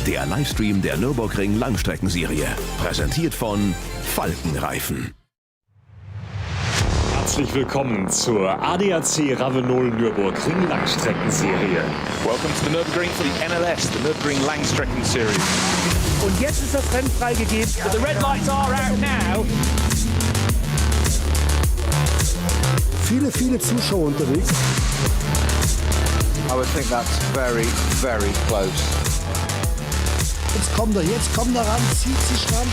der Livestream der Nürburgring Langstrecken Serie. Präsentiert von Falkenreifen. Herzlich willkommen zur ADAC Ravenol Nürburgring Langstrecken Serie. Welcome to the Nürburgring for the NLS, the Nürburgring Langstrecken Series. Und jetzt ist das Rennen freigegeben. The red lights are out now. Viele Zuschauer unterwegs. I would think that's very, very close. Jetzt kommt er ran, zieht sich ran.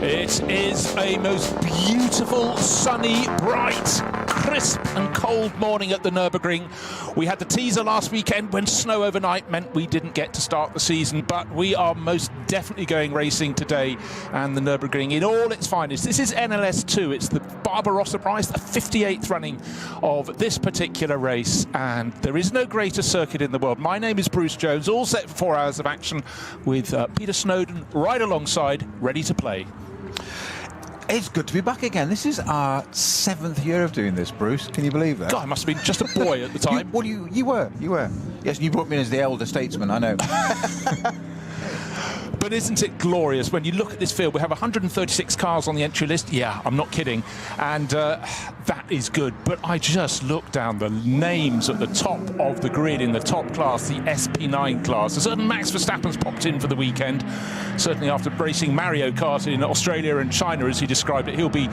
It is a most beautiful, sunny, bright, crisp and cold morning at the Nürburgring. We had the teaser last weekend when snow overnight meant we didn't get to start the season, but we are most definitely going racing today, and the Nürburgring in all its finest. This is NLS 2, it's the Barbarossa Prize, the 58th running of this particular race, and there is no greater circuit in the world. My name is Bruce Jones, all set for 4 hours of action with Peter Snowden right alongside, ready to play. It's good to be back again. This is our 7th year of doing this, Bruce. Can you believe that? God, I must have been just a boy at the time. You were. Yes, you brought me in as the elder statesman, I know. But isn't it glorious when you look at this field? We have 136 cars on the entry list. Yeah, I'm not kidding. And that is good. But I just look down the names at the top of the grid in the top class, the SP9 class. A certain Max Verstappen's popped in for the weekend. Certainly after racing Mario Kart in Australia and China, as he described it, he'll be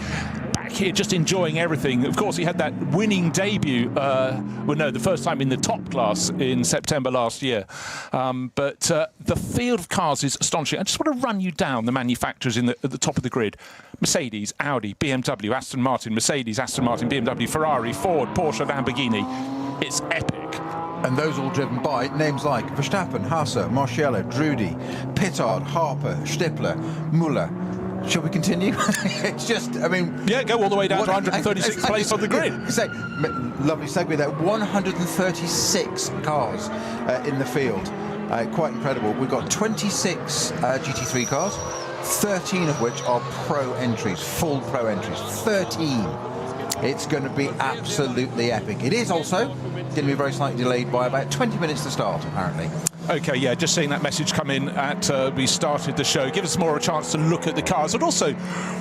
back here just enjoying everything. Of course, he had that winning debut, the first time in the top class in September last year. But the field of cars is astonishing. I just want to run you down the manufacturers at the top of the grid. Mercedes, Audi, BMW, Aston Martin, Mercedes, Aston Martin, BMW, Ferrari, Ford, Porsche, Lamborghini. It's epic. And those all driven by names like Verstappen, Hasse, Marciello, Drudy, Pittard, Harper, Stippler, Muller. Shall we continue? It's just, I mean... Yeah, go all the way down to 136th place on the grid. Lovely segue there. 136 cars in the field. Quite incredible. We've got 26 GT3 cars, 13 of which are pro entries, full pro entries. 13. It's going to be absolutely epic. It is also going to be very slightly delayed by about 20 minutes to start, apparently. Okay, yeah, just seeing that message come in at we started the show. Give us more a chance to look at the cars. And also,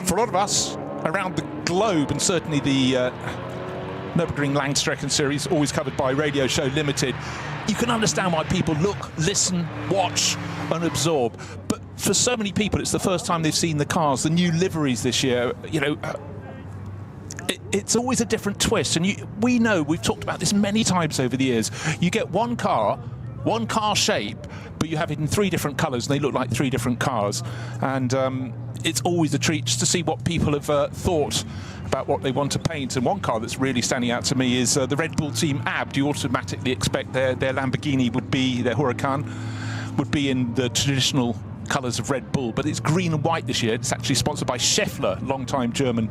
for a lot of us around the globe, and certainly the Nürburgring Langstrecken Series, always covered by Radio Show Limited, you can understand why people look, listen, watch and absorb. But for so many people, it's the first time they've seen the cars, the new liveries this year. You know, it's always a different twist. And we know, we've talked about this many times over the years. You get one car shape, but you have it in 3 different colours and they look like 3 different cars. And it's always a treat just to see what people have thought about what they want to paint. And one car that's really standing out to me is the Red Bull team Abt. You automatically expect their Lamborghini would be, their Huracan would be in the traditional colours of Red Bull, but it's green and white this year. It's actually sponsored by Schaeffler, long-time German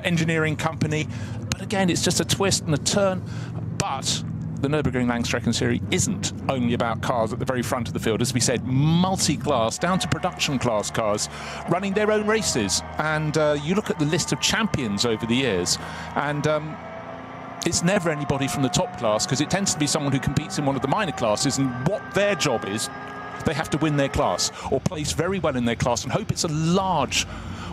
engineering company. But again, it's just a twist and a turn. But the Nürburgring Langstrecken Series isn't only about cars at the very front of the field. As we said, multi-class, down to production class cars, running their own races. And you look at the list of champions over the years, and it's never anybody from the top class, because it tends to be someone who competes in one of the minor classes, and what their job is, they have to win their class or place very well in their class and hope it's a large,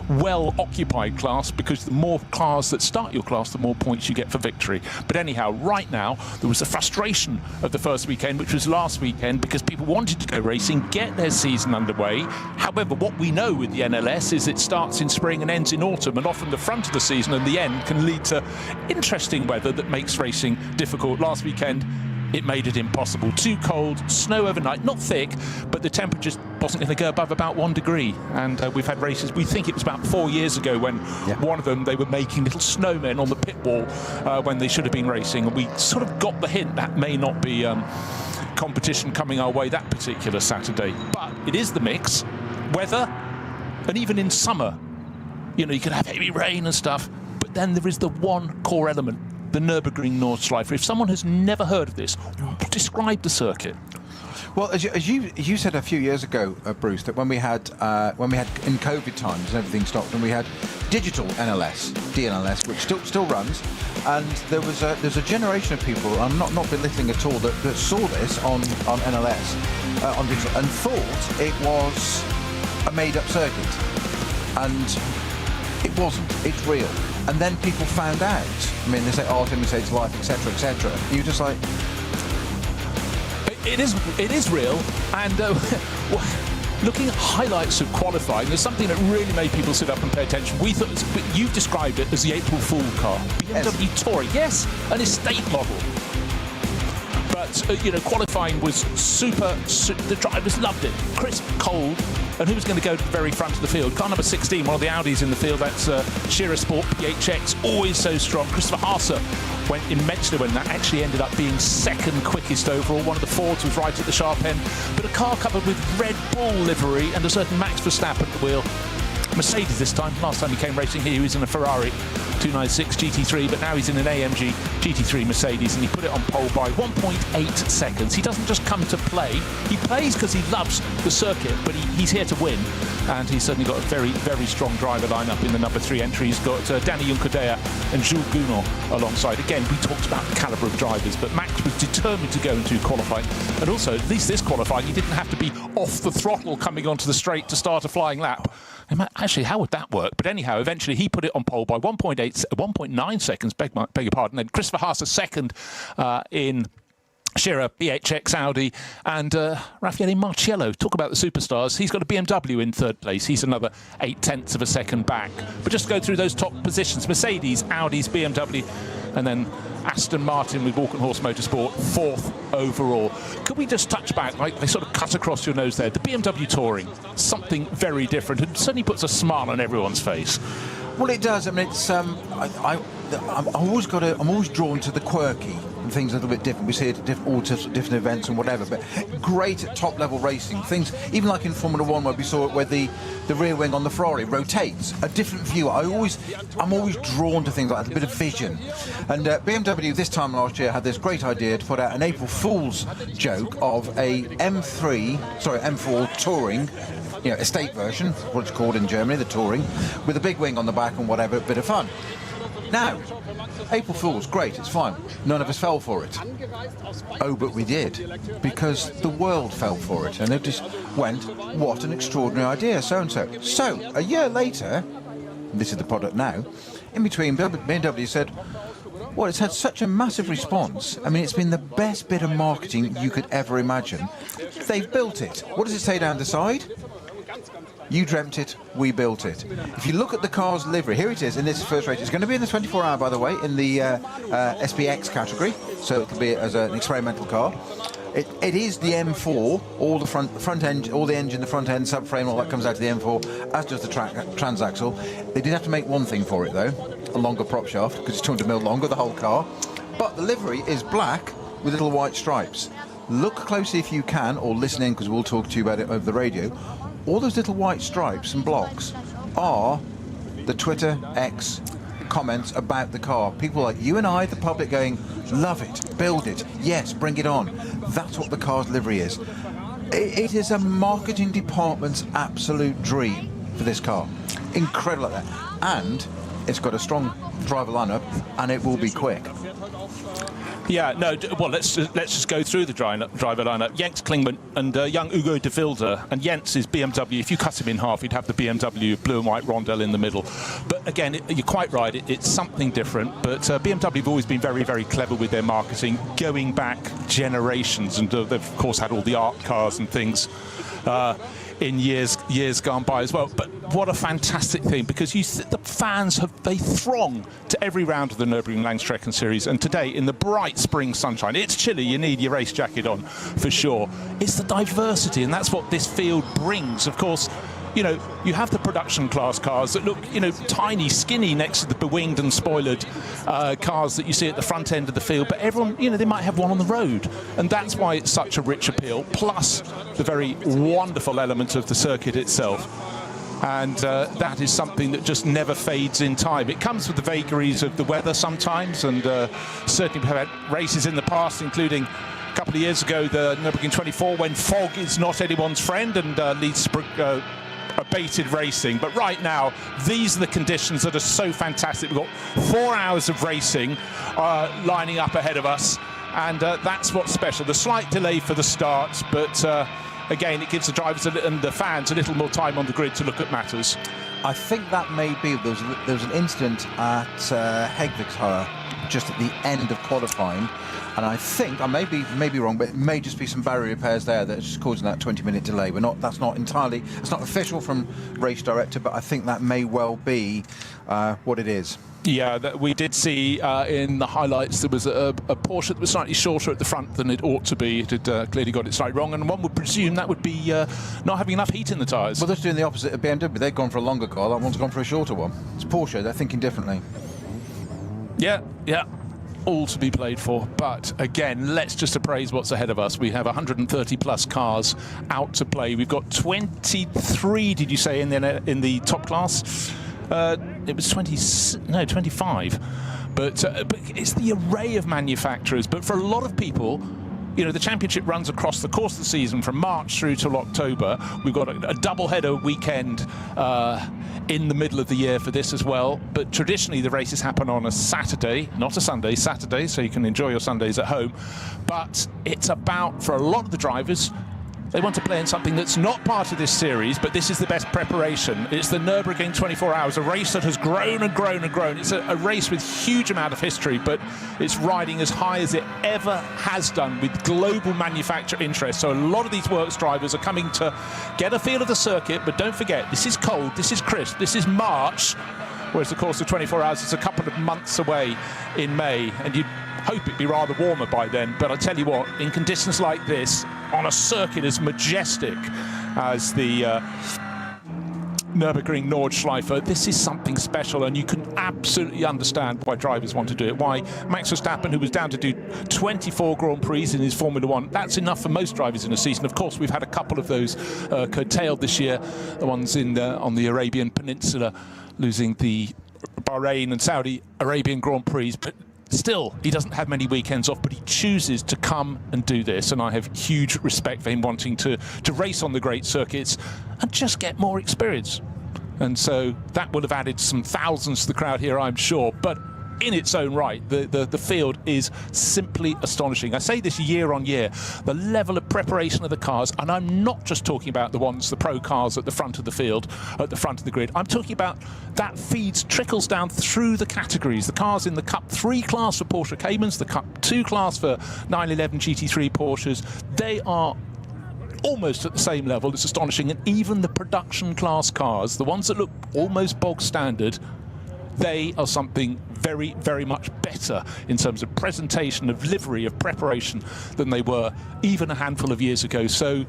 well-occupied class, because the more cars that start your class, the more points you get for victory. But anyhow, right now, there was a frustration of the first weekend, which was last weekend, because people wanted to go racing, get their season underway. However, what we know with the NLS is it starts in spring and ends in autumn, and often the front of the season and the end can lead to interesting weather that makes racing difficult. Last weekend, it made it impossible. Too cold, snow overnight, not thick, but the temperature wasn't going to go above about 1 degree. And we've had races, we think it was about 4 years ago when one of them, they were making little snowmen on the pit wall when they should have been racing. And we sort of got the hint that may not be competition coming our way that particular Saturday. But it is the mix, weather, and even in summer, you know, you could have heavy rain and stuff, but then there is the one core element, the Nürburgring Nordschleife. If someone has never heard of this, describe the circuit. Well, as you said a few years ago, Bruce, that when we had in COVID times and everything stopped, and we had digital NLS, DNLS, which still runs, and there's a generation of people, I'm not belittling at all, that saw this on NLS on digital and thought it was a made-up circuit, and it wasn't. It's real. And then people found out. I mean, they say art imitates life, etc., etc. You're just like. It is real, and looking at highlights of qualifying, there's something that really made people sit up and pay attention. We thought you've described it as the April Fool car, BMW Touring, yes, an estate model. But qualifying was super. The drivers loved it, crisp, cold, and who was going to go to the very front of the field? Car number 16, one of the Audis in the field. That's Shearer Sport PHX, always so strong. Christopher Haase went immensely when that actually ended up being second quickest overall. One of the Fords was right at the sharp end, but a car covered with Red Bull livery and a certain Max Verstappen at the wheel. Mercedes this time. Last time he came racing here, he was in a Ferrari 296 GT3, but now he's in an AMG GT3 Mercedes, and he put it on pole by 1.8 seconds. He doesn't just come to play. He plays because he loves the circuit, but he's here to win, and he's certainly got a very, very strong driver lineup in the number 3 entry. He's got Danny Juncadella and Jules Gounod alongside. Again, we talked about the calibre of drivers, but Max was determined to go into qualifying, and also, at least this qualifying, he didn't have to be off the throttle coming onto the straight to start a flying lap. Actually, how would that work? But anyhow, eventually he put it on pole by 1.9 seconds, beg your pardon. Then Christopher Haase second in Shearer PHX Audi, and Raffaele Marciello. Talk about the superstars. He's got a BMW in third place. He's another 0.8 of a second back. But just go through those top positions: Mercedes, Audis, BMW, and then Aston Martin with Walkenhorst Motorsport, 4th overall. Could we just touch back, like they sort of cut across your nose there, the BMW Touring, something very different, and certainly puts a smile on everyone's face. Well, it does. I mean, it's I'm always drawn to the quirky and things a little bit different. We see it at all different events and whatever, but great at top level racing. Things even like in Formula 1 where we saw it, where the rear wing on the Ferrari rotates, a different view. I'm always drawn to things like that, a bit of vision. And BMW this time last year had this great idea to put out an April Fool's joke of a M4 Touring, estate version, what it's called in Germany, the Touring, with a big wing on the back and whatever, bit of fun. Now, April Fool's, great, it's fine. None of us fell for it. Oh, but we did, because the world fell for it, and it just went, what an extraordinary idea, so-and-so. So, a year later, this is the product now, in between, BMW said, well, it's had such a massive response. I mean, it's been the best bit of marketing you could ever imagine. They've built it. What does it say down the side? You dreamt it, we built it. If you look at the car's livery, here it is in this first race. It's going to be in the 24-hour, by the way, in the SPX category, so it'll be as an experimental car. It is the M4, all the front end, all the engine, the front end, subframe, all that comes out of the M4, as does the transaxle. They did have to make one thing for it, though, a longer prop shaft, because it's 200 mil longer, the whole car. But the livery is black with little white stripes. Look closely if you can, or listen in, because we'll talk to you about it over the radio. All those little white stripes and blocks are the Twitter X comments about the car. People like you and I, the public, going, love it, build it, yes, bring it on. That's what the car's livery is. It is a marketing department's absolute dream for this car. Incredible like that. And it's got a strong driver lineup, and it will be quick. Yeah, no, well, let's just go through the driver lineup. Jens Klingman and young Ugo de Vilde. And Jens is BMW. If you cut him in half, you'd have the BMW blue and white rondelle in the middle. But again, you're quite right, it's something different. But BMW have always been very, very clever with their marketing, going back generations. And they've, of course, had all the art cars and things in years gone by as well. But what a fantastic thing, because the fans they throng to every round of the Nürburgring Langstrecken series, and today in the bright spring sunshine, it's chilly, you need your race jacket on for sure. It's the diversity, and that's what this field brings. Of course, you have the production class cars that look, tiny, skinny next to the bewinged and spoilered cars that you see at the front end of the field. But everyone, they might have one on the road. And that's why it's such a rich appeal, plus the very wonderful element of the circuit itself. And that is something that just never fades in time. It comes with the vagaries of the weather sometimes, and certainly we've had races in the past, including a couple of years ago, the Nürburgring 24, when fog is not anyone's friend and leads to abated racing. But right now, these are the conditions that are so fantastic. We've got 4 hours of racing lining up ahead of us, and that's what's special. The slight delay for the start, but again, it gives the drivers and the fans a little more time on the grid to look at matters. I think that may be, there was an incident at Hegviksheim just at the end of qualifying, and I think, I may be wrong, but it may just be some barrier repairs there that's just causing that 20-minute delay. That's not entirely, it's not official from race director, but I think that may well be what it is. Yeah, we did see in the highlights there was a Porsche that was slightly shorter at the front than it ought to be. It had clearly got it slightly wrong, and one would presume that would be not having enough heat in the tyres. Well, they're doing the opposite of BMW. They've gone for a longer car, that one's gone for a shorter one. It's Porsche, they're thinking differently. Yeah, all to be played for. But again, let's just appraise what's ahead of us. We have 130 plus cars out to play. We've got 23, did you say, in the top class? It was 25. But it's the array of manufacturers. But for a lot of people, you know, the championship runs across the course of the season from March through till October. We've got a double-header weekend in the middle of the year for this as well. But traditionally, the races happen on a Saturday, not a Sunday, Saturday, so you can enjoy your Sundays at home. But it's about, for a lot of the drivers, they want to play in something that's not part of this series, but this is the best preparation. It's the Nürburgring 24 Hours, a race that has grown and grown and grown. It's a race with huge amount of history, but it's riding as high as it ever has done with global manufacturer interest. So a lot of these works drivers are coming to get a feel of the circuit, but don't forget, this is cold, this is crisp, this is March, whereas the course of 24 Hours is a couple of months away in May, and you'd hope it'd be rather warmer by then. But I tell you what, in conditions like this, on a circuit as majestic as the Nürburgring Nordschleife, this is something special, and you can absolutely understand why drivers want to do it. Why Max Verstappen, who was down to do 24 Grand Prix in his Formula One, that's enough for most drivers in a season. Of course, we've had a couple of those curtailed this year, the ones on the Arabian Peninsula, losing the Bahrain and Saudi Arabian Grand Prix, but still, he doesn't have many weekends off, but he chooses to come and do this, and I have huge respect for him wanting to race on the great circuits and just get more experience. And so that will have added some thousands to the crowd here, I'm sure, but in its own right, the field is simply astonishing. I say this year on year, the level of preparation of the cars, and I'm not just talking about the pro cars at the front of the field, at the front of the grid. I'm talking about that trickles down through the categories. The cars in the Cup 3 class for Porsche Caymans, the Cup 2 class for 911 GT3 Porsches, they are almost at the same level. It's astonishing. And even the production class cars, the ones that look almost bog standard, they are something very, very much better in terms of presentation, of livery, of preparation than they were even a handful of years ago. So,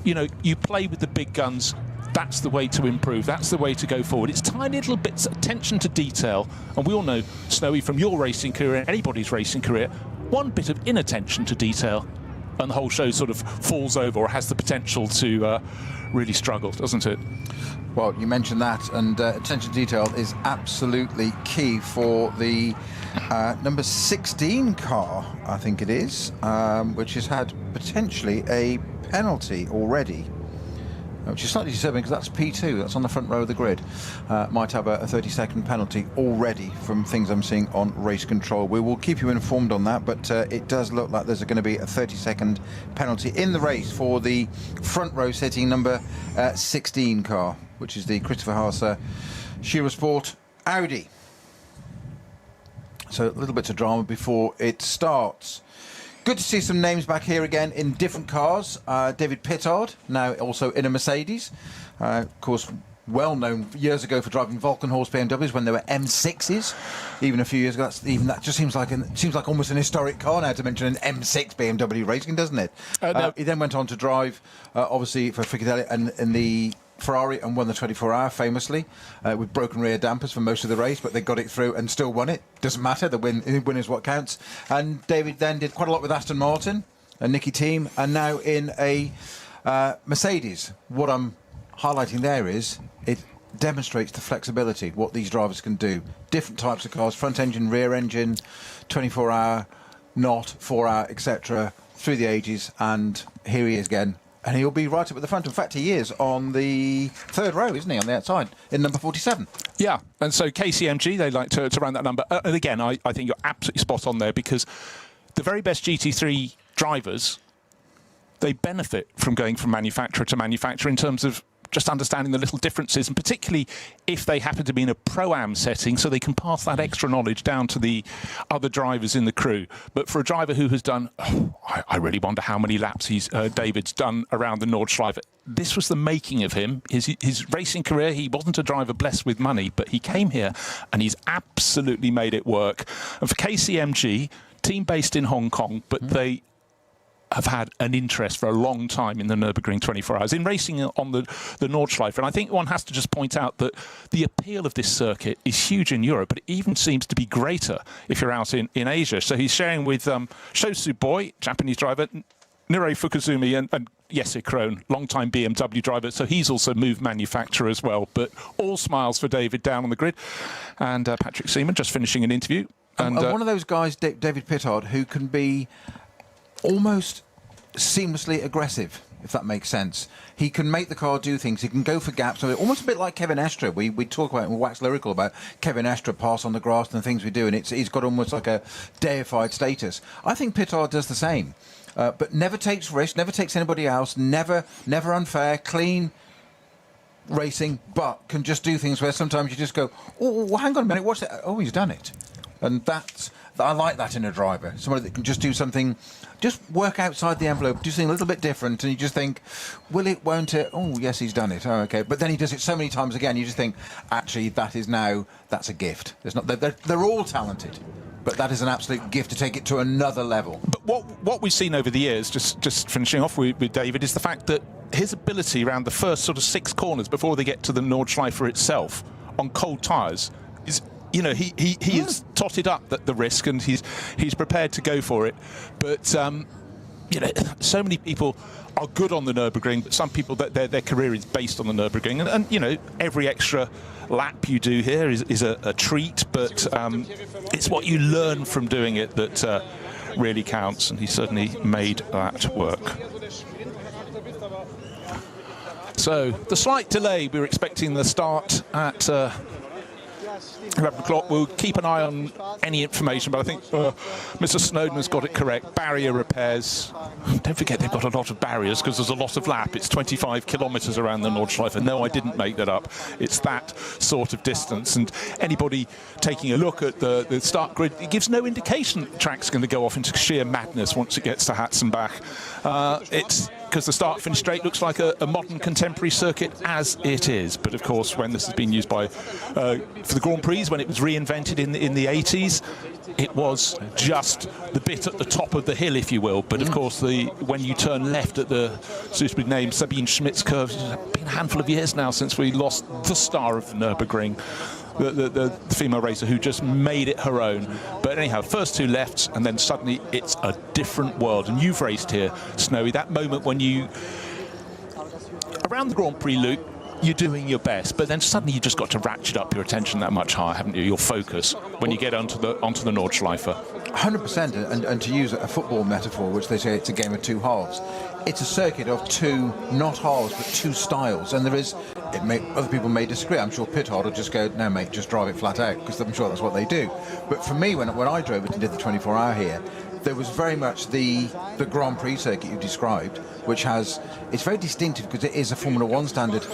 you know, you play with the big guns. That's the way to improve. That's the way to go forward. It's tiny little bits of attention to detail. And we all know, Snowy, from your racing career, anybody's racing career, one bit of inattention to detail and the whole show sort of falls over or has the potential to really struggle, doesn't it? Well, you mentioned that, and attention to detail is absolutely key for the number 16 car, I think it is, which has had potentially a penalty already, which is slightly disturbing because that's P2, that's on the front row of the grid. Might have a 30-second penalty already from things I'm seeing on race control. We will keep you informed on that, but it does look like there's going to be a 30-second penalty in the race for the front row sitting number 16 car, which is the Christopher Haase Sport Audi. So a little bit of drama before it starts. Good to see some names back here again in different cars. David Pittard, now also in a Mercedes. Of course, well known years ago for driving Vulcan-horse BMWs when they were M6s. Even a few years ago, that just seems like almost an historic car now to mention an M6 BMW racing, doesn't it? No. He then went on to drive, obviously, for Ficatelli and in the Ferrari, and won the 24-hour famously with broken rear dampers for most of the race, but they got it through and still won it. Doesn't matter, the win is what counts. And David then did quite a lot with Aston Martin and Nicky Team, and now in a Mercedes. What I'm highlighting there is it demonstrates the flexibility, what these drivers can do. Different types of cars, front engine, rear engine, 24-hour, not 4-hour, etc. through the ages, and here he is again. And he'll be right up at the front. In fact, he is on the third row, isn't he, on the outside, in number 47. Yeah, and so KCMG, they like to run that number. And again, I think you're absolutely spot on there, because the very best GT3 drivers, they benefit from going from manufacturer to manufacturer in terms of just understanding the little differences, and particularly if they happen to be in a Pro-Am setting, so they can pass that extra knowledge down to the other drivers in the crew. But for a driver who has done, I really wonder how many laps David's done around the Nordschleife. This was the making of him. His racing career, he wasn't a driver blessed with money, but he came here and he's absolutely made it work. And for KCMG, team based in Hong Kong, but they have had an interest for a long time in the Nürburgring 24 Hours, in racing on the Nordschleife. And I think one has to just point out that the appeal of this circuit is huge in Europe, but it even seems to be greater if you're out in Asia. So he's sharing with Shosu Boy, Japanese driver, Nirei Fukuzumi, and Jesse Krohn, long-time BMW driver, so he's also moved manufacturer as well. But all smiles for David down on the grid. And Patrick Seaman just finishing an interview. And one of those guys, David Pittard, who can be almost seamlessly aggressive, if that makes sense. He can make the car do things. He can go for gaps. So almost a bit like Kevin Estre. We talk about, we wax lyrical about Kevin Estre pass on the grass and the things we do, and he's got almost like a deified status. I think Pittard does the same, but never takes risks, never takes anybody else, never unfair, clean racing, but can just do things where sometimes you just go, oh, well, hang on a minute, what's that? Oh, he's done it. And I like that in a driver. Somebody that can just do something, just work outside the envelope, do something a little bit different, and you just think, will it, won't it? Oh, yes, he's done it. Oh, okay. But then he does it so many times again, you just think, actually, that's a gift. They're all talented, but that is an absolute gift to take it to another level. But what we've seen over the years, just finishing off with David, is the fact that his ability around the first sort of 6 corners before they get to the Nordschleife itself on cold tyres is, you know, he has totted up the risk, and he's prepared to go for it. But you know, so many people are good on the Nürburgring, but some people, their career is based on the Nürburgring, and you know, every extra lap you do here is a treat. But it's what you learn from doing it that really counts, and he certainly made that work. So the slight delay, we were expecting the start at 11 o'clock. We'll keep an eye on any information, but I think Mr. Snowden has got it correct. Barrier repairs. Don't forget they've got a lot of barriers because there's a lot of lap. It's 25 kilometres around the Nordschleife. No, I didn't make that up. It's that sort of distance. And anybody taking a look at the start grid, it gives no indication the track's going to go off into sheer madness once it gets to Hatzenbach. It's because the start-finish straight looks like a modern contemporary circuit as it is. But of course, when this has been used for the Grand Prix, when it was reinvented in the 80s, it was just the bit at the top of the hill, if you will. But of course, when you turn left at the suitably named Sabine Schmitz curve, it's been a handful of years now since we lost the star of the Nürburgring, the female racer who just made it her own. But anyhow, first 2 lefts, and then suddenly it's a different world. And you've raced here, Snowy, that moment when you, around the Grand Prix loop, you're doing your best, but then suddenly you just got to ratchet up your attention that much higher, haven't you? Your focus when you get onto the Nordschleife. 100%, and to use a football metaphor, which they say it's a game of 2 halves. It's a circuit of 2, not halves, but 2 styles, and other people may disagree. I'm sure Pittard will just go, no mate, just drive it flat out, because I'm sure that's what they do. But for me, when I drove it and did the 24-hour here, there was very much the Grand Prix circuit you described, which it's very distinctive because it is a Formula 1 standard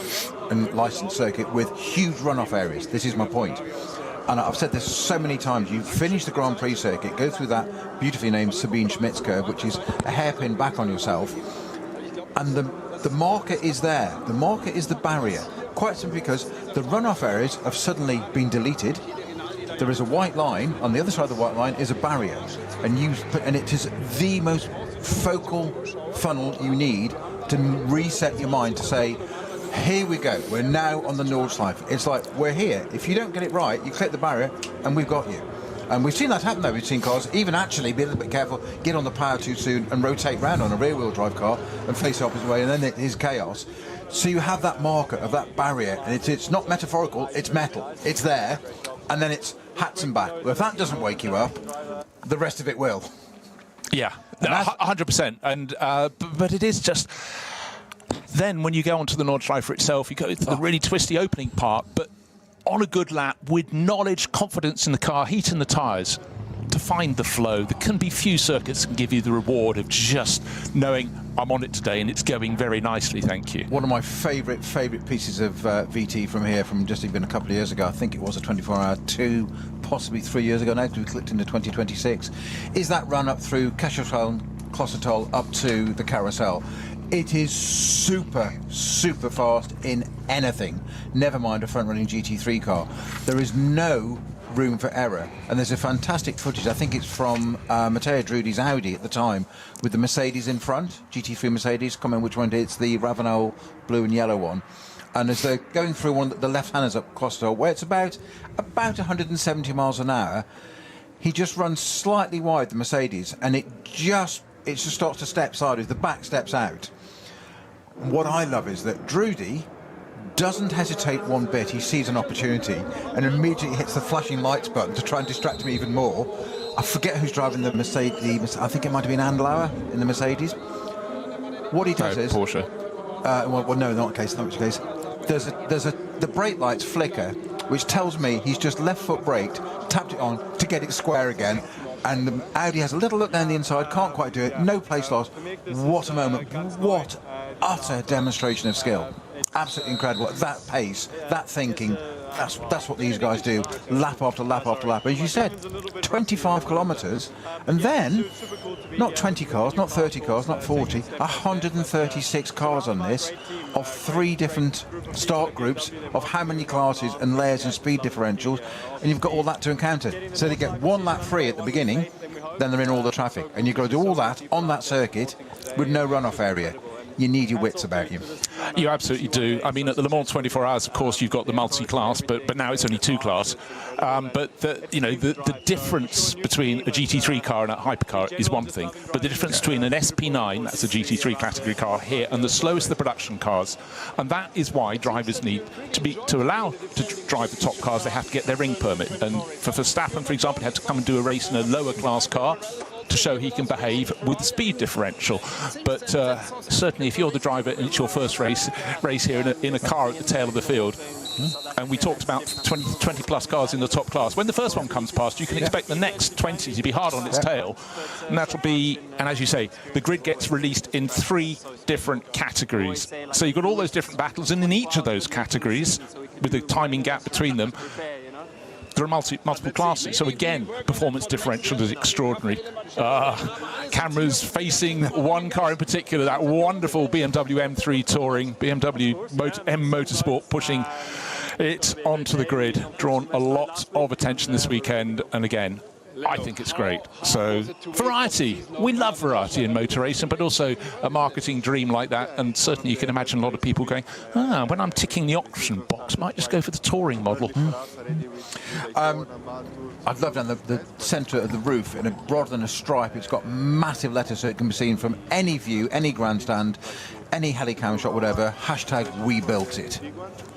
and licensed circuit with huge runoff areas. This is my point. And I've said this so many times, you finish the Grand Prix circuit, go through that beautifully named Sabine Schmitz curve, which is a hairpin back on yourself, and the marker is there. The marker is the barrier, quite simply because the runoff areas have suddenly been deleted. There is a white line, on the other side of the white line is a barrier, and it is the most focal funnel you need to reset your mind to say, here we go, we're now on the Nordschleife. It's like, we're here. If you don't get it right, you click the barrier and we've got you. And we've seen that happen though. We've seen cars even actually be a little bit careful, get on the power too soon and rotate round on a rear wheel drive car and face the opposite way, and then it is chaos. So you have that marker of that barrier, and it's not metaphorical, it's metal. It's there, and then it's Hatzenbach. Well, if that doesn't wake you up, the rest of it will. Yeah, 100%. And but it is just. Then when you go onto the Nordschleife itself, you go to the really twisty opening part, but on a good lap, with knowledge, confidence in the car, heat in the tyres, to find the flow. There can be few circuits that can give you the reward of just knowing I'm on it today and it's going very nicely, thank you. One of my favourite pieces of VT from here, from just even a couple of years ago, I think it was a 24-hour, 2, possibly 3 years ago now, because we clicked into 2026, is that run up through Closetol up to the carousel. It is super, super fast in anything, never mind a front-running GT3 car. There is no room for error, and there's a fantastic footage, I think it's from Matteo Drudi's Audi at the time, with the Mercedes in front, GT3 Mercedes, comment which one it's the Ravenel blue and yellow one, and as they're going through one, the left-handers up Closetol, where it's about 170 miles an hour, he just runs slightly wide, the Mercedes, and it just starts to step sideways, the back steps out. What I love is that Drudy doesn't hesitate one bit. He sees an opportunity and immediately hits the flashing lights button to try and distract him even more. I forget who's driving the Mercedes. I think it might have been Andlauer in the Mercedes. What he does is Porsche. Well, no, not the case. Not the case. The brake lights flicker, which tells me he's just left foot braked, tapped it on to get it square again. And the Audi has a little look down the inside, can't quite do it, no place loss. What a moment, what utter demonstration of skill. Absolutely incredible. At that pace, that thinking, that's what these guys do, lap after lap after lap. As you said, 25 kilometres, and then, not 20 cars, not 30 cars, not 40, 136 cars on this, of 3 different start groups, of how many classes and layers and speed differentials, and you've got all that to encounter. So they get 1 lap free at the beginning, then they're in all the traffic, and you've got to do all that on that circuit with no runoff area. You need your wits about you. You absolutely do. I mean, at the Le Mans 24 Hours, of course, you've got the multi-class, but now it's only 2-class. But the difference between a GT3 car and a hypercar is one thing, but the difference between an SP9, that's a GT3 category car here, and the slowest of the production cars, and that is why drivers need to allow to drive the top cars. They have to get their ring permit, and for Verstappen, for example, he had to come and do a race in a lower class car to show he can behave with the speed differential. But certainly if you're the driver and it's your first race here in a car at the tail of the field, and we talked about 20 plus cars in the top class, when the first one comes past, you can expect the next 20 to be hard on its tail, and that'll be, and as you say, the grid gets released in 3 different categories. So you've got all those different battles, and in each of those categories, with the timing gap between them, there are multiple classes. So again, performance differential is extraordinary. Cameras facing one car in particular, that wonderful BMW M3 Touring, BMW M Motorsport, pushing it onto the grid, drawn a lot of attention this weekend, and again, I think it's great. So variety, we love variety in motor racing, but also a marketing dream like that, and certainly you can imagine a lot of people going, when I'm ticking the option box, might just go for the touring model. I've loved down the centre of the roof, and rather than a stripe, it's got massive letters so it can be seen from any view, any grandstand, any helicam shot, whatever. # we built it.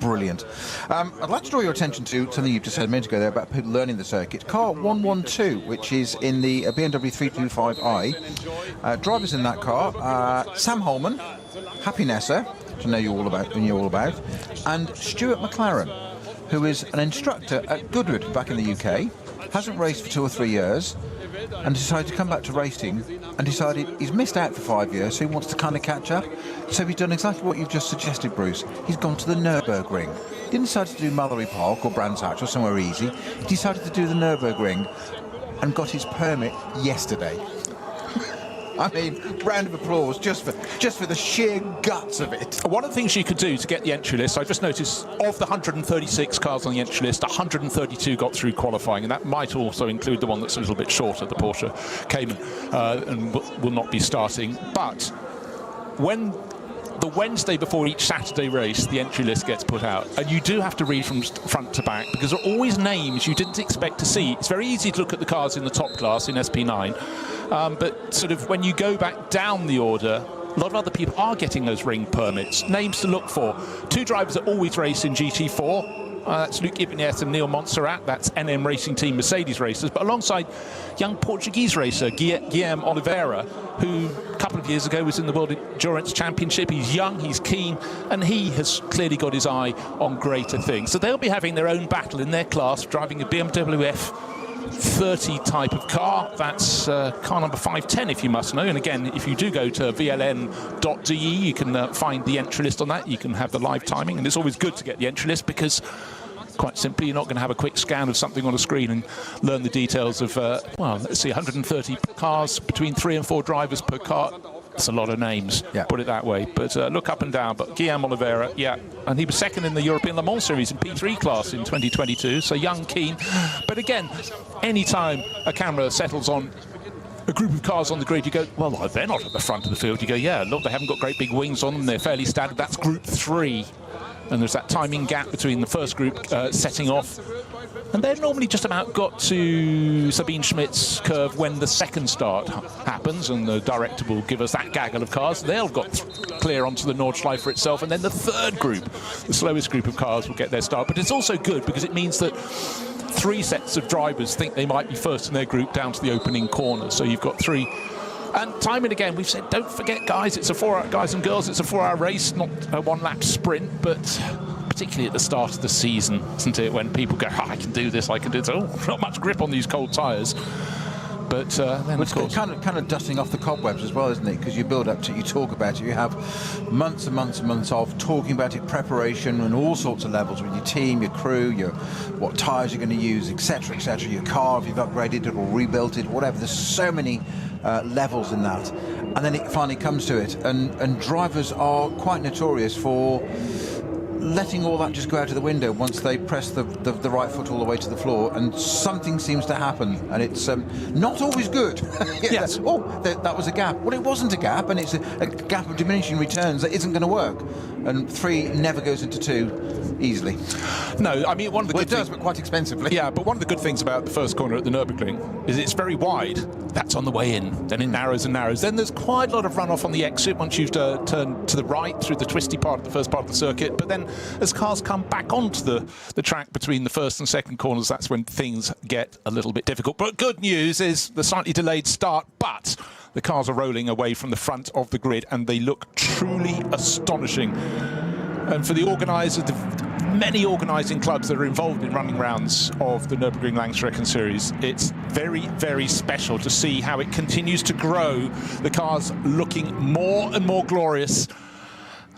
Brilliant. I'd like to draw your attention to something you've just said a minute ago there about people learning the circuit. Car 112, which is in the BMW 325i. Drivers in that car, Sam Holman, Happy Nessa, which I know you're all about, and Stuart McLaren, who is an instructor at Goodwood back in the UK, hasn't raced for 2 or 3 years, and decided to come back to racing, and decided he's missed out for 5 years, so he wants to kind of catch up. So he's done exactly what you've just suggested, Bruce. He's gone to the Nürburgring. He didn't decide to do Mallory Park or Brands Hatch or somewhere easy. He decided to do the Nürburgring and got his permit yesterday. I mean, round of applause just for the sheer guts of it. One of the things you could do to get the entry list, I just noticed of the 136 cars on the entry list, 132 got through qualifying, and that might also include the one that's a little bit shorter, the Porsche Cayman, and will not be starting. But when the Wednesday before each Saturday race, the entry list gets put out, and you do have to read from front to back, because there are always names you didn't expect to see. It's very easy to look at the cars in the top class in SP9, but sort of when you go back down the order, a lot of other people are getting those ring permits. Names to look for: 2 drivers that always race in GT4, That's Luc Ibanez and Neil Montserrat. That's NM Racing Team Mercedes racers. But alongside young Portuguese racer Guilherme Oliveira, who a couple of years ago was in the World Endurance Championship. He's young, he's keen, and he has clearly got his eye on greater things. So they'll be having their own battle in their class, driving a BMW F30 type of car. That's car number 510, if you must know. And again, if you do go to vln.de, you can find the entry list on that. You can have the live timing, and it's always good to get the entry list because, quite simply, you're not going to have a quick scan of something on a screen and learn the details of, well, let's see, 130 cars, between 3 and 4 drivers per car. It's a lot of names, put it that way. But look up and down. But Guilherme Oliveira, and he was second in the European Le Mans Series in P3 class in 2022. So young, keen. But again, anytime a camera settles on a group of cars on the grid, you go, well, they're not at the front of the field. You go, yeah, look, they haven't got great big wings on them. They're fairly standard. That's Group 3. And there's that timing gap between the first group setting off. And they've normally just about got to Sabine Schmidt's curve when the second start happens, and the director will give us that gaggle of cars. They'll got clear onto the Nordschleife itself, and then the third group, the slowest group of cars, will get their start. But it's also good because it means that 3 sets of drivers think they might be first in their group down to the opening corner. So you've got 3. And time and again, we've said, don't forget, guys, it's a 4-hour, guys and girls, it's a 4-hour race, not a 1-lap sprint, but particularly at the start of the season, isn't it, when people go, I can do this, I can do this. Oh, not much grip on these cold tyres. But then, of course, kind of dusting off the cobwebs as well, isn't it? Because you build up to it, you talk about it, you have months and months and months of talking about it, preparation and all sorts of levels with your team, your crew, what tyres you're going to use, etc., etc. Your car, if you've upgraded it or rebuilt it, whatever. There's so many levels in that, and then it finally comes to it. And drivers are quite notorious for letting all that just go out of the window once they press the right foot all the way to the floor, and something seems to happen, and it's not always good. Yes. Oh, that was a gap. Well, it wasn't a gap, and it's a gap of diminishing returns that isn't going to work. And 3 never goes into 2 easily. No, I mean, one of the good it does, things, but quite expensively. Yeah, but one of the good things about the first corner at the Nürburgring is it's very wide. That's on the way in. Then it narrows and narrows. Then there's quite a lot of runoff on the exit once you've turned to the right through the twisty part of the first part of the circuit. But then as cars come back onto the track between the first and second corners, that's when things get a little bit difficult. But good news is the slightly delayed start, but the cars are rolling away from the front of the grid, and they look truly astonishing. And for the organisers, the many organising clubs that are involved in running rounds of the Nürburgring Langstrecken Series, it's very, very special to see how it continues to grow. The cars looking more and more glorious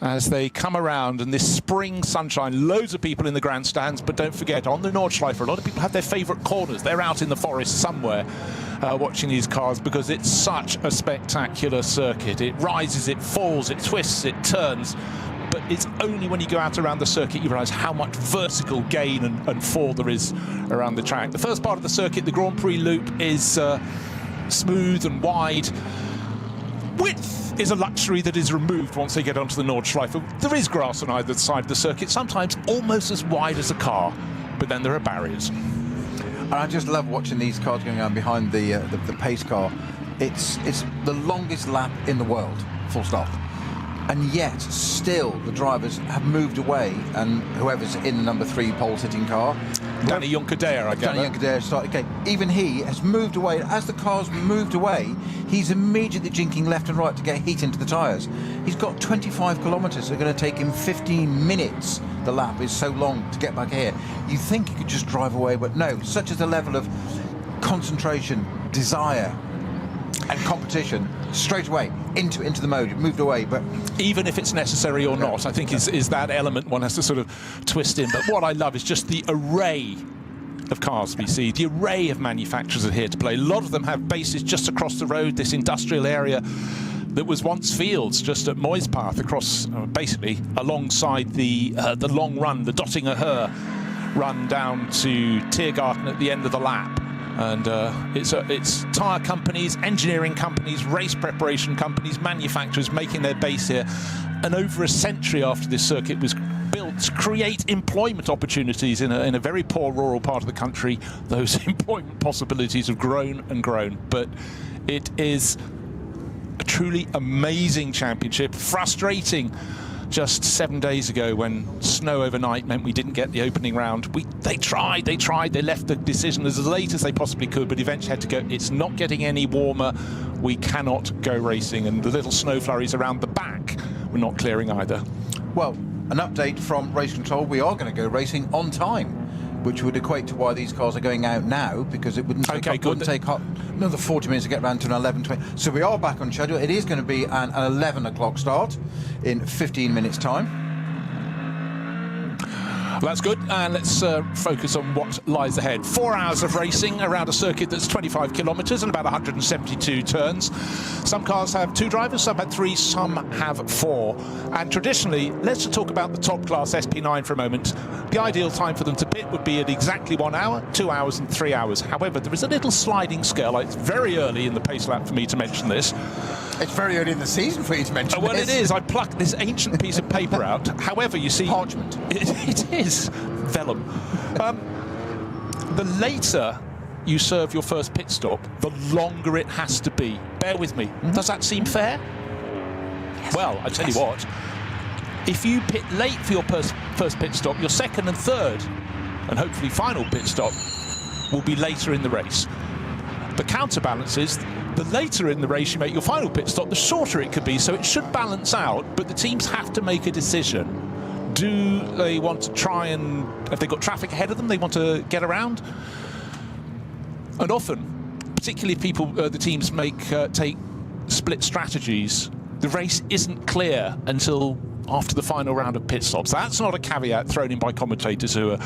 as they come around, and this spring sunshine, loads of people in the grandstands. But don't forget, on the Nordschleife, a lot of people have their favourite corners. They're out in the forest somewhere watching these cars, because it's such a spectacular circuit. It rises, it falls, it twists, it turns. But it's only when you go out around the circuit you realise how much vertical gain and fall there is around the track. The first part of the circuit, the Grand Prix loop, is smooth and wide. Width is a luxury that is removed once they get onto the Nordschleife. There is grass on either side of the circuit, sometimes almost as wide as a car, but then there are barriers. And I just love watching these cars going around behind the pace car. It's the longest lap in the world, full stop. And yet, still, the drivers have moved away, and whoever's in the number 3 pole-sitting car, Danny Juncker-Deer, I guess. Danny Juncker-Deer started. Okay, even he has moved away. As the cars moved away, he's immediately jinking left and right to get heat into the tyres. He's got 25 kilometres. They're going to take him 15 minutes. The lap is so long to get back here. You think he could just drive away, but no. Such is the level of concentration, desire, and competition. Straight away into the mode, moved away. But even if it's necessary or not, I think is that element one has to sort of twist in. But what I love is just the array of cars we see, the array of manufacturers are here to play. A lot of them have bases just across the road, this industrial area that was once fields just at Moispath, across basically alongside the long run, the Dottinger Her run down to Tiergarten at the end of the lap. And it's tyre companies, engineering companies, race preparation companies, manufacturers making their base here. And over a century after this circuit was built to create employment opportunities in a very poor rural part of the country, those employment possibilities have grown and grown. But it is a truly amazing championship, frustrating just 7 days ago when snow overnight meant we didn't get the opening round. They tried, they left the decision as late as they possibly could, but eventually had to go. It's not getting any warmer. We cannot go racing, and the little snow flurries around the back were not clearing either. Well, an update from race control. We are going to go racing on time, which would equate to why these cars are going out now, because it wouldn't take another 40 minutes to get round to an 11:20. So we are back on schedule. It is going to be an 11 o'clock start in 15 minutes time. Well, that's good, and let's focus on what lies ahead. 4 hours of racing around a circuit that's 25 kilometres and about 172 turns. Some cars have 2 drivers, some have 3, some have 4. And traditionally, let's just talk about the top-class SP9 for a moment. The ideal time for them to pit would be at exactly 1 hour, 2 hours and 3 hours. However, there is a little sliding scale. It's very early in the pace lap for me to mention this. It's very early in the season for you to mention Well, this. it is. I plucked this ancient piece of paper out. However, you see... Parchment. It is. Vellum. The later you serve your first pit stop, the longer it has to be. Bear with me. Does that seem fair? Yes. Well, I tell you what. If you pit late for your first pit stop, your second and third, and hopefully final pit stop, will be later in the race. The counterbalance is the later in the race you make your final pit stop, the shorter it could be, so it should balance out, but the teams have to make a decision. Do they want to try and, if they've got traffic ahead of them, they want to get around? And often, particularly if the teams take split strategies, the race isn't clear until after the final round of pit stops. That's not a caveat thrown in by commentators who are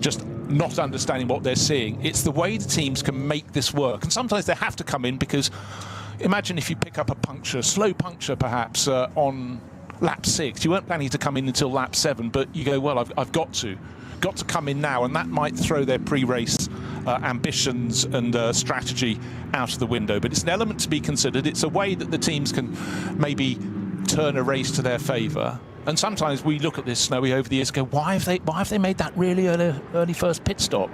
just not understanding what they're seeing. It's the way the teams can make this work. And sometimes they have to come in because imagine if you pick up a puncture, slow puncture perhaps, on lap 6. You weren't planning to come in until lap 7, but you go, well, I've got to come in now, and that might throw their pre-race ambitions and strategy out of the window. But it's an element to be considered. It's a way that the teams can maybe turn a race to their favour. And sometimes we look at this snowy over the years and go, why have they made that really early first pit stop?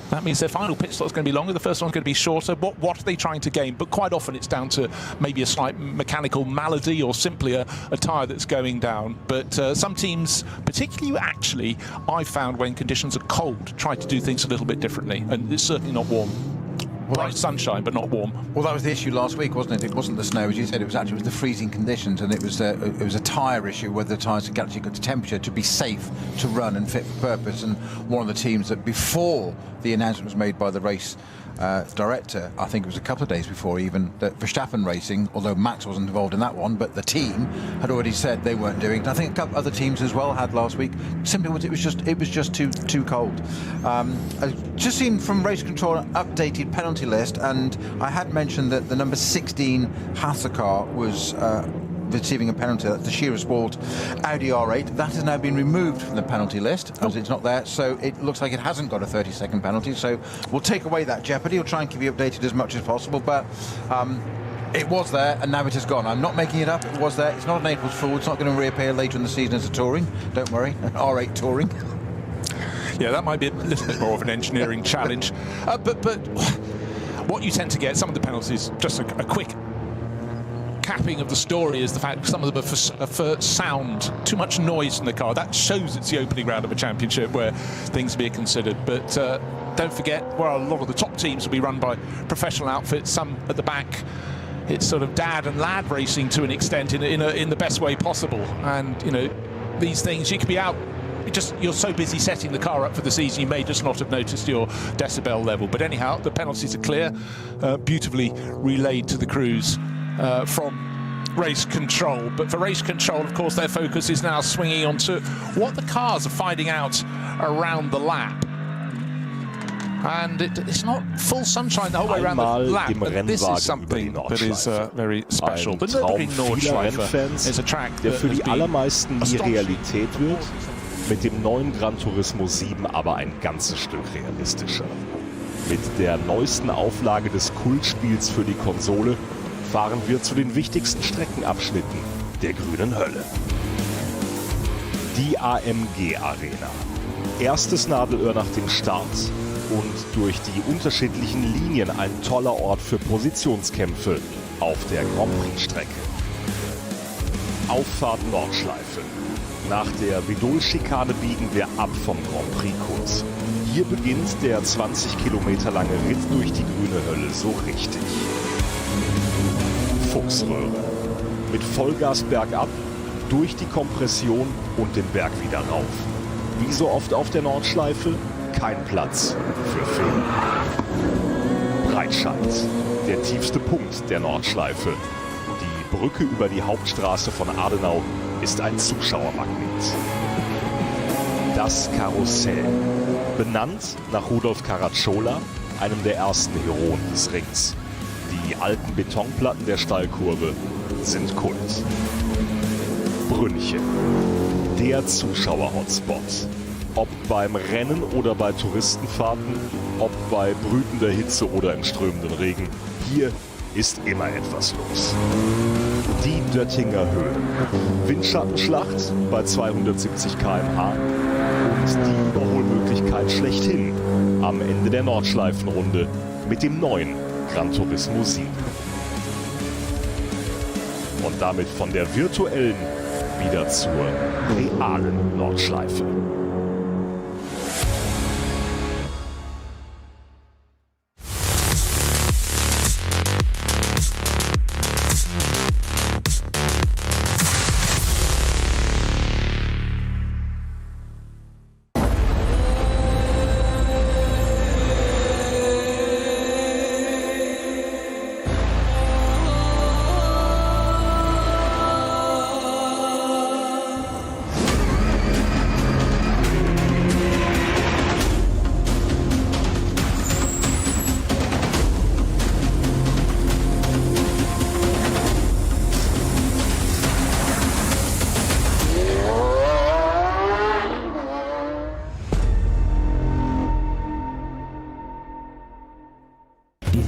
That means their final pit stop is going to be longer, the first one's going to be shorter. What are they trying to gain? But quite often it's down to maybe a slight mechanical malady or simply a tyre that's going down. But some teams, particularly actually, I've found when conditions are cold, try to do things a little bit differently. And it's certainly not warm. Bright sunshine, but not warm. Well, that was the issue last week, wasn't it? It wasn't the snow, as you said. It was the freezing conditions, and it was a tyre issue, whether the tyres had actually got the temperature to be safe to run and fit for purpose. And one of the teams that before the announcement was made by the race director, I think it was a couple of days before even, that Verstappen Racing, although Max wasn't involved in that one, but the team had already said they weren't doing it. I think a couple other teams as well had last week. Simply it was just too cold. I've just seen from race control an updated penalty list, and I had mentioned that the number 16 Hasse car was receiving a penalty. That's the Shearer Sport Audi R8. That has now been removed from the penalty list as it's not there, so it looks like it hasn't got a 30-second penalty. So we'll take away that jeopardy. We'll try and keep you updated as much as possible, but it was there and now it has gone. I'm not making it up. It was there. It's not an April's Fool. It's not going to reappear later in the season as a touring. Don't worry, an R8 touring. Yeah, that might be a little bit more of an engineering challenge. But what you tend to get, some of the penalties, just a quick capping of the story, is the fact some of them are for sound, too much noise in the car. That shows it's the opening round of a championship where things are being considered. But don't forget, well, a lot of the top teams will be run by professional outfits. Some at the back, it's sort of dad and lad racing to an extent in the best way possible. And you know, these things, you could be out. You're so busy setting the car up for the season, you may just not have noticed your decibel level. But anyhow, the penalties are clear, beautifully relayed to the crews from race control. But for race control, of course, their focus is now swinging onto what the cars are finding out around the lap. And it's not full sunshine the whole way around the lap, but this is something that is very special. The Nürburgring Nordschleife is a track der für die allermeisten nie Realität wird. Mit dem neuen Gran Turismo 7 aber ein ganzes Stück realistischer. Mit der neuesten Auflage des Kultspiels für die Konsole fahren wir zu den wichtigsten Streckenabschnitten der grünen Hölle. Die AMG Arena. Erstes Nadelöhr nach dem Start und durch die unterschiedlichen Linien ein toller Ort für Positionskämpfe auf der Grand Prix-Strecke. Auffahrt Nordschleife. Nach der Vidol-Schikane biegen wir ab vom Grand Prix-Kurs. Hier beginnt der 20 Kilometer lange Ritt durch die grüne Hölle so richtig. Fuchsröhre. Mit Vollgas bergab, durch die Kompression und den Berg wieder rauf. Wie so oft auf der Nordschleife, kein Platz für Fehler. Breitscheid, der tiefste Punkt der Nordschleife. Die Brücke über die Hauptstraße von Adenau ist ein Zuschauermagnet. Das Karussell, benannt nach Rudolf Caracciola, einem der ersten Heroen des Rings. Die alten Betonplatten der Steilkurve sind Kult. Brünnchen, der Zuschauer-Hotspot. Ob beim Rennen oder bei Touristenfahrten, ob bei brütender Hitze oder im strömenden Regen, hier ist immer etwas los. Die Döttinger Höhe. Windschattenschlacht bei 270 km/h und die Überholmöglichkeit schlechthin am Ende der Nordschleifenrunde mit dem neuen Gran Turismo 7. Und damit von der virtuellen wieder zur realen Nordschleife.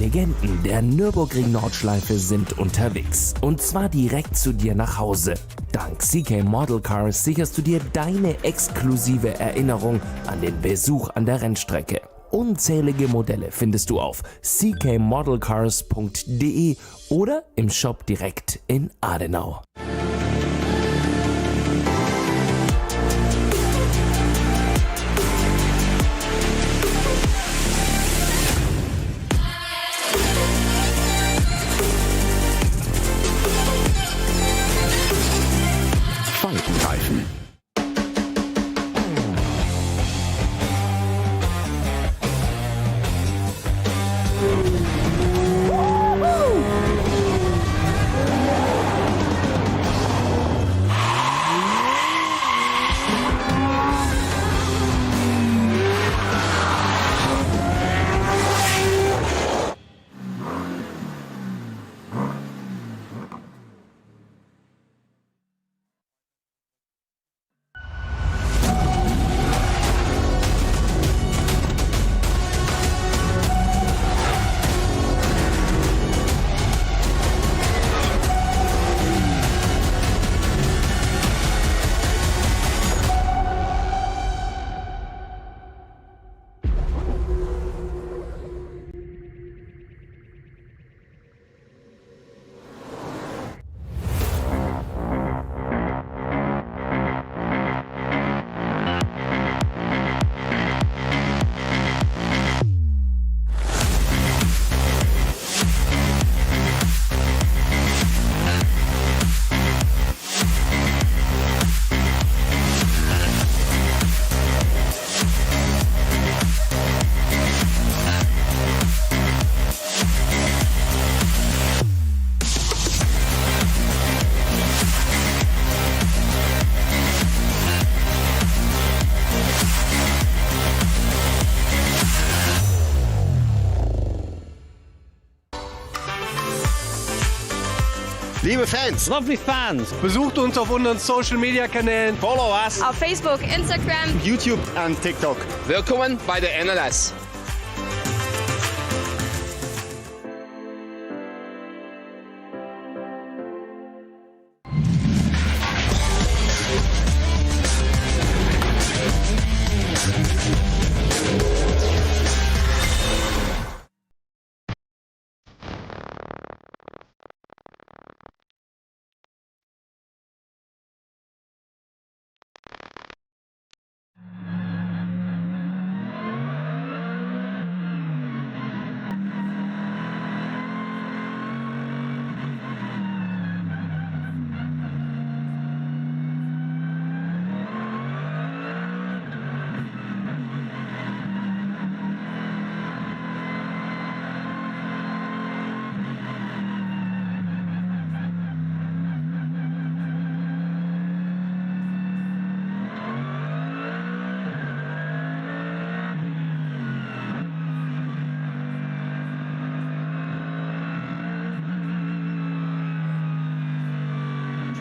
Legenden der Nürburgring Nordschleife sind unterwegs. Und zwar direkt zu dir nach Hause. Dank CK Model Cars sicherst du dir deine exklusive Erinnerung an den Besuch an der Rennstrecke. Unzählige Modelle findest du auf ckmodelcars.de oder im Shop direkt in Adenau. Faltenreifen. Liebe Fans, Lovely Fans, Besucht uns auf unseren Social Media Kanälen. follow us, Auf Facebook, Instagram. YouTube und TikTok. Willkommen bei der NLS.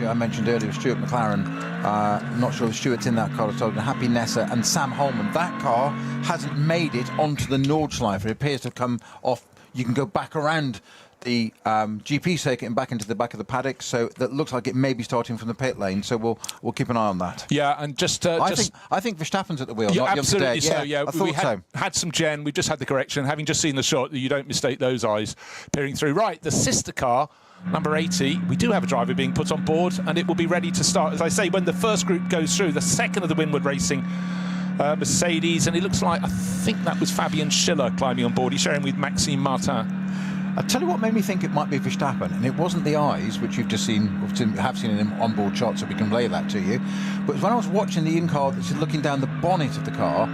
actually, I mentioned earlier, Stuart McLaren. I'm not sure if Stuart's in that car at all. Happy Nessa and Sam Holman. That car hasn't made it onto the Nordschleife. It appears to have come off. You can go back around the GP circuit and back into the back of the paddock, so that looks like it may be starting from the pit lane. So we'll keep an eye on that. Yeah, and I think Verstappen's at the wheel. Yeah, not absolutely. So yeah, I thought had some gen. We just had the correction. Having just seen the shot, you don't mistake those eyes peering through. Right, the sister car, number 80. We do have a driver being put on board, and it will be ready to start. As I say, when the first group goes through, the second of the Winward Racing. Mercedes, and it looks like, I think that was Fabian Schiller climbing on board. He's sharing with Maxime Martin. I'll tell you what made me think it might be Verstappen, and it wasn't the eyes, which you've just seen, have seen in on-board shots, so we can relay that to you. But when I was watching the in-car, that's looking down the bonnet of the car,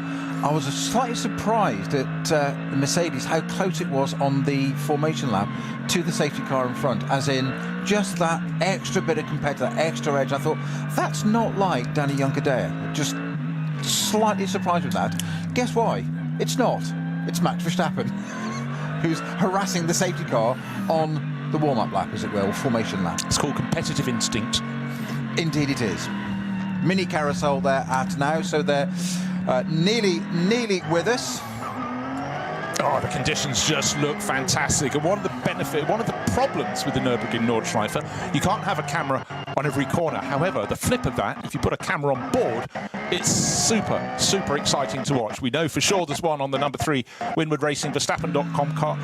I was slightly surprised at the Mercedes, how close it was on the formation lap to the safety car in front, as in just that extra bit of competitor, extra edge. I thought, that's not like Danny Juncadella. Just slightly surprised with that. Guess why? It's not. It's Max Verstappen, who's harassing the safety car on the warm-up lap, as it will, formation lap. It's called competitive instinct. Indeed it is. Mini carousel there at now, so they're nearly with us. Oh, the conditions just look fantastic. And one of the problems with the Nürburgring Nordschleife, you can't have a camera on every corner. However, the flip of that, if you put a camera on board, it's super exciting to watch. We know for sure there's one on the number 3 Winward Racing Verstappen.com car.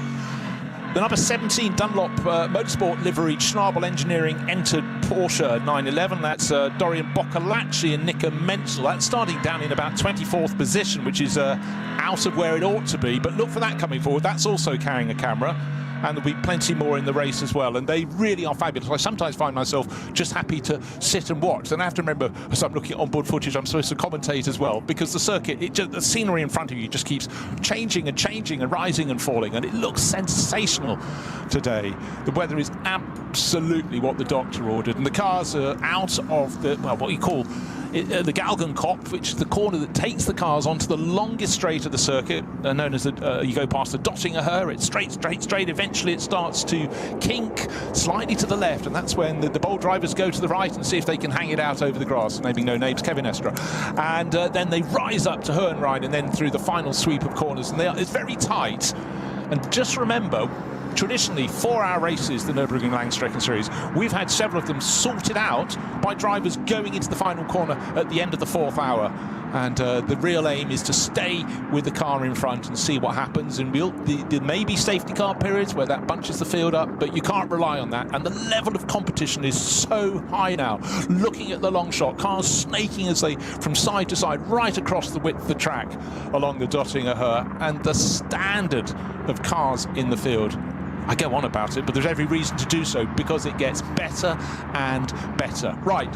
The number 17 Dunlop Motorsport livery Schnabel Engineering entered Porsche 911. That's Dorian Boccalacci and Nico Menzel. That's starting down in about 24th position, which is out of where it ought to be. But look for that coming forward. That's also carrying a camera. And there'll be plenty more in the race as well. And they really are fabulous. I sometimes find myself just happy to sit and watch. And I have to remember, as I'm looking at onboard footage, I'm supposed to commentate as well, because the circuit, the scenery in front of you just keeps changing and rising and falling. And it looks sensational today. The weather is absolutely what the doctor ordered. And the cars are out of the, well, what you call the Galgenkopf, which is the corner that takes the cars onto the longest straight of the circuit, known as you go past the Dottingerhöhe. It's straight. Eventually it starts to kink slightly to the left, and that's when the bold drivers go to the right and see if they can hang it out over the grass, naming no names, Kevin Estra. And then they rise up to Hohenrhein and then through the final sweep of corners. And it's very tight. And just remember, traditionally, 4-hour races, the Nürburgring Langstrecken Series, we've had several of them sorted out by drivers going into the final corner at the end of the 4th hour. And the real aim is to stay with the car in front and see what happens. And there may be safety car periods where that bunches the field up, but you can't rely on that. And the level of competition is so high now. Looking at the long shot, cars snaking as they, from side to side, right across the width of the track along the Dottingerhöhe, and the standard of cars in the field. I go on about it, but there's every reason to do so, because it gets better and better. Right,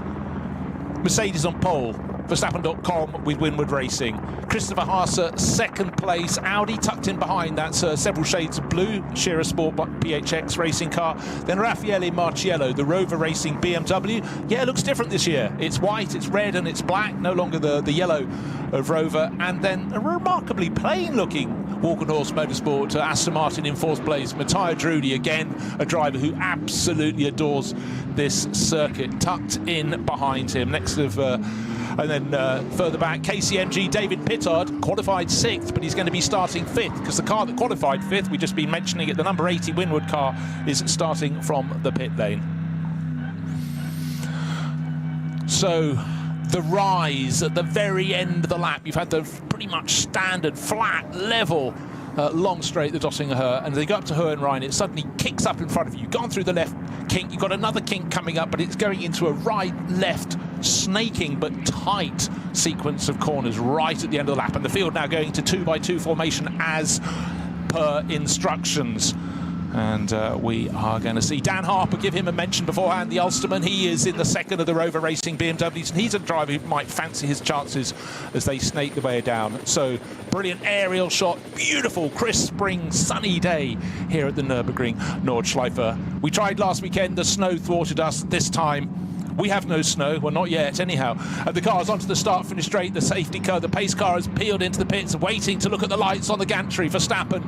Mercedes on pole, Verstappen.com with Winward Racing. Christopher Haase, second place. Audi tucked in behind, that's several shades of blue, Shearer Sport PHX racing car. Then Raffaele Marciello, the Rover Racing BMW. Yeah, it looks different this year. It's white, it's red, and it's black, no longer the yellow of Rover. And then a remarkably plain-looking Walkenhorst Motorsport, Aston Martin in 4th place. Matteo Drudi, again, a driver who absolutely adores this circuit, tucked in behind him. Next of... and then further back, KCMG, David Pittard, qualified 6th, but he's going to be starting 5th, because the car that qualified 5th, we've just been mentioning it, the number 80 Winward car, is starting from the pit lane. So the rise at the very end of the lap, you've had the pretty much standard, flat, level long straight, the Dottingerhöhe, and they go up to Hohenrhein, it suddenly kicks up in front of you. Gone through the left kink, you've got another kink coming up, but it's going into a right-left snaking but tight sequence of corners right at the end of the lap, and the field now going to 2x2 formation as per instructions. And we are going to see Dan Harper, give him a mention beforehand, the Ulsterman. He is in the second of the Rover Racing BMWs, and he's a driver who might fancy his chances as they snake the way down. So, brilliant aerial shot, beautiful, crisp spring, sunny day here at the Nürburgring Nordschleife. We tried last weekend, the snow thwarted us. This time, We have no snow. Well, not yet, anyhow. The car's onto the start-finish straight. The safety car, the pace car has peeled into the pits, waiting to look at the lights on the gantry. Verstappen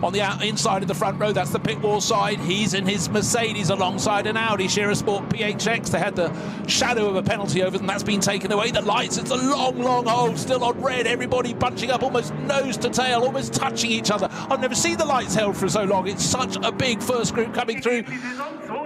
on the inside of the front row. That's the pit wall side. He's in his Mercedes alongside an Audi Shearer Sport PHX. They had the shadow of a penalty over them. That's been taken away. The lights, it's a long, long hold, still on red. Everybody bunching up almost nose to tail, almost touching each other. I've never seen the lights held for so long. It's such a big first group coming through.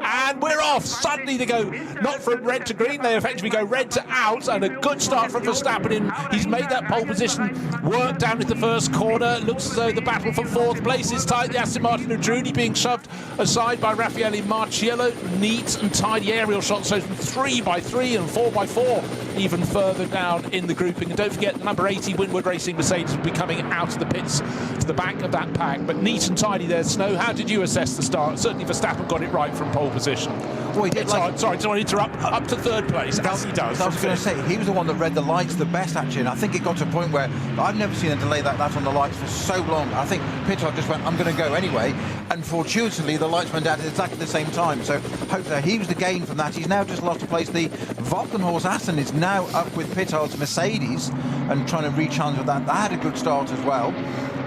And we're off. Suddenly they go not from red to green, they effectively go red to out, and a good start from Verstappen. He's made that pole position work down into the first corner. Looks as though the battle for fourth place is tight. The Aston Martin of Drudi being shoved aside by Raffaele Marciello. Neat and tidy aerial shots, so 3x3 and 4x4 even further down in the grouping. And don't forget, the number 80 Winward Racing Mercedes will be coming out of the pits to the back of that pack. But neat and tidy there, Snow. How did you assess the start? Certainly Verstappen got it right from pole position. Well, he did. Sorry, don't want to interrupt. Up to third place, as he does. I was going to say, he was the one that read the lights the best, actually, and I think it got to a point where I've never seen a delay like that on the lights for so long. I think Pittard just went, I'm going to go anyway, and fortuitously the lights went out at exactly the same time, so hopefully he was the gain from that. He's now just lost a place. The Valkenhorst Aston is now up with Pittard's Mercedes and trying to re-challenge with that. That had a good start as well,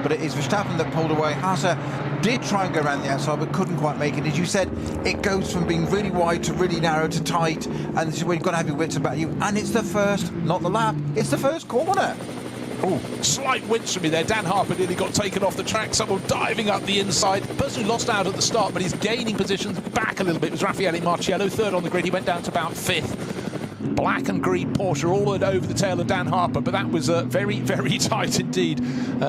but it is Verstappen that pulled away. Haase did try and go around the outside but couldn't quite make it. As you said, it goes from being really wide to really narrow to tight, and this is where you've got to have your wits about you, and it's the first, not the lap, it's the first corner. Oh, slight winch from me there. Dan Harper nearly got taken off the track. Someone diving up the inside. The person who lost out at the start, but he's gaining positions back a little bit, was Raffaele Marciello, third on the grid. He went down to about fifth. Black and green Porsche all over the tail of Dan Harper, but that was very, very tight indeed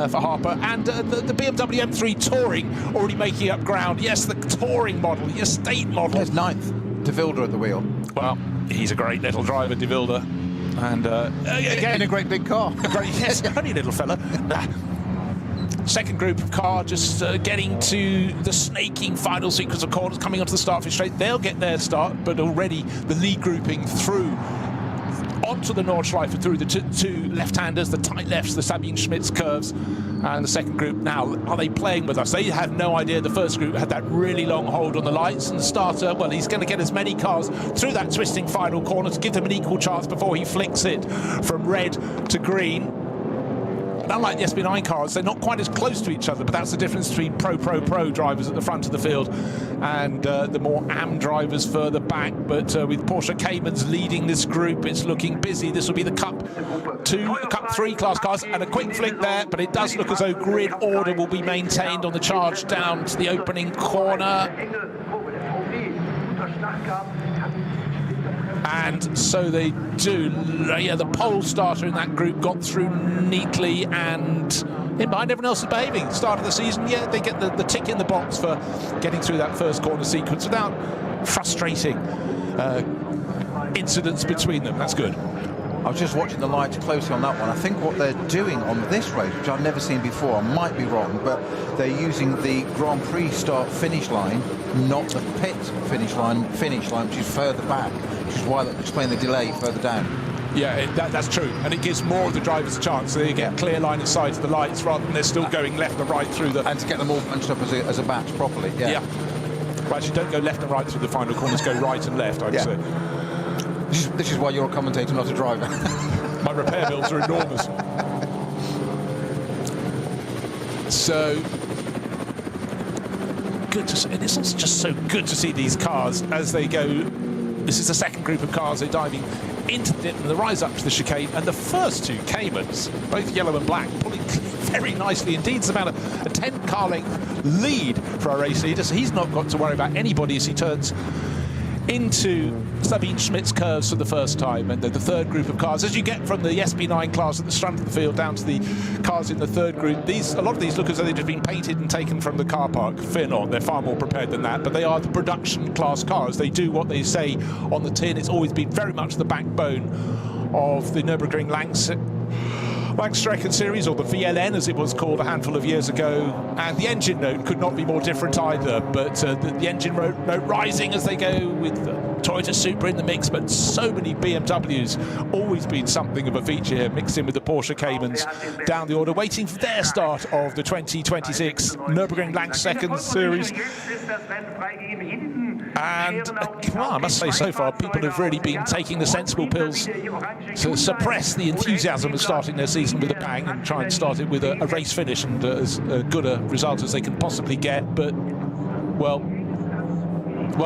for Harper. And the BMW M3 Touring already making up ground. Yes, the touring model, the estate model. There's ninth. De Vilder at the wheel. Well, he's a great little driver, De Vilder. And again, in a great big car. Yes, only little fella. Second group of car just getting to the snaking final sequence of corners, coming onto the start finish straight. They'll get their start, but already the lead grouping through onto the Nordschleife, through the two left-handers, the tight lefts, the Sabine Schmitz curves, and the second group now, are they playing with us? They had no idea. The first group had that really long hold on the lights, and the starter, well, he's going to get as many cars through that twisting final corner to give them an equal chance before he flicks it from red to green. Unlike the SB9 cars, they're not quite as close to each other, but that's the difference between pro drivers at the front of the field and the more AM drivers further back. But with Porsche Caymans leading this group, it's looking busy. This will be the Cup 2, Cup 3 class cars, and a quick flick there, but it does look as though grid order will be maintained on the charge down to the opening corner. And so they do. Yeah, the pole starter in that group got through neatly, and in behind everyone else is behaving. Start of the season, yeah, they get the tick in the box for getting through that first corner sequence without frustrating incidents between them. That's good. I was just watching the lights closely on that one. I think what they're doing on this race, which I've never seen before, I might be wrong, but they're using the Grand Prix start-finish line, not the pit finish line, which is further back, which is why that explains the delay further down. Yeah, that's true, and it gives more of the drivers a chance. They get clear line of sight to the lights rather than they're still going left and right through the... And to get them all bunched up as a batch properly, yeah. Well, actually, don't go left and right through the final corners, go right and left, I'd say. This is why you're a commentator, not a driver. My repair bills are enormous. So good to see, and it's also just so good to see these cars as they go. This is the second group of cars. They're diving into the dip and the rise up to the chicane, and the first two Caymans, both yellow and black, pulling very nicely indeed. It's about a 10-car length lead for our race leader, so he's not got to worry about anybody as he turns into Sabine Schmitz curves for the first time. And the third group of cars, as you get from the SB9 class at the front of the field down to the cars in the third group, a lot of these look as though they've just been painted and taken from the car park. Fear not, they're far more prepared than that, but they are the production class cars. They do what they say on the tin. It's always been very much the backbone of the Nürburgring Langstrecken Series, or the VLN as it was called a handful of years ago, and the engine note could not be more different either, but the engine note rising as they go with Toyota Supra in the mix, but so many BMWs, always been something of a feature here, mixed in with the Porsche Caymans down the order, waiting for their start of the 2026 Nürburgring Langstrecken Series. And well, I must say, so far people have really been taking the sensible pills to suppress the enthusiasm of starting their season with a bang and try and start it with a race finish and as good a result as they can possibly get. But well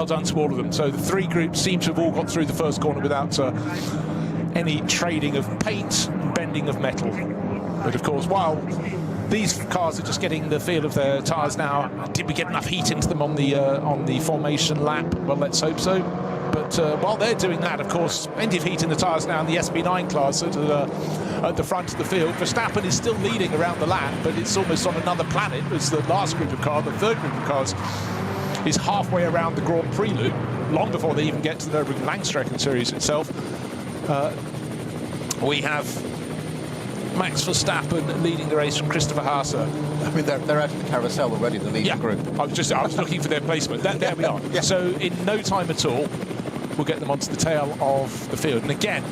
done to all of them. So the three groups seem to have all got through the first corner without any trading of paint and bending of metal. But of course, while these cars are just getting the feel of their tyres now, did we get enough heat into them on the formation lap? Well, let's hope so. But while they're doing that, of course, plenty of heat in the tyres now in the SB9 class at the front of the field. Verstappen is still leading around the lap, but it's almost on another planet as the last group of cars, the third group of cars, is halfway around the Grand Prix loop, long before they even get to the Nürburgring Langstrecken Series itself. We have Max Verstappen leading the race from Christopher Haase. I mean, they're out of the carousel already, the leading group. I was looking for their placement. There we are. Yeah. So in no time at all, we'll get them onto the tail of the field. And again,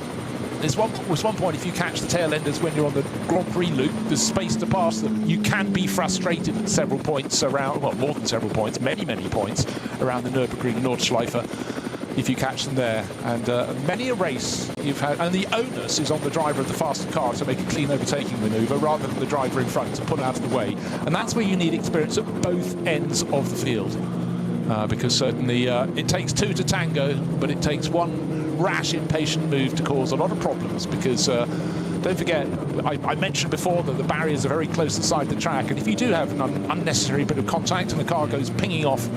there's one point, if you catch the tail enders when you're on the Grand Prix loop, there's space to pass them. You can be frustrated at several points around, well, more than several points, many points around the Nürburgring Nordschleife if you catch them there. And many a race you've had, and the onus is on the driver of the faster car to make a clean overtaking manoeuvre rather than the driver in front to pull out of the way. And that's where you need experience at both ends of the field. Because certainly it takes two to tango, but it takes one rash, impatient move to cause a lot of problems. Because don't forget, I mentioned before that the barriers are very close inside the track, and if you do have an unnecessary bit of contact and the car goes pinging off,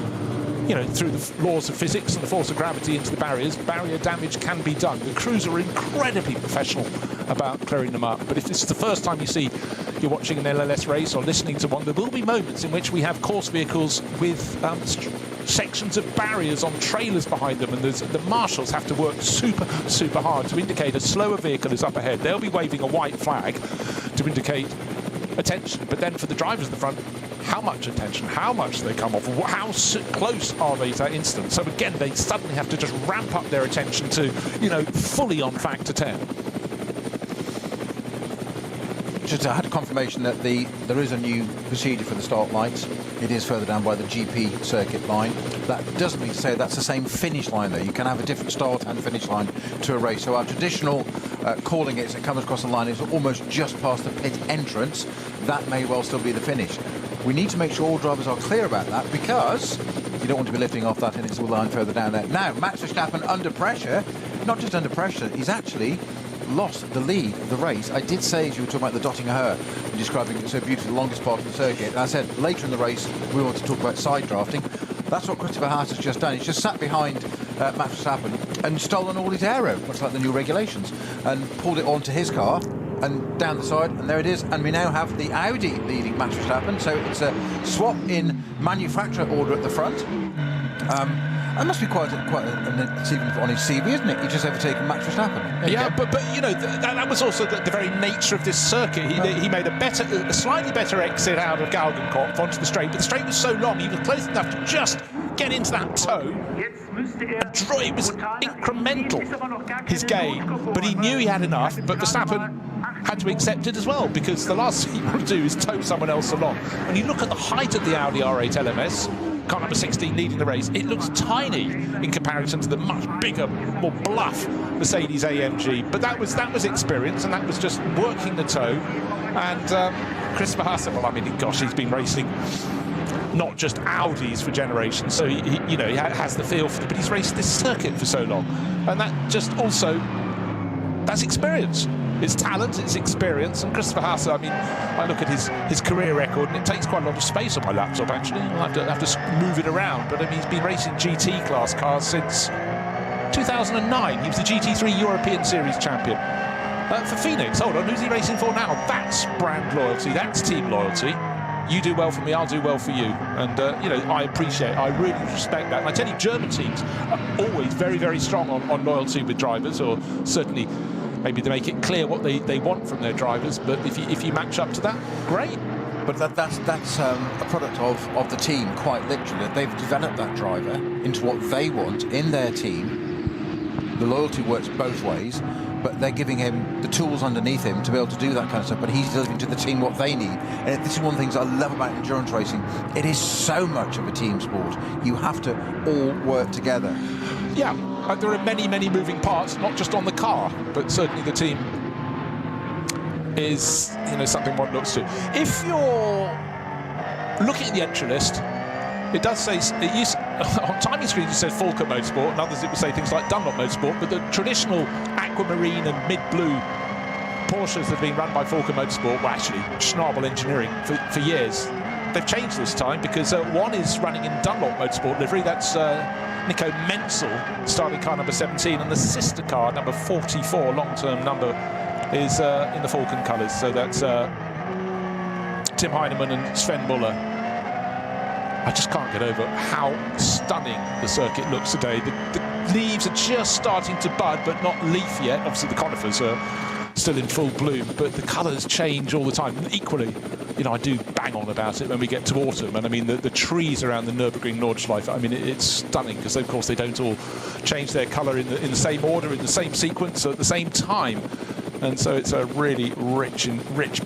you know, through the laws of physics and the force of gravity into the barriers, barrier damage can be done. The crews are incredibly professional about clearing them up. But if this is the first time you're watching an LLS race or listening to one, there will be moments in which we have course vehicles with sections of barriers on trailers behind them, and the marshals have to work super hard to indicate a slower vehicle is up ahead. They'll be waving a white flag to indicate attention, but then for the drivers at the front, how much attention, how much they come off, how close are they to that instant? So again, they suddenly have to just ramp up their attention to, you know, fully on factor 10. Just I had a confirmation that there is a new procedure for the start lights. It is further down by the GP circuit line. That doesn't mean to say that's the same finish line though. You can have a different start and finish line to a race. So our traditional calling it as it comes across the line is almost just past the pit entrance. That may well still be the finish. We need to make sure all drivers are clear about that, because you don't want to be lifting off that initial line further down there. Now, Max Verstappen under pressure, not just under pressure, he's actually lost the lead of the race. I did say, as you were talking about the dotting her, and describing it so beautifully, the longest part of the circuit, and I said later in the race we want to talk about side drafting. That's what Christopher Haase has just done. He's just sat behind Max Verstappen and stolen all his aero, much like the new regulations, and pulled it onto his car and down the side, and there it is. And we now have the Audi leading Max Verstappen, so it's a swap in manufacturer order at the front. That must be quite an achievement on his CV, isn't it? He just overtaken Max Verstappen. Yeah, but you know, that was also the very nature of this circuit. He made a slightly better exit out of Galgenkopf onto the straight, but the straight was so long, he was close enough to just get into that toe. It was incremental, his gain, but he knew he had enough. But Verstappen had to accept it as well, because the last thing you want to do is tow someone else along. When you look at the height of the Audi R8 LMS, car number 16 leading the race, it looks tiny in comparison to the much bigger, more bluff Mercedes-AMG. But that was experience, and that was just working the toe. And Christopher Haase, well, I mean, gosh, he's been racing not just Audis for generations, so he has the feel for it, but he's raced this circuit for so long, and that just also, that's experience. It's talent, it's experience. And Christopher Haase, I mean, I look at his career record, and it takes quite a lot of space on my laptop, actually. I'll have to move it around. But I mean, he's been racing GT class cars since 2009. He was the GT3 European Series champion. For Phoenix, hold on, who's he racing for now? That's brand loyalty, that's team loyalty. You do well for me, I'll do well for you. And, I appreciate it. I really respect that. And I tell you, German teams are always very, very strong on loyalty with drivers, or certainly maybe they make it clear what they want from their drivers. But if you match up to that, great. But that's a product of the team, quite literally. They've developed that driver into what they want in their team. The loyalty works both ways, but they're giving him the tools underneath him to be able to do that kind of stuff. But he's delivering to the team what they need. And this is one of the things I love about endurance racing. It is so much of a team sport. You have to all work together. Yeah, there are many moving parts, not just on the car, but certainly the team is, something one looks to. If you're looking at the entry list, it does say, on timing screens it says Falco Motorsport, and others it would say things like Dunlop Motorsport, but the traditional aquamarine and mid-blue Porsches that have been run by Falco Motorsport were actually Schnabel Engineering for years. They've changed this time because one is running in Dunlop Motorsport livery. That's Nico Menzel, starting car number 17, and the sister car, number 44, long-term number, is in the Falcon colours. So that's Tim Heinemann and Sven Muller. I just can't get over how stunning the circuit looks today. The leaves are just starting to bud, but not leaf yet. Obviously, the conifers are still in full bloom, but the colours change all the time. Equally, I do bang on about it when we get to autumn, and I mean the trees around the Nürburgring Nordschleife. I mean it's stunning because of course they don't all change their colour in the same order, in the same sequence, at the same time, and so it's a really rich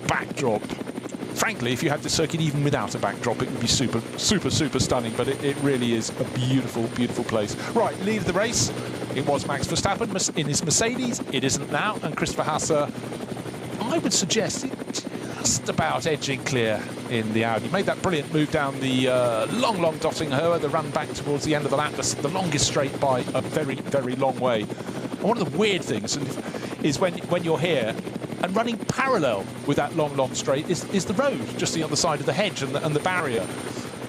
backdrop. Frankly, if you had the circuit even without a backdrop, it would be super stunning, but it really is a beautiful place. Right, lead of the race. It was Max Verstappen in his Mercedes. It isn't now, and Christopher Haase, I would suggest, just about edging clear in the Audi. Made that brilliant move down the long Dottinghoe, the run back towards the end of the lap, the longest straight by a very long way. And one of the weird things is when you're here, and running parallel with that long straight is the road, just the other side of the hedge and the barrier.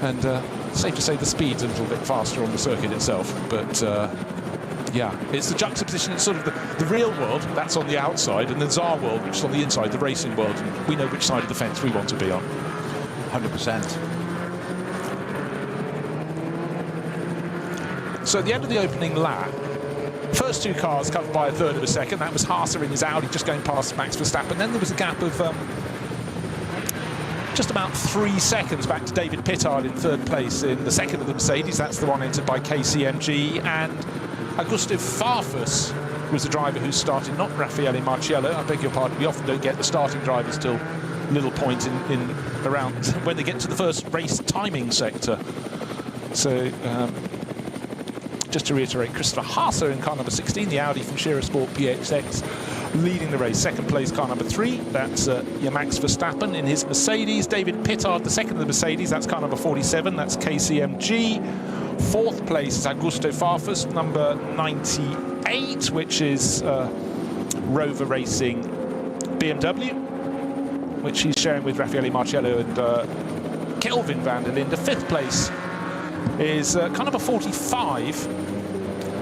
And safe to say the speed's a little bit faster on the circuit itself. But yeah, it's the juxtaposition. It's sort of the real world, that's on the outside, and the Tsar world, which is on the inside, the racing world. And we know which side of the fence we want to be on. 100%. So at the end of the opening lap, first two cars covered by a third of a second. That was Haase in his Audi just going past Max Verstappen. Then there was a gap of just about 3 seconds back to David Pittard in third place in the second of the Mercedes. That's the one entered by KCMG. And Augusto Farfus was the driver who started, not Raffaele Marciello. I beg your pardon, we often don't get the starting drivers till little point in around when they get to the first race timing sector. So just to reiterate, Christopher Haase in car number 16, the Audi from Scherer Sport PXX, leading the race. Second place, car number 3, that's Max Verstappen in his Mercedes. David Pittard, the second of the Mercedes, that's car number 47, that's KCMG. Fourth place is Augusto Farfus, number 98, which is Rover Racing BMW, which he's sharing with Raffaele Marciello and Kelvin van der Linde. Fifth place is car number 45,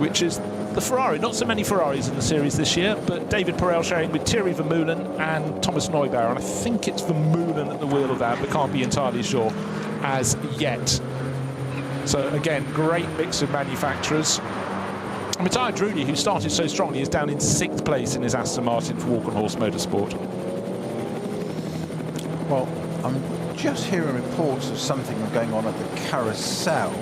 which is the Ferrari. Not so many Ferraris in the series this year, but David Perel sharing with Thierry Vermeulen and Thomas Neubauer, and I think it's Vermeulen at the wheel of that, but can't be entirely sure as yet. So again, great mix of manufacturers. Matteo Drudi, who started so strongly, is down in 6th place in his Aston Martin for Walkenhorst Motorsport. Well, I'm just hearing reports of something going on at the carousel,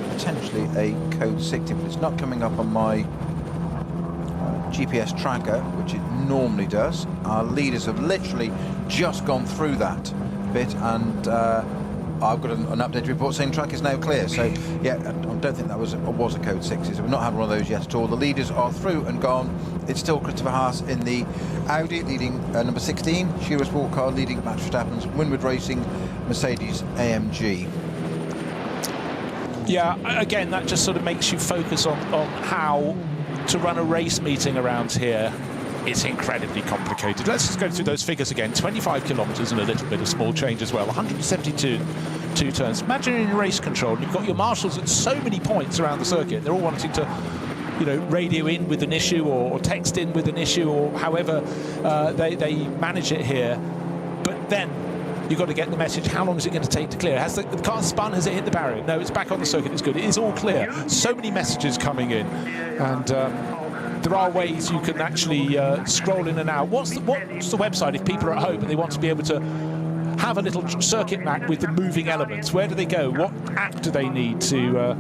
potentially a code 60, but it's not coming up on my GPS tracker, which it normally does. Our leaders have literally just gone through that bit, and I've got an updated report saying track is now clear. So yeah, I don't think that was a code 60, so we've not had one of those yet at all. The leaders are through and gone. It's still Christopher Haase in the Audi leading number 16, Scherer Sport car leading Max Verstappen's Winward Racing Mercedes-AMG. Yeah, again, that just sort of makes you focus on how to run a race meeting around here. It's incredibly complicated. Let's just go through those figures again. 25 kilometres and a little bit of small change as well. 172 turns. Imagine in race control, you've got your marshals at so many points around the circuit. They're all wanting to, radio in with an issue or text in with an issue, or however they manage it here. But then you've got to get the message. How long is it going to take to clear? Has the car spun? Has it hit the barrier? No, it's back on the circuit. It's good. It is all clear. So many messages coming in, and there are ways you can actually scroll in and out. What's the website if people are at home and they want to be able to have a little circuit map with the moving elements? Where do they go? What app do they need to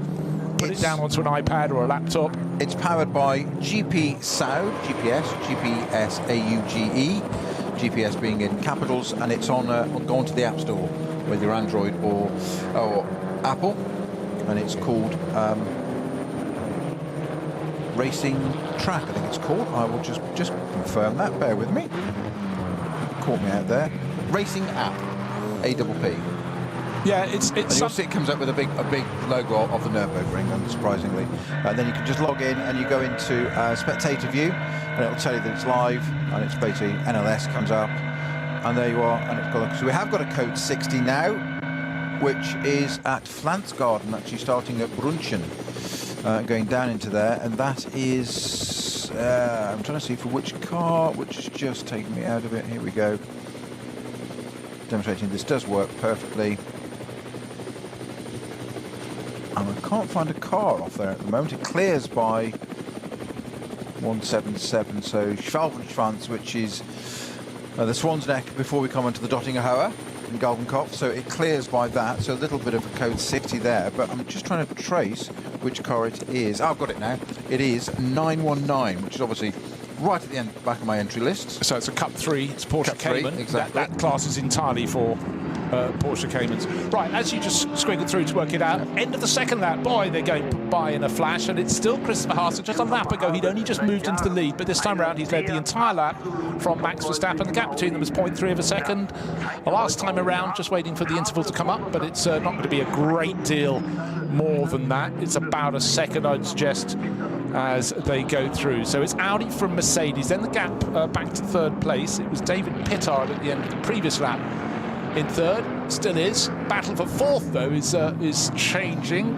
put it down onto an iPad or a laptop? It's powered by GPS, AUGE, GPS being in capitals, and it's on go onto the App Store, whether you're Android or Apple, and it's called Racing Track, I think it's called. I will just confirm that. Bear with me. Caught me out there. Racing App, APP. Yeah, it's and you'll see it comes up with a big logo of the Nürburgring, unsurprisingly. And then you can just log in and you go into spectator view, and it'll tell you that it's live, and it's basically NLS comes up, and there you are. And it's got so we have got a code 60 now, which is at Flansgarden, actually starting at Brunchen, going down into there, and that is I'm trying to see for which car, which is just taking me out of it. Here we go. Demonstrating this does work perfectly. And I can't find a car off there at the moment. It clears by 177, so Schwalbenschwanz, which is the Swan's Neck before we come onto the Dottingerhöhe in Galgenkopf, so it clears by that, so a little bit of a code 60 there, but I'm just trying to trace which car it is. Oh, I've got it now. It is 919, which is obviously right at the back of my entry list. So it's a Cup 3, it's Porsche Cayman. Exactly. That class is entirely for Porsche Caymans. Right, as you just squiggle through to work it out, end of the second lap, boy, they're going by in a flash, and it's still Christopher Haas. Just a lap ago, he'd only just moved into the lead, but this time around, he's led the entire lap from Max Verstappen. The gap between them is 0.3 of a second. The last time around, just waiting for the interval to come up, but it's not going to be a great deal more than that. It's about a second, I'd suggest, as they go through. So it's Audi from Mercedes, then the gap back to third place. It was David Pittard at the end of the previous lap in third, still is. Battle for fourth, though, is changing.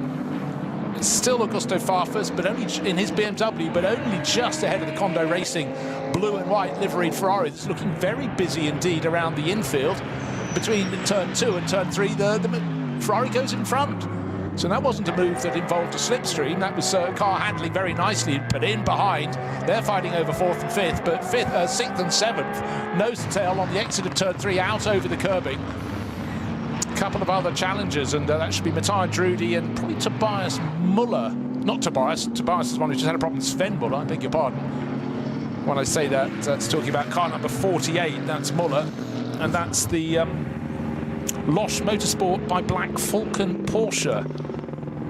It's still Augusto Farfus, but only in his BMW, but only just ahead of the Kondo Racing blue and white liveried Ferrari. It's looking very busy indeed around the infield. Between turn 2 and turn 3, the Ferrari goes in front. So that wasn't a move that involved a slipstream. That was car handling very nicely, but in behind. They're fighting over 4th and 5th, but 6th and 7th. Nose to tail on the exit of turn 3, out over the curbing. A couple of other challengers, and that should be Matthias Drudy and probably Tobias Muller. Not Tobias. Tobias is one who just had a problem with Sven Muller, I beg your pardon. When I say that, that's talking about car number 48. That's Muller, and that's the Losch Motorsport by Black Falcon Porsche.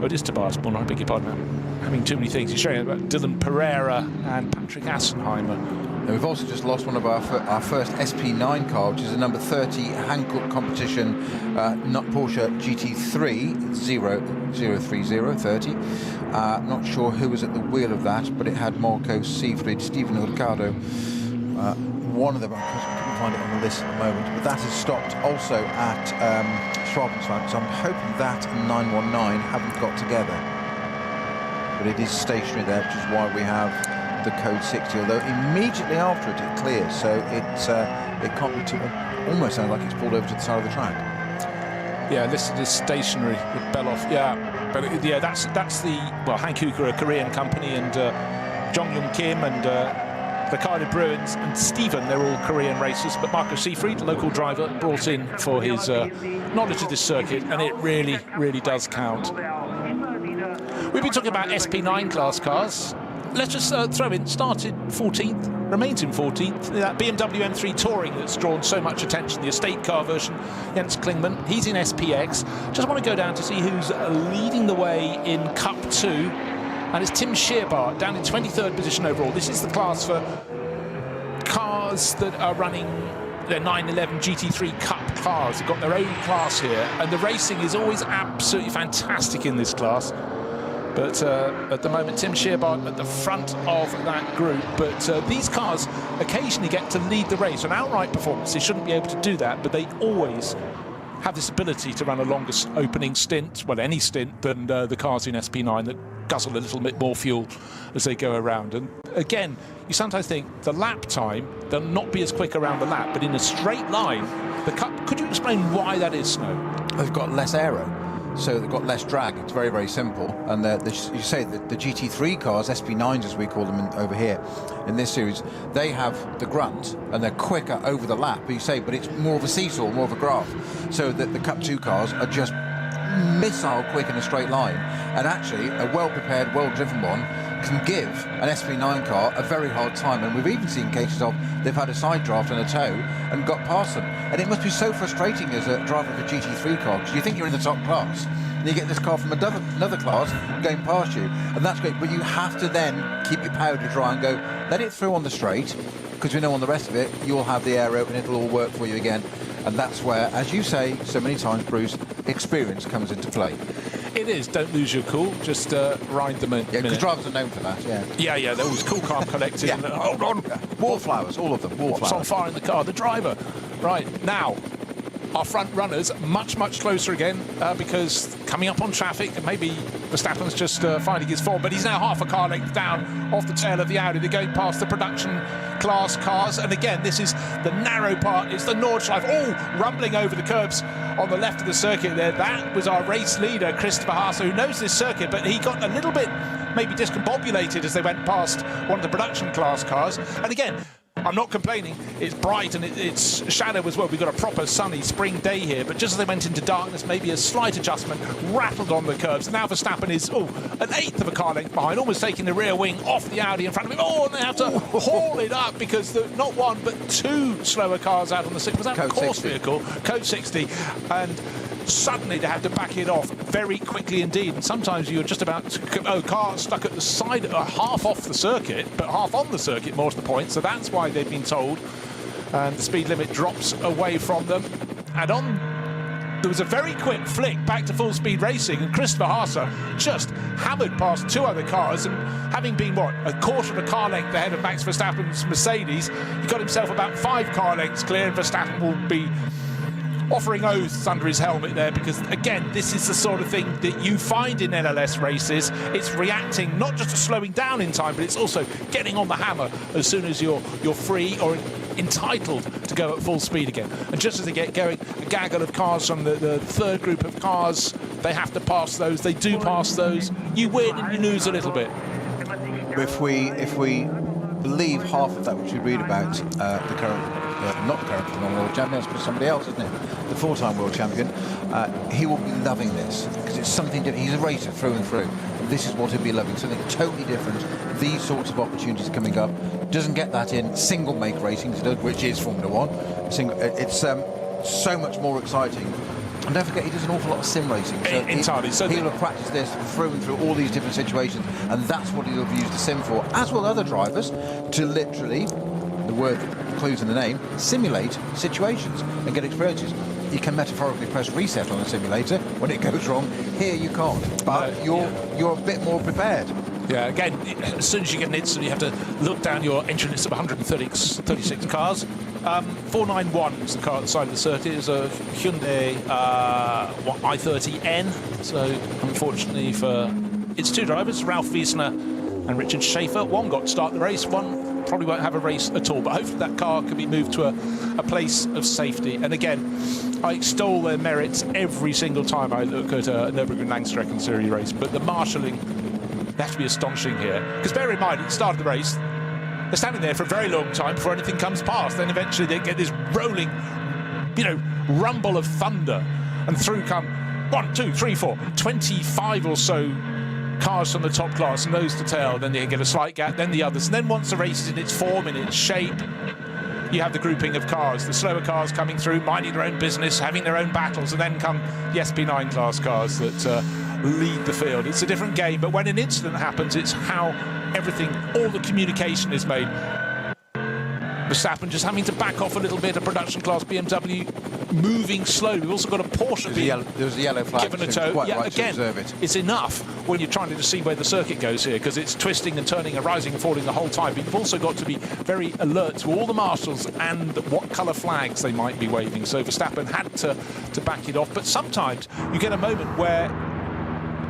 Oh, it is Tobias Muller, I beg your pardon. I'm having too many things. He's showing about Dylan Pereira and Patrick Assenheimer. And we've also just lost one of our first SP9 car, which is a number 30 Hankook competition, not Porsche GT3 03030. Not sure who was at the wheel of that, but it had Marco Siefried, Stephen Hurtado. One of them, I couldn't find it on the list at the moment, but that has stopped also at Schwalbenschwanz, so I'm hoping that and 919 haven't got together. But it is stationary there, which is why we have the code 60, although immediately after it clears, so it can't be too, almost sounds like it's pulled over to the side of the track. Yeah, listed as stationary with Beloff. Yeah, but yeah, that's the, well, Hankook are a Korean company, and Jong Young Kim and Ricardo Bruins and Stephen, they're all Korean racers, but Marco Siefried, local driver, brought in for his knowledge of this circuit, and it really, really does count. We've been talking about SP9 class cars. Let's just throw in, started 14th, remains in 14th. That BMW M3 Touring that's drawn so much attention, the estate car version, Jens Klingmann, he's in SPX. Just want to go down to see who's leading the way in Cup 2. And it's Tim Scheerbart down in 23rd position overall. This is the class for cars that are running their 911 GT3 Cup cars. They've got their own class here, and the racing is always absolutely fantastic in this class. But at the moment, Tim Scheerbart at the front of that group. But these cars occasionally get to lead the race. An outright performance, they shouldn't be able to do that, but they always have this ability to run a longer opening stint, well, any stint, than the cars in SP9 that guzzle a little bit more fuel as they go around. And again, you sometimes think the lap time, they'll not be as quick around the lap, but in a straight line, the Cup, could you explain why that is, Snow? They've got less aero. so they've got less drag. It's very, very simple. And you say that the GT3 cars, SP9s as we call them over here in this series, they have the grunt and they're quicker over the lap. But it's more of a seesaw, more of a graph. So that the Cup 2 cars are just missile quick in a straight line. And actually, a well-prepared, well-driven one can give an SP9 car a very hard time. And we've even seen cases of they've had a side draft and a tow and got past them. And it must be so frustrating as a driver of a GT3 car, because you think you're in the top class, and you get this car from another class going past you, and that's great. But you have to then keep your powder dry and go, let it through on the straight, because we know on the rest of it, you'll have the aero and it'll all work for you again. And that's where, as you say so many times, Bruce, experience comes into play. It is. Don't lose your cool. Just ride them in. Yeah, because drivers are known for that. Yeah. They're always cool, calm, collected. Yeah. And, hold on. Wallflowers, all of them. What's on fire in the car? The driver. Right now, our front runners much closer again because coming up on traffic, and maybe Verstappen's just finding his form, but he's now half a car length down off the tail of the Audi. They're going past the production class cars, and again, this is the narrow part. It's the Nordschleife, all rumbling over the curbs on the left of the circuit there. That was our race leader, Christopher Haase, who knows this circuit, but he got a little bit maybe discombobulated as they went past one of the production class cars. And again, I'm not complaining. It's bright and it's shadow as well. We've got a proper sunny spring day here, but just as they went into darkness, maybe a slight adjustment, rattled on the curbs. Now Verstappen is an eighth of a car length behind, almost taking the rear wing off the Audi in front of him. And they have to haul it up because not one but two slower cars out on the sixth. Was that a course vehicle? Code 60. And suddenly they had to back it off very quickly indeed. And sometimes you're just about car stuck at the side, half off the circuit, but half on the circuit, more to the point. So that's why they've been told. And the speed limit drops away from them. And there was a very quick flick back to full speed racing, and Christopher Haase just hammered past two other cars, and having been a quarter of a car length ahead of Max Verstappen's Mercedes, he got himself about 5 car lengths clear, and Verstappen will be offering oaths under his helmet there, because again, this is the sort of thing that you find in LLS races. It's reacting not just to slowing down in time, but it's also getting on the hammer as soon as you're free or entitled to go at full speed again. And just as they get going, a gaggle of cars from the third group of cars, they have to pass those. They do pass those. You win and you lose a little bit. If we believe half of that which we read about the current, not the current world champion, but somebody else, isn't it? The 4-time world champion. He will be loving this because it's something different. He's a racer through and through. This is what he'll be loving, something totally different. These sorts of opportunities coming up. Doesn't get that in single make racing, which is Formula One. It's so much more exciting. And don't forget, he does an awful lot of sim racing. So entirely. He'll have practiced this through and through all these different situations, and that's what he'll have used the sim for, as will other drivers, to literally, the word includes in the name, simulate situations and get experiences. You can metaphorically press reset on a simulator when it goes wrong. Here you can't, but you're a bit more prepared. Yeah, again, as soon as you get an incident, you have to look down your entry list of 136 cars. 491 is the car at the side of the circuit. It's a Hyundai i30N. So, unfortunately for its two drivers, Ralph Wiesner and Richard Schaefer, one got to start the race, one probably won't have a race at all. But hopefully that car can be moved to a place of safety. And again, I extol their merits every single time I look at a Nürburgring Langstrecken Series race. But the marshalling, they have to be astonishing here. Because bear in mind, at the start of the race, they're standing there for a very long time before anything comes past. Then eventually they get this rolling, rumble of thunder. And through come 1, 2, 3, 4, 25 or so cars from the top class, nose to tail. Then they get a slight gap, then the others. And then once the race is in its form, in its shape, you have the grouping of cars. The slower cars coming through, minding their own business, having their own battles. And then come the SP9 class cars that lead the field. It's a different game, but when an incident happens, it's how everything, all the communication is made. Verstappen just having to back off a little bit, a production class BMW moving slowly. We've also got a Porsche there's a yellow flag given a tow. Yeah, right, again, it's enough when you're trying to see where the circuit goes here, because it's twisting and turning and rising and falling the whole time. But you've also got to be very alert to all the marshals and what colour flags they might be waving. So Verstappen had to back it off. But sometimes you get a moment where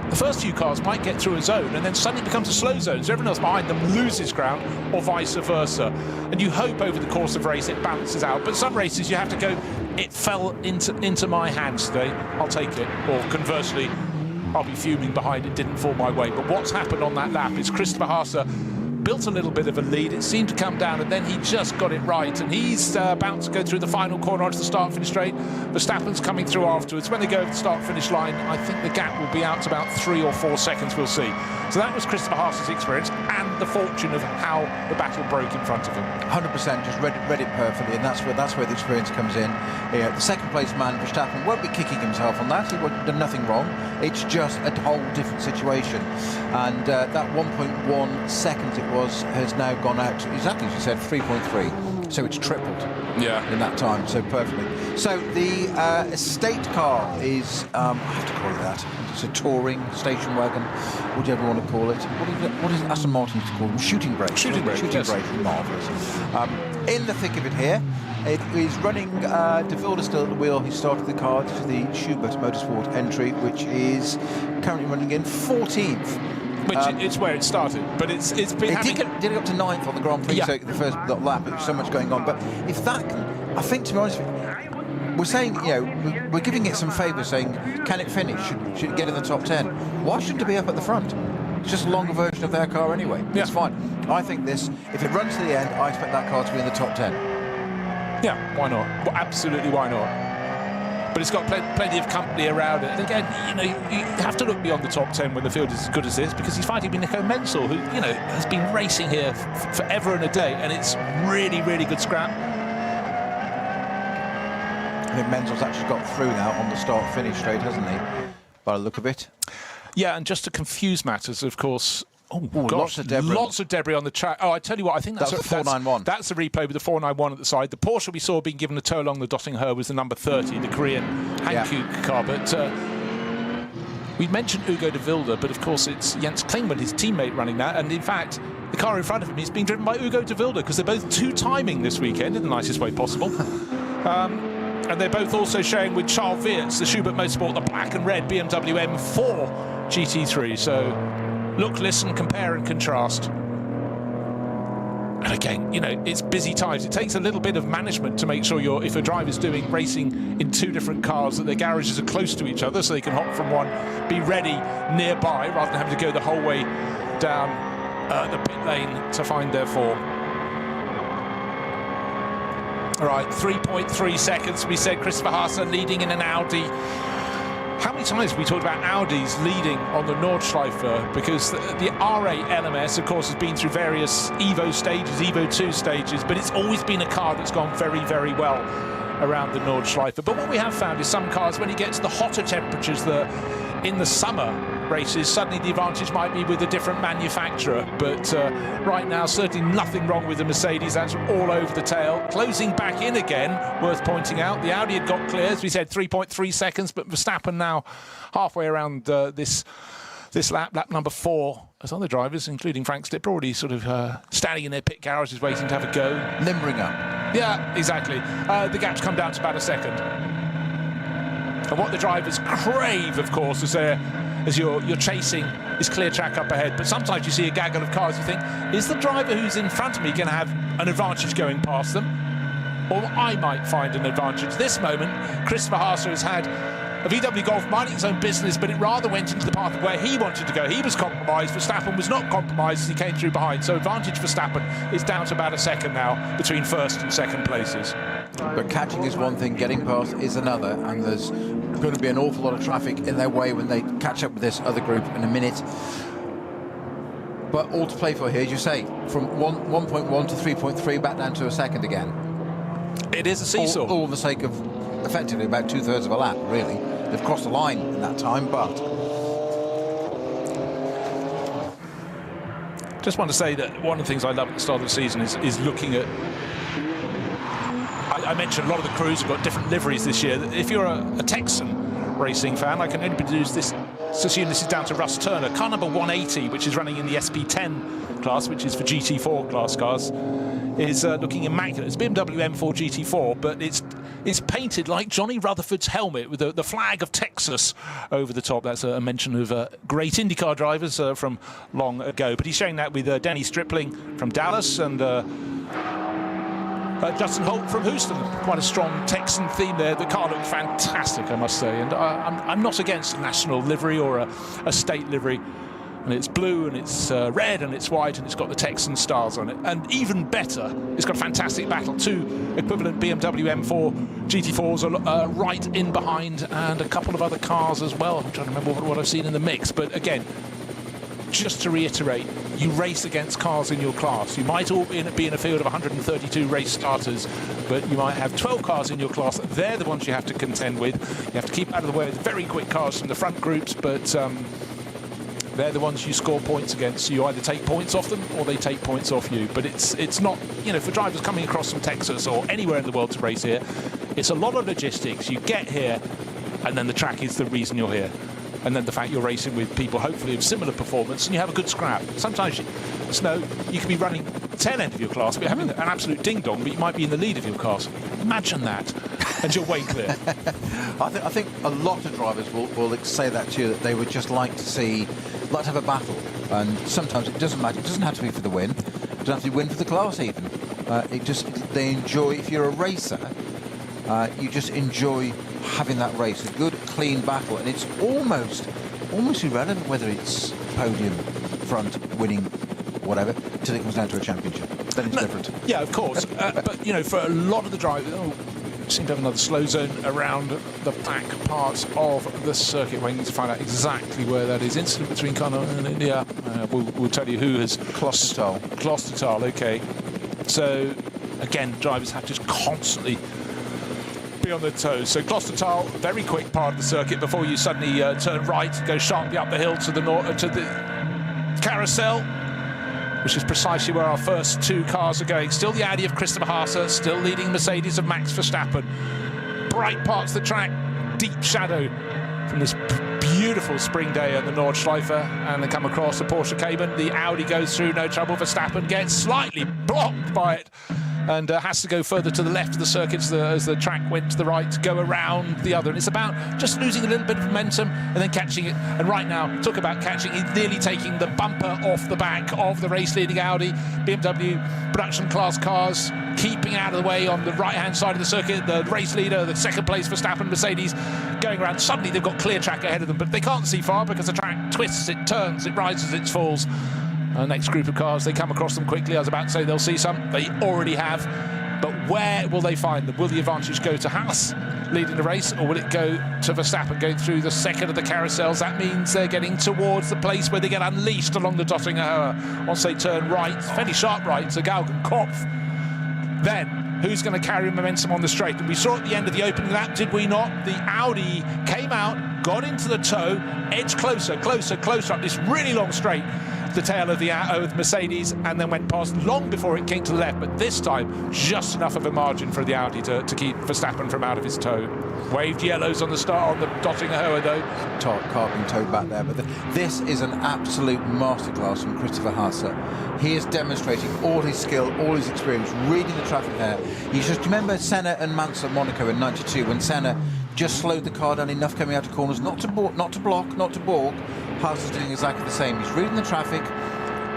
the first few cars might get through a zone and then suddenly it becomes a slow zone, so everyone else behind them loses ground, or vice versa. And you hope over the course of a race it balances out. But some races you have to go, it fell into my hands today, I'll take it. Or conversely, I'll be fuming behind it, didn't fall my way. But what's happened on that lap is Christopher Haase built a little bit of a lead. It seemed to come down, and then he just got it right. And he's about to go through the final corner onto the start-finish straight. Verstappen's coming through afterwards. When they go over the start-finish line, I think the gap will be out to about 3 or 4 seconds. We'll see. So that was Christopher Haase's experience and the fortune of how the battle broke in front of him. 100%, just read it perfectly, and that's where the experience comes in. The second place man, Verstappen, won't be kicking himself on that. He done nothing wrong. It's just a whole different situation. And that 1.1 seconds it was has now gone out to, exactly as you said, 3.3. So it's tripled in that time, so perfectly. So the estate car is, I have to call it that. It's a touring station wagon, whatever you want to call it. What is Aston Martin's called them? Shooting brake. Shooting brake, yes. Marvellous. In the thick of it here, it is running De Vilder still at the wheel. He started the car. This is the Schubert Motorsport entry, which is currently running in 14th. Which it's where it started, but it's been it did it up to 9th on the Grand Prix, so the first lap. There was so much going on, but if that can, I think, to be honest with you, we're saying, we're giving it some favours, saying, can it finish? Should it get in the top 10? Why shouldn't it be up at the front? It's just a longer version of their car anyway. It's fine. I think this, if it runs to the end, I expect that car to be in the top 10. Yeah, why not? Well, absolutely, why not? But it's got plenty of company around it. And again, you have to look beyond the top 10 when the field is as good as this, because he's fighting Nico Menzel, who, has been racing here forever and a day, and it's really, really good scrap. I think Menzel's actually got through now on the start-finish straight, hasn't he? By the look of it. Yeah, and just to confuse matters, of course. Oh, gosh, lots of debris on the track. Oh, I tell you what, I think that's the 491. That's the replay with the 491 at the side. The Porsche we saw being given a tow along the Dottingher was the number 30, the Korean Hankook car. But we mentioned Ugo de Vilder, but of course it's Jens Klingman, his teammate, running that. And in fact, the car in front of him is being driven by Ugo de Vilder, because they're both two-timing this weekend in the nicest way possible. And they're both also sharing with Charles Weerts, the Schubert Motorsport, the black and red BMW M4 GT3. So look, listen, compare and contrast. And again, it's busy times. It takes a little bit of management to make sure if a driver's doing racing in 2 different cars, that their garages are close to each other, so they can hop from one, be ready nearby, rather than having to go the whole way down the pit lane to find their form. All right, 3.3 seconds. We said Christopher Haase leading in an Audi. How many times have we talked about Audis leading on the Nordschleife? Because the R8 LMS, of course, has been through various Evo stages, Evo 2 stages, but it's always been a car that's gone very, very well around the Nordschleife. But what we have found is some cars, when you get to the hotter temperatures, in the summer races, suddenly the advantage might be with a different manufacturer. But right now, certainly nothing wrong with the Mercedes. That's all over the tail. Closing back in again, worth pointing out. The Audi had got clear, as we said, 3.3 seconds, but Verstappen now halfway around this lap number 4. As other drivers, including Frank Slipper, already sort of standing in their pit garages waiting to have a go. Limbering up. Yeah, exactly. The gap's come down to about a second. And what the drivers crave, of course, as you're chasing is clear track up ahead. But sometimes you see a gaggle of cars, you think, is the driver who's in front of me going to have an advantage going past them? Or I might find an advantage. This moment, Christopher Haase has had a VW Golf minding its own business, but it rather went into the path of where he wanted to go. He was compromised. Verstappen was not compromised as he came through behind. So advantage Verstappen is down to about a second now between first and second places. But catching is one thing, getting past is another, and there's going to be an awful lot of traffic in their way when they catch up with this other group in a minute. But all to play for here, as you say, from 1.1 to 3.3 back down to a second again. It is a seesaw. All for the sake of effectively about 2/3 of a lap, really. They've crossed the line in that time, but... Just want to say that one of the things I love at the start of the season is looking at... I mentioned a lot of the crews have got different liveries this year. If you're a Texan racing fan, I can only produce this. Assume this is down to Russ Turner. Car number 180, which is running in the SP10 class, which is for GT4 class cars, is looking immaculate. It's BMW M4 GT4, but it's is painted like Johnny Rutherford's helmet with the flag of Texas over the top. That's a mention of great IndyCar drivers from long ago. But he's sharing that with Denny Stripling from Dallas and Justin Holt from Houston. Quite a strong Texan theme there. The car looks fantastic, I must say. And I'm not against a national livery or a state livery. And it's blue and it's red and it's white and it's got the Texan stars on it. And even better, it's got a fantastic battle. 2 equivalent BMW M4 GT4s are right in behind, and a couple of other cars as well. I'm trying to remember what I've seen in the mix. But again, just to reiterate, you race against cars in your class. You might all be in a field of 132 race starters, but you might have 12 cars in your class. They're the ones you have to contend with. You have to keep out of the way of the very quick cars from the front groups, but they're the ones you score points against. So you either take points off them or they take points off you. But it's not, you know, for drivers coming across from Texas or anywhere in the world to race here, it's a lot of logistics. You get here and then the track is the reason you're here. And then the fact you're racing with people hopefully of similar performance and you have a good scrap. Sometimes, Snow, you could be running tail end of your class, but having an absolute ding-dong, but you might be in the lead of your class. Imagine that. And you're way clear. I think a lot of drivers will say that to you, that they would just like to have a battle. And sometimes it doesn't matter. It doesn't have to be for the win. It doesn't have to be win for the class even. They enjoy, if you're a racer, you just enjoy having that race, a good, clean battle. And it's almost irrelevant whether it's podium, front, winning, whatever, till it comes down to a championship. Then it's different. Yeah, of course. But, you know, for a lot of the drivers, seem to have another slow zone around the back parts of the circuit. We need to find out exactly where that is. Incident between Connor and India. We'll tell you who has Klostertal. Okay. So again, drivers have to just constantly be on their toes. So Klostertal, very quick part of the circuit before you suddenly turn right, go sharply up the hill to the carousel, which is precisely where our first 2 cars are going. Still the Audi of Christopher Haase, still leading Mercedes of Max Verstappen. Bright parts of the track, deep shadow from this beautiful spring day at the Nordschleife, and they come across the Porsche Cayman. The Audi goes through, no trouble. Verstappen gets slightly blocked by it and has to go further to the left of the circuit as the track went to the right to go around the other. And it's about just losing a little bit of momentum and then catching it. And right now, talk about catching, he's nearly taking the bumper off the back of the race-leading Audi. BMW production class cars keeping out of the way on the right-hand side of the circuit. The race leader, the second place Verstappen, Mercedes, going around. Suddenly they've got clear track ahead of them, but they can't see far because the track twists, it turns, it rises, it falls. Next group of cars, they come across them quickly. I was about to say they'll see some. They already have. But where will they find them? Will the advantage go to Haas leading the race, or will it go to Verstappen going through the second of the carousels? That means they're getting towards the place where they get unleashed along the Dottinger Höhe. Once they turn right, fairly sharp right to Galgenkopf. Then, who's going to carry momentum on the straight? And we saw at the end of the opening lap, did we not? The Audi came out, got into the toe, edged closer up this really long straight, the tail of the Mercedes, and then went past long before it came to the left. But this time, just enough of a margin for the Audi to keep Verstappen from out of his toe. Waved yellows on the start on the Dottinger Höhe, though. Car being towed back there, but this is an absolute masterclass from Christopher Haase. He is demonstrating all his skill, all his experience, reading the traffic there. You just remember Senna and Mansell at Monaco in '92 when Senna just slowed the car down enough coming out of corners, not to block, not to balk. Haas is doing exactly the same. He's reading the traffic,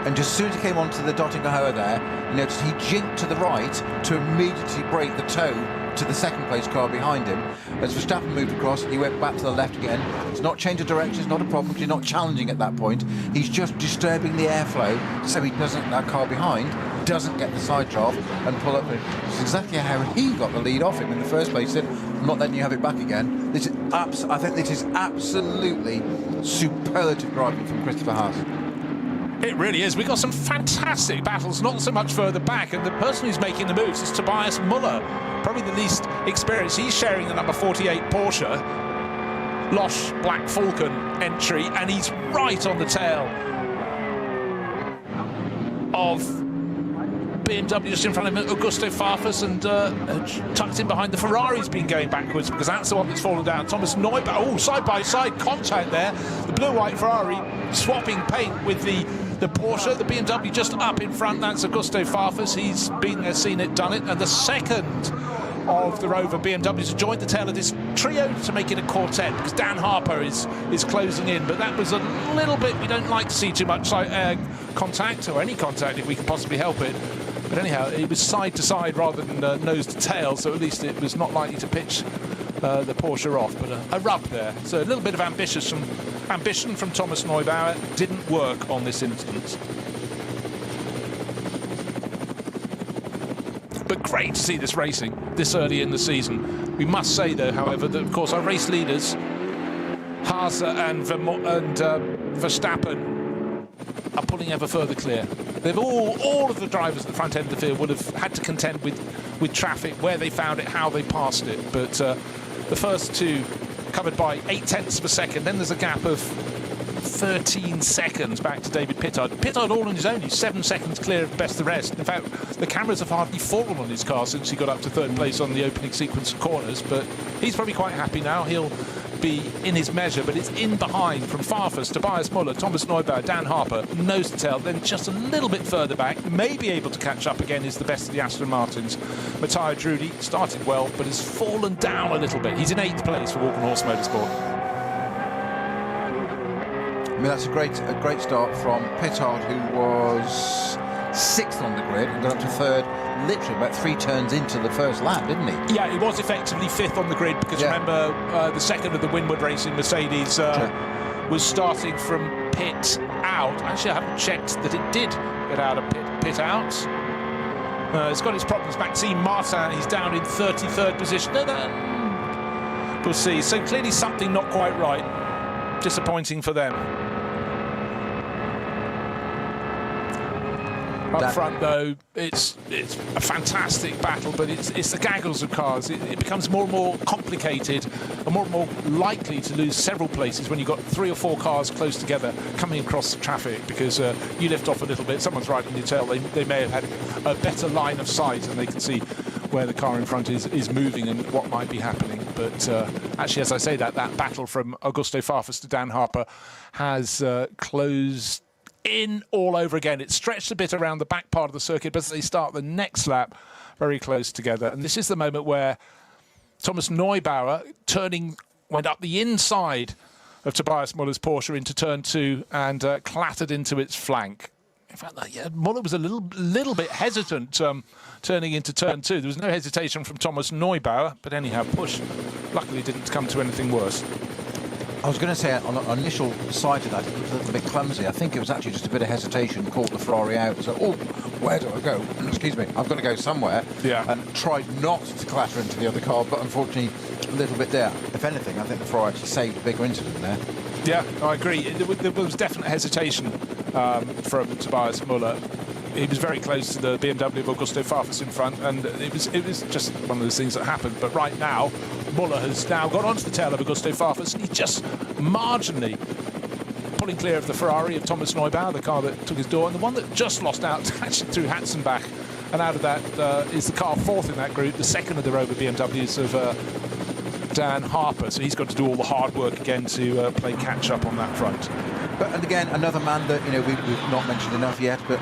and just as soon as he came onto the Dottinger Höhe there, you noticed he jinked to the right to immediately break the toe to the second place car behind him. As Verstappen moved across, he went back to the left again. He's not changed the direction, it's not a problem, because he's not challenging at that point. He's just disturbing the airflow so he doesn't, that car behind doesn't get the side draft and pull up. It's exactly how he got the lead off him in the first place. He said, I'm not letting you have it back again. This is I think this is absolutely superlative driving from Christopher Haase. It really is. We've got some fantastic battles, not so much further back, and the person who's making the moves is Tobias Muller, probably the least experienced. He's sharing the number 48 Porsche Losch Black Falcon entry, and he's right on the tail of BMW, just in front of him, Augusto Farfus, and tucked in behind the Ferrari's been going backwards, because that's the one that's fallen down. Thomas Neubauer, side-by-side contact there. The blue-white Ferrari swapping paint with the Porsche, the BMW just up in front. That's Augusto Farfus. He's been there, seen it, done it. And the second of the Rover BMW to join the tail of this trio to make it a quartet, because Dan Harper is closing in, but that was a little bit, we don't like to see too much contact, or any contact if we can possibly help it. But anyhow, it was side to side rather than nose to tail, so at least it was not likely to pitch the Porsche off, but a rub there. So a little bit of ambition from Thomas Neubauer didn't work on this instance. But great to see this racing this early in the season. We must say, though, however, that of course our race leaders, Haase and Verstappen, are pulling ever further clear. They've all of the drivers at the front end of the field would have had to contend with traffic, where they found it, how they passed it. But the first two covered by 0.8 of a second. Then there's a gap of 13 seconds back to David Pittard. Pittard all on his own. He's 7 seconds clear of the best of the rest. In fact, the cameras have hardly fallen on his car since he got up to third place on the opening sequence of corners. But he's probably quite happy now. He'll be in his measure, but it's in behind from Farfus, Tobias Muller, Thomas Neubauer, Dan Harper, nose to tail, then just a little bit further back, may be able to catch up again, is the best of the Aston Martins. Matteo Drudi started well, but has fallen down a little bit. He's in 8th place for Walker Horse Motorsport. I mean, that's a great start from Pittard, who was 6th on the grid and got up to 3rd, literally about 3 turns into the first lap, didn't he? Yeah, he was effectively 5th on the grid, because remember, the second of the Winward Racing Mercedes was starting from pit out. Actually, I haven't checked that it did get out of pit out. It's got its problems. Maxime Martin, he's down in 33rd position. We'll see. So clearly something not quite right. Disappointing for them. Up front, though, it's a fantastic battle, but it's the gaggles of cars. It becomes more and more complicated and more likely to lose several places when you've got 3 or 4 cars close together coming across the traffic, because you lift off a little bit, someone's right on your tail, they may have had a better line of sight and they can see where the car in front is moving and what might be happening. But actually, as I say, that battle from Augusto Farfus to Dan Harper has closed in all over again. It stretched a bit around the back part of the circuit, but as they start the next lap, very close together. And this is the moment where Thomas Neubauer went up the inside of Tobias Muller's Porsche into turn 2 and clattered into its flank. In fact, Muller was a little bit hesitant turning into turn 2. There was no hesitation from Thomas Neubauer, but anyhow, push luckily didn't come to anything worse. I was going to say, on an initial sight of that, it was a little bit clumsy. I think it was actually just a bit of hesitation, caught the Ferrari out. So, where do I go? Excuse me, I've got to go somewhere. Yeah. And tried not to clatter into the other car, but unfortunately, a little bit there. If anything, I think the Ferrari actually saved a bigger incident there. Yeah, I agree. There was definite hesitation from Tobias Muller. He was very close to the BMW of Augusto Farfus in front, and it was just one of those things that happened. But right now, Muller has now got onto the tail of Augusto Farfus, and he's just marginally pulling clear of the Ferrari of Thomas Neubauer, the car that took his door, and the one that just lost out actually through Hatzenbach. And out of that is the car 4th in that group, the second of the Rover BMWs of Dan Harper. So he's got to do all the hard work again to play catch up on that front. And again, another man that we've not mentioned enough yet, but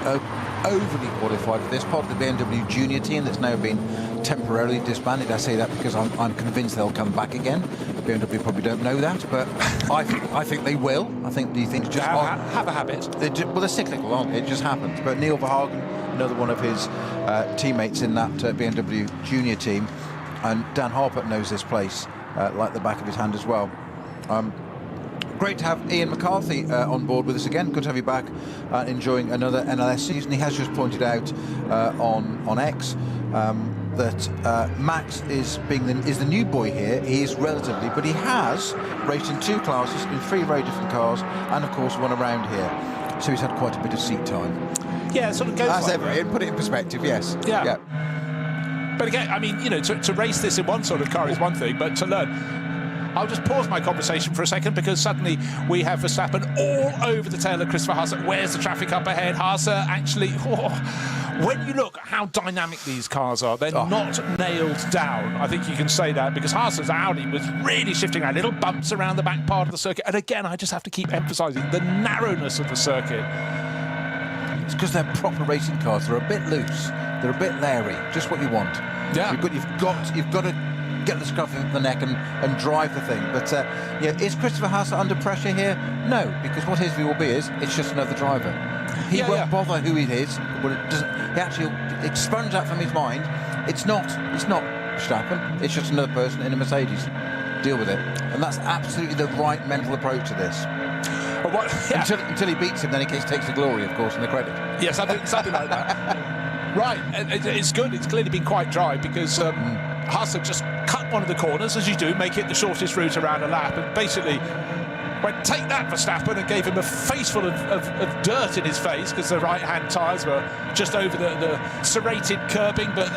overly qualified for this, part of the BMW junior team that's now been temporarily disbanded. I say that because I'm convinced they'll come back again. BMW probably don't know that, but I think they will. I think these things just have a habit. They're cyclical, aren't they? It just happens. But Neil Verhagen, another one of his teammates in that BMW junior team, and Dan Harper knows this place like the back of his hand as well. Great to have Ian McCarthy on board with us again. Good to have you back, enjoying another NLS season. He has just pointed out on X that Max is the new boy here. He is relatively, but he has raced in 2 classes in 3 very different cars, and of course one around here. So he's had quite a bit of seat time. Yeah, it sort of goes as ever. Ian, put it in perspective. Yes. Yeah. But again, I mean, to race this in one sort of car is one thing, but to learn. I'll just pause my conversation for a second, because suddenly we have Verstappen all over the tail of Christopher Haase. Where's the traffic up ahead? Haase actually, when you look at how dynamic these cars are, they're not nailed down. I think you can say that, because Haase's Audi was really shifting around, little bumps around the back part of the circuit. And again, I just have to keep emphasising the narrowness of the circuit. It's because they're proper racing cars. They're a bit loose. They're a bit leery. Just what you want. Yeah. You've got to get the scruff of the neck and drive the thing. But is Christopher Haase under pressure here? No, because what his view will be is it's just another driver. He won't bother who it is. Well, it doesn't. He actually expunge that from his mind. It's not Verstappen. It's just another person in a Mercedes. Deal with it, and that's absolutely the right mental approach to this. Until he beats him, then he takes the glory, of course, and the credit. Yeah, something like that. Right, it's good. It's clearly been quite dry because Haase just cut one of the corners, as you do, make it the shortest route around a lap, and basically went, take that, Verstappen, and gave him a face full of dirt in his face because the right-hand tyres were just over the serrated curbing, but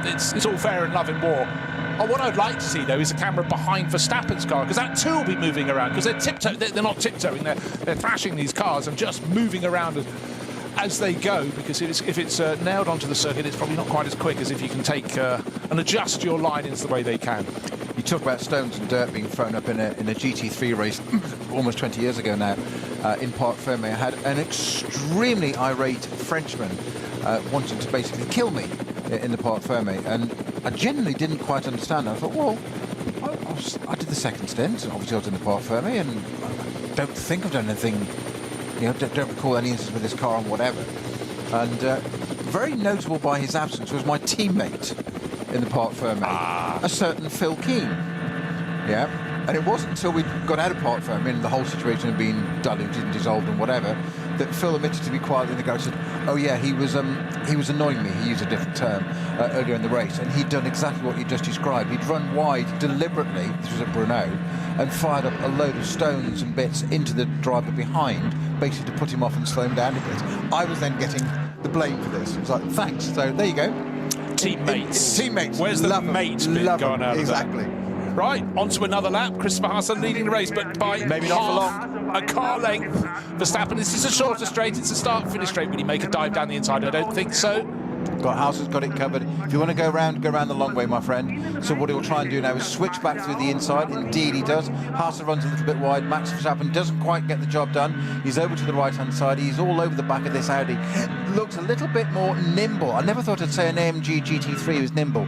it's all fair and love in war. Oh, what I'd like to see, though, is a camera behind Verstappen's car, because that too will be moving around, because they're not tiptoeing, they're thrashing these cars and just moving around as they go, because if it's nailed onto the circuit, it's probably not quite as quick as if you can take and adjust your linings the way they can. You talk about stones and dirt being thrown up in a GT3 race almost 20 years ago now in Parc Fermé. I had an extremely irate Frenchman wanting to basically kill me in the Parc Fermé, and I genuinely didn't quite understand. I thought, well, I did the second stint, and obviously I was in the Parc Fermé, and I don't think I've done anything, don't recall any instance with this car and whatever. And very notable by his absence was my teammate in the Parc Fermé, a certain Phil Keane. Yeah, and it wasn't until we got out of Parc Fermé and the whole situation had been diluted and dissolved and whatever that Phil admitted to me quietly in the garage. Said, "Oh yeah, he was annoying me." He used a different term earlier in the race, and he'd done exactly what you just described. He'd run wide deliberately. This was at Brno, and fired up a load of stones and bits into the driver behind, basically to put him off and slow him down a bit. I was then getting the blame for this. It was like, thanks. So there you go. Teammates. Teammates. Where's the mate bit gone out exactly. of that? Right, on to another lap. Christopher Haase leading the race, but by maybe not for long. A car length. Verstappen, this is a shorter straight. It's a start-finish straight. Will he make a dive down the inside? I don't think so. Haase's got it covered. If you want to go around the long way, my friend. So what he'll try and do now is switch back through the inside. Indeed he does. Haase runs a little bit wide. Max Verstappen doesn't quite get the job done. He's over to the right-hand side. He's all over the back of this Audi. Looks a little bit more nimble. I never thought I'd say an AMG GT3 was nimble.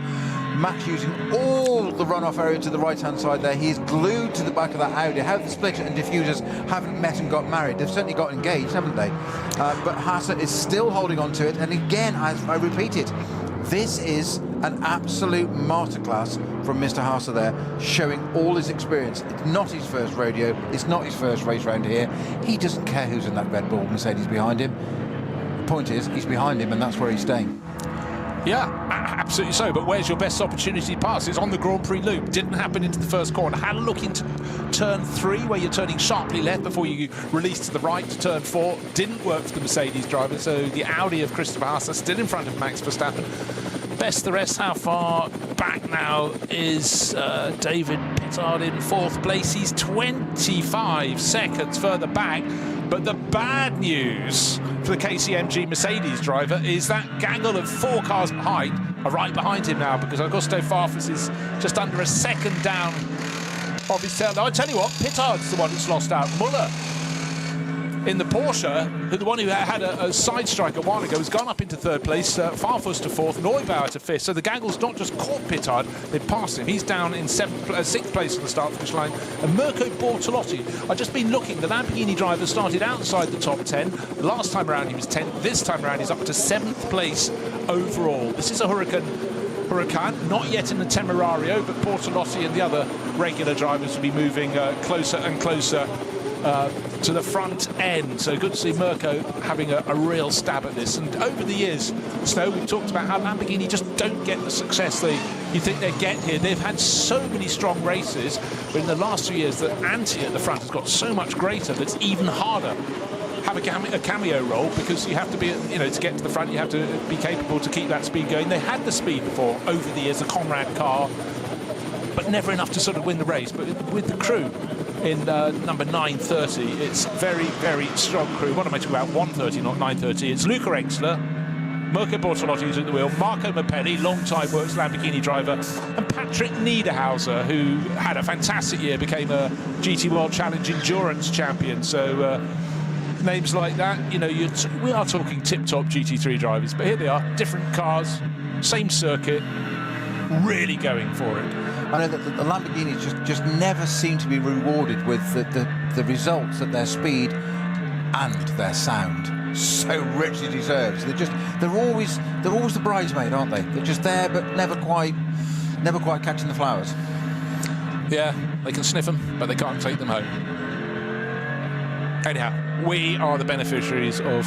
Max using all the runoff area to the right-hand side there. He's glued to the back of that Audi. How the splitter and diffusers haven't met and got married. They've certainly got engaged, haven't they? But Haase is still holding on to it. And again, as I repeat it, this is an absolute masterclass from Mr. Haase there, showing all his experience. It's not his first rodeo. It's not his first race round here. He doesn't care who's in that Red Bull Mercedes behind him. The point is, he's behind him, and that's where he's staying. Yeah, absolutely so. But where's your best opportunity to pass? It's on the Grand Prix loop. Didn't happen into the first corner. Had a look into turn 3, where you're turning sharply left before you release to the right to turn 4. Didn't work for the Mercedes driver. So the Audi of Christopher Haase still in front of Max Verstappen. Best the rest. How far back now is David Pittard in 4th place? He's 25 seconds further back. But the bad news for the KCMG Mercedes driver is that gaggle of 4 cars behind are right behind him now, because Augusto Farfus is just under a second down of his tail. Now, I tell you what, Pittard's the one that's lost out. Muller in the Porsche, the one who had a side strike a while ago, has gone up into 3rd place, Farfus to 4th, Neubauer to 5th. So the gaggle's not just caught Pittard, they've passed him. He's down in 6th place on the start-finish line. And Mirko Bortolotti, I've just been looking, the Lamborghini driver started outside the top 10. Last time around he was 10th. This time around he's up to 7th place overall. This is a Huracan, not yet in the Temerario, but Bortolotti and the other regular drivers will be moving closer and closer to the front end. So good to see Mirko having a real stab at this. And over the years, Snow, we've talked about how Lamborghini just don't get the success you think they get here. They've had so many strong races, but in the last 2 years the ante at the front has got so much greater that it's even harder have a cameo role, because you have to be, to get to the front, you have to be capable to keep that speed going. They had the speed before over the years, the Conrad car, but never enough to sort of win the race. But with the crew in number 930, it's very, very strong crew. What am I talking about? 130, not 930. It's Luca Exler, Mirko Bortolotti who's at the wheel, Marco Mappelli, long-time works Lamborghini driver, and Patrick Niederhauser, who had a fantastic year, became a GT World Challenge Endurance champion. So names like that, we are talking tip-top GT3 drivers, but here they are, different cars, same circuit, really going for it. I know that the Lamborghinis just never seem to be rewarded with the results that their speed and their sound so richly deserves. They're always the bridesmaid, aren't they? They're just there, but never quite catching the flowers. Yeah, they can sniff them, but they can't take them home. Anyhow, we are the beneficiaries of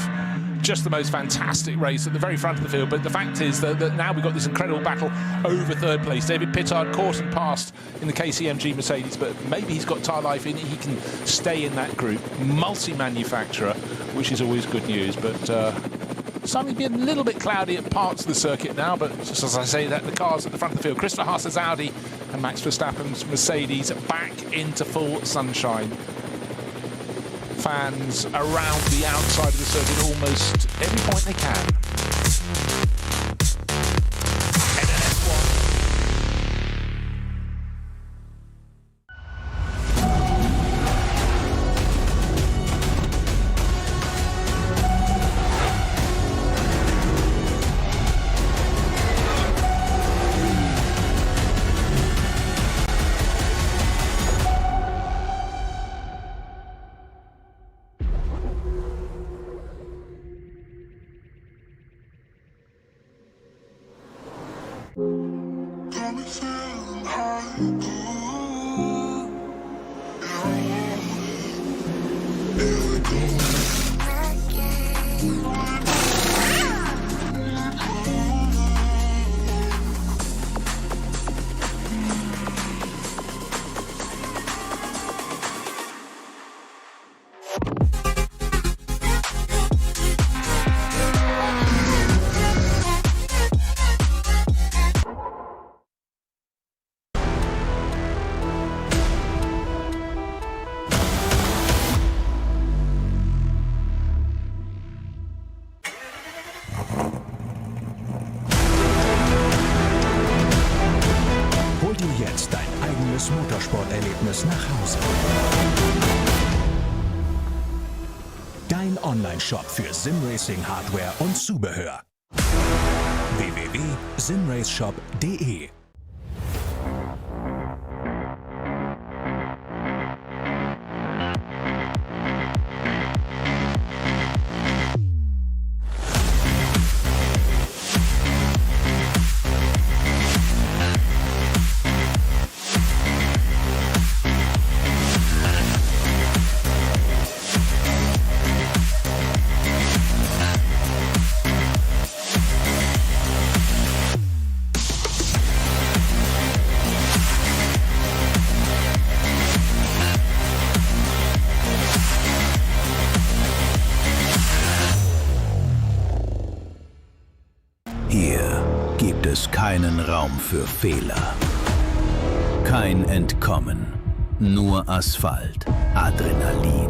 just the most fantastic race at the very front of the field. But the fact is that now we've got this incredible battle over third place. David Pittard caught and passed in the KCMG Mercedes, but maybe he's got tire life in it. He can stay in that group. Multi-manufacturer, which is always good news. But starting to be a little bit cloudy at parts of the circuit now. But just as I say that, the cars at the front of the field, Christopher Haas's Audi and Max Verstappen's Mercedes back into full sunshine. Fans around the outside of the circuit almost every point they can. And then F1. Jetzt dein eigenes Motorsporterlebnis nach Hause. Dein Online-Shop für Simracing-Hardware und Zubehör. www.simraceshop.de Hier gibt es keinen Raum für Fehler. Kein Entkommen. Nur Asphalt, Adrenalin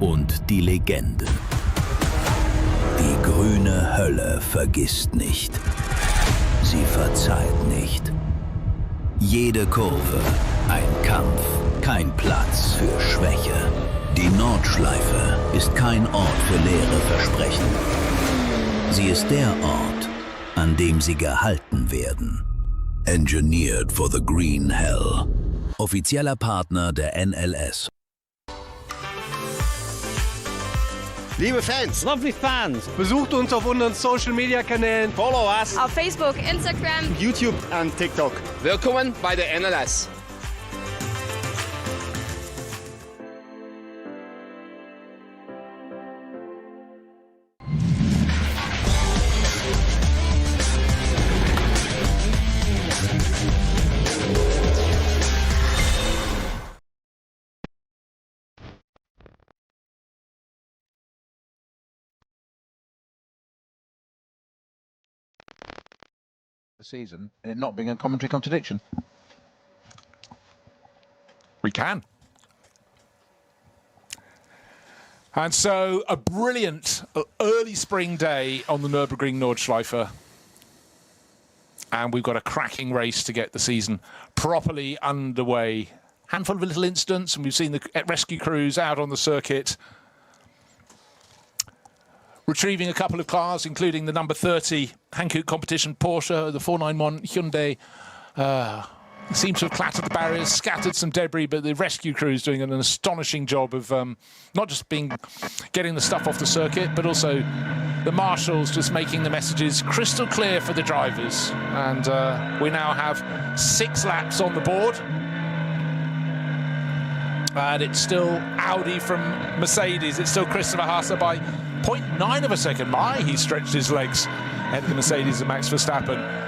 und die Legenden. Die grüne Hölle vergisst nicht. Sie verzeiht nicht. Jede Kurve ein Kampf, kein Platz für Schwäche. Die Nordschleife ist kein Ort für leere Versprechen. Sie ist der Ort, an dem sie gehalten werden. Engineered for the Green Hell. Offizieller Partner der NLS. Liebe Fans, Lovely Fans, besucht uns auf unseren Social Media Kanälen. follow us Auf Facebook, Instagram, YouTube and TikTok. Willkommen bei der NLS. The season and it not being a commentary contradiction. We can. And so a brilliant early spring day on the Nürburgring Nordschleife. And we've got a cracking race to get the season properly underway. Handful of little incidents, and we've seen the rescue crews out on the circuit retrieving a couple of cars, including the number 30 Hankook competition Porsche, the 491 Hyundai Seems to have clattered the barriers, scattered some debris, but the rescue crew is doing an astonishing job of not just getting the stuff off the circuit, but also the marshals just making the messages crystal clear for the drivers. And we now have 6 laps on the board. And it's still Audi from Mercedes. It's still Christopher Haase by 0.9 of a second. He stretched his legs ahead of the Mercedes and Max Verstappen.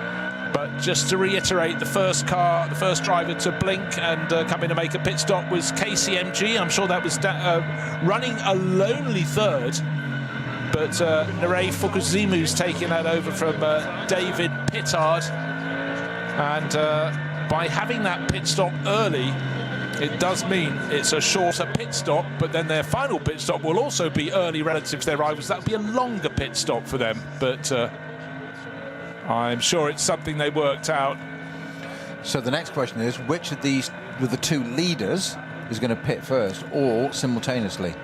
But just to reiterate, the first driver to blink and come in to make a pit stop was KCMG. I'm sure that was running a lonely third. But Nerei Fukuzimu's taking that over from David Pittard. And by having that pit stop early, it does mean it's a shorter pit stop, but then their final pit stop will also be early relative to their rivals. That'll be a longer pit stop for them. But I'm sure it's something they worked out. So the next question is, which of these, with the 2 leaders, is going to pit first or simultaneously?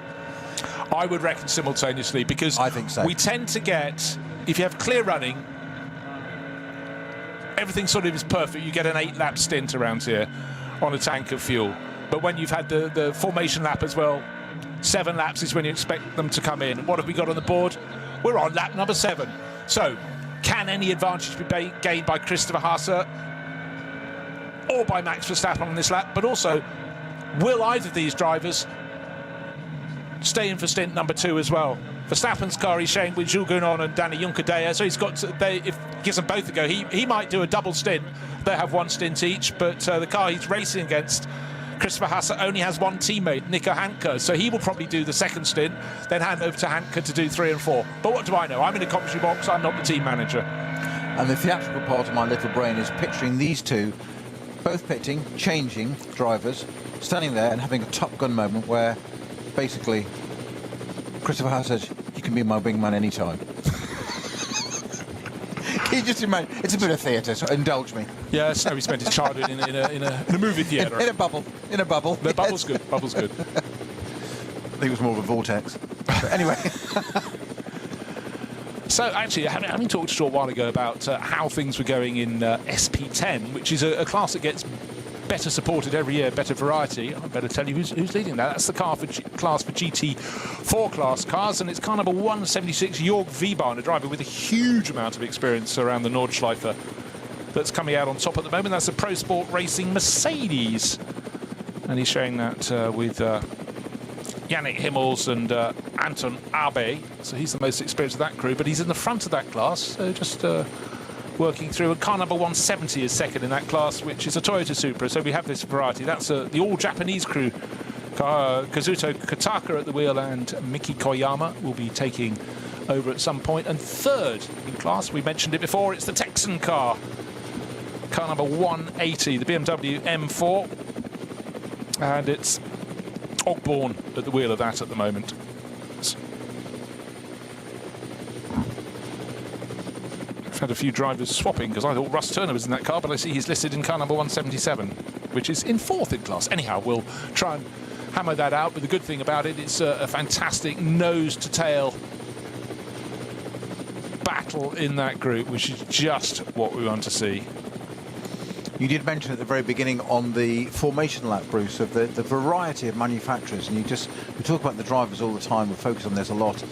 I would reckon simultaneously, because I think so. We tend to get, if you have clear running, everything sort of is perfect. You get an 8-lap stint around here on a tank of fuel. But when you've had the formation lap as well, 7 laps is when you expect them to come in. What have we got on the board? We're on lap number 7. So, can any advantage be gained by Christopher Haase or by Max Verstappen on this lap? But also, will either of these drivers stay in for stint number 2 as well? Verstappen's car he's sharing with Jules Gounon and Danny Juncadella, so he's got if he gives them both a go, he might do a double stint. They'll have 1 stint each, but the car he's racing against, Christopher Haase, only has 1 teammate, Nico Hanke, so he will probably do the 2nd stint, then hand over to Hanke to do 3 and 4. But what do I know? I'm in a commentary box, I'm not the team manager. And the theatrical part of my little brain is picturing these 2 both pitting, changing drivers, standing there and having a Top Gun moment where basically Christopher Haase says, "You can be my wingman anytime." Can you just imagine? It's a bit of theatre, so indulge me. Yeah, so he spent his childhood in a movie theatre. In a bubble. In a bubble. The bubble's good. Bubble's good. I think it was more of a vortex. But anyway. So actually, having talked a short while ago about how things were going in SP10, which is a class that gets better supported every year, better variety. I better tell you who's leading that. That's the class for GT4 class cars, and it's car number 176, Jörg Wiebahn, a driver with a huge amount of experience around the Nordschleife that's coming out on top at the moment. That's the Pro Sport Racing Mercedes, and he's showing that with Yannick Himmels and Anton Abe, so he's the most experienced of that crew, but he's in the front of that class, so just working through. And car number 170 is second in that class, which is a Toyota Supra, so we have this variety. That's the all-Japanese crew. Kazuto Kataka at the wheel, and Miki Koyama will be taking over at some point. And third in class, we mentioned it before, it's the Texan car number 180, the BMW M4, and it's Ogborn at the wheel of that at the moment. I've had a few drivers swapping because I thought Russ Turner was in that car, but I see he's listed in car number 177, which is in 4th in class. Anyhow, we'll try and hammer that out, but the good thing about it, it's a fantastic nose-to-tail battle in that group, which is just what we want to see. You did mention at the very beginning on the formation lap, Bruce, of the variety of manufacturers, and we talk about the drivers all the time. We focus on this a lot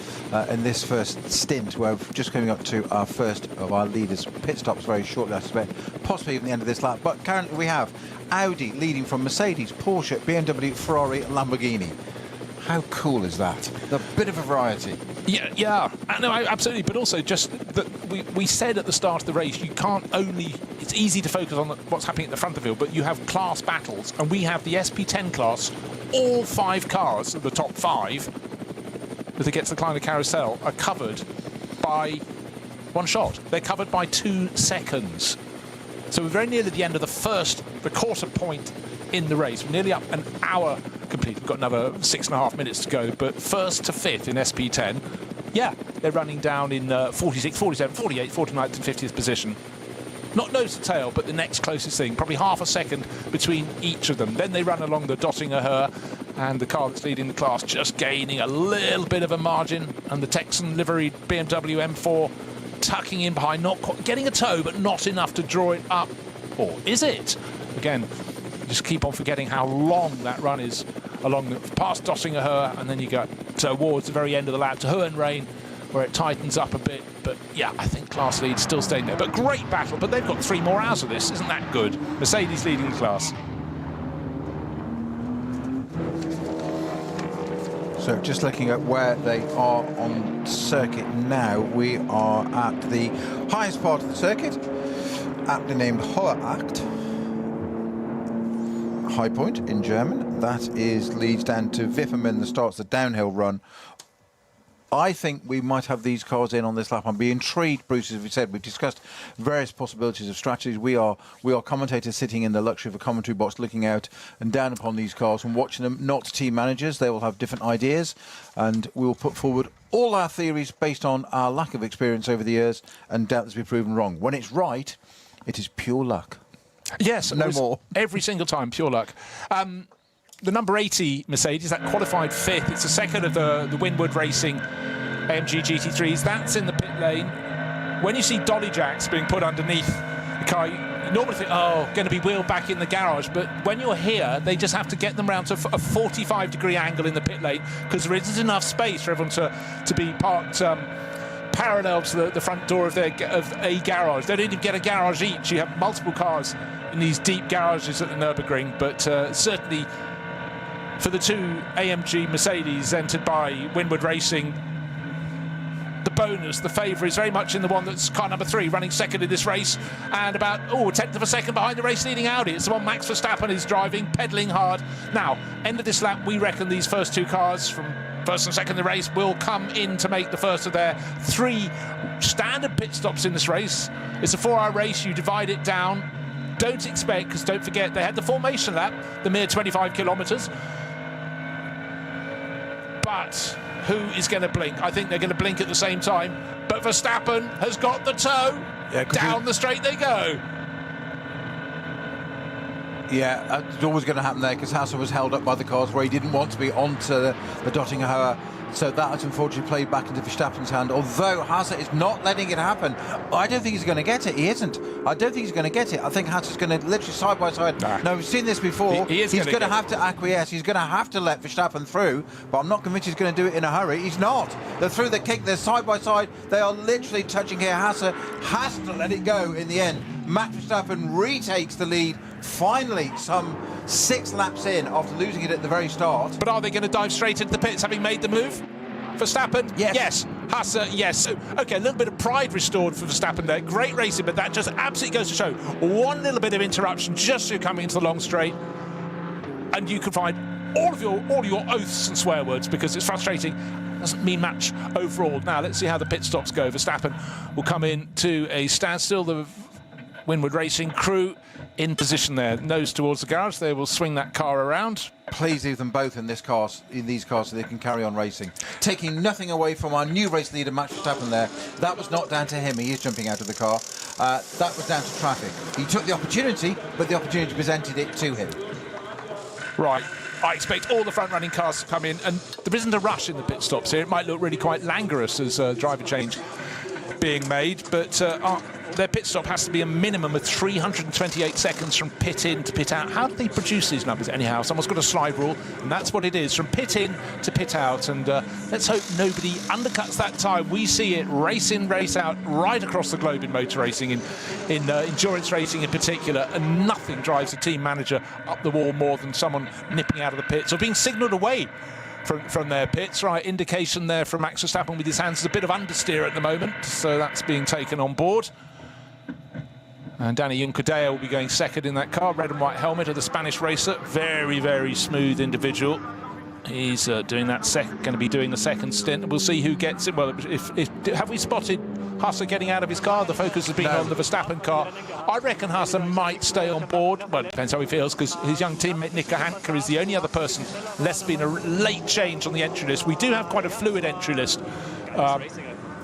in this first stint, where we're just coming up to our first of our leaders' pit stops very shortly, I suspect, possibly even the end of this lap. But currently we have Audi leading from Mercedes, Porsche, BMW, Ferrari, Lamborghini. How cool is that? A bit of a variety. Yeah, no, absolutely. But also, just that we said at the start of the race, you can't only. It's easy to focus on what's happening at the front of the field, but you have class battles, and we have the SP10 class. All 5 cars, the top 5, that gets the Kleiner Carousel, are covered by 1 shot. They're covered by 2 seconds. So we're very nearly the end of the quarter point in the race. We're nearly up an hour complete. We've got another 6.5 minutes to go, but 1st to 5th in SP10, yeah, they're running down in 46, 47, 48, 49th and 50th position. Not nose to tail, but the next closest thing, probably half a second between each of them. Then they run along the Dottinger, and the car that's leading the class just gaining a little bit of a margin, and the Texan liveried BMW M4 tucking in behind, not quite getting a tow, but not enough to draw it up Or is it? Again, just keep on forgetting how long that run is along past Döttinger and then you go towards the very end of the lap to Hohenrain, where it tightens up a bit. But yeah, I think class lead still staying there. But great battle, but they've got 3 more hours of this. Isn't that good? Mercedes leading the class. So just looking at where they are on circuit now, we are at the highest part of the circuit, aptly named Hohe Acht. High point in German. That leads down to Wifferman that starts the downhill run. I think we might have these cars in on this lap. I'm being intrigued, Bruce, as we said. We've discussed various possibilities of strategies. We are commentators sitting in the luxury of a commentary box looking out and down upon these cars and watching them, not team managers. They will have different ideas, and we will put forward all our theories based on our lack of experience over the years and doubtless be proven wrong. When it's right, it is pure luck. Yes, no more. Every single time, pure luck. The number 80 Mercedes, that qualified 5th, it's the second of the Winwood Racing AMG GT3s. That's in the pit lane. When you see dolly jacks being put underneath the car, you normally think, oh, going to be wheeled back in the garage. But when you're here, they just have to get them round to a 45-degree angle in the pit lane because there isn't enough space for everyone to be parked parallel to the front door of a garage. They don't even get a garage each. You have multiple cars in these deep garages at the Nürburgring, but certainly for the 2 AMG Mercedes entered by Winwood Racing, the bonus, the favour is very much in the one that's car number 3, running second in this race, and about, a tenth of a second behind the race-leading Audi. It's the one Max Verstappen is driving, pedalling hard. Now, end of this lap, we reckon these first 2 cars from first and second in the race will come in to make the first of their 3 standard pit stops in this race. It's a 4-hour race. You divide it down. Don't expect, because don't forget, they had the formation lap, the mere 25 kilometres. But who is going to blink? I think they're going to blink at the same time. But Verstappen has got the toe. Yeah, down the straight they go. Yeah, it's always going to happen there because Hasse was held up by the cars where he didn't want to be onto the Döttinger. So that has unfortunately played back into Verstappen's hand. Although Hasse is not letting it happen. I don't think he's going to get it. He isn't. I don't think he's going to get it. I think Hasse is going to literally side by side. Nah. No, we've seen this before. He's going to have to acquiesce. He's going to have to let Verstappen through. But I'm not convinced he's going to do it in a hurry. He's not. They're through the kick. They're side by side. They are literally touching here. Hasse has to let it go in the end. Max Verstappen retakes the lead. Finally, some 6 laps in after losing it at the very start. But are they going to dive straight into the pits having made the move? Verstappen? Yes. Hasse? Yes. Okay, a little bit of pride restored for Verstappen there. Great racing, but that just absolutely goes to show one little bit of interruption just as you're coming into the long straight, and you can find all of your oaths and swear words because it's frustrating. Doesn't mean much overall. Now, let's see how the pit stops go. Verstappen will come in to a standstill. The Winwood Racing crew in position there, nose towards the garage. They will swing that car around. Please leave them both in these cars so they can carry on racing. Taking nothing away from our new race leader, Max Verstappen there. That was not down to him. He is jumping out of the car. That was down to traffic. He took the opportunity, but the opportunity presented it to him. Right. I expect all the front-running cars to come in, and there isn't a rush in the pit stops here. It might look really quite languorous as driver change being made, but their pit stop has to be a minimum of 328 seconds from pit in to pit out. How do they produce these numbers anyhow? Someone's got a slide rule, and that's what it is, from pit in to pit out. And let's hope nobody undercuts that time. We see it race in, race out, right across the globe in motor racing, in endurance racing in particular, and nothing drives a team manager up the wall more than someone nipping out of the pits or being signalled away from their pits. Right, indication there from Max Verstappen with his hands. There's a bit of understeer at the moment, so that's being taken on board. And Danny Juncadella will be going second in that car. Red and white helmet of the Spanish racer. Very, very smooth individual. He's doing that going to be doing the second stint. We'll see who gets it. Well, have we spotted Hasse getting out of his car? The focus has been on the Verstappen car. I reckon Hasse might stay on board. Well, it depends how he feels, because his young teammate Nico Hanke is the only other person less been a late change on the entry list. We do have quite a fluid entry list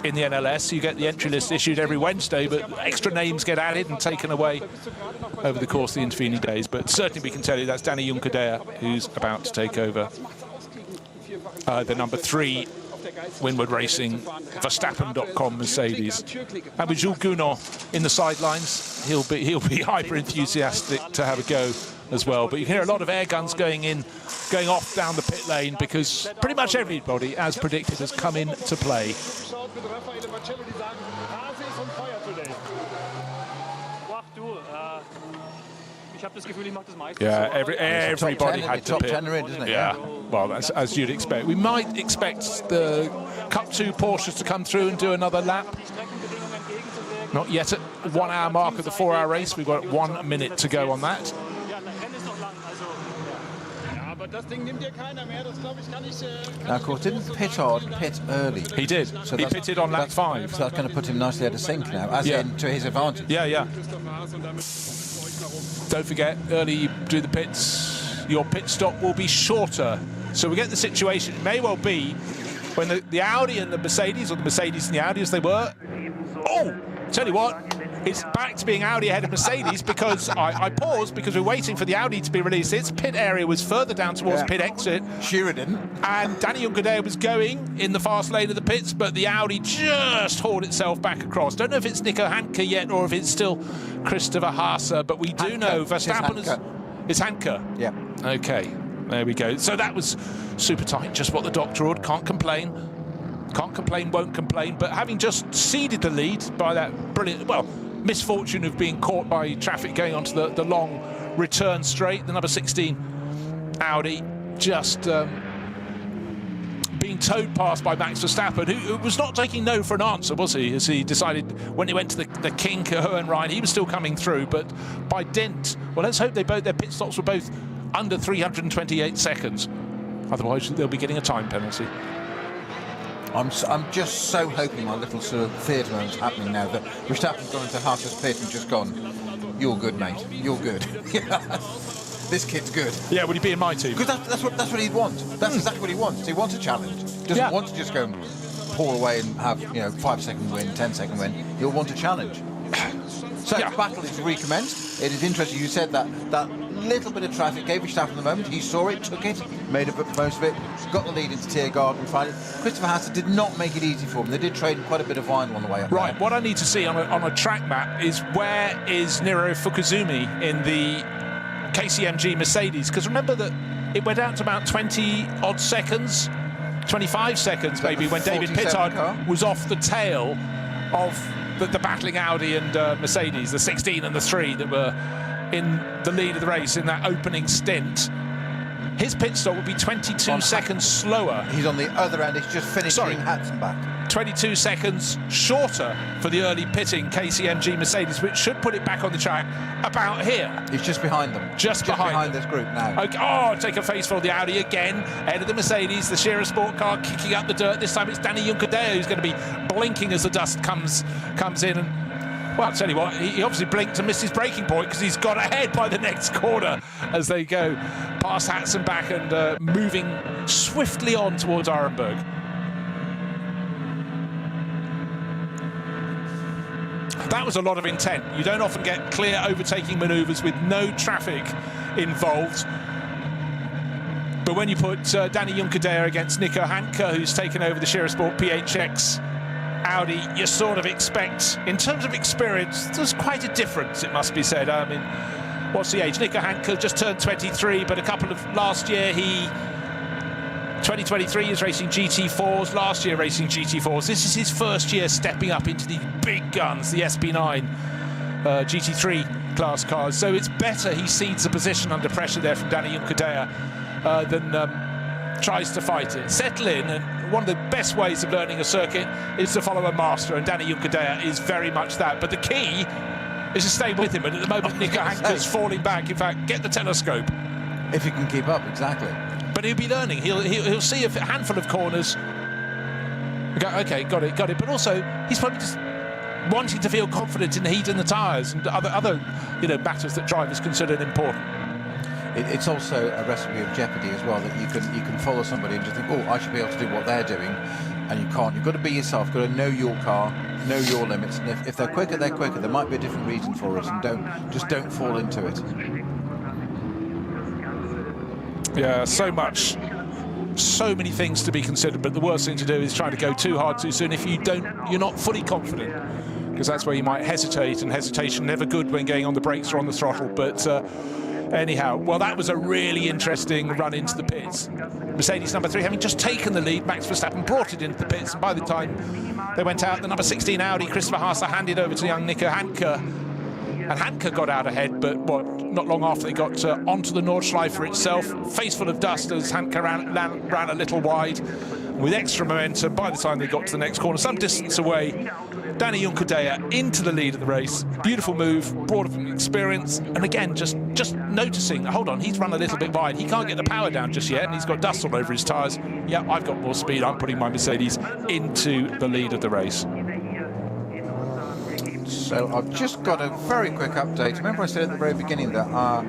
in the NLS. You get the entry list issued every Wednesday, but extra names get added and taken away over the course of the intervening days. But certainly we can tell you that's Danny Juncadella who's about to take over the number 3 Windward Racing, Verstappen.com Mercedes. And with Jules Gounon in the sidelines, he'll be hyper enthusiastic to have a go as well. But you can hear a lot of air guns going off down the pit lane, because pretty much everybody, as predicted, has come in to play. Yeah, everybody had to pit. Isn't it? Yeah, well, that's as you'd expect. We might expect the Cup 2 Porsches to come through and do another lap. Not yet at 1 hour mark of the 4 hour race. We've got 1 minute to go on that. Now, of course, didn't Pittard pit early? He did. So he pitted on lap 5. So that's going to put him nicely out of sync now, as in to his advantage. Yeah, yeah. Don't forget, early you do the pits, your pit stop will be shorter. So we get the situation, it may well be, when the Audi and the Mercedes, or the Mercedes and the Audi as they were, oh, tell you what, it's back to being Audi ahead of Mercedes, because I paused because we're waiting for the Audi to be released. Its pit area was further down towards pit exit. Sure didn't. And Danny Juncadella was going in the fast lane of the pits, but the Audi just hauled itself back across. Don't know if it's Nico Hanke yet or if it's still Christopher Haase, but we do know Verstappen is... It's Hanke? Yeah. Okay, there we go. So that was super tight, just what the doctor ordered. Can't complain. Can't complain, won't complain. But having just ceded the lead by that brilliant... Well, misfortune of being caught by traffic going onto the long return straight, the number 16 Audi just being towed past by Max Verstappen, who was not taking no for an answer, was he? As he decided when he went to the kink at Hohenrhein, he was still coming through, but by dint, well, let's hope their pit stops were both under 328 seconds. Otherwise, they'll be getting a time penalty. I'm just so hoping my little sort of theatre moment's happening now that Verstappen's gone into Haase's pit and just gone, you're good, mate, you're good. This kid's good. Yeah, would he be in my team? Because that's what he'd want. That's exactly what he wants. He wants a challenge. He doesn't want to just go and pour away and have, 5-second win, 10-second win. He'll want a challenge. So the battle is recommenced. It is interesting. You said that little bit of traffic gave Verstappen the moment. He saw it, took it, made the most of it, got the lead into Tiergarten Friday. Christopher Haase did not make it easy for him. They did trade quite a bit of vinyl on the way up. Right, there. what I need to see on a track map is where is Niro Fukuzumi in the KCMG Mercedes, because remember that it went out to about 20-odd seconds, 25 seconds maybe, when David Pittard was off the tail of the battling Audi and Mercedes, the 16 and the 3 that were in the lead of the race in that opening stint. His pit stop would be 22 seconds slower. He's on the other end. He's just finishing Hatzenbach. 22 seconds shorter for the early pitting KCMG Mercedes, which should put it back on the track about here. He's just behind them. Just behind this group now. Okay. Oh, take a face for the Audi again. Ahead of the Mercedes, the Scherer Sport car kicking up the dirt. This time it's Danny Juncadella who's going to be blinking as the dust comes in. And, well, I'll tell you what, he obviously blinked and missed his braking point because he's got ahead by the next corner as they go past Hatzenbach and moving swiftly on towards Arenberg. That was a lot of intent. You don't often get clear overtaking manoeuvres with no traffic involved. But when you put Danny Juncadella against Nico Hanke, who's taken over the Scherer Sport PHX Audi, you sort of expect, in terms of experience, there's quite a difference, it must be said. I mean, what's the age? Nico Hanke just turned 23, but a couple of last year 2023 is racing GT4s, last year racing GT4s. This is his first year stepping up into the big guns, the SP9 GT3 class cars. So it's better he cedes the position under pressure there from Danny Juncadella than tries to fight it. Settle in, and one of the best ways of learning a circuit is to follow a master, and Danny Juncadella is very much that. But the key is to stay with him, and at the moment Nico Hanke's falling back. In fact, get the telescope. If he can keep up, exactly. But he'll be learning. He'll see a handful of corners. Go, okay, got it. But also, he's probably just wanting to feel confident in the heat and the tyres and other matters that drivers consider important. It's also a recipe of jeopardy as well, that you can follow somebody and just think, oh, I should be able to do what they're doing, and you can't. You've got to be yourself. You've got to know your car, know your limits, and if they're quicker, they're quicker. There might be a different reason for it, and don't fall into it. Yeah, so much so many things to be considered, but the worst thing to do is try to go too hard too soon if you're not fully confident, because that's where you might hesitate, and hesitation never good when going on the brakes or on the throttle. But anyhow, well, that was a really interesting run into the pits. Mercedes number 3 having just taken the lead, Max Verstappen brought it into the pits, and by the time they went out, the number 16 Audi, Christopher Haase, handed over to young Nico Hanke, and Hanke got out ahead, but not long after they got onto the Nordschleife itself, face full of dust as Hanke ran a little wide. With extra momentum, by the time they got to the next corner, some distance away, Danny Juncadella into the lead of the race. Beautiful move, broad of experience, and again, just noticing, hold on, he's run a little bit wide. He can't get the power down just yet, and he's got dust all over his tyres. Yeah, I've got more speed. I'm putting my Mercedes into the lead of the race. So I've just got a very quick update. Remember I said at the very beginning that our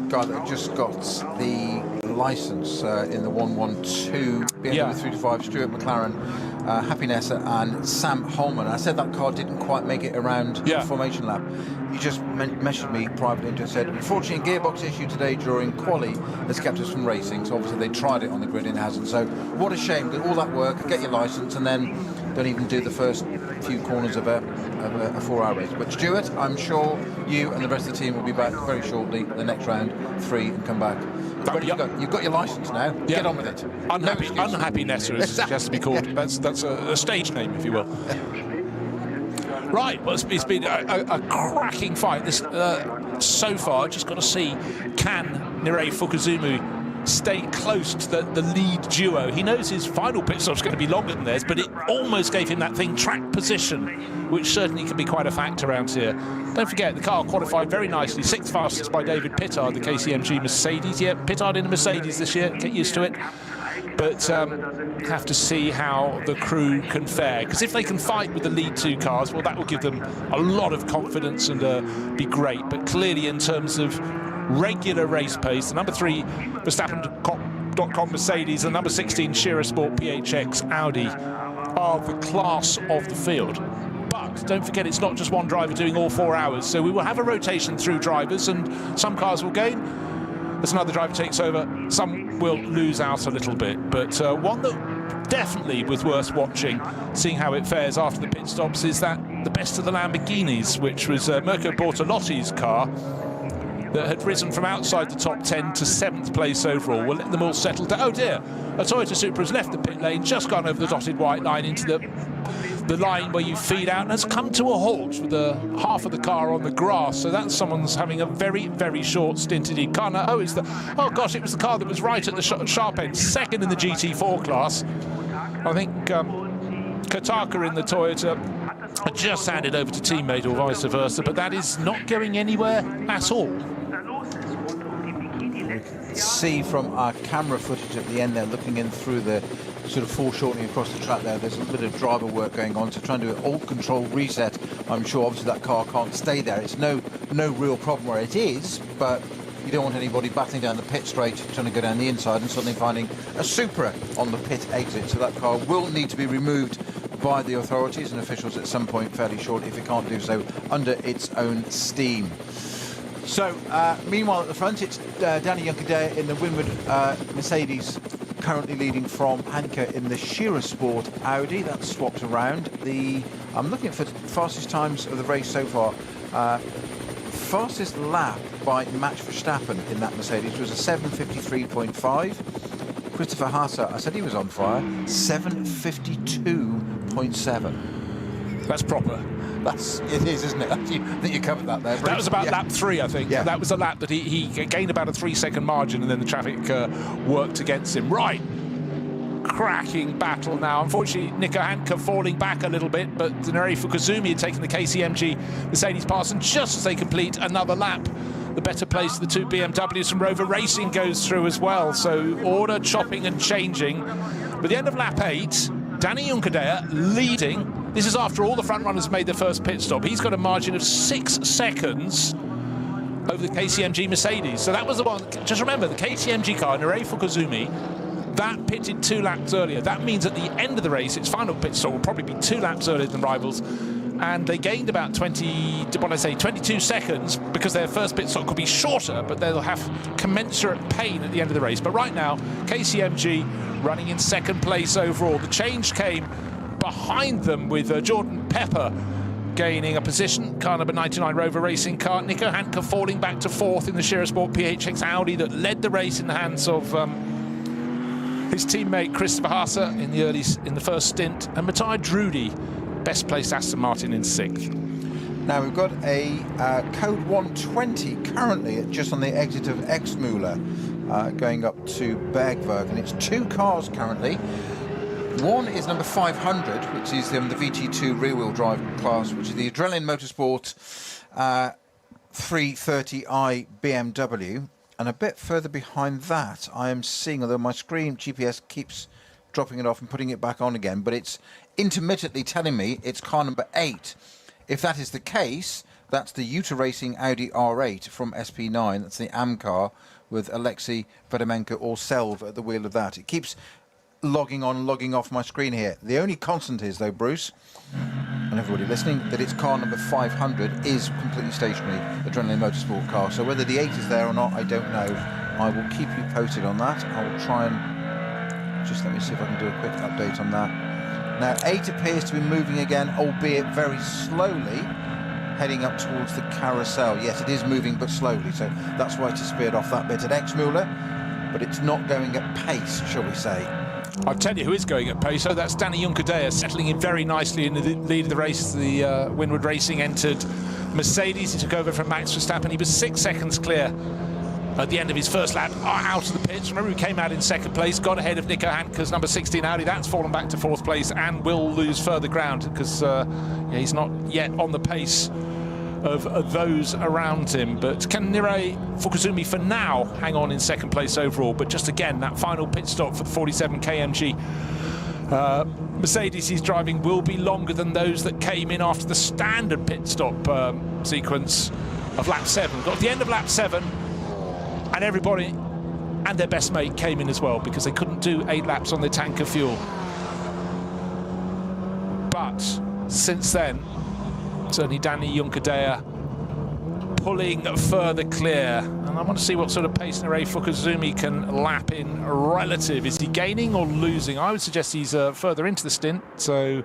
guy that just got the license in the 112 BMW 325, Stuart McLaren, Happy Nessa and Sam Holman. I said that car didn't quite make it around the formation lap. He just messaged me privately and just said, unfortunately, gearbox issue today during quali has kept us from racing. So obviously they tried it on the grid and it hasn't. So what a shame that all that work, get your license, and then don't even do the first few corners of a 4-hour race. But Stuart, I'm sure you and the rest of the team will be back very shortly, the next round 3, and come back. You've got your license now. Get on with it. Unhappy Nessa, as it has to be called. That's a stage name, if you will. Right, well, it's been a cracking fight. This so far, just got to see, can Nirei Fukuzumu stay close to the lead duo? He knows his final pit stop's going to be longer than theirs, but it almost gave him that thing, track position, which certainly can be quite a factor around here. Don't forget, the car qualified very nicely, 6th fastest by David Pittard, the KCMG Mercedes. Yeah, Pittard in a Mercedes this year, get used to it. But have to see how the crew can fare, because if they can fight with the lead 2 cars, well, that will give them a lot of confidence and be great. But clearly, in terms of regular race pace, the number 3 Verstappen.com Mercedes and number 16 Shearer Sport PHX Audi are the class of the field. But don't forget, it's not just one driver doing all 4 hours, so we will have a rotation through drivers, and some cars will gain as another driver takes over, some will lose out a little bit. But one that definitely was worth watching, seeing how it fares after the pit stops, is that the best of the Lamborghinis, which was Mirko Bortolotti's car, that had risen from outside the top 10 to 7th place overall. We'll let them all settle down. Oh dear, a Toyota Supra has left the pit lane, just gone over the dotted white line into the line where you feed out, and has come to a halt with half of the car on the grass. So that's someone's having a very, very short stint indeed. Oh gosh, it was the car that was right at the sharp end, 2nd in the GT4 class. I think Kataka in the Toyota just handed over to teammate or vice versa, but that is not going anywhere at all. See from our camera footage at the end there, looking in through the sort of foreshortening across the track there, there's a bit of driver work going on to try and do an alt control reset. I'm sure obviously that car can't stay there. It's no real problem where it is, but you don't want anybody battling down the pit straight, trying to go down the inside and suddenly finding a Supra on the pit exit. So that car will need to be removed by the authorities and officials at some point fairly shortly, if it can't do so under its own steam. So, meanwhile at the front, it's Danny Juncadella in the Winward Mercedes, currently leading from Hanke in the Shearer Sport Audi. That's swapped around. I'm looking for fastest times of the race so far. Fastest lap by Max Verstappen in that Mercedes was a 7:53.5. Christopher Haase, I said he was on fire, 7:52.7. That's proper. It is, isn't it? I think you covered that there. That was about lap 3, I think. Yeah. That was a lap that he gained about a 3-second margin, and then the traffic worked against him. Right. Cracking battle now. Unfortunately, Nico Hanke falling back a little bit, but Nirei Fukuzumu had taken the KCMG Mercedes pass, and just as they complete another lap, the better place of the 2 BMWs from Rover Racing goes through as well. So order chopping and changing. By the end of lap 8, Danny Juncadella leading. This is after all the front runners made their first pit stop. He's got a margin of 6 seconds over the KCMG Mercedes. So that was the one. Just remember, the KCMG car, Nirei Fukuzumu, that pitted 2 laps earlier. That means at the end of the race, its final pit stop will probably be 2 laps earlier than rivals. and they gained about 22 seconds because their first pit stop could be shorter, but they'll have commensurate pain at the end of the race. But right now, KCMG running in second place overall. The change came behind them with Jordan Pepper gaining a position, car number 99 Rover Racing car. Nico Hanke falling back to fourth in the Sport PHX Audi that led the race in the hands of his teammate Christopher Haase in the first stint, and Matthias Drudy, best placed Aston Martin, in sixth. Now we've got a code 120 currently just on the exit of Exmühle, going up to Bergwerk, and it's two cars currently. One is number 500, which is the VT2 rear-wheel drive class, which is the Adrenaline Motorsport 330i BMW. And a bit further behind that, I am seeing, although my screen GPS keeps dropping it off and putting it back on again, but it's intermittently telling me it's car number 8. If that is the case, that's the Uta Racing Audi R8 from SP9. That's the AM car with Alexei Vedemenko or Selv at the wheel of that. It keeps logging on and logging off my screen here. The only constant is, though, Bruce, and everybody listening, that it's car number 500 is completely stationary, Adrenaline Motorsport car. So whether the 8 is there or not, I don't know. I will keep you posted on that. I will try and just let me see if I can do a quick update on that. Now 8 appears to be moving again, albeit very slowly, heading up towards the carousel. Yes, it is moving, but slowly, so that's why it disappeared off that bit at Exmühle, but it's not going at pace, shall we say. I'll tell you who is going at pace. So that's Danny Juncadella settling in very nicely in the lead of the race. The Winward Racing entered Mercedes. He took over from Max Verstappen. He was 6 seconds clear at the end of his first lap out of the pits. Remember, he came out in second place, got ahead of Nico Hanke's number 16 Audi. That's fallen back to fourth place and will lose further ground because he's not yet on the pace of those around him. But can Nirei Fukuzumi for now hang on in second place overall? But just again, that final pit stop for the 47 KMG Mercedes he's driving will be longer than those that came in after the standard pit stop sequence of lap 7. Got to the end of lap 7 and everybody and their best mate came in as well because they couldn't do 8 laps on their tank of fuel. But since then, certainly Danny Juncadella pulling further clear, and I want to see what sort of pace Nirei Fukuzumi can lap in relative. Is he gaining or losing? I would suggest he's further into the stint, so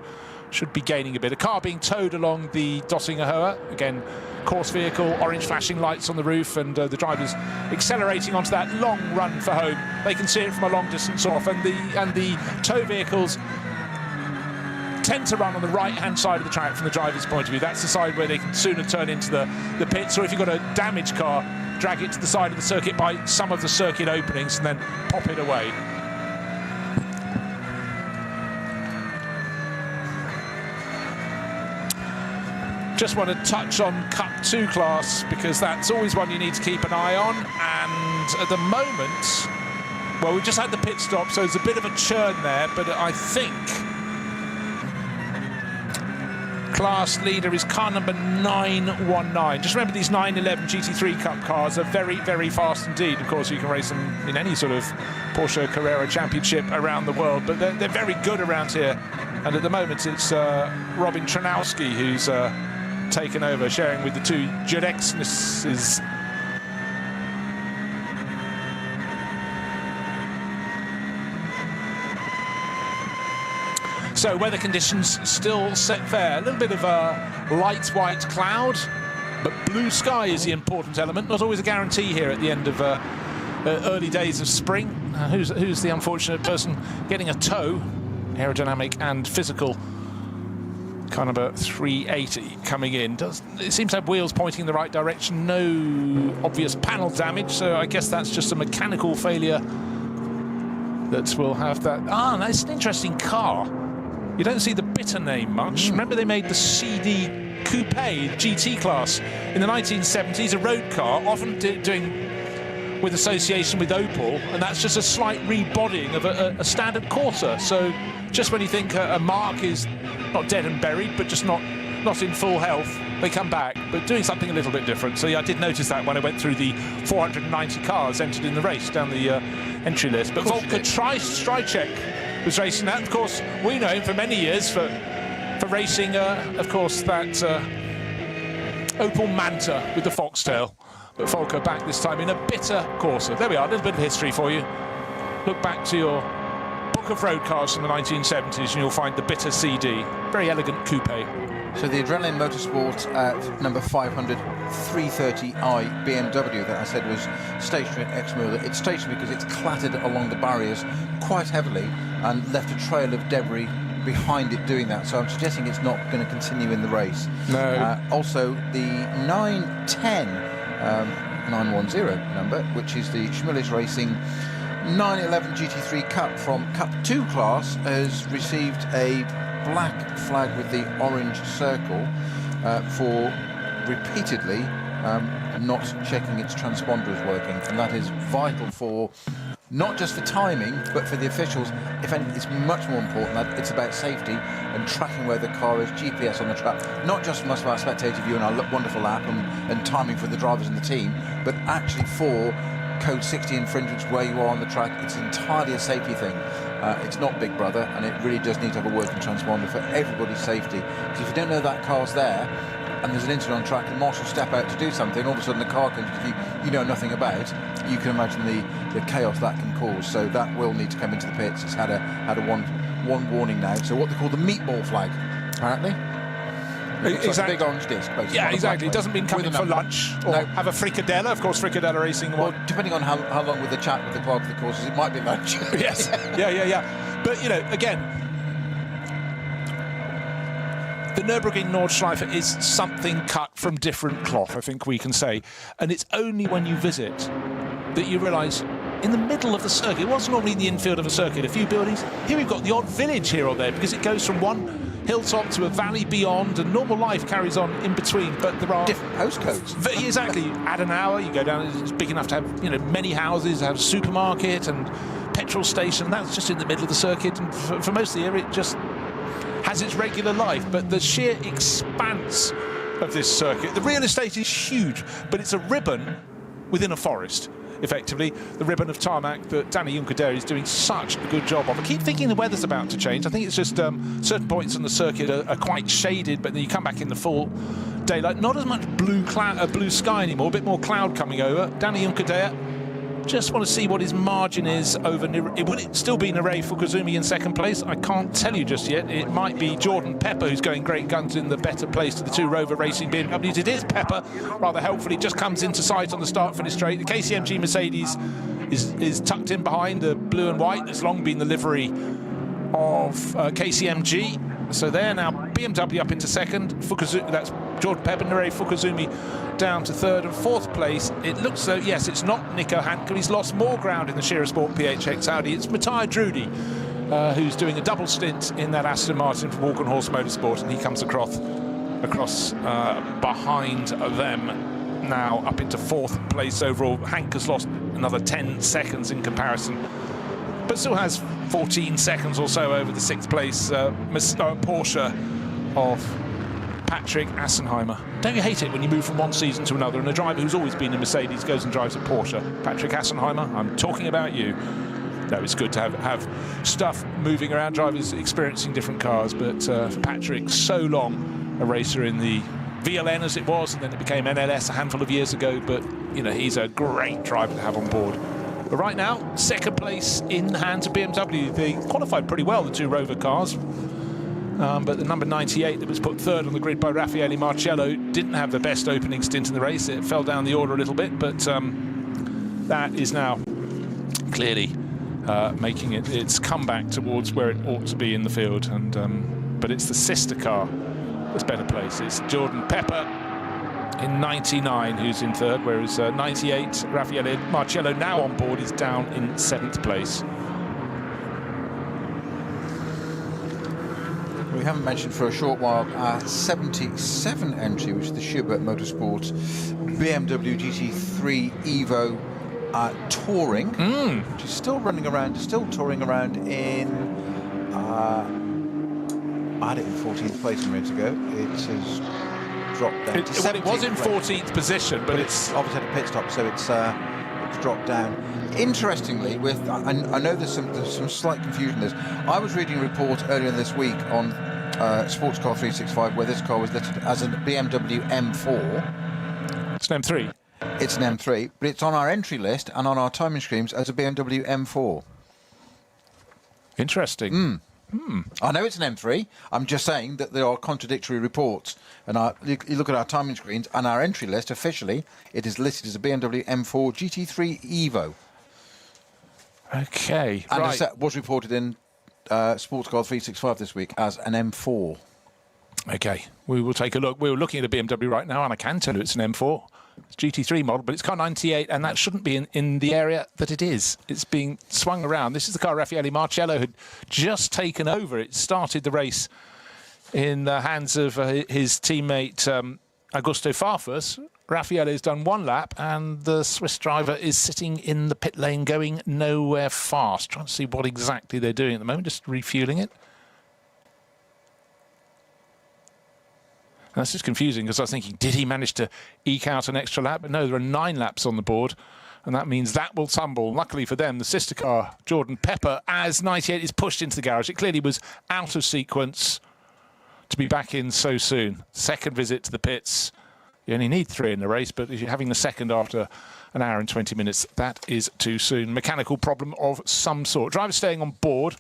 should be gaining a bit. A car being towed along the Dossinger Höhe, again course vehicle, orange flashing lights on the roof, and the drivers accelerating onto that long run for home. They can see it from a long distance off, and the tow vehicles tend to run on the right-hand side of the track from the driver's point of view. That's the side where they can sooner turn into the pits, or if you've got a damaged car, drag it to the side of the circuit by some of the circuit openings and then pop it away. Just want to touch on Cup 2 class because that's always one you need to keep an eye on, and at the moment, well, we've just had the pit stop, so there's a bit of a churn there, but I think class leader is car number 919. Just remember, these 911 GT3 Cup cars are very, very fast indeed. Of course, you can race them in any sort of Porsche Carrera Championship around the world, but they're very good around here. And at the moment, it's Robin Tranowski who's taken over, sharing with the two Jureksnesses. So weather conditions still set fair. A little bit of a light white cloud, but blue sky is the important element. Not always a guarantee here at the end of early days of spring. Who's the unfortunate person getting a tow? Aerodynamic and physical. Car number 380 coming in. It seems to have wheels pointing in the right direction. No obvious panel damage, so I guess that's just a mechanical failure that will have that. Ah, that's an interesting car. You don't see the Bitter name much. Remember, they made the CD Coupe GT class in the 1970s, a road car, often doing with association with Opel, and that's just a slight rebodying of a standard Corsa. So just when you think a marque is not dead and buried, but just not in full health, they come back, but doing something a little bit different. So yeah, I did notice that when I went through the 490 cars entered in the race down the entry list. But Volker Strycek was racing that. Of course, we know him for many years from racing, of course, that Opel Manta with the foxtail. But Volker back this time in a bitter Corsa. There we are, a little bit of history for you. Look back to your book of road cars from the 1970s and you'll find the bitter CD. Very elegant coupe. So the Adrenaline Motorsport number 500 330i BMW that I said was stationary at Exmoor. It's stationary because it's clattered along the barriers quite heavily and left a trail of debris behind it doing that. So I'm suggesting it's not going to continue in the race. No. Also, the 910 910 number, which is the Schmillis Racing 911 GT3 Cup from Cup 2 class, has received a black flag with the orange circle for repeatedly not checking its transponder is working, and that is vital for not just for timing but for the officials. If anything, it's much more important that it's about safety and tracking where the car is, GPS on the track, not just from us, our spectator view and our wonderful app and timing for the drivers and the team, but actually for code 60 infringements where you are on the track. It's entirely a safety thing. It's not Big Brother, and it really does need to have a working transponder for everybody's safety. Because if you don't know that car's there and there's an incident on track and marshals step out to do something, all of a sudden the car comes you know nothing about, you can imagine the chaos that can cause. So that will need to come into the pits. It's had a one warning now. So what they call the meatball flag, apparently. Exactly. Like a big orange disc, basically. Yeah, exactly. It doesn't mean come in for lunch or have a fricadella. Of course, fricadella racing. Well, depending on how long with the chat with the clerk of the courses, it might be lunch. Yes. Yeah. But, you know, again, the Nürburgring Nordschleife is something cut from different cloth, I think we can say. And it's only when you visit that you realise in the middle of the circuit, what's normally in the infield of a circuit, a few buildings, here we've got the odd village here or there, because it goes from one hilltop to a valley beyond, and normal life carries on in between, but there are different postcodes. Exactly. Add an hour, you go down, it's big enough to have, you know, many houses, have a supermarket and petrol station. That's just in the middle of the circuit, and for most of the year it just has its regular life. But the sheer expanse of this circuit, the real estate is huge, but it's a ribbon within a forest. Effectively, the ribbon of tarmac that Danny Juncker is doing such a good job of. I keep thinking the weather's about to change. I think it's just certain points on the circuit are quite shaded, but then you come back in the full daylight. Not as much blue sky anymore, a bit more cloud coming over. Danny Juncker, just want to see what his margin is over. Would it still be Nerei Fukuzumi in second place? I can't tell you just yet. It might be Jordan Pepper who's going great guns in the better place to the two Rover Racing BMWs. It is Pepper, rather helpfully, just comes into sight on the start-finish straight. The KCMG Mercedes is tucked in behind the blue and white. It's long been the livery of KCMG. So there now, BMW up into second. That's Jordan Pepper, Nerei Fukuzumi down to third and fourth place. It looks so, yes, it's not Nico Hanke. He's lost more ground in the Shearer Sport PHX Audi. It's Matthias Drudy, who's doing a double stint in that Aston Martin from Walkenhorst Motorsport, and he comes across behind them now up into fourth place overall. Hanke's lost another 10 seconds in comparison, but still has 14 seconds or so over the sixth place Porsche of Patrick Assenheimer. Don't you hate it when you move from one season to another and a driver who's always been in Mercedes goes and drives a Porsche? Patrick Assenheimer, I'm talking about you. No, it's good to have stuff moving around, drivers experiencing different cars, but for Patrick, so long a racer in the VLN as it was, and then it became NLS a handful of years ago, but you know, he's a great driver to have on board. But right now, second place in the hands of BMW. They qualified pretty well, the two Rover cars. But the number 98 that was put third on the grid by Raffaele Marcello didn't have the best opening stint in the race. It fell down the order a little bit, but that is now clearly making its comeback towards where it ought to be in the field. And but it's the sister car that's better placed. It's Jordan Pepper in 99 who's in third, whereas 98 Raffaele Marcello, now on board, is down in 7th place. We haven't mentioned for a short while our 77 entry, which is the Schubert Motorsport BMW GT3 Evo Touring, which is still running around, still touring around in. I had it in 14th place a minute ago. It has dropped down. It was in 14th position, but it's obviously had a pit stop, so it's dropped down. Interestingly, I know there's some slight confusion in this. I was reading a report earlier this week on Sports Car 365, where this car was listed as a BMW M4. It's an M3. It's an M3, but it's on our entry list and on our timing screens as a BMW M4. Interesting. I know it's an M3. I'm just saying that there are contradictory reports. And you look at our timing screens and our entry list, officially, it is listed as a BMW M4 GT3 Evo. Okay, and right. it was reported in Sports Car 365 this week as an M4. Okay, we will take a look. We're looking at a BMW right now, and I can tell you it's an M4. It's GT3 model, but it's car 98, and that shouldn't be in the area that it is. It's being swung around. This is the car Raffaele Marcello had just taken over. It started the race in the hands of his teammate Augusto Farfus. Raffaele has done one lap, and the Swiss driver is sitting in the pit lane going nowhere fast. Trying to see what exactly they're doing at the moment, just refueling it. And that's just confusing, because I was thinking, did he manage to eke out an extra lap? But no, there are 9 laps on the board, and that means that will tumble. Luckily for them, the sister car, Jordan Pepper, as 98 is pushed into the garage. It clearly was out of sequence to be back in so soon. Second visit to the pits. You only need 3 in the race, but if you're having the second after an hour and 20 minutes, that is too soon. Mechanical problem of some sort. Driver staying on board.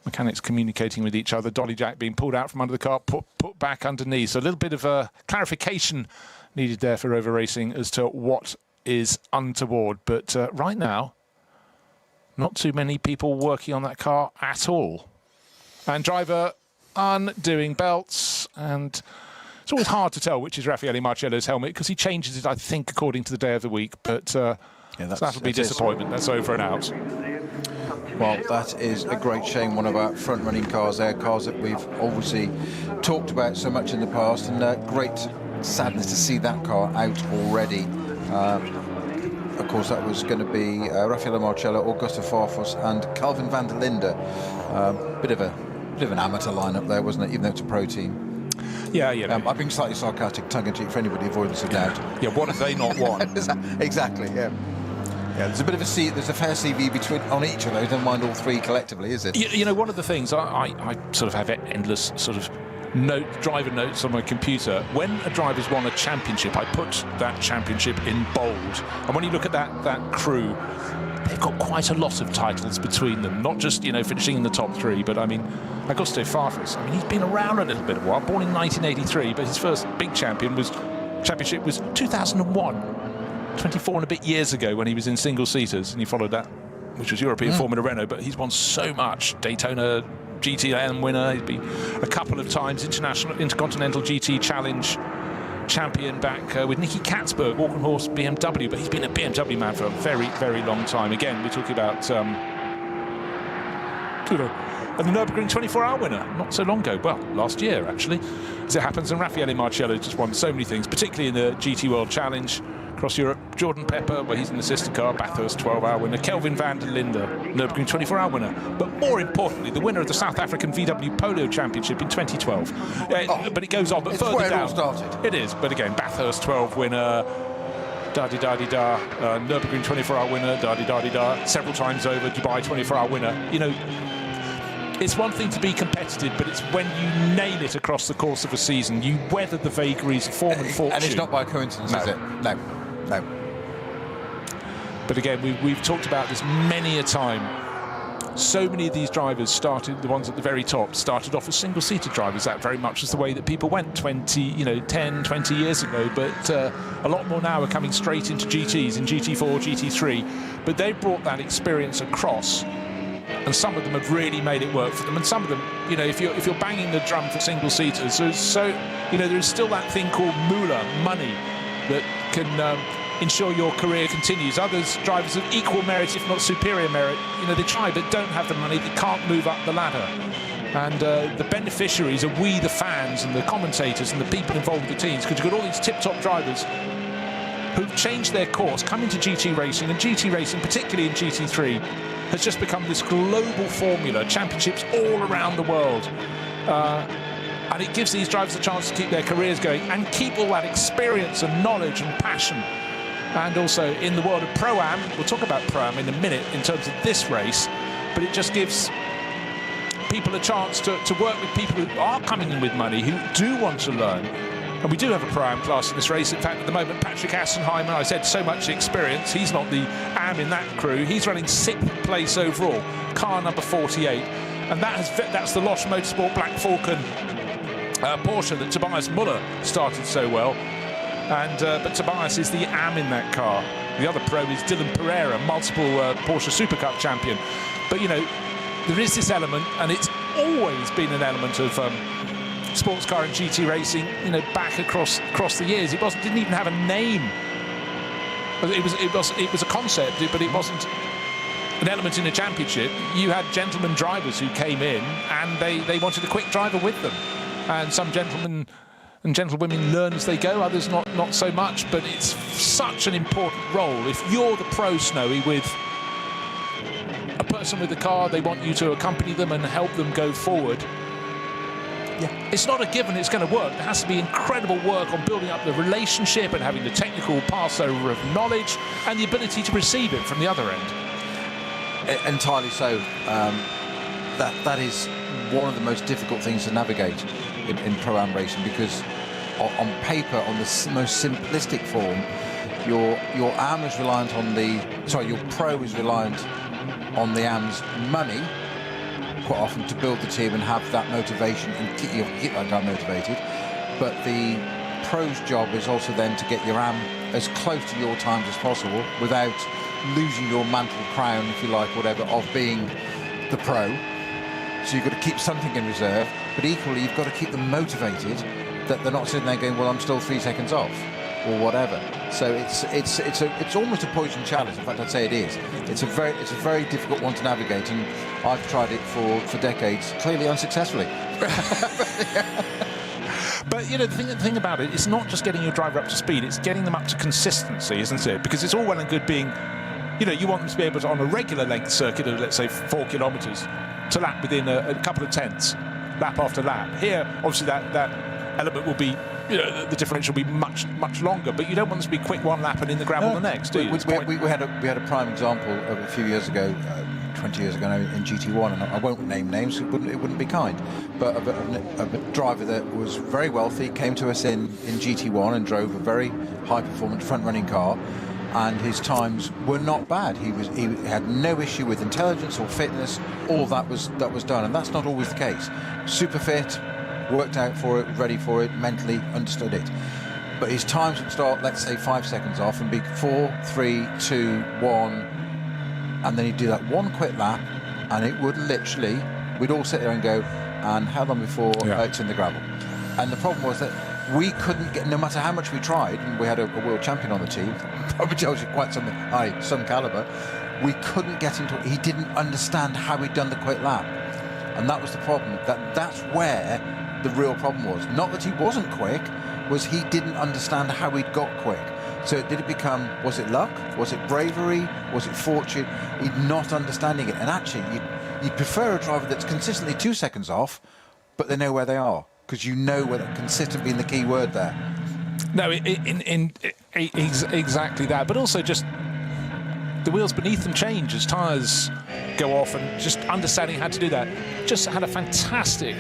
Mechanics communicating with each other. Dolly jack being pulled out from under the car, put back underneath. So a little bit of clarification needed there for Rover Racing as to what is untoward. But right now, not too many people working on that car at all. And driver undoing belts, and it's always hard to tell which is Raffaele Marcello's helmet, because he changes it, I think, according to the day of the week. But so that'll be disappointment. That's over and out. Well, that is a great shame. One of our front-running cars there, cars that we've obviously talked about so much in the past, and great sadness to see that car out already. Of course, that was going to be Raffaele Marcello, Augusto Farfus, and Calvin van der Linde. Bit of an amateur lineup there, wasn't it? Even though it's a pro team. Yeah. I've been slightly sarcastic, tongue-in-cheek for anybody avoidance of doubt. Yeah, what have they not won? Exactly. Yeah. Yeah, there's a fair CV on each of those. Don't mind all 3 collectively, is it? You know, one of the things I sort of have endless sort of driver notes on my computer. When a driver's won a championship, I put that championship in bold. And when you look at that crew, they've got quite a lot of titles between them. Not just, finishing in the top 3, but I mean, Augusto Farfus. I mean, he's been around a little bit of a while. Born in 1983, but his first big championship was 2001. 24 and a bit years ago, when he was in single-seaters, and he followed that, which was European Formula Renault. But he's won so much. Daytona GT winner. He's been a couple of times Intercontinental GT Challenge champion back with Nicky Katzberg, walking horse BMW. But he's been a BMW man for a very, very long time. Again, we're talking about and the Nürburgring 24-hour winner not so long ago. Well, last year, actually, as it happens. And Raffaele Marcello just won so many things, particularly in the GT World Challenge across Europe. Jordan Pepper, where he's in the sister car, Bathurst 12-hour winner. Kelvin van der Linde, Nürburgring 24-hour winner. But more importantly, the winner of the South African VW Polo Championship in 2012. But it goes on, but further down. It's where it all started. It is, but again, Bathurst 12 winner, da-di-da-di-da, Nürburgring 24-hour winner, da-di-da-di-da, several times over, Dubai 24-hour winner. You know, it's one thing to be competitive, but it's when you nail it across the course of a season, you weather the vagaries of form and fortune. And it's not by coincidence, is it? No. But again, we've talked about this many a time. So many of these drivers started, the ones at the very top, started off as single-seater drivers. That very much is the way that people went 10, 20 years ago. But a lot more now are coming straight into GTs, in GT4, GT3. But they've brought that experience across. And some of them have really made it work for them. And some of them, if you're banging the drum for single-seaters, there is still that thing called moolah, money, that can ensure your career continues. Others, drivers of equal merit, if not superior merit, they try but don't have the money, they can't move up the ladder. And the beneficiaries are we, the fans, and the commentators, and the people involved with the teams, because you've got all these tip-top drivers who've changed their course, come into GT racing, and GT racing, particularly in GT3, has just become this global formula, championships all around the world. And it gives these drivers a chance to keep their careers going and keep all that experience and knowledge and passion. And also in the world of Pro-Am, we'll talk about Pro-Am in a minute in terms of this race, but it just gives people a chance to work with people who are coming in with money, who do want to learn. And we do have a Pro-Am class in this race. In fact, at the moment, Patrick Assenheimer, I said so much experience. He's not the AM in that crew. He's running 6th place overall, car number 48. And that's the Losch Motorsport Black Falcon Porsche that Tobias Muller started so well. But Tobias is the AM in that car. The other pro is Dylan Pereira, multiple Porsche Super Cup champion. But, you know, there is this element, and it's always been an element of sports car and GT racing, you know, back across the years. It didn't even have a name. It was a concept, but it wasn't an element in a championship. You had gentlemen drivers who came in, and they wanted a quick driver with them. And some gentlemen and gentlewomen learn as they go, others not so much. But it's such an important role. If you're the pro, Snowy, with a person with a car, they want you to accompany them and help them go forward. Yeah. It's not a given it's going to work. There has to be incredible work on building up the relationship and having the technical passover of knowledge and the ability to receive it from the other end. Entirely so. That is one of the most difficult things to navigate in Pro-Am racing, because on paper, on the most simplistic form, your AM is reliant on your pro is reliant on the AM's money quite often to build the team and have that motivation and keep that guy motivated. But the pro's job is also then to get your AM as close to your times as possible without losing your mantle crown, if you like, whatever, of being the pro. So you've got to keep something in reserve, but equally you've got to keep them motivated, that they're not sitting there going, well, I'm still 3 seconds off, or whatever. So it's almost a poison challenge. In fact, I'd say it is. It's a very difficult one to navigate, and I've tried it for decades, clearly unsuccessfully. But you know, the thing about it, it's not just getting your driver up to speed; it's getting them up to consistency, isn't it? Because it's all well and good being, you know, you want them to be able to, on a regular length circuit of, let's say, 4 kilometres, to lap within a couple of tenths, lap after lap. Here, obviously, that element will be, you know, the differential will be much longer, but you don't want them to be quick one lap and in the gravel the next, do you? We had a prime example of a few years ago, 20 years ago now, in GT1, and I won't name names, it wouldn't be kind, but of a driver that was very wealthy, came to us in GT1 and drove a very high-performance front-running car, and his times were not bad. He had no issue with intelligence or fitness. All that was done, and that's not always the case. Super fit, worked out for it, ready for it, mentally understood it. But his times would start, let's say, 5 seconds off and be 4, 3, 2, 1, and then he'd do that one quick lap, and it would literally, we'd all sit there and go, and how long before it's in the gravel? And the problem was that we couldn't get, no matter how much we tried, and we had a world champion on the team, probably tells you quite some caliber, we couldn't get into it. He didn't understand how he'd done the quick lap. And that was the problem. That's where the real problem was. Not that he wasn't quick, was he didn't understand how he'd got quick. So did it become, was it luck? Was it bravery? Was it fortune? He'd not understanding it. And actually, you'd prefer a driver that's consistently 2 seconds off, but they know where they are. Because you know where consistent being the key word there. No, exactly that. But also just the wheels beneath them change as tyres go off, and just understanding how to do that. Just had a fantastic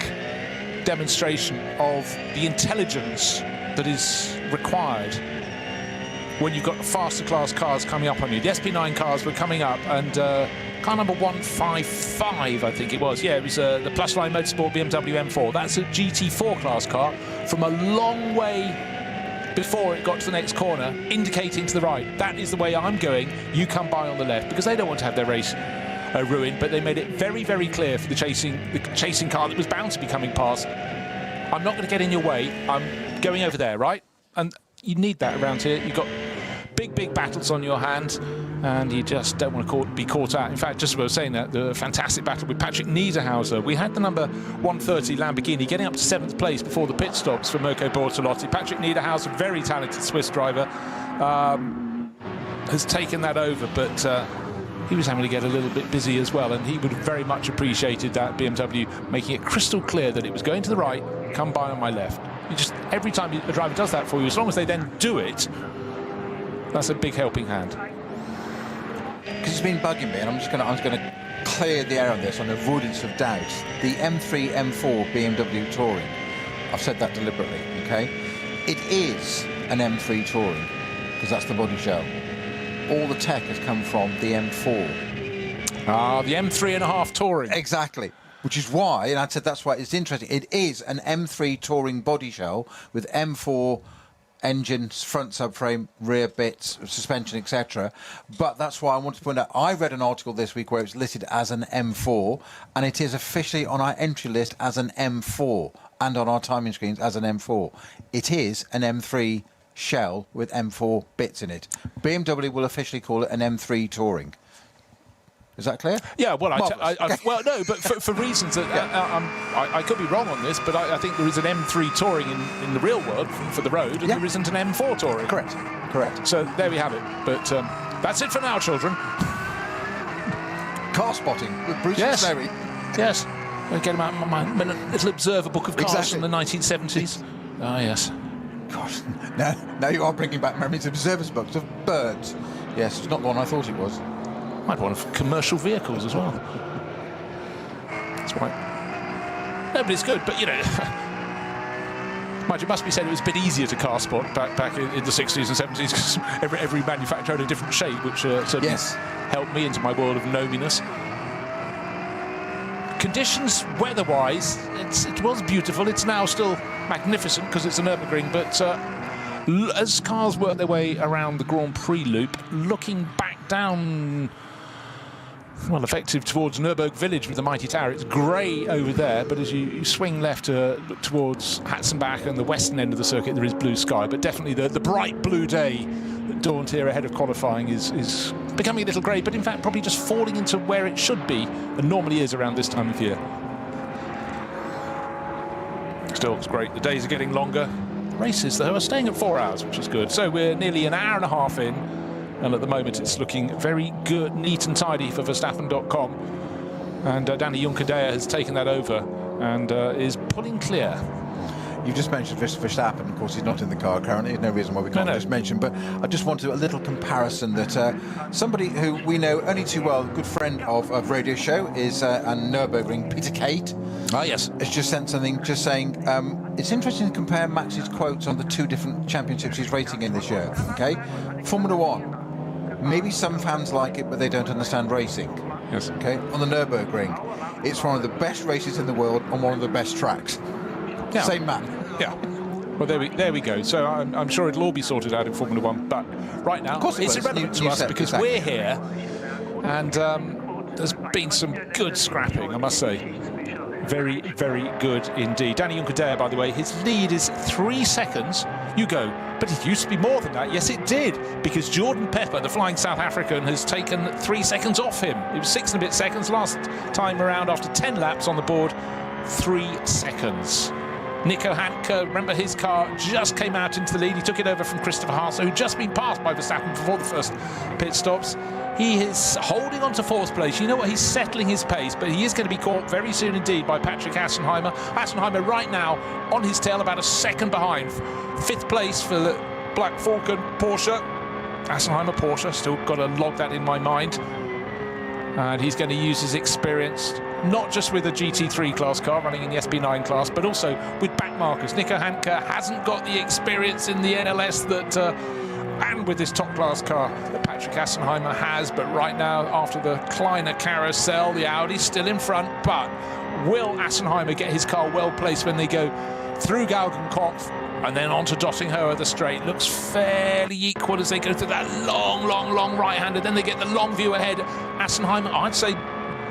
demonstration of the intelligence that is required when you've got faster class cars coming up on you. The SP9 cars were coming up, and car number 155, I think it was. Yeah, it was the Plus Line Motorsport BMW M4. That's a GT4 class car from a long way before it got to the next corner, indicating to the right. That is the way I'm going. You come by on the left, because they don't want to have their race ruined. But they made it very, very clear for the chasing car that was bound to be coming past. I'm not going to get in your way. I'm going over there, right? And you need that around here. You've got big battles on your hand, and you just don't want to be caught out. In fact, just as I was saying that, the fantastic battle with Patrick Niederhauser. We had the number 130 Lamborghini getting up to 7th place before the pit stops for Mirko Bortolotti. Patrick Niederhauser, very talented Swiss driver, has taken that over, but he was having to get a little bit busy as well, and he would have very much appreciated that BMW making it crystal clear that it was going to the right, come by on my left. You just, every time a driver does that for you, as long as they then do it, that's a big helping hand. Because it's been bugging me, and I'm just going to clear the air on this on avoidance of doubt. The M3, M4 BMW Touring, I've said that deliberately, okay? It is an M3 Touring, because that's the body shell. All the tech has come from the M4. Ah, the M3.5 Touring. Exactly. Which is why, and I said that's why it's interesting, it is an M3 Touring body shell with M4 engine, front subframe, rear bits, suspension, etc. But that's why I wanted to point out, I read an article this week where it's listed as an M4, and it is officially on our entry list as an M4, and on our timing screens as an M4. It is an M3 shell with M4 bits in it. BMW will officially call it an M3 Touring. Is that clear? Yeah, well, well, no, but for reasons that I could be wrong on this, but I think there is an M3 Touring in the real world for the road, and there isn't an M4 Touring. Correct. So there we have it. But that's it for now, children. Car spotting with Bruce and Sherry. Yes. I'll get out my little observer book of cars from the 1970s. Ah, yes. Gosh, now you are bringing back memories of observer's books of birds. Yes, it's not the one I thought it was. Might one of commercial vehicles as well. That's right. No, but it's good. But you know, it must be said it was a bit easier to car spot back in the 60s and 70s because every manufacturer had a different shape, which certainly helped me into my world of gnominess. Conditions, weather-wise, it was beautiful. It's now still magnificent because it's a Nürburgring, but as cars work their way around the Grand Prix loop, looking back down, well, effective towards Nürburg village with the mighty tower, it's grey over there, but as you swing left look towards Hatzenbach and the western end of the circuit, there is blue sky, but definitely the bright blue day that dawned here ahead of qualifying is becoming a little grey, but in fact probably just falling into where it should be and normally is around this time of year. Still, it's great. The days are getting longer. Races, though, are staying at 4 hours, which is good. So we're nearly an hour and a half in, and at the moment it's looking very good, neat and tidy for Verstappen.com. And Danny Juncadella has taken that over and is pulling clear. You just mentioned Verstappen. Of course, he's not in the car currently. There's no reason why we can't just mention. But I just wanted a little comparison that somebody who we know only too well, a good friend of radio show, is and Nürburgring, Peter Kate. Ah, yes. Has just sent something just saying it's interesting to compare Max's quotes on the two different championships he's racing in this year. Okay, Formula One. Maybe some fans like it, but they don't understand racing. Yes. Okay, on the Nürburgring, it's one of the best races in the world on one of the best tracks. Yeah. Same man. Yeah. Well, there we go. So I'm sure it'll all be sorted out in Formula One. But right now, it's irrelevant to us because we're here, and there's been some good scrapping, I must say. Very, very good indeed. Danny Juncadella, by the way, his lead is 3 seconds. You go, but it used to be more than that. Yes, it did, because Jordan Pepper, the flying South African, has taken 3 seconds off him. It was 6 and a bit seconds last time around after 10 laps on the board. 3 seconds. Nico Hanke, remember his car just came out into the lead. He took it over from Christopher Haas, who'd just been passed by Verstappen before the first pit stops. He is holding on to 4th place. You know what? He's settling his pace, but he is going to be caught very soon indeed by Patrick Assenheimer. Assenheimer right now on his tail, about a second behind. 5th place for the Black Falcon Porsche. Assenheimer Porsche, still got to log that in my mind. And he's going to use his experience, not just with a GT3 class car running in the SB9 class, but also with back markers. Nico Hanke hasn't got the experience in the NLS that, and with this top class car that Patrick Assenheimer has. But right now, after the Kleiner carousel, the Audi's still in front. But will Assenheimer get his car well placed when they go through Galgenkopf and then onto Dottinghoe the straight? Looks fairly equal as they go through that long right-hander. Then they get the long view ahead. Assenheimer, I'd say,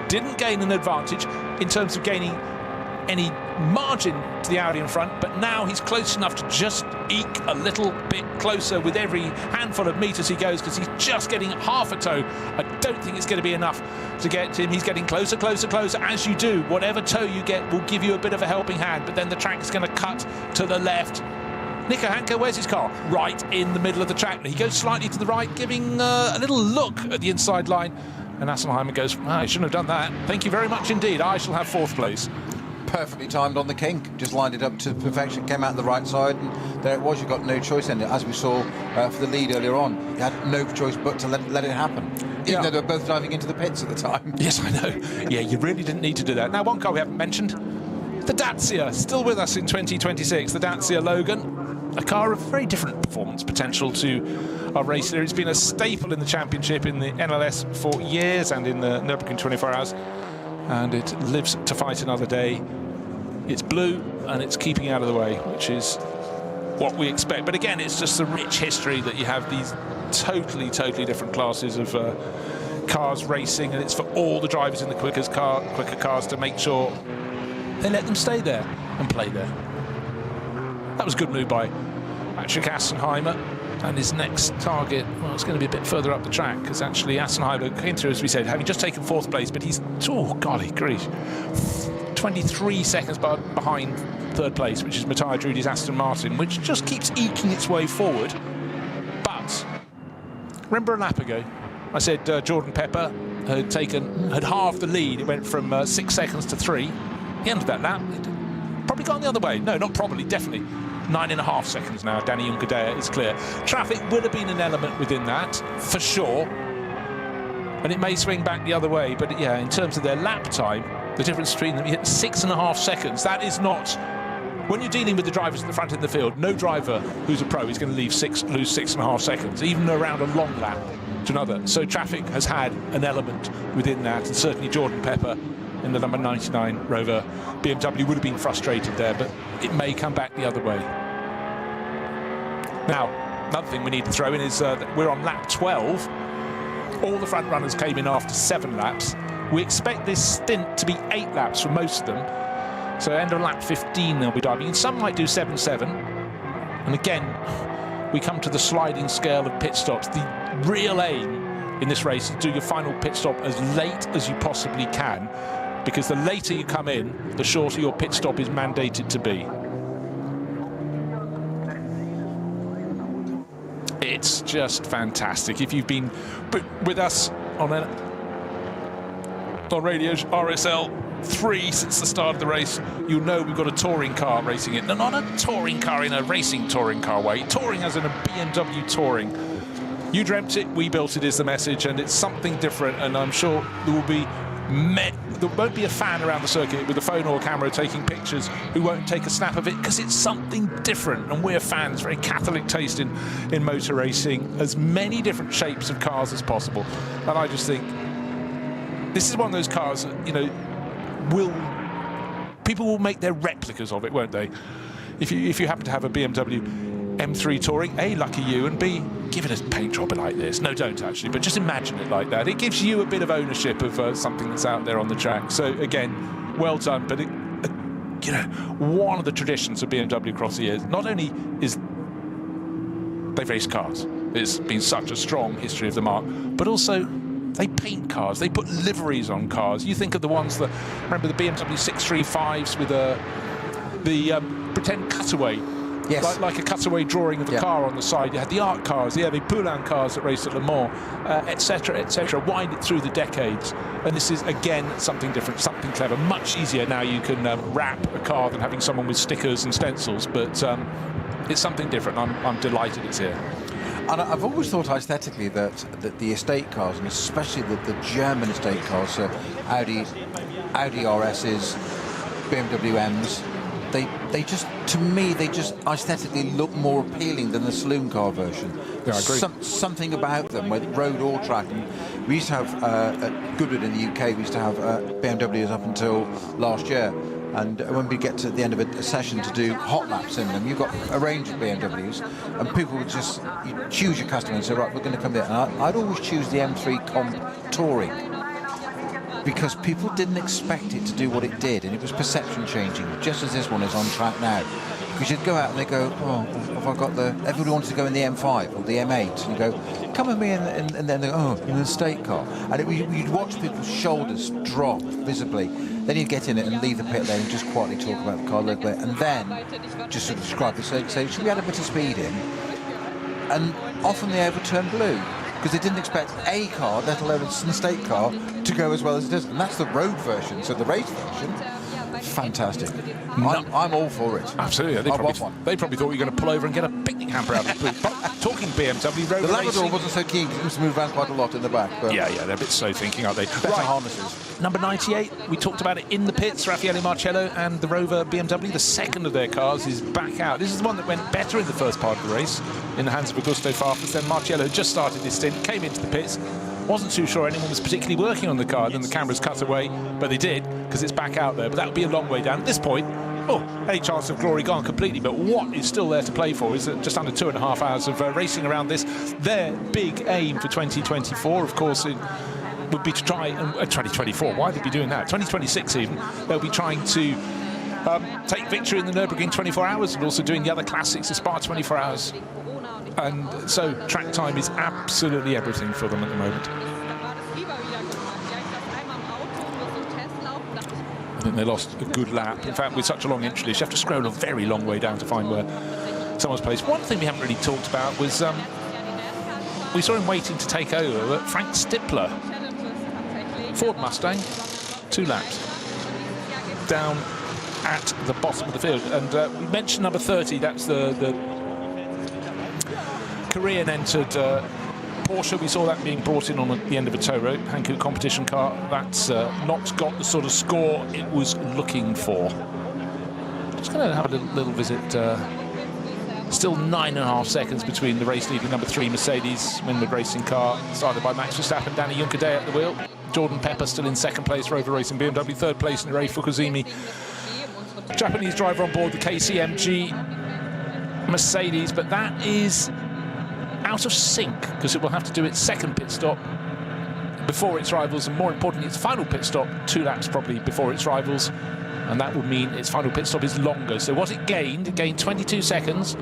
didn't gain an advantage in terms of gaining any margin to the Audi in front, but now he's close enough to just eke a little bit closer with every handful of meters he goes, because he's just getting half a toe. I don't think it's going to be enough to get to him. He's getting closer. As you do, whatever toe you get will give you a bit of a helping hand, but then the track is going to cut to the left. Nico Hanke, where's his car? Right in the middle of the track. He goes slightly to the right, giving a little look at the inside line. And Assenheimer goes, I shouldn't have done that. Thank you very much indeed. I shall have 4th place. perfectly timed on the kink, just lined it up to perfection, came out the right side, and there it was. You got no choice in it, as we saw for the lead earlier on. You had no choice but to let it happen, even though they were both diving into the pits at the time. Yes, I know. Yeah, you really didn't need to do that. Now, one car we haven't mentioned, the Dacia, still with us in 2026, the Dacia Logan, a car of very different performance potential to our race here. It's been a staple in the championship, in the NLS for years, and in the Nürburgring 24 Hours, and it lives to fight another day. It's blue and it's keeping out of the way, which is what we expect. But again, it's just the rich history that you have these totally different classes of cars racing, and it's for all the drivers in the quicker cars to make sure they let them stay there and play there. That was a good move by Patrick Assenheimer, and his next target, well, it's going to be a bit further up the track, because actually Assenheimer came through, as we said, having just taken 4th place, but he's, oh golly grief, 23 seconds behind 3rd place, which is Matthias Drudy's Aston Martin, which just keeps eking its way forward. But remember a lap ago, I said Jordan Pepper had halved the lead. It went from 6 seconds to 3. The end of that lap, it probably gone the other way. No, not probably, definitely. 9.5 seconds now. Danny Juncadella is clear. Traffic would have been an element within that, for sure. And it may swing back the other way, but yeah, in terms of their lap time, the difference between them, you hit 6.5 seconds. That is not, when you're dealing with the drivers at the front end of the field, no driver who's a pro is going to lose 6.5 seconds, even around a long lap to another. So traffic has had an element within that, and certainly Jordan Pepper in the number 99 Rover BMW would have been frustrated there, but it may come back the other way. Now, another thing we need to throw in is that we're on lap 12. All the front runners came in after 7 laps. We expect this stint to be 8 laps for most of them. So end of lap 15 they'll be diving in. Some might do 7-7. And again, we come to the sliding scale of pit stops. The real aim in this race is to do your final pit stop as late as you possibly can, because the later you come in, the shorter your pit stop is mandated to be. It's just fantastic. If you've been with us on radio RSL 3 since the start of the race, you'll know we've got a touring car racing it. No, not a touring car in a racing touring car way. Touring as in a BMW touring. You dreamt it, we built it is the message, and it's something different, and I'm sure there will be there won't be a fan around the circuit with a phone or a camera taking pictures who won't take a snap of it, because it's something different, and we're fans, very Catholic taste in motor racing, as many different shapes of cars as possible. And I just think this is one of those cars that, you know, people will make their replicas of it, won't they? If you happen to have a BMW M3 Touring, A, lucky you, and B, give it a paint job like this. No, don't actually, but just imagine it like that. It gives you a bit of ownership of something that's out there on the track. So again, well done. But you know, one of the traditions of BMW across the years, not only is they've raced cars, there's been such a strong history of the marque, but also they paint cars, they put liveries on cars. You think of the ones that, remember the BMW 635s with the pretend cutaway. Yes. Like a cutaway drawing of a car on the side. You had the art cars, the Hervé Poulain cars that raced at Le Mans, etc., wind it through the decades. And this is, again, something different, something clever. Much easier now. You can wrap a car than having someone with stickers and stencils, but it's something different. I'm delighted it's here. And I've always thought aesthetically that the estate cars, and especially the German estate cars, so Audi RSs, BMW M's, they just, to me, they just aesthetically look more appealing than the saloon car version. There's something about them, whether road or track. And we used to have, at Goodwood in the UK, we used to have BMWs up until last year. And when we get to the end of a session to do hot laps in them, you've got a range of BMWs, and people would just choose your customer and say, right, we're going to come there. And I'd always choose the M3 Comp Touring, because people didn't expect it to do what it did, and it was perception changing, just as this one is on track now. Because you'd go out and they go, oh, have I got everybody wanted to go in the M5 or the M8, and you go, come with me, and then they go, oh, in an estate car. And you'd watch people's shoulders drop visibly. Then you'd get in it and leave the pit lane and just quietly talk about the car a little bit, and then just sort of describe it, say, should we add a bit of speed in? And often they overturn blue, because they didn't expect a car, let alone an estate car, to go as well as it does. And that's the road version. So the race version, fantastic. I'm all for it. Absolutely. They probably thought you were going to pull over and get a picnic hamper out of the boot. But talking BMW, the Labrador wasn't so keen because it was to move around quite a lot in the back. But yeah, they're a bit slow thinking, aren't they? Better harnesses. Number 98, we talked about it in the pits. Raffaele Marcello and the Rover BMW, the second of their cars, is back out. This is the one that went better in the first part of the race in the hands of Augusto Farfus. Then Marcello just started his stint, came into the pits. Wasn't too sure anyone was particularly working on the car, then the cameras cut away, but they did, because it's back out there. But that would be a long way down. At this point, any chance of glory gone completely, but what is still there to play for is just under 2.5 hours of racing around this. Their big aim for 2024, of course, would be to try, 2024, why would they be doing that? 2026 even, they'll be trying to take victory in the Nürburgring 24 hours and also doing the other classics, the Spa 24 hours. And so track time is absolutely everything for them at the moment. I think they lost a good lap. In fact, with such a long entry list, you have to scroll a very long way down to find where someone's placed. One thing we haven't really talked about was we saw him waiting to take over, but Frank Stippler, Ford Mustang, 2 laps down at the bottom of the field. And we mentioned number 30, that's the Korean entered Porsche. We saw that being brought in on the end of a tow rope, Hankook competition car. That's not got the sort of score it was looking for. Just going to have a little visit. Still 9.5 seconds between the race leading number 3 Mercedes Winward racing car, started by Max Verstappen, Danny Juncadei at the wheel. Jordan Pepper still in 2nd place, Rover Racing BMW, 3rd place in Rei Fukuzumi. Japanese driver on board the KCMG Mercedes, but that is out of sync because it will have to do its 2nd pit stop before its rivals, and more importantly its final pit stop 2 laps probably before its rivals, and that would mean its final pit stop is longer. So what it gained 22 seconds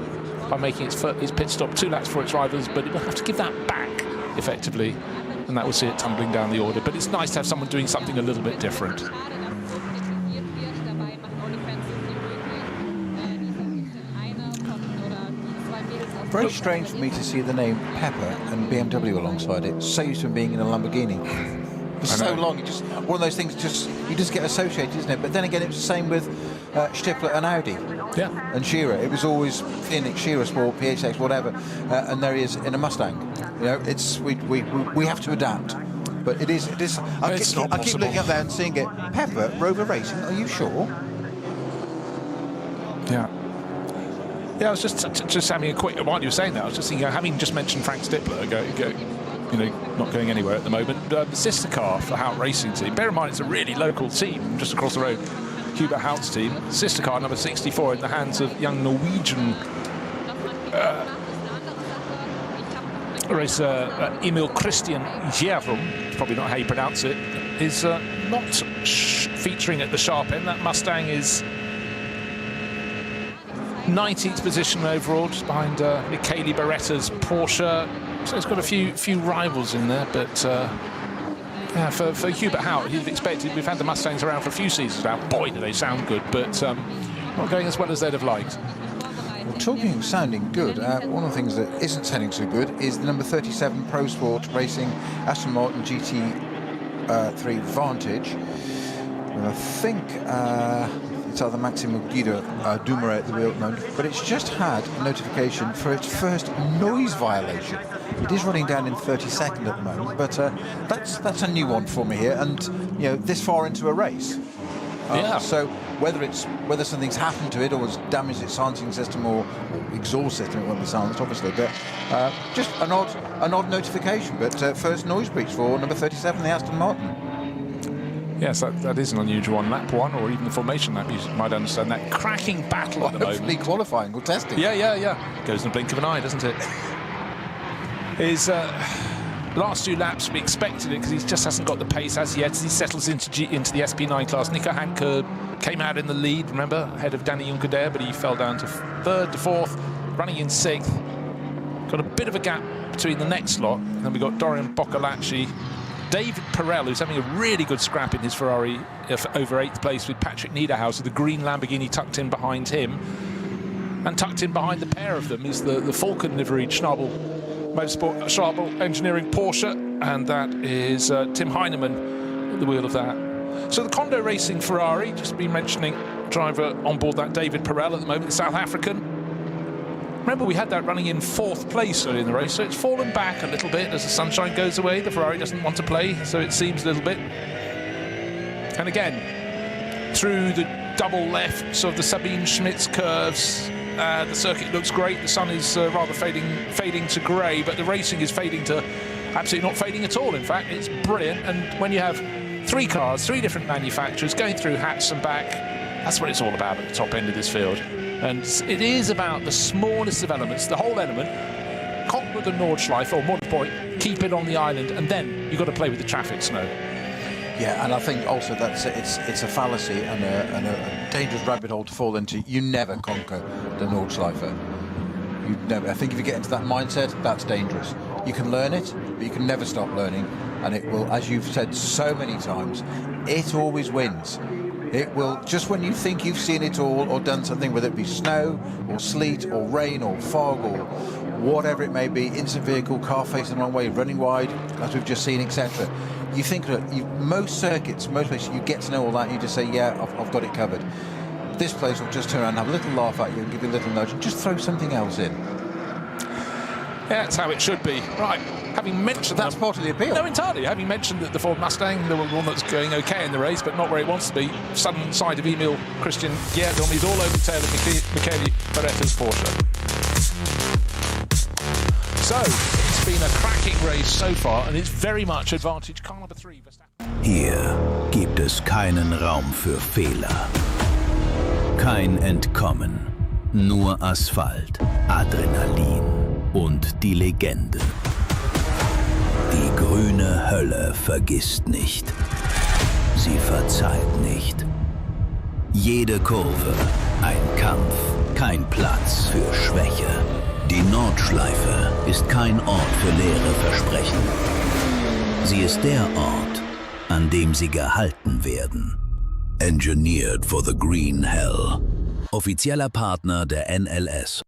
by making its pit stop 2 laps before its rivals, but it will have to give that back effectively, and that will see it tumbling down the order. But it's nice to have someone doing something a little bit different. Very strange for me to see the name Pepper and BMW alongside it. So used to being in a Lamborghini for so long. It just one of those things. You just get associated, isn't it? But then again, it was the same with Stippler and Audi. Yeah. And Shearer. It was always Phoenix, Shearer Sport, PHX, whatever. And there he is in a Mustang. You know, it's we have to adapt. But it is. I keep looking up there and seeing it. Pepper, Rover Racing. Are you sure? Yeah. Yeah, I was just having a quick, while you were saying that, I was just thinking, having just mentioned Frank Stippler, not going anywhere at the moment, the sister car for Hout Racing Team, bear in mind it's a really local team just across the road, Hubert Hout's team, sister car number 64 in the hands of young Norwegian racer Emil Christian Gjerum, probably not how you pronounce it, is not featuring at the sharp end. That Mustang is 19th position overall, just behind Michele Beretta's Porsche. So it's got a few rivals in there, but yeah, for Hubert Hout, he'd expected. We've had the Mustangs around for a few seasons now. Boy, do they sound good, but not going as well as they'd have liked. Well, talking of sounding good, one of the things that isn't sounding so good is the number 37 Pro Sport Racing Aston Martin GT3 Vantage. And I think it's either Maxime Guido Dumoulin at the wheel at the moment, but it's just had a notification for its first noise violation. It is running down in 32nd at the moment, but that's a new one for me here, and this far into a race. Yeah. So whether something's happened to it or has damaged its silencing system or exhaust system, it won't be silenced obviously, but just an odd notification. But first noise breach for number 37, the Aston Martin. Yes, that is an unusual one. Lap 1 or even the formation lap, you might understand that. Cracking battle at the moment. Hopefully qualifying or testing. Yeah. Goes in the blink of an eye, doesn't it? His last 2 laps, we expected it because he just hasn't got the pace as yet as he settles into the SP9 class. Nico Hanke came out in the lead, remember, ahead of Danny Juncadei, but he fell down to 3rd to 4th, running in 6th. Got a bit of a gap between the next lot. And then we got Dorian Boccolacci. David Perel, who's having a really good scrap in his Ferrari over 8th place with Patrick Niederhaus, with the green Lamborghini tucked in behind him. And tucked in behind the pair of them is the Falcon liveried Schnabel Motorsport, Schnabel Engineering Porsche, and that is Tim Heinemann at the wheel of that. So the Kondo Racing Ferrari, just been mentioning driver on board that, David Perel at the moment, the South African. Remember, we had that running in 4th place early in the race, so it's fallen back a little bit as the sunshine goes away. The Ferrari doesn't want to play, so it seems a little bit. And again, through the double lefts of the Sabine Schmitz curves, the circuit looks great. The sun is rather fading to grey, but the racing is fading to absolutely not fading at all. In fact, it's brilliant. And when you have 3 cars, 3 different manufacturers going through hats and back, that's what it's all about at the top end of this field. And it is about the smallest of elements, the whole element. Conquer the Nordschleife or Mudpoint, keep it on the island, and then you've got to play with the traffic snow. Yeah, and I think also that's it's a fallacy and a dangerous rabbit hole to fall into. You never conquer the Nordschleife. You never. I think if you get into that mindset, that's dangerous. You can learn it, but you can never stop learning, and it will, as you've said so many times, it always wins. It will, just when you think you've seen it all or done something, whether it be snow or sleet or rain or fog or whatever it may be, instant vehicle, car facing the wrong way, running wide, as we've just seen, etc. You think that most circuits, most places, you get to know all that, and you just say, yeah, I've got it covered. This place will just turn around and have a little laugh at you and give you a little nudge and just throw something else in. Yeah, that's how it should be. Right, having mentioned that's part of the appeal. No, entirely. Having mentioned that the Ford Mustang, the one that's going okay in the race, but not where it wants to be, southern side of Emil Christian Gierdom is all over the tail of Michele Beretta's Porsche. So, it's been a cracking race so far, and it's very much advantage car number 3, Verstappen. Hier gibt es keinen Raum für Fehler. Kein Entkommen. Nur Asphalt, Adrenalin und die Legende. Die grüne Hölle vergisst nicht. Sie verzeiht nicht. Jede Kurve, ein Kampf, kein Platz für Schwäche. Die Nordschleife ist kein Ort für leere Versprechen. Sie ist der Ort, an dem sie gehalten werden. Engineered for the Green Hell. Offizieller Partner der NLS.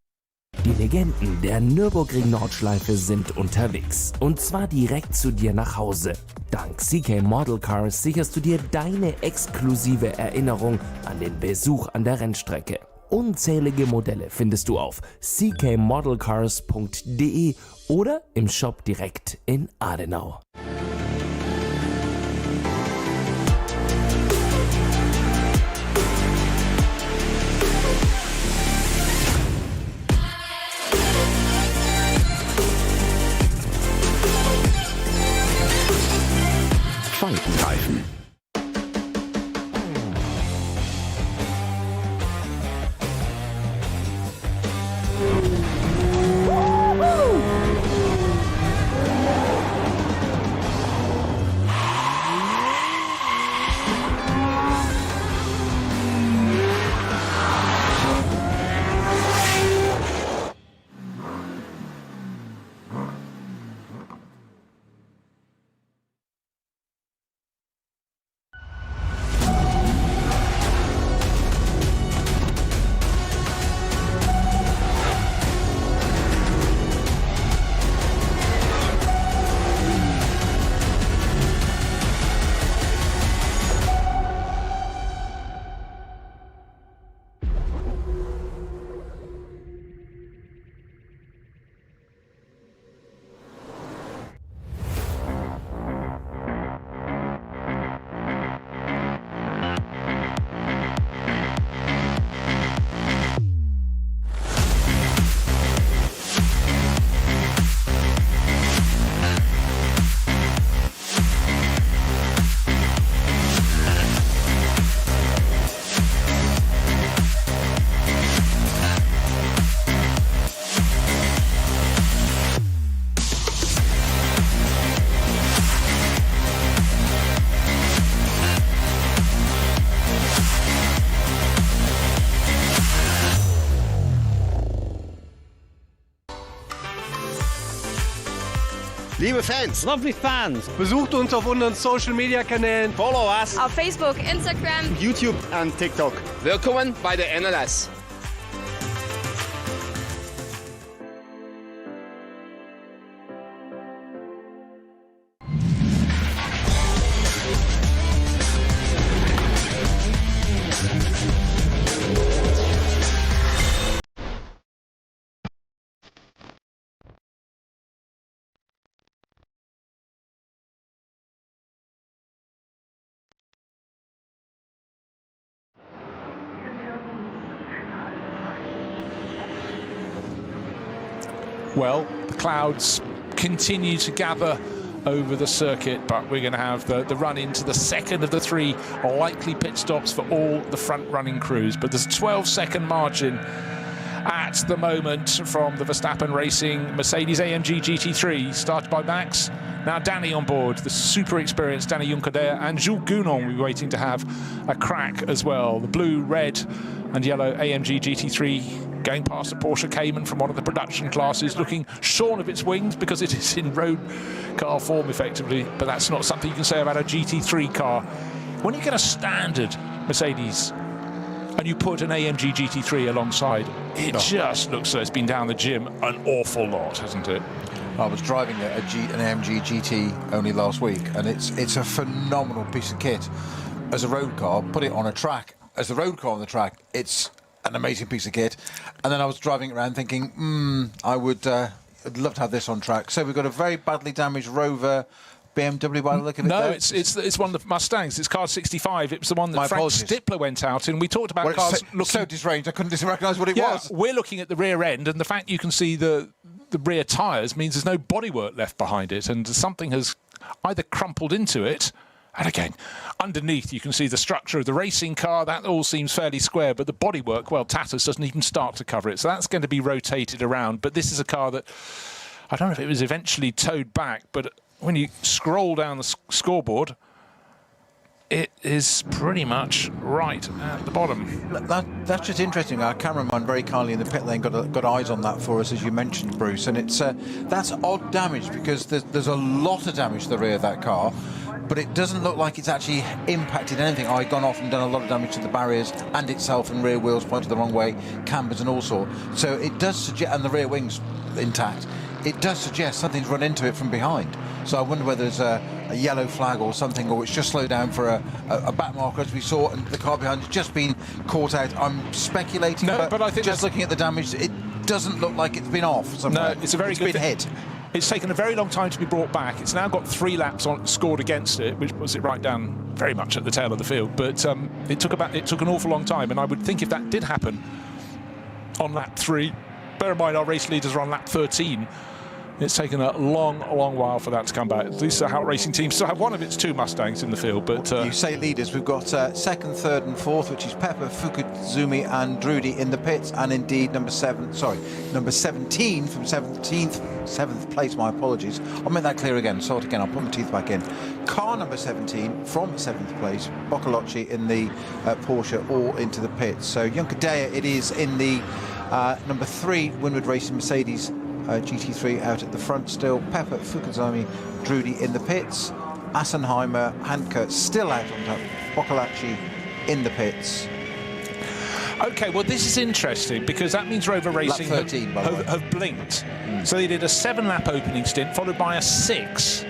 Die Legenden der Nürburgring Nordschleife sind unterwegs. Und zwar direkt zu dir nach Hause. Dank CK Model Cars sicherst du dir deine exklusive Erinnerung an den Besuch an der Rennstrecke. Unzählige Modelle findest du auf ckmodelcars.de oder im Shop direkt in Adenau. Faltenreifen. Liebe Fans, Lovely fans, besucht uns auf unseren Social Media Kanälen. follow us Auf Facebook, Instagram, YouTube and TikTok. Willkommen bei der NLS. Well, the clouds continue to gather over the circuit, but we're going to have the run into the second of the 3 likely pit stops for all the front-running crews. But there's a 12-second margin at the moment from the Verstappen Racing Mercedes-AMG GT3, started by Max. Now Danny on board, the super experienced Danny Juncadella, and Jules Gounon will be waiting to have a crack as well. The blue, red and yellow AMG GT3 going past a Porsche Cayman from one of the production classes, looking shorn of its wings because it is in road car form effectively, but that's not something you can say about a GT3 car. When you get a standard Mercedes and you put an AMG GT3 alongside, it just looks like it's been down the gym an awful lot, hasn't it? I was driving an AMG GT only last week, and it's a phenomenal piece of kit. As a road car, put it on a track. As a road car on the track, it's an amazing piece of kit. And then I was driving around thinking, I'd love to have this on track. So we've got a very badly damaged Rover BMW by the look of it. No, it's one of the Mustangs. It's car 65. It was the one that Frank Stippler went out in. We talked about cars looking so disarranged, I couldn't recognise what it was. We're looking at the rear end, and the fact you can see the rear tyres means there's no bodywork left behind it, and something has either crumpled into it. And again, underneath you can see the structure of the racing car. That all seems fairly square, but the bodywork, well, tatters doesn't even start to cover it. So that's going to be rotated around. But this is a car that, I don't know if it was eventually towed back, but when you scroll down the scoreboard, it is pretty much right at the bottom. That's just interesting. Our cameraman very kindly in the pit lane got eyes on that for us, as you mentioned, Bruce. And that's odd damage, because there's a lot of damage to the rear of that car, but it doesn't look like it's actually impacted anything. I've gone off and done a lot of damage to the barriers and itself, and rear wheels pointed the wrong way, cambers and all sorts. So it does suggest, and the rear wings intact, it does suggest something's run into it from behind. So I wonder whether there's a yellow flag or something, or it's just slowed down for a back marker, as we saw, and the car behind has just been caught out. I'm speculating, but I think just looking at the damage, it doesn't look like it's been off somewhere. No, it's a very good hit. It's taken a very long time to be brought back. It's now got 3 laps scored against it, which puts it right down very much at the tail of the field. But it took an awful long time, and I would think if that did happen on lap 3, bear in mind our race leaders are on lap 13. It's taken a long while for that to come back. At least the Hout Racing team still have one of its 2 Mustangs in the field. But you say leaders, we've got second, third and fourth, which is Pepper, Fukuzumi and Drudy in the pits, and indeed number 17 from 7th place, my apologies. I'll make that clear again, start again, I'll put my teeth back in. Car number 17 from 7th place, Boccolocci in the Porsche, all into the pits. So Juncadella, it is in the number 3 Winward Racing Mercedes GT3 out at the front still. Pepper, Fukuzami, Drudy in the pits. Assenheimer, Handke still out on top. Boccolacci in the pits. OK, well, this is interesting, because that means Rover Racing 13, have blinked. So they did a 7-lap opening stint, followed by a 6.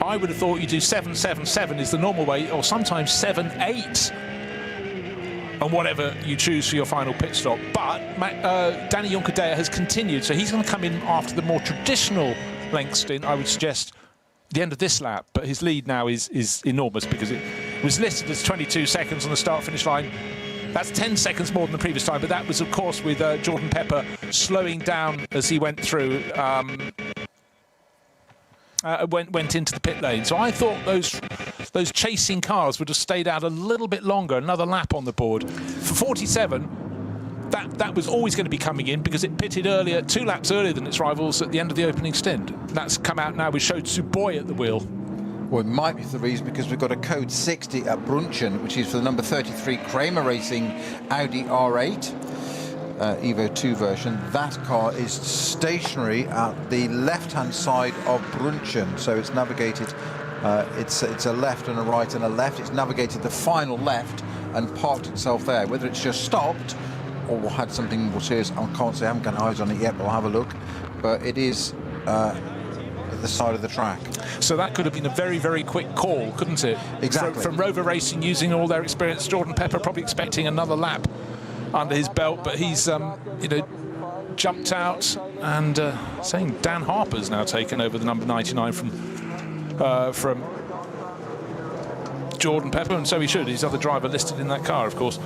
I would have thought you do 7-7-7 is the normal way, or sometimes 7-8. And whatever you choose for your final pit stop. But Danny Juncadella has continued, so he's going to come in after the more traditional length stint, I would suggest, the end of this lap. But his lead now is enormous, because it was listed as 22 seconds on the start-finish line. That's 10 seconds more than the previous time, but that was, of course, with Jordan Pepper slowing down as he went through, went into the pit lane. So I thought those chasing cars would have stayed out a little bit longer, another lap on the board. For 47, that was always going to be coming in, because it pitted earlier, 2 laps earlier than its rivals at the end of the opening stint. That's come out now. We showed Suboy at the wheel. Well, it might be for the reason, because we've got a code 60 at Brunchen, which is for the number 33 Kramer Racing Audi R8. Evo 2 version. That car is stationary at the left-hand side of Brunchen, so it's navigated. It's a left and a right and a left. It's navigated the final left and parked itself there. Whether it's just stopped or had something more serious, I can't say. I haven't got eyes on it yet, but I'll have a look. But it is at the side of the track. So that could have been a very, very quick call, couldn't it? Exactly. From Rover Racing, using all their experience. Jordan Pepper probably expecting another lap under his belt, but he's jumped out, and saying Dan Harper's now taken over the number 99 from Jordan Pepper, and so he should. His other driver listed in that car, of course,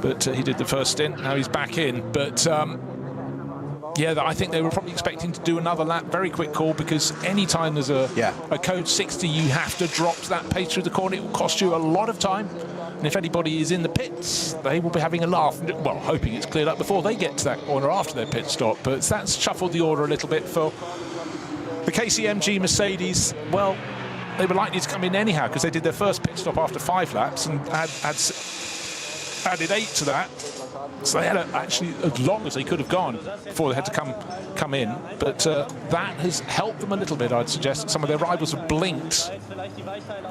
but he did the first stint. Now he's back in, but Yeah, I think they were probably expecting to do another lap. Very quick call, because any time there's a code 60, you have to drop that pace through the corner. It will cost you a lot of time. And if anybody is in the pits, they will be having a laugh. Well, hoping it's cleared up before they get to that corner after their pit stop. But that's shuffled the order a little bit for the KCMG Mercedes. Well, they were likely to come in anyhow, because they did their first pit stop after 5 laps and added 8 to that. So they had actually as long as they could have gone before they had to come in. But that has helped them a little bit, I'd suggest. Some of their rivals have blinked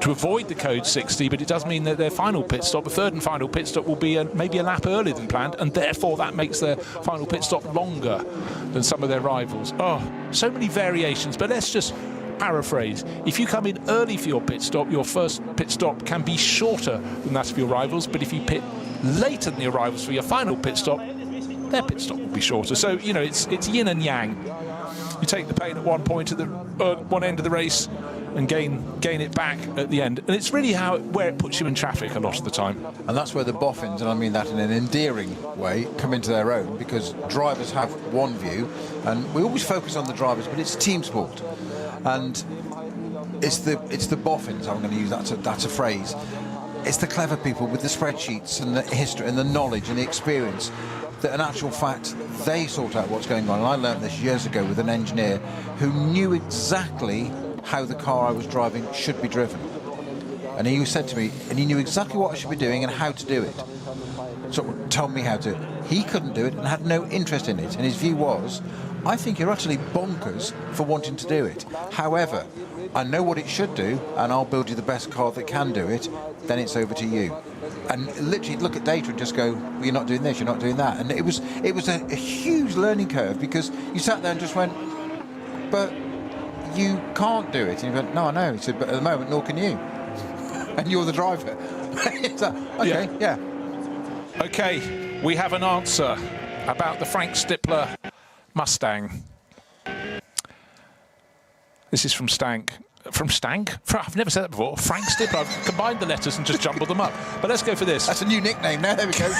to avoid the code 60, but it does mean that their final pit stop, the third and final pit stop, will be maybe a lap earlier than planned, and therefore that makes their final pit stop longer than some of their rivals. Oh, so many variations, but let's just paraphrase. If you come in early for your pit stop, your first pit stop can be shorter than that of your rivals, but if you pit later than your rivals for your final pit stop, their pit stop will be shorter. So, you know, it's yin and yang. You take the pain at one point at the one end of the race and gain it back at the end. And it's really where it puts you in traffic a lot of the time. And that's where the boffins, and I mean that in an endearing way, come into their own, because drivers have one view, and we always focus on the drivers, but it's team sport. And it's the boffins, I'm going to use that's a phrase. It's the clever people with the spreadsheets and the history and the knowledge and the experience that in actual fact they sort out what's going on. And I learned this years ago with an engineer who knew exactly how the car I was driving should be driven. And he said to me, and he knew exactly what I should be doing and how to do it. So told me how to. He couldn't do it and had no interest in it. And his view was, I think you're utterly bonkers for wanting to do it. However, I know what it should do, and I'll build you the best car that can do it. Then it's over to you. And literally look at data and just go, well, you're not doing this, you're not doing that. And it was a huge learning curve, because you sat there and just went, but you can't do it. And you went, no, I know. He said, but at the moment, nor can you. And you're the driver. So, okay, yeah. Okay, we have an answer about the Frank Stippler Mustang. This is from Stank. From Stank? I've never said that before. Frank Stippler. I've combined the letters and just jumbled them up. But let's go for this. That's a new nickname now. There we go.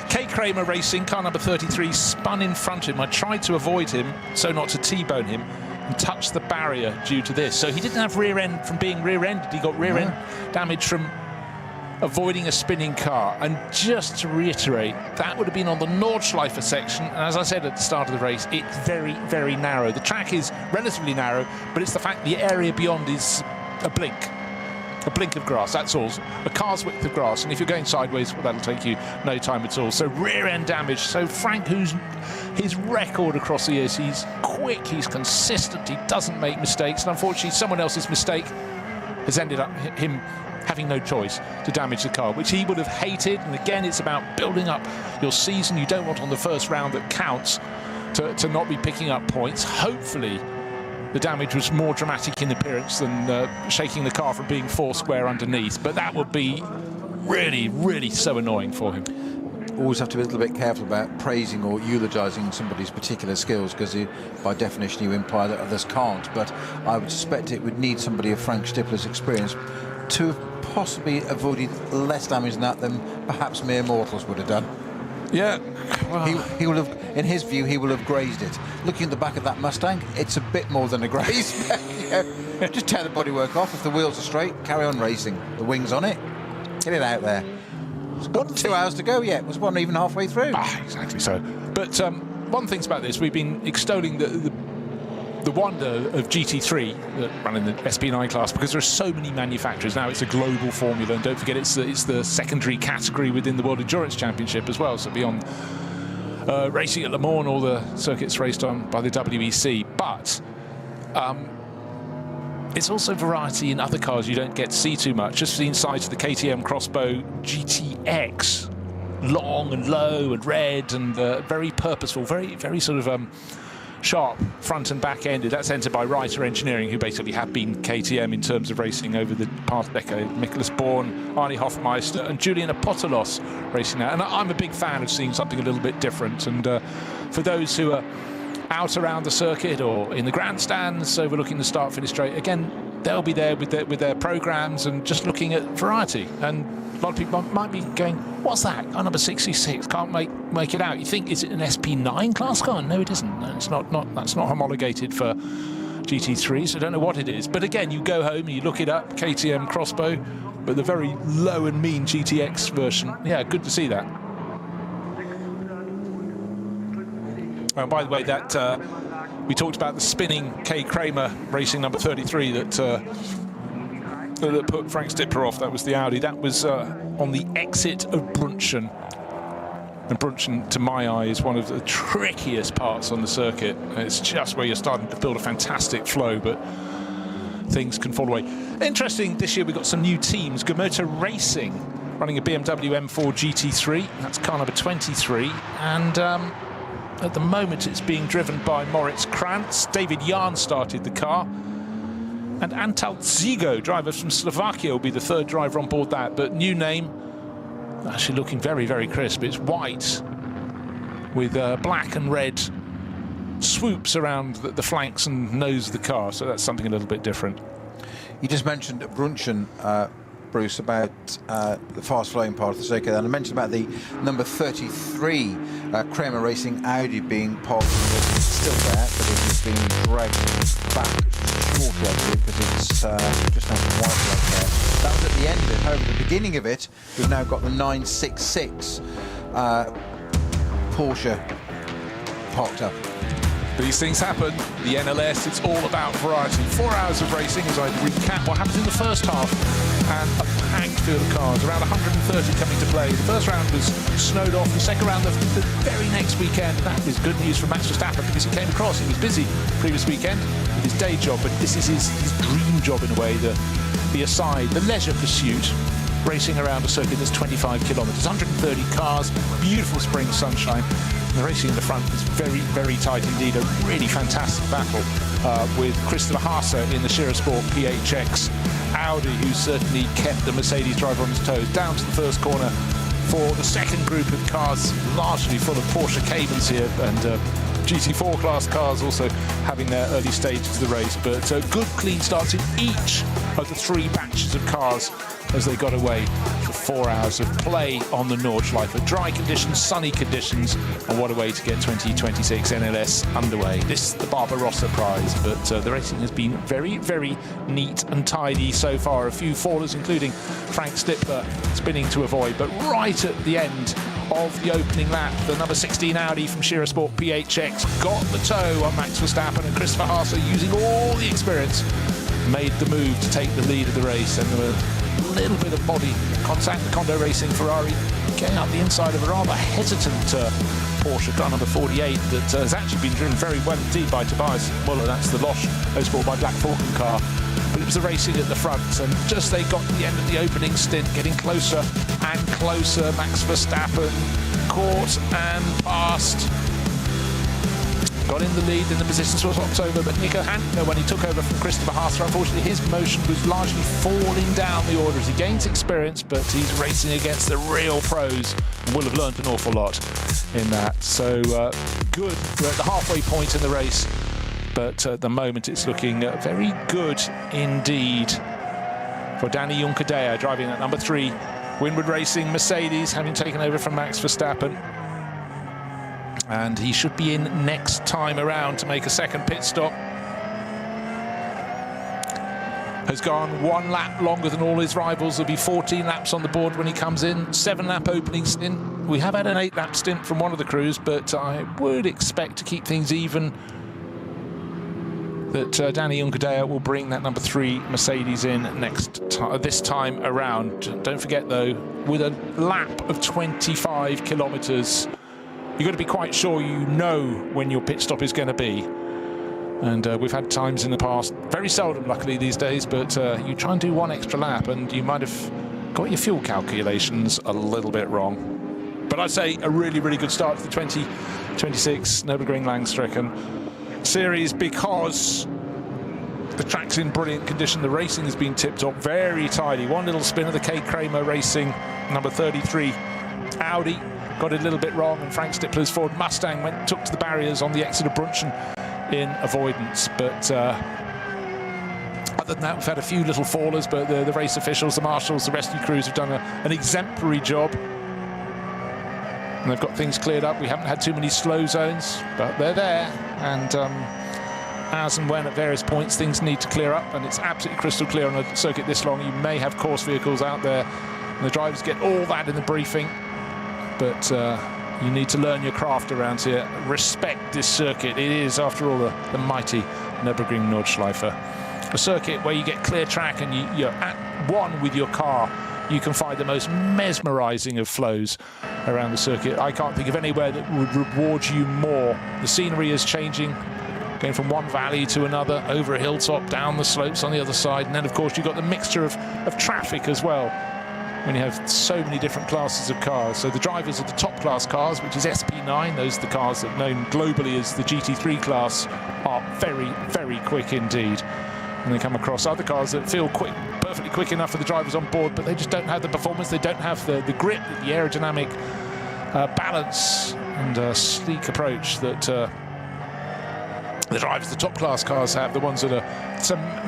K. Kramer Racing, car number 33, spun in front of him. I tried to avoid him, so not to T-bone him, and touched the barrier due to this. So he didn't have rear end from being rear-ended. He got rear end damage from avoiding a spinning car. And just to reiterate, that would have been on the Nordschleife section, and as I said at the start of the race, it's very, very narrow. The track is relatively narrow, but it's the fact the area beyond is a blink of grass, that's all. A car's width of grass, and if you're going sideways, well, that'll take you no time at all. So rear end damage. So Frank, who's his record across the years, he's quick, he's consistent, he doesn't make mistakes, and unfortunately someone else's mistake has ended up him having no choice to damage the car, which he would have hated. And again, it's about building up your season. You don't want on the first round that counts to not be picking up points. Hopefully the damage was more dramatic in appearance than shaking the car from being 4 square underneath, but that would be really, really so annoying for him. Always have to be a little bit careful about praising or eulogising somebody's particular skills, because by definition you imply that others can't. But I would suspect it would need somebody of Frank Stippler's experience to have possibly avoided less damage than that than perhaps mere mortals would have done. Yeah, well, he will have, in his view, he will have grazed it. Looking at the back of that Mustang, it's a bit more than a graze. Yeah. Just tear the bodywork off. If the wheels are straight, carry on racing. The wings on it, get it out there. It's got 2 hours to go yet. Was one even halfway through? Exactly so. But one thing's about this, we've been extolling the wonder of GT3 that run in the SP9 class, because there are so many manufacturers now. It's a global formula, and don't forget it's the secondary category within the World Endurance Championship as well. So beyond racing at Le Mans, all the circuits raced on by the WEC, but it's also variety in other cars you don't get to see too much. Just the inside of the KTM Crossbow GTX, long and low and red and very purposeful, very sort of sharp front and back ended. That's entered by Reiter Engineering, who basically have been KTM in terms of racing over the past decade. Miklas Born, Arnie Hofmeister and Julian Apostolos racing now. And I'm a big fan of seeing something a little bit different. And for those who are out around the circuit or in the grandstands overlooking the start-finish straight, again, they'll be there with their programs and just looking at variety. And A lot of people might be going, what's that? Oh, number 66, can't make it out. You think, is it an SP9 class car? No, it isn't. No, it's not. That's not homologated for GT3, so I don't know what it is. But again, you go home and you look it up, KTM Crossbow, but the very low and mean GTX version. Yeah, good to see that. And by the way, that we talked about the spinning K. Kramer Racing number 33 that put Frank Stipler off. That was the Audi. That was on the exit of Brunchen. And Brunchen, to my eye, is one of the trickiest parts on the circuit. It's just where you're starting to build a fantastic flow, but things can fall away. Interesting, this year we've got some new teams. Gomoto Racing running a BMW M4 GT3. That's car number 23. And at the moment, it's being driven by Moritz Krantz. David Jahn started the car. And Antal Zigo, driver from Slovakia, will be the third driver on board that. But new name, actually looking very, very crisp. It's white with black and red swoops around the flanks and nose of the car. So that's something a little bit different. You just mentioned Brunchen, Bruce, about the fast-flowing part of the circuit, and I mentioned about the number 33 Kramer Racing Audi being parked. It's still there, but it is being dragged back shortly, I believe, because it's just now white right there. That was at the end of it. However, at the beginning of it, we've now got the 966 Porsche parked up. These things happen. The NLS, it's all about variety. 4 hours of racing as I recap what happens in the first half, and a packed field of cars, around 130 coming to play. The first round was snowed off. The second round, the very next weekend, that was good news for Max Verstappen because he came across. He was busy previous weekend with his day job, but this is his dream job in a way, the aside, the leisure pursuit, racing around a circuit that's 25 kilometres, 130 cars, beautiful spring sunshine. The racing in the front is very, very tight indeed. A really fantastic battle with Christopher Haase in the Shira Sport PHX Audi, who certainly kept the Mercedes driver on his toes. Down to the first corner for the second group of cars, largely full of Porsche Caymans here, and GT4 class cars also having their early stages of the race. But good clean starts in each of the three batches of cars as they got away for 4 hours of play on the Nordschleife. Dry conditions, sunny conditions, and what a way to get 2026 NLS underway. This is the Barbarossa prize, but the racing has been very, very neat and tidy so far. A few fallers, including Frank Stipler, spinning to avoid, but right at the end of the opening lap, the number 16 Audi from Shira Sport PHX got the toe on Max Verstappen, and Christopher Haase, using all the experience, made the move to take the lead of the race. And there were a little bit of body contact. The Kondo Racing Ferrari getting up the inside of a rather hesitant Porsche car number 48 that has actually been driven very well indeed by Tobias Muller. That's the Losch Motorsport by Black Falcon car. But it was the racing at the front, and just they got to the end of the opening stint, getting closer and closer. Max Verstappen caught and passed. Got in the lead in the positions for October, but Nico Hantner, when he took over from Christopher Haase, unfortunately his motion was largely falling down the order as he gains experience, but he's racing against the real pros and will have learned an awful lot in that. So good, we're at the halfway point in the race, but at the moment it's looking very good indeed for Danny Juncadella, driving at number 3 Winward Racing Mercedes, having taken over from Max Verstappen. And he should be in next time around to make a second pit stop. Has gone 1 lap longer than all his rivals. There'll be 14 laps on the board when he comes in. 7-lap opening stint. We have had an 8-lap stint from one of the crews, but I would expect to keep things even that Danny Juncadella will bring that number 3 Mercedes in this time around. Don't forget though, with a lap of 25 kilometres, you've got to be quite sure you know when your pit stop is going to be. And we've had times in the past, very seldom luckily these days, but you try and do 1 extra lap and you might have got your fuel calculations a little bit wrong. But I'd say a really, really good start to the 2026 Nürburgring Langstrecken series, because the track's in brilliant condition. The racing has been tipped up very tidy. One little spin of the K. Kramer Racing number 33 Audi got it a little bit wrong, and Frank Stipler's Ford Mustang took to the barriers on the exit of Brunchen in avoidance. But other than that, we've had a few little fallers, but the race officials, the marshals, the rescue crews have done an exemplary job. And they've got things cleared up. We haven't had too many slow zones, but they're there. And as and when at various points things need to clear up, and it's absolutely crystal clear on a circuit this long, you may have course vehicles out there, and the drivers get all that in the briefing. But you need to learn your craft around here. Respect this circuit. It is, after all, the mighty Nürburgring Nordschleife. A circuit where you get clear track and you're at one with your car. You can find the most mesmerizing of flows around the circuit. I can't think of anywhere that would reward you more. The scenery is changing, going from one valley to another, over a hilltop, down the slopes on the other side, and then of course you've got the mixture of traffic as well, when you have so many different classes of cars. So the drivers of the top class cars, which is SP9, those are the cars that are known globally as the GT3 class, are very, very quick indeed. And they come across other cars that feel quick, perfectly quick enough for the drivers on board, but they just don't have the performance, they don't have the grip, the aerodynamic balance and sleek approach that the drivers of the top class cars have, the ones that are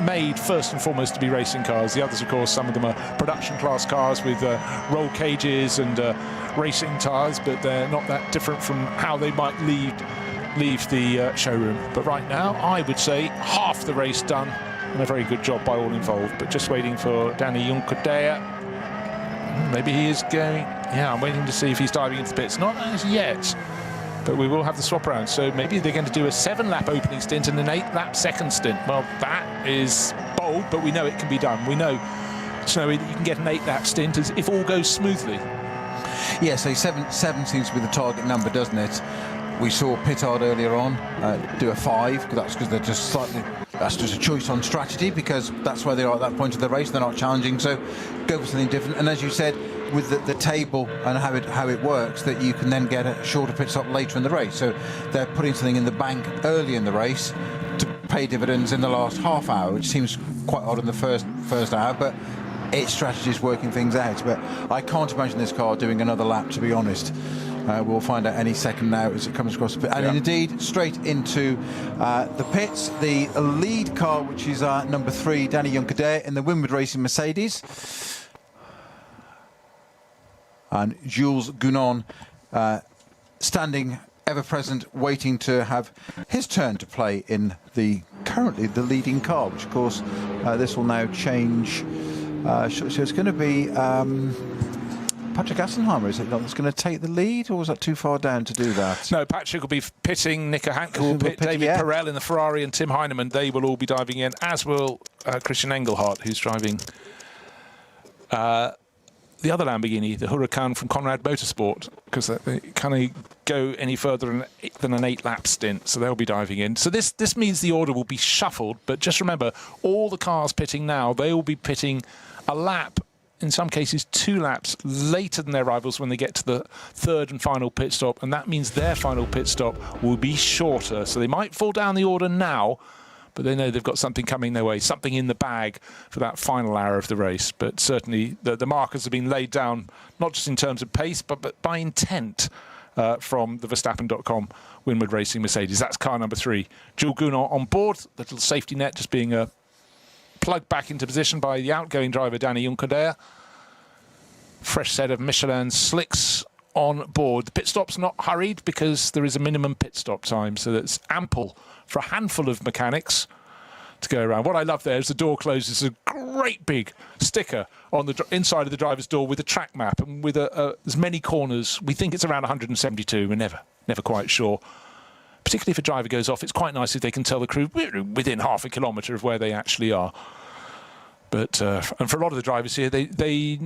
made first and foremost to be racing cars. The others, of course, some of them are production class cars with roll cages and racing tyres, but they're not that different from how they might leave the showroom. But right now, I would say half the race done, and a very good job by all involved. But just waiting for Danny Juncadella. Maybe he is going. Yeah, I'm waiting to see if he's diving into the pits. Not as yet, but we will have the swap around. So maybe they're going to do a 7-lap opening stint and an 8-lap second stint. Well, that is bold, but we know it can be done. We know, Snowy, that you can get an 8-lap stint if all goes smoothly. Yeah, so 7 seems to be the target number, doesn't it? We saw Pittard earlier on do a 5, because they're just slightly. That's just a choice on strategy, because that's where they are at that point of the race. They're not challenging, so go for something different. And as you said, with the table and how it works, that you can then get a shorter pit stop later in the race. So they're putting something in the bank early in the race to pay dividends in the last half hour, which seems quite odd in the first hour, but its strategy is working things out. But I can't imagine this car doing another lap, to be honest. We'll find out any second now as it comes across the pit. And indeed, straight into the pits, the lead car, which is number 3, Danny Juncadella in the Winward Racing Mercedes. And Jules Gounon standing ever present, waiting to have his turn to play in currently the leading car, which of course this will now change. So it's going to be Patrick Assenheimer, is it not, that's going to take the lead, or was that too far down to do that? No, Patrick will be pitting, Nico Hanke will pit, David Perel in the Ferrari, and Tim Heinemann, they will all be diving in, as will Christian Engelhardt, who's driving the other Lamborghini, the Huracan from Conrad Motorsport, because they can't go any further than an 8-lap stint, so they'll be diving in. So this means the order will be shuffled, but just remember, all the cars pitting now, they will be pitting a lap, in some cases 2 laps later than their rivals when they get to the third and final pit stop, and that means their final pit stop will be shorter. So they might fall down the order now, but they know they've got something coming their way, something in the bag for that final hour of the race. But certainly the markers have been laid down, not just in terms of pace, but by intent from the Verstappen.com Winward Racing Mercedes. That's car number 3. Jules Gounon on board, the little safety net just being plugged back into position by the outgoing driver, Danny Juncadella. Fresh set of Michelin slicks on board. The pit stop's not hurried because there is a minimum pit stop time, so that's ample for a handful of mechanics to go around. What I love there is the door closes, a great big sticker on the inside of the driver's door with a track map and with as many corners. We think it's around 172. We're never quite sure. Particularly if a driver goes off, it's quite nice if they can tell the crew we're within half a kilometre of where they actually are. But and for a lot of the drivers here, they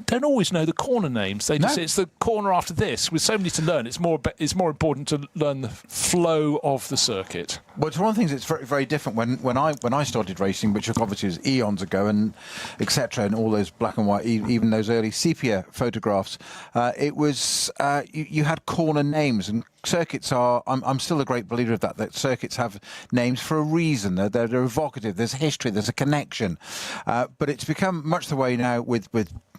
don't always know the corner names. They just, it's the corner after this. With so many to learn, it's more important to learn the flow of the circuit. Well, it's one of the things that's very, very different. When I started racing, which obviously was eons ago, and etc., and all those black and white, even those early sepia photographs, it was you had corner names, and circuits are. I'm still a great believer of that. That circuits have names for a reason. They're evocative. There's a history. There's a connection. But it's become much the way now with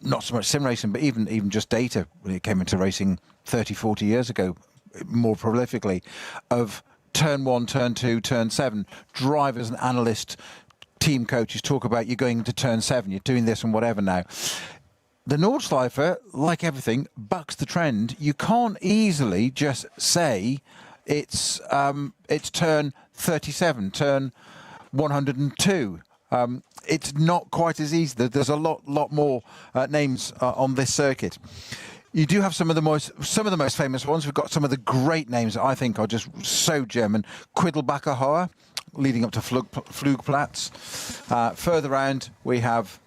not so much sim racing, but even just data when it came into racing 30, 40 years ago, more prolifically, of turn 1, turn 2, turn 7, drivers and analysts team coaches talk about you're going into turn 7, you're doing this and whatever now. The Nordschleife, like everything, bucks the trend. You can't easily just say it's turn 37, turn 102. It's not quite as easy. There's a lot more names on this circuit. You do have some of the most famous ones. We've got some of the great names that I think are just so German. Quiddelbacher Hohe, leading up to Flugplatz. Further round, we have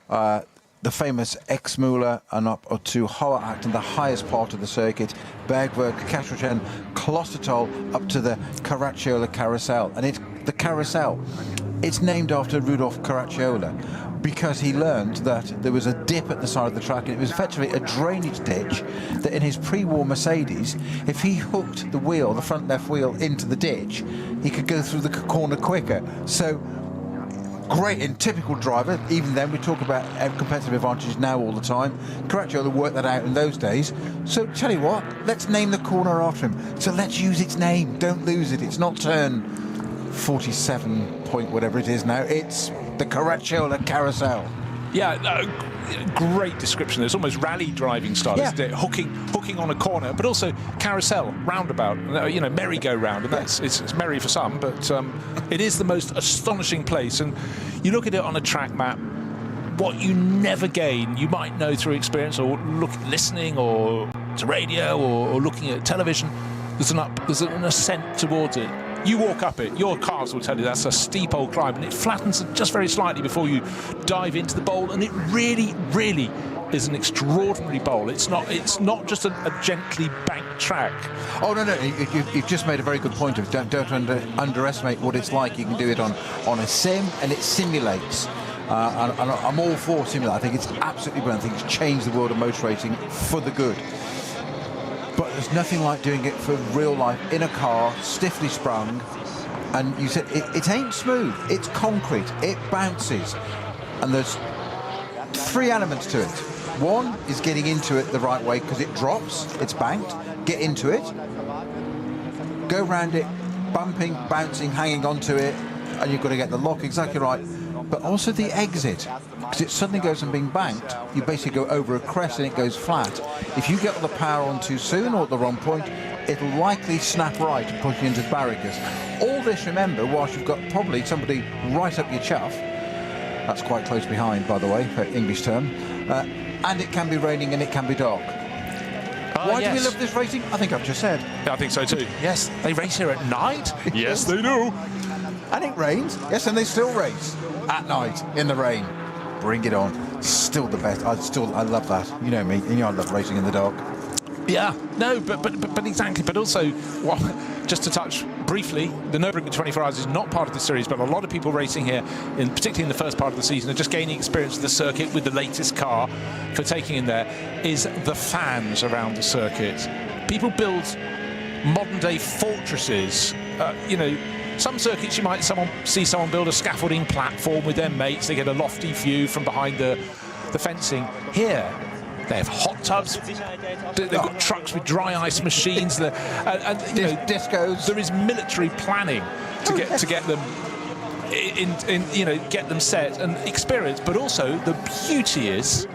the famous Exmüller and up to Hohe-Achten, the highest part of the circuit. Bergwerk, Kaschrochen, Klostertal, up to the Caracciola Carousel. And it's the Carousel. It's named after Rudolf Caracciola because he learned that there was a dip at the side of the track, and it was effectively a drainage ditch that in his pre-war Mercedes, if he hooked the wheel, the front left wheel, into the ditch, he could go through the corner quicker. So great in typical driver. Even then, we talk about competitive advantages now all the time. Caracciola worked that out in those days. So tell you what, let's name the corner after him. So let's use its name. Don't lose it. It's not turn 47 point whatever it is now. It's the Caracciola Carousel. Yeah, great description. It's almost rally driving style, isn't it? Hooking on a corner, but also carousel, roundabout, merry-go-round, and it's merry for some, but it is the most astonishing place. And you look at it on a track map, what you never gain, you might know through experience or listening or to radio or looking at television. There's an ascent towards it. You walk up it, your calves will tell you that's a steep old climb, and it flattens just very slightly before you dive into the bowl, and it really, really is an extraordinary bowl. It's not just a gently banked track. Oh no, you've just made a very good point of don't underestimate what it's like. You can do it on a sim, and it simulates. And I'm all for simulate. I think it's absolutely brilliant. I think it's changed the world of motor racing for the good. But there's nothing like doing it for real life in a car, stiffly sprung, and you said it ain't smooth, it's concrete, it bounces, and there's 3 elements to it. One is getting into it the right way because it drops, it's banked, get into it, go round it, bumping, bouncing, hanging onto it, and you've got to get the lock exactly right, but also the exit. Because it suddenly goes from being banked, you basically go over a crest and it goes flat. If you get all the power on too soon or at the wrong point, it'll likely snap right and push you into the barriers. All this, remember, whilst you've got probably somebody right up your chuff, that's quite close behind, by the way, for English term, and it can be raining and it can be dark. Why do we love this racing? I think I've just said. I think so too. Yes, they race here at night. Yes, they do. And it rains. Yes, and they still race at night in the rain. Bring it on. Still the best. I love that. You know me. You know I love racing in the dark. Yeah, no, but exactly. But also, well, just to touch briefly, the Nürburgring 24 Hours is not part of the series, but a lot of people racing here, particularly in the first part of the season, are just gaining experience of the circuit with the latest car for taking in there, is the fans around the circuit. People build modern-day fortresses, Some circuits you might see someone build a scaffolding platform with their mates. They get a lofty view from behind the fencing. Here, they have hot tubs. They've got trucks with dry ice machines. Discos. There is military planning to get them get them set and experienced. But also the beauty is,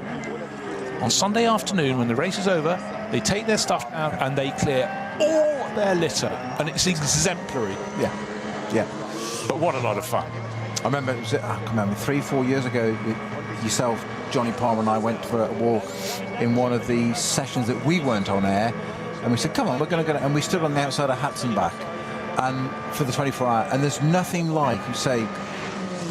on Sunday afternoon when the race is over, they take their stuff down and they clear all their litter, and it's exemplary. Yeah. But what a lot of fun. I remember, 3-4 years ago, yourself, Johnny Palmer and I went for a walk in one of the sessions that we weren't on air, and we said, come on, we're going to go, and we stood on the outside of Hatzenbach and for the 24 hour, and there's nothing like, you say,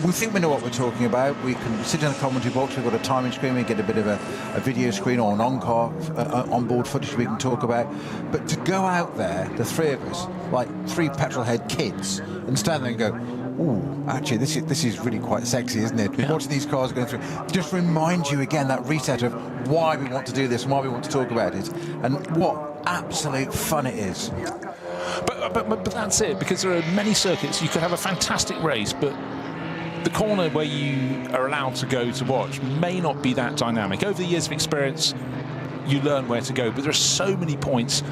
we think we know what we're talking about, we can sit in a commentary box, we've got a timing screen, we get a bit of a video screen or an onboard footage we can talk about, but to go out there, the 3 of us, like 3 petrolhead kids, and stand there and go, ooh, actually, this is really quite sexy, isn't it? Yeah. Watching these cars going through, just reminds you again, that reset of why we want to do this and why we want to talk about it, and what absolute fun it is. But that's it, because there are many circuits, you could have a fantastic race, but the corner where you are allowed to go to watch may not be that dynamic. Over the years of experience, you learn where to go, but there are so many points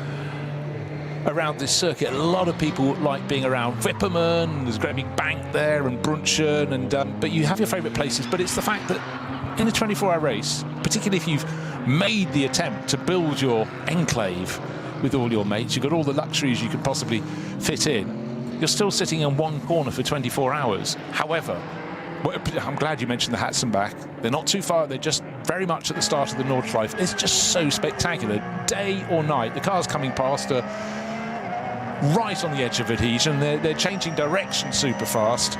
around this circuit. A lot of people like being around Wipperman, there's a great big bank there, and Brunchen, and but you have your favourite places. But it's the fact that in a 24-hour race, particularly if you've made the attempt to build your enclave with all your mates, you've got all the luxuries you could possibly fit in, you're still sitting in one corner for 24 hours. However, I'm glad you mentioned the Hatzenbach. They're not too far, they're just very much at the start of the Nordschleife. It's just so spectacular, day or night. The cars coming past are right on the edge of adhesion. They're changing direction super fast.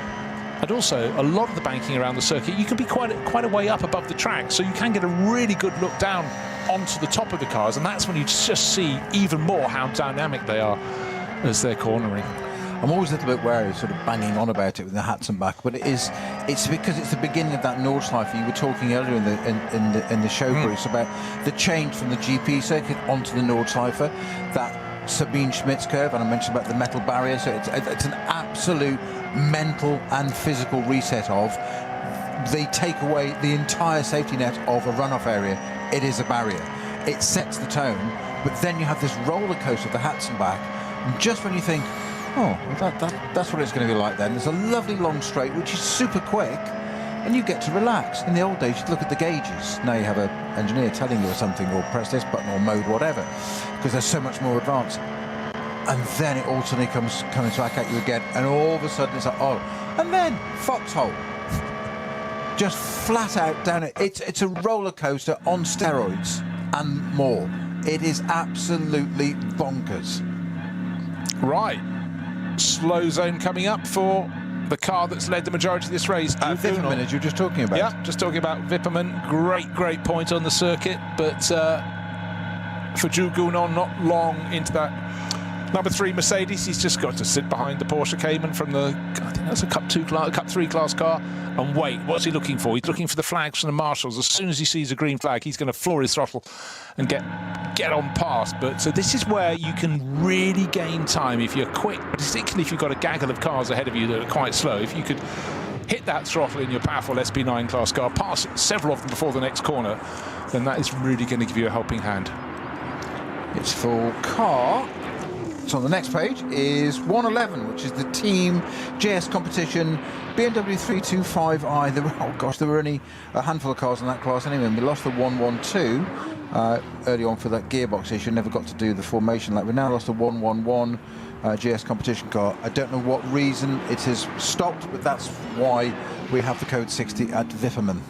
And also, a lot of the banking around the circuit, you can be quite a way up above the track, so you can get a really good look down onto the top of the cars, and that's when you just see even more how dynamic they are as they're cornering. I'm always a little bit wary, sort of banging on about it with the Hatzenbach, but it's because it's the beginning of that Nordschleife. You were talking earlier in the show, Bruce, about the change from the GP circuit onto the Nordschleife, that Sabine Schmitz curve, and I mentioned about the metal barrier. So it's an absolute mental and physical reset of. They take away the entire safety net of a runoff area. It is a barrier. It sets the tone, but then you have this roller coaster of the Hatzenbach, and just when you think, oh, that's what it's going to be like then. There's a lovely long straight, which is super quick, and you get to relax. In the old days, you'd look at the gauges. Now you have an engineer telling you or something, or press this button or mode, whatever, because they're so much more advanced. And then it all suddenly comes back at you again, and all of a sudden it's like, oh, and then foxhole. Just flat out down it. It's a roller coaster on steroids and more. It is absolutely bonkers. Right. Slow zone coming up for the car that's led the majority of this race. Wipperman, as you were just talking about. Yeah, just talking about Wipperman. Great point on the circuit, but for Jules Gounon, not long into that number 3 Mercedes, he's just got to sit behind the Porsche Cayman from the, I think that's a Cup 3 class car, and wait. What's he looking for? He's looking for the flags from the marshals. As soon as he sees a green flag, he's going to floor his throttle and get on past. But so this is where you can really gain time if you're quick, particularly if you've got a gaggle of cars ahead of you that are quite slow. If you could hit that throttle in your powerful SP9 class car, pass several of them before the next corner, then that is really going to give you a helping hand. It's for car. So on the next page is 111, which is the team JS competition BMW 325i. There were only a handful of cars in that class anyway, and we lost the 112 early on for that gearbox issue. Never got to do the formation lap. We now lost the 111 GS competition car. I don't know what reason it has stopped, but that's why we have the code 60 at Wipperman.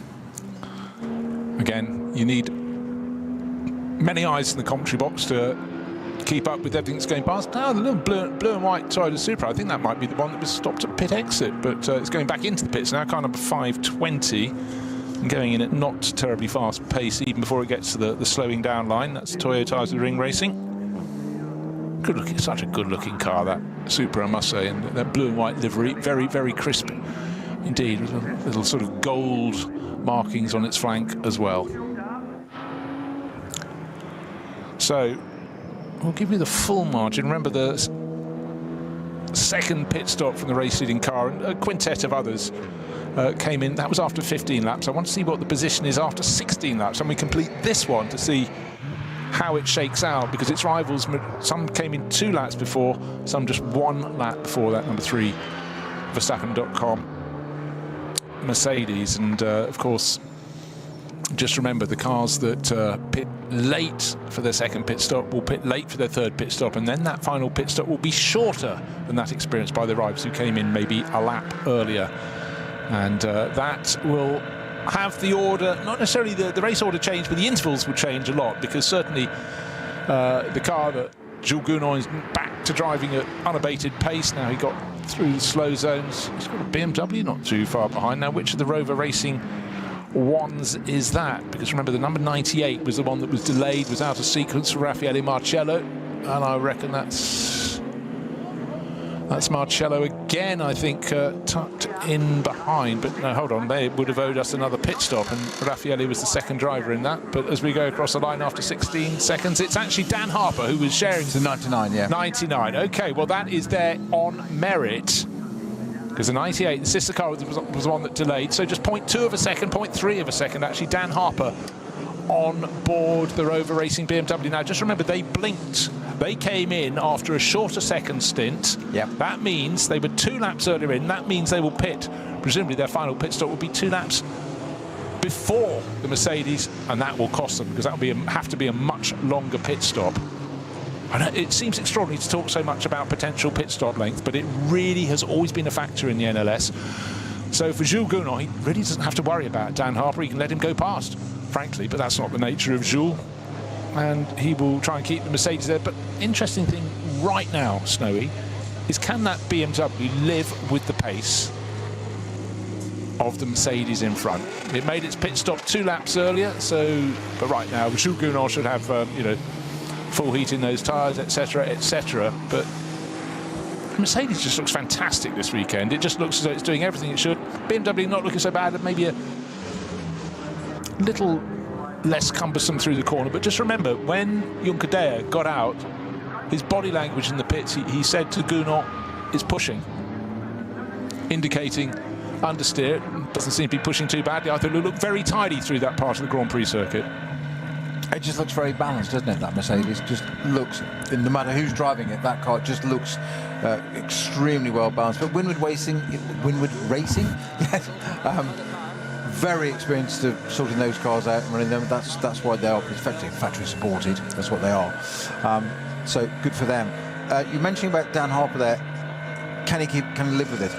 Again, you need many eyes in the commentary box to keep up with everything that's going past. Now, the little blue and white Toyota Supra, I think that might be the one that was stopped at pit exit, but it's going back into the pits now, car number 520, and going in at not terribly fast pace even before it gets to the slowing down line. That's Toyota Ring Racing. Good looking, such a good looking car, that Supra, I must say, and that blue and white livery, very crisp indeed, with little sort of gold markings on its flank as well. So we'll give you the full margin. Remember, the second pit stop from the race-leading car, and a quintet of others came in. That was after 15 laps. I want to see what the position is after 16 laps, and we complete this one to see how it shakes out, because its rivals, some came in 2 laps before, some just 1 lap before that number 3 Verstappen.com Mercedes. And of course, just remember, the cars that pit late for their second pit stop will pit late for their third pit stop, and then that final pit stop will be shorter than that experienced by the rivals who came in maybe a lap earlier. And that will have the order, not necessarily the race order change, but the intervals will change a lot, because certainly the car that Jules Gounon is back to driving at unabated pace now. He got through the slow zones. He's got a BMW not too far behind. Now, which of the Rover Racing ones is that? Because remember, the number 98 was the one that was delayed, was out of sequence for Raffaele Marcello, and I reckon that's Marcello again, I think, tucked in behind. But no, hold on, they would have owed us another pit stop, and Raffaele was the second driver in that. But as we go across the line after 16 seconds, it's actually Dan Harper who was sharing. The 99, yeah. 99, okay, well that is there on merit, because the 98, the sister car, was the one that delayed. So just 0.2 of a second, 0.3 of a second, actually, Dan Harper on board the Rover Racing BMW. Now, just remember, they blinked They came in after a shorter second stint. Yep. That means they were 2 laps earlier in. That means they will pit. Presumably their final pit stop will be 2 laps before the Mercedes, and that will cost them because that will have to be a much longer pit stop. I know it seems extraordinary to talk so much about potential pit stop length, but it really has always been a factor in the NLS. So for Jules Gounon, he really doesn't have to worry about Dan Harper. He can let him go past, frankly, but that's not the nature of Jules. And he will try and keep the Mercedes there. But interesting thing right now, Snowy, is can that BMW live with the pace of the Mercedes in front? It made its pit stop 2 laps earlier, but right now Jules Gounon should have full heat in those tyres, etc., etc. But Mercedes just looks fantastic this weekend. It just looks as though it's doing everything it should. BMW not looking so bad, maybe a little less cumbersome through the corner. But just remember, when Juncker got out, his body language in the pits, he said to Gounon, is pushing, indicating understeer. Doesn't seem to be pushing too badly. I thought it looked very tidy through that part of the Grand Prix circuit. It just looks very balanced, doesn't it, that Mercedes? Just looks, no matter who's driving it, that car just looks extremely well balanced. But Winward Racing, yes, very experienced at sorting those cars out and running them. That's why they are effectively factory supported. That's what they are. So good for them. You mentioned about Dan Harper there. Can he live with it?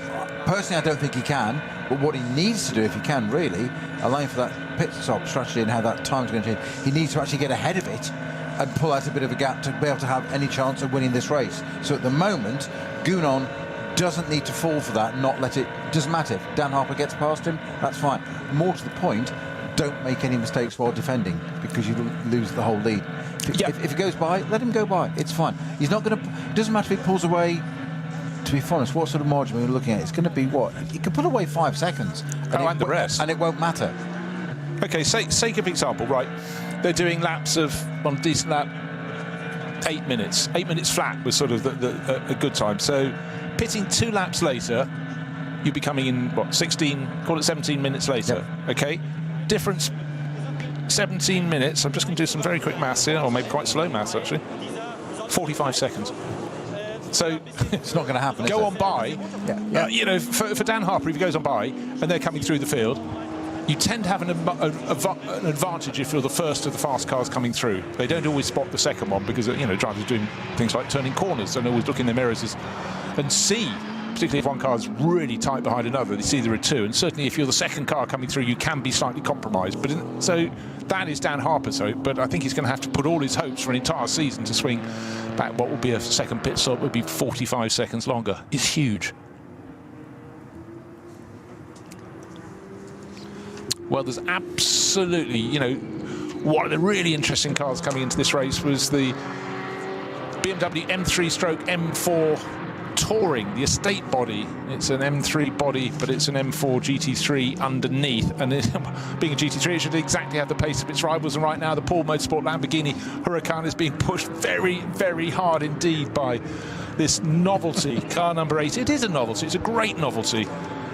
Personally, I don't think he can. But what he needs to do, if he can, really, allowing for that pit stop strategy and how that time's going to change, he needs to actually get ahead of it and pull out a bit of a gap to be able to have any chance of winning this race. So at the moment, Gounon doesn't need to fall for that, not let it. Doesn't matter if Dan Harper gets past him, that's fine. More to the point, don't make any mistakes while defending because you lose the whole lead. If he goes by, let him go by. It's fine. He's not going to. It doesn't matter if he pulls away. To be honest, what sort of margin we're looking at? It's going to be what? You can pull away 5 seconds. And the rest. And it won't matter. Okay, sake of example, right? They're doing laps of, on a decent lap, 8 minutes. 8 minutes flat was sort of a good time. So pitting 2 laps later, you'll be coming in, what, 16, call it 17 minutes later. Yep. Okay? Difference, 17 minutes. I'm just going to do some very quick maths here, or maybe quite slow maths, actually. 45 seconds. So it's not going to happen. Go on by. For Dan Harper, if he goes on by and they're coming through the field, you tend to have an advantage if you're the first of the fast cars coming through. They don't always spot the second one because drivers are doing things like turning corners and always look in their mirrors and see, particularly if one car is really tight behind another, they see there are 2. And certainly if you're the second car coming through, you can be slightly compromised. But so that is Dan Harper's hope. But I think he's going to have to put all his hopes for an entire season to swing back what will be a second pit stop would be 45 seconds longer. It's huge. Well, there's absolutely, one of the really interesting cars coming into this race was the BMW M3/M4 Touring, the estate body. It's an M3 body, but it's an M4 GT3 underneath. And being a GT3, it should exactly have the pace of its rivals. And right now, the Paul Motorsport Lamborghini Huracan is being pushed very, very hard indeed by this novelty, car number 8. It is a novelty. It's a great novelty.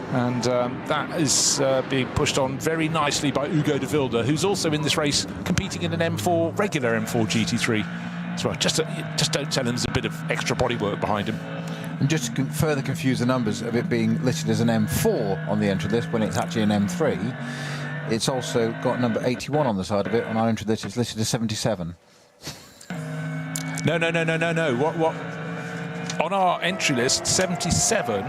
And that is being pushed on very nicely by Hugo de Wilde, who's also in this race competing in an M4, regular M4 GT3 as well. Just don't tell him there's a bit of extra bodywork behind him. And just to further confuse the numbers of it being listed as an M4 on the entry list when it's actually an M3, it's also got number 81 on the side of it. On our entry list, it's listed as 77. No. What? On our entry list, 77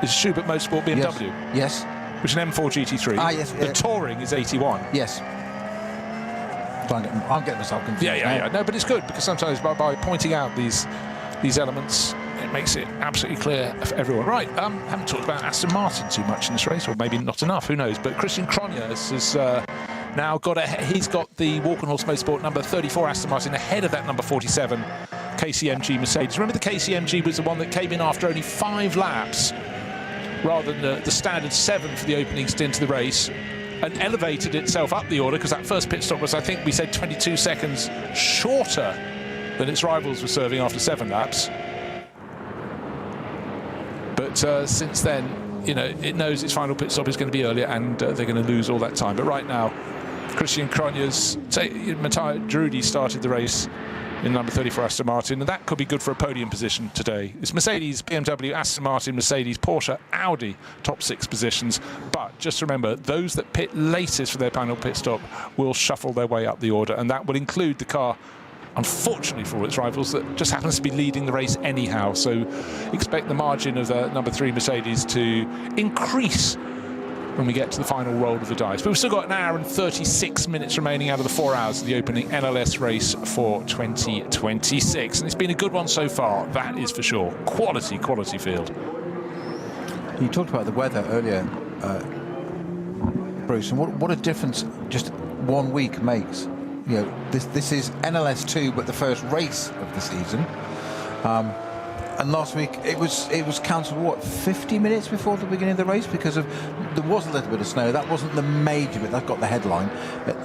is Schubert Motorsport BMW. Yes. Which is an M4 GT3. Ah, yes. The Touring is 81. Yes. I'm getting myself confused. Yeah. No, but it's good because sometimes by pointing out these elements, it makes it absolutely clear for everyone. Right, haven't talked about Aston Martin too much in this race, or maybe not enough, who knows. But Christian Cronjes has now he's got the Walkenhorst Motorsport number 34 Aston Martin ahead of that number 47 KCMG Mercedes. Remember, the KCMG was the one that came in after only 5 laps, rather than the standard 7 for the opening stint of the race, and elevated itself up the order because that first pit stop was, I think we said, 22 seconds shorter than its rivals were serving after 7 laps. But since then, it knows its final pit stop is going to be earlier, and they're going to lose all that time. But right now, Christian Cronjes, Matteo Drudi started the race in number 30 for Aston Martin, and that could be good for a podium position today. It's Mercedes, BMW, Aston Martin, Mercedes, Porsche, Audi, top 6 positions. But just remember, those that pit latest for their final pit stop will shuffle their way up the order, and that will include the car, unfortunately for all its rivals, that just happens to be leading the race anyhow. So expect the margin of the number 3 Mercedes to increase when we get to the final roll of the dice. But we've still got an hour and 36 minutes remaining out of the 4 hours of the opening NLS race for 2026. And it's been a good one so far, that is for sure. Quality field. You talked about the weather earlier, Bruce, and what a difference just 1 week makes. You know, this is NLS 2, but the first race of the season. And last week it was cancelled, what, 50 minutes before the beginning of the race, because there was a little bit of snow. That wasn't the major bit, that got the headline.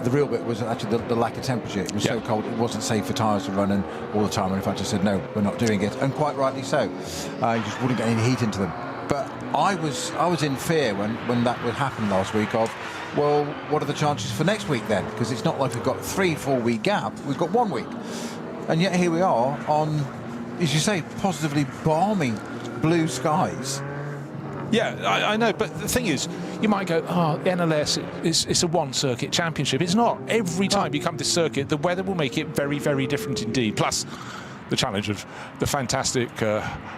The real bit was actually the lack of temperature. It was so cold, it wasn't safe for tyres to run in all the time. And in fact, I said, no, we're not doing it, and quite rightly so. You just wouldn't get any heat into them. But I was in fear when that would happen last week of, well, what are the chances for next week then? Because it's not like we've got a 3-4 week gap, we've got 1 week. And yet here we are on, as you say, positively balmy blue skies. Yeah, I know, but the thing is, you might go, oh, NLS, it's a one-circuit championship. It's not. Every time you come to circuit, the weather will make it very, very different indeed. Plus, the challenge of the fantastic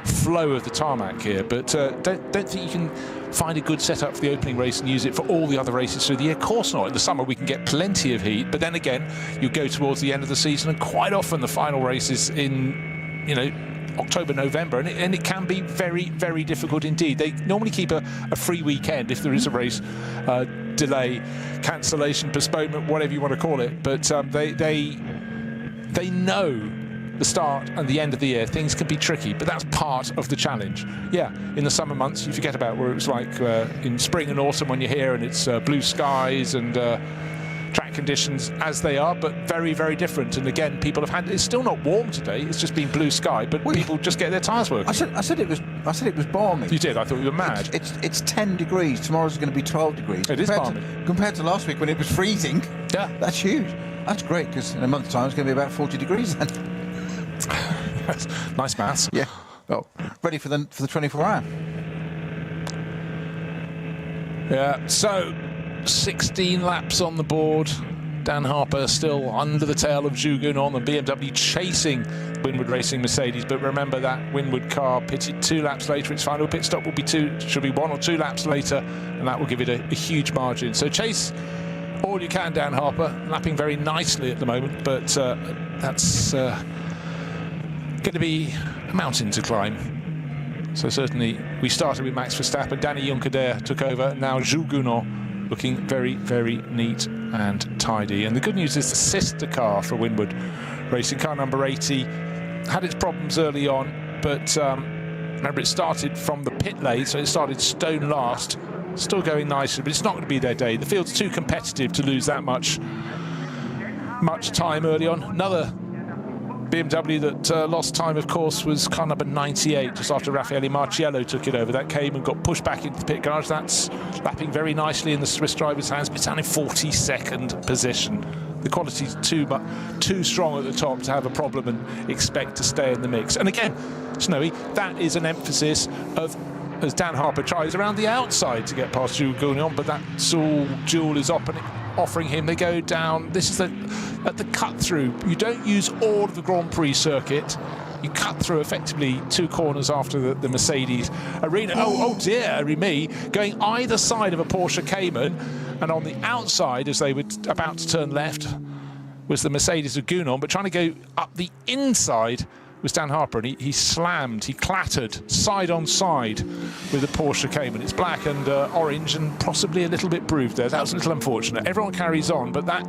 flow of the tarmac here. But don't think you can find a good setup for the opening race and use it for all the other races through the year. Of course not. In the summer, we can get plenty of heat. But then again, you go towards the end of the season, and quite often the final race is in, you know, October, November, and it can be very, very difficult indeed. They normally keep a free weekend if there is a race delay, cancellation, postponement, whatever you want to call it. But they know the start and the end of the year things can be tricky, but that's part of the challenge. Yeah, in the summer months you forget about where it was like in spring and autumn when you're here and it's blue skies and track conditions as they are, but very, very different. And again, people have had, it's still not warm today, it's just been blue sky, but people just get their tyres working. I said it was balmy. You did? I thought you were mad. It's 10 degrees. Tomorrow's going to be 12 degrees. It is balmy. Compared to last week when it was freezing. Yeah. That's huge. That's great, because in a month's time it's going to be about 40 degrees then. Nice maths. Yeah. Well, ready for the 24-hour. Yeah, so 16 laps on the board. Dan Harper still under the tail of Zhu on, and BMW chasing Winward Racing Mercedes. But remember, that Winward car pitted 2 laps later. Its final pit stop will be 1 or 2 laps later, and that will give it a huge margin. So chase all you can, Dan Harper, lapping very nicely at the moment, but that's going to be a mountain to climb. So certainly we started with Max Verstappen, Danny Juncadere took over, now Zhu Gunon looking very, very neat and tidy. And the good news is the sister car for Winward Racing, car number 80, had its problems early on, but remember, it started from the pit lane, so it started stone last, still going nicely, but it's not going to be their day. The field's too competitive to lose that much time early on. Another BMW that lost time, of course, was car number 98, just after Raffaele Marciello took it over. That came and got pushed back into the pit garage. That's lapping very nicely in the Swiss driver's hands, but it's down in 42nd position. The quality's too strong at the top to have a problem and expect to stay in the mix. And again, Snowy, that is an emphasis of, as Dan Harper tries around the outside to get past Jules Gounon, but that's all Jules is offering him. They go down, this is at the cut through. You don't use all of the Grand Prix circuit. You cut through effectively 2 corners after the Mercedes arena. Oh dear me, going either side of a Porsche Cayman, and on the outside, as they were about to turn left, was the Mercedes of Gounon, but trying to go up the inside was Dan Harper, and he clattered side on side with the Porsche Cayman. It's black and orange and possibly a little bit bruised there. That was a little unfortunate. Everyone carries on, but that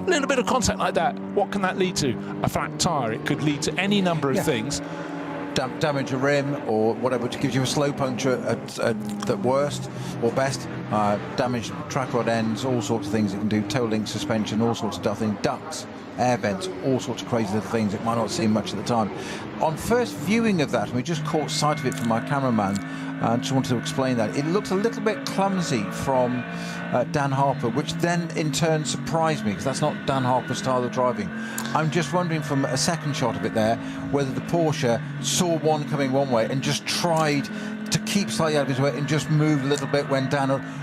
little bit of contact like that, what can that lead to? A flat tyre. It could lead to any number of things. Damage a rim or whatever, which gives you a slow puncture at worst or best. Damage track rod ends, all sorts of things it can do. Toe link suspension, all sorts of stuff. In ducts, air vents, all sorts of crazy little things. It might not seem much at the time. On first viewing of that, and we just caught sight of it from my cameraman, I just wanted to explain that. It looked a little bit clumsy from Dan Harper, which then in turn surprised me, because that's not Dan Harper's style of driving. I'm just wondering from a second shot of it there, whether the Porsche saw one coming one way and just tried to keep slightly out of his way and just move a little bit when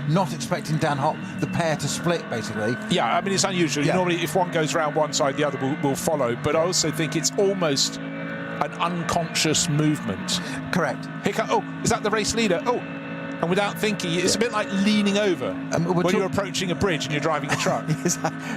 not expecting Dan Harper, the pair to split, basically. Yeah, I mean, it's unusual. Yeah. Normally, if one goes around one side, the other will follow. But I also think it's almost an unconscious movement. Correct. Hiccup. Oh, is that the race leader? Oh, and without thinking, it's a bit like leaning over when you're approaching a bridge and you're driving a truck.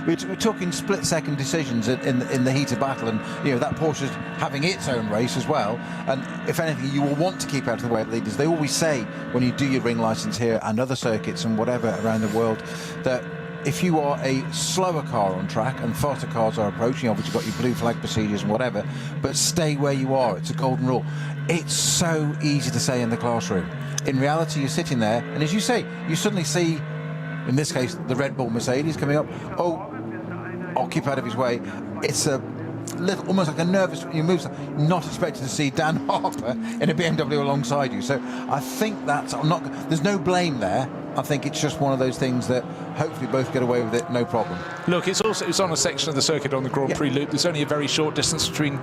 We're talking split-second decisions in the heat of battle, and that Porsche's having its own race as well. And if anything, you will want to keep out of the way of leaders. They always say when you do your ring license here and other circuits and whatever around the world that if you are a slower car on track and faster cars are approaching, obviously you've got your blue flag procedures and whatever, but stay where you are. It's a golden rule. It's so easy to say in the classroom. In reality, you're sitting there, and as you say, you suddenly see, in this case, the Red Bull Mercedes coming up. Oh, I'll keep out of his way. It's a little, almost like a nervous, you move, not expecting to see Dan Harper in a BMW alongside you. So I think there's no blame there. I think it's just one of those things that hopefully both get away with it, no problem. Look, it's on a section of the circuit on the Grand Prix loop. There's only a very short distance between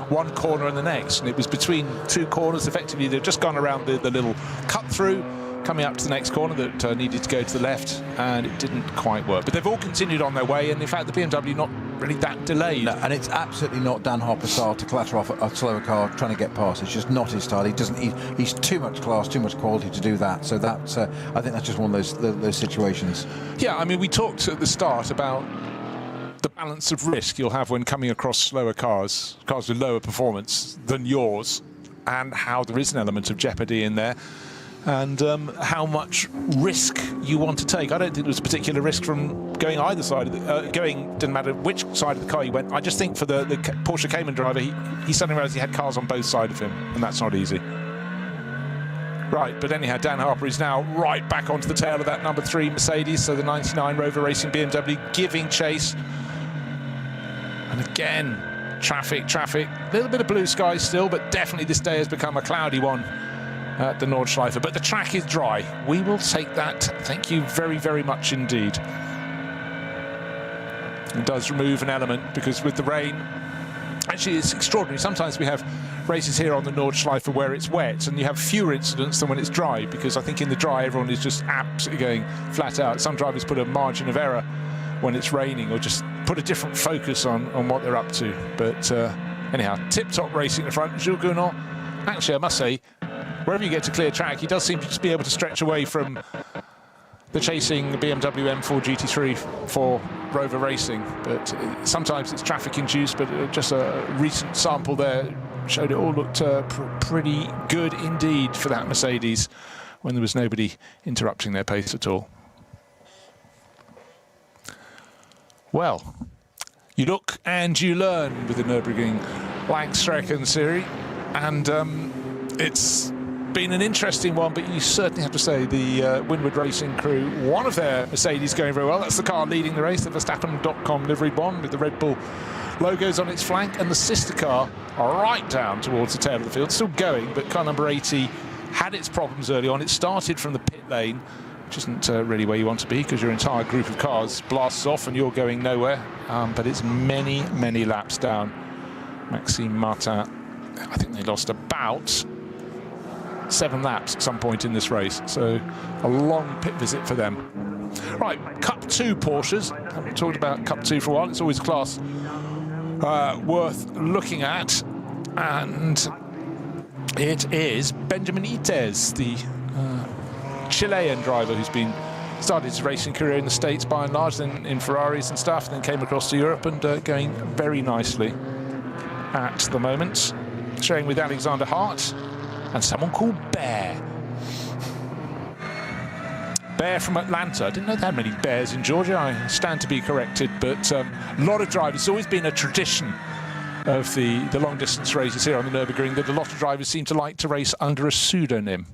one corner and the next, and it was between two corners. Effectively, they've just gone around the little cut through, coming up to the next corner that needed to go to the left, and it didn't quite work. But they've all continued on their way, and in fact, the BMW not really that delayed. No, and it's absolutely not Dan Harper's style to clatter off a slower car trying to get past. It's just not his style. He's too much class, too much quality to do that. So that's I think that's just one of those situations. Yeah, I mean, we talked at the start about the balance of risk you'll have when coming across slower cars with lower performance than yours, and how there is an element of jeopardy in there, and how much risk you want to take. I don't think there was a particular risk from going either side of the didn't matter which side of the car you went. I just think for the Porsche Cayman driver, he suddenly realised he had cars on both sides of him, and that's not easy. Right, but anyhow, Dan Harper is now right back onto the tail of that number 3 Mercedes, so the 99 Rover Racing BMW giving chase. And again, traffic, a little bit of blue sky still, but definitely this day has become a cloudy one at the Nordschleife. But the track is dry. We will take that. Thank you very, very much indeed. It does remove an element, because with the rain, actually it's extraordinary. Sometimes we have races here on the Nordschleife where it's wet and you have fewer incidents than when it's dry, because I think in the dry everyone is just absolutely going flat out. Some drivers put a margin of error when it's raining, or just put a different focus on what they're up to. But anyhow, tip-top racing in the front. Jules Gounon, actually I must say, wherever you get to clear track, he does seem to just be able to stretch away from the chasing BMW M4 GT3 for Rover Racing. But sometimes it's traffic induced, but just a recent sample there showed it all looked pretty good indeed for that Mercedes when there was nobody interrupting their pace at all. Well, you look and you learn with the Nürburgring Langstrecken Series, and it's been an interesting one, but you certainly have to say the Windward Racing crew, one of their Mercedes going very well. That's the car leading the race, the Verstappen.com livery bond with the Red Bull logos on its flank, and the sister car right down towards the tail of the field, still going, but car number 80 had its problems early on. It started from the pit lane, which isn't really where you want to be, because your entire group of cars blasts off and you're going nowhere, but it's many, many laps down. Maxime Martin, I think they lost about 7 laps at some point in this race, so a long pit visit for them. Right, Cup 2 Porsches. Haven't talked about Cup 2 for a while. It's always a class worth looking at, and it is Benjamin Ites, the Chilean driver who's started his racing career in the States by and large, then in Ferraris and stuff, then came across to Europe and going very nicely at the moment, sharing with Alexander Hart and someone called Bear. Bear from Atlanta. I didn't know they had many bears in Georgia. I stand to be corrected, but a lot of drivers. It's always been a tradition of the long-distance races here on the Nürburgring that a lot of drivers seem to like to race under a pseudonym.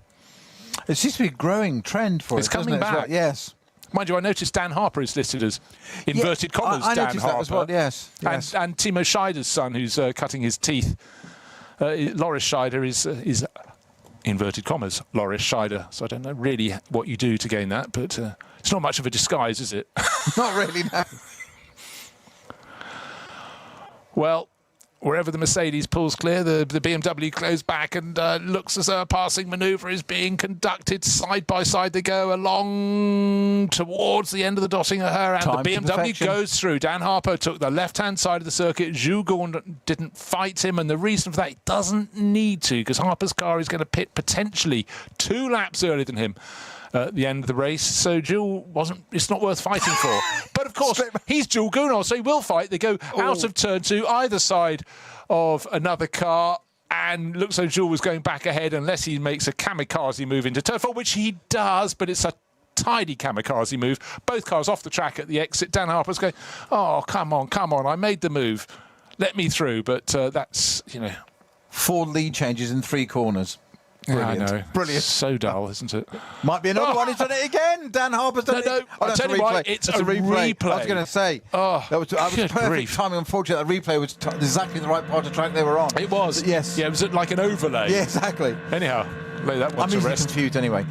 It seems to be a growing trend for it's coming back. Well, yes. Mind you, I noticed Dan Harper is listed as inverted commas I Dan noticed Harper. that as well, yes. And Timo Scheider's son, who's cutting his teeth. Loris Scheider is inverted commas, Loris Scheider. So I don't know really what you do to gain that, but it's not much of a disguise, is it? Not really, no. Well, wherever the Mercedes pulls clear, the BMW goes back and looks as though a passing manoeuvre is being conducted. Side by side they go along towards the end of the Dottinger Her, and Time the to BMW perfection. goes through. Dan Harper took the left-hand side of the circuit. Jules Gordon didn't fight him, and the reason for that, he doesn't need to, because Harper's car is going to pit potentially 2 laps earlier than him at the end of the race, so Jules it's not worth fighting for. But of course, he's Jules Gounod, so he will fight. They go out of turn 2, either side of another car, and looks like Jules was going back ahead unless he makes a kamikaze move into turn 4, which he does, but it's a tidy kamikaze move. Both cars off the track at the exit. Dan Harper's going, oh, come on, I made the move. Let me through, but that's, 4 lead changes in 3 corners. Brilliant. Yeah, I know. Brilliant. So dull, isn't it? Might be another one. He's done it again. Dan Harper's done it. No, I'll tell you what, it's a replay. I was going to say. I was perfect grief. timing. Unfortunately, that replay was exactly the right part of track they were on. It was. Yes. Yeah, it was like an overlay. Yeah, exactly. Anyhow, lay that one I'm to easily rest. confused anyway.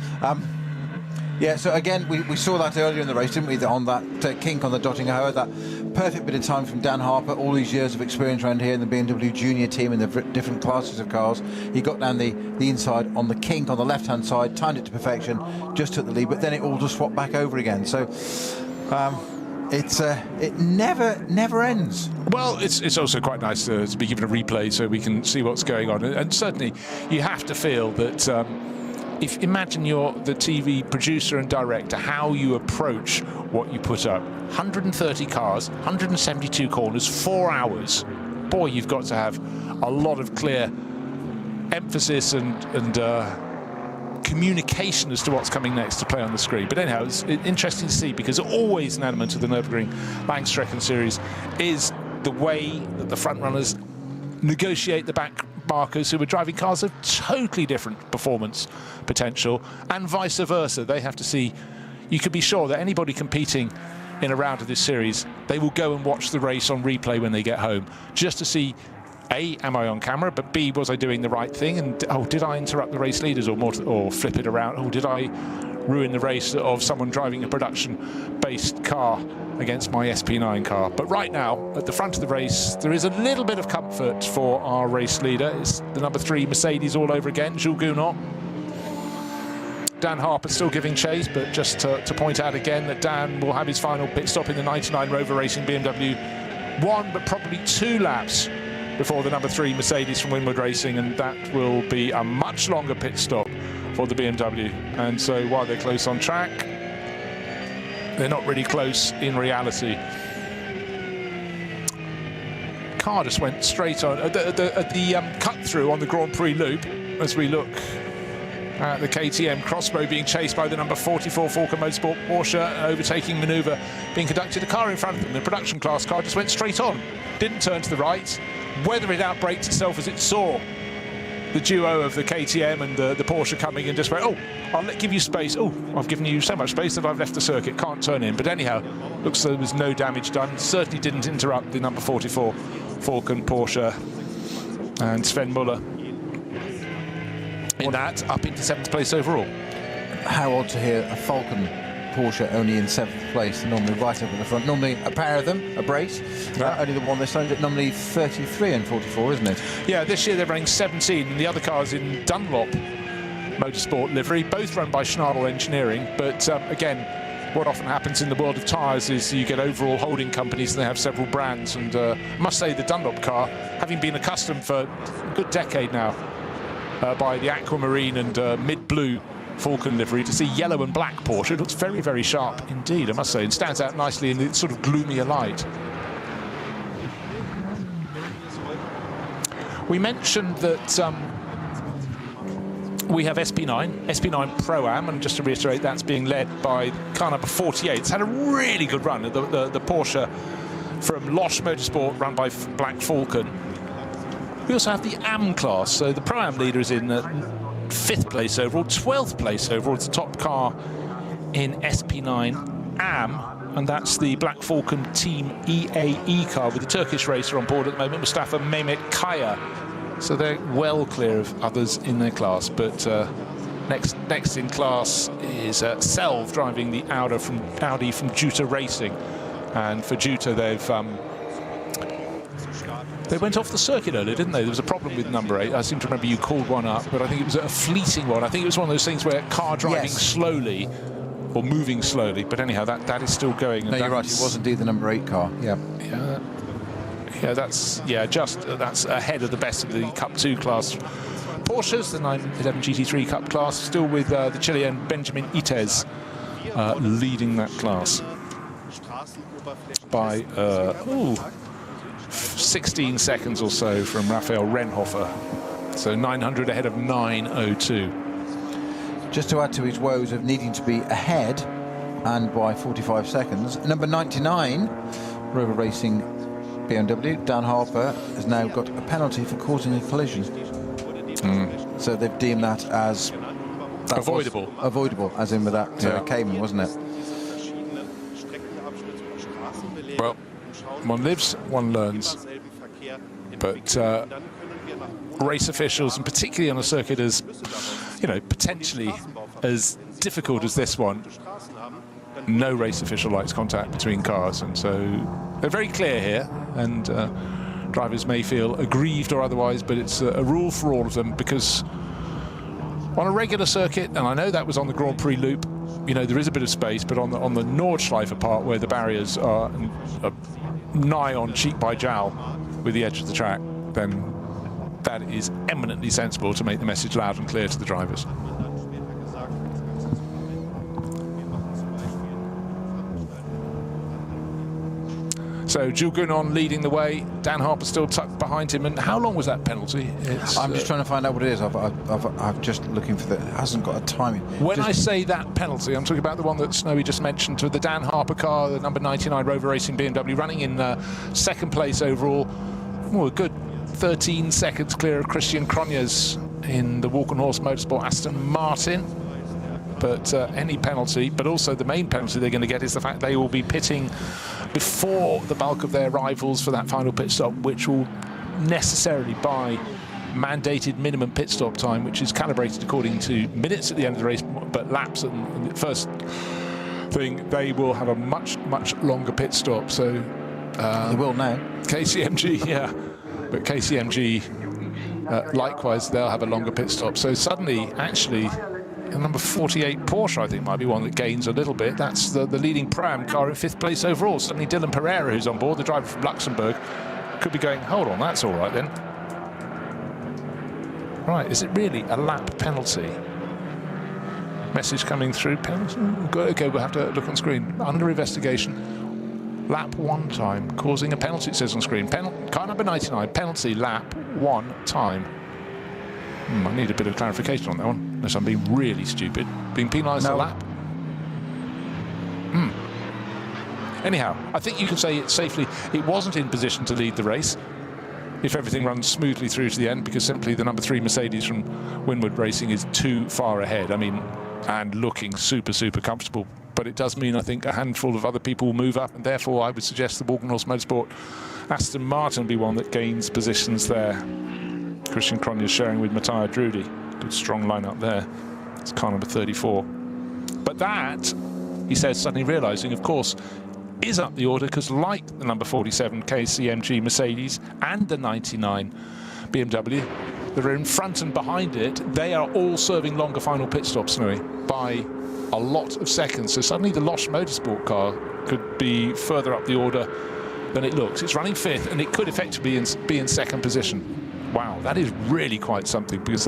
Yeah, so again, we saw that earlier in the race, didn't we? On that kink on the Dottinger Her, that perfect bit of time from Dan Harper, all these years of experience around here in the BMW Junior team in the different classes of cars. He got down the inside on the kink on the left-hand side, timed it to perfection, just took the lead, but then it all just swapped back over again. So it never ends. Well, it's also quite nice to be given a replay so we can see what's going on, and certainly you have to feel that. Imagine you're the TV producer and director, how you approach what you put up. 130 cars, 172 corners, 4 hours. Boy, you've got to have a lot of clear emphasis and communication as to what's coming next to play on the screen. But anyhow, it's interesting to see, because always an element of the Nürburgring Langstrecken series is the way that the front runners negotiate the back markers who are driving cars of totally different performance potential, and vice versa. They have to see, you can be sure that anybody competing in a round of this series, they will go and watch the race on replay when they get home, just to see, A, am I on camera, but B, was I doing the right thing, and oh, did I interrupt the race leaders or flip it around, or did I ruin the race of someone driving a production-based car against my SP9 car. But right now, at the front of the race, there is a little bit of comfort for our race leader. It's the number 3 Mercedes all over again, Jules Gounod. Dan Harper still giving chase, but just to point out again that Dan will have his final pit stop in the 99 Rover Racing BMW 1, but probably 2 laps before the number 3 Mercedes from Winwood Racing, and that will be a much longer pit stop for the BMW. And so while they're close on track, they're not really close in reality. Car just went straight on at the cut through on the Grand Prix loop as we look at the KTM Crossbow being chased by the number 44 Falcon Motorsport Porsche. An overtaking manoeuvre being conducted. A car in front of them, the production class car, just went straight on, didn't turn to the right. Whether it outbraked itself as it saw the duo of the KTM and the Porsche coming and just went, oh, I'll give you space. Oh, I've given you so much space that I've left the circuit, can't turn in. But anyhow, looks like there was no damage done. Certainly didn't interrupt the number 44 Falcon Porsche and Sven Muller in that, up into 7th place overall. How odd to hear a Falcon Porsche only in 7th place, normally right up at the front. Normally a pair of them, a brace. Yeah. Only the one this time, normally 33 and 44, isn't it? Yeah, this year they're running 17, and the other car's in Dunlop Motorsport livery, both run by Schnabel Engineering. But again, what often happens in the world of tyres is you get overall holding companies and they have several brands. And I must say the Dunlop car, having been accustomed for a good decade now by the aquamarine and mid-blue Falcon livery, to see yellow and black Porsche, it looks very, very sharp indeed, I must say, and stands out nicely in the sort of gloomier light. We mentioned that we have SP9 Pro-Am, and just to reiterate, that's being led by car number 48. It's had a really good run, the Porsche from Losch Motorsport, run by Black Falcon. We also have the AM class, so the Pro-Am leader is in 5th place overall, 12th place overall. It's the top car in SP9 AM, and that's the Black Falcon Team EAE car with the Turkish racer on board at the moment, Mustafa Mehmet Kaya. So they're well clear of others in their class. But next in class is Selv driving the Audi from Juta Racing. And for Juta, they went off the circuit earlier, didn't they? There was a problem with number 8. I seem to remember you called one up, but I think it was a fleeting one. I think it was one of those things where car driving slowly or moving slowly. But anyhow, that is still going. No, you're right. It was indeed the number 8 car. Yeah. That's ahead of the best of the Cup 2 class. Porsches, the 911 GT3 Cup class, still with the Chilean Benjamin Ites leading that class by 16 seconds or so from Raphael Renhofer. So 900 ahead of 902. Just to add to his woes of needing to be ahead and by 45 seconds, number 99, Rover Racing BMW, Dan Harper, has now got a penalty for causing a collision. So they've deemed that as avoidable. Avoidable, as in with that Cayman, wasn't it? Well, one lives, one learns. But race officials, and particularly on a circuit as, potentially as difficult as this one, no race official likes contact between cars, and so they're very clear here, and drivers may feel aggrieved or otherwise, but it's a rule for all of them, because on a regular circuit, and I know that was on the Grand Prix loop, there is a bit of space, but on the Nordschleife part where the barriers are nigh on cheek by jowl with the edge of the track, then that is eminently sensible to make the message loud and clear to the drivers. So Jules Gounon leading the way, Dan Harper still tucked behind him. And how long was that penalty? I'm just trying to find out what it is. I'm just looking for it hasn't got a timing. When I say that penalty, I'm talking about the one that Snowy just mentioned, to the Dan Harper car, the number 99 Rover Racing BMW, running in second place overall. A good 13 seconds clear of Christian Cronjes in the Walk and Horse Motorsport Aston Martin. But any penalty, but also the main penalty they're going to get is the fact they will be pitting before the bulk of their rivals for that final pit stop, which will necessarily buy mandated minimum pit stop time, which is calibrated according to minutes at the end of the race, but laps. And the first thing, they will have a much longer pit stop. So they will now. KCMG, yeah, but KCMG likewise, they'll have a longer pit stop. So suddenly, actually, number 48 Porsche, I think, might be one that gains a little bit. That's the leading Pro-Am car in 5th place overall. Suddenly Dylan Pereira, who's on board, the driver from Luxembourg, could be going, hold on, that's all right then. Right, is it really a lap penalty? Message coming through, penalty? Okay, we'll have to look on screen. Under investigation. Lap 1 time, causing a penalty, it says on screen. Car number 99, penalty, lap 1 time. I need a bit of clarification on that one, unless I'm being really stupid. Being penalised a lap? Anyhow, I think you can say it safely. It wasn't in position to lead the race if everything runs smoothly through to the end, because simply the number 3 Mercedes from Winward Racing is too far ahead. I mean, and looking super comfortable. But it does mean, I think, a handful of other people will move up, and therefore I would suggest the Walk and Horse Motorsport Aston Martin will be one that gains positions there. Christian Cronjes sharing with Matthias Drudy. Good strong lineup there. It's car number 34. But that, he says, suddenly realising, of course, is up the order, because like the number 47 KCMG Mercedes and the 99 BMW that are in front and behind it, they are all serving longer final pit stops, Snowy, by a lot of seconds. So suddenly the Losch Motorsport car could be further up the order than it looks. It's running 5th, and it could effectively be in 2nd position. Wow, that is really quite something, because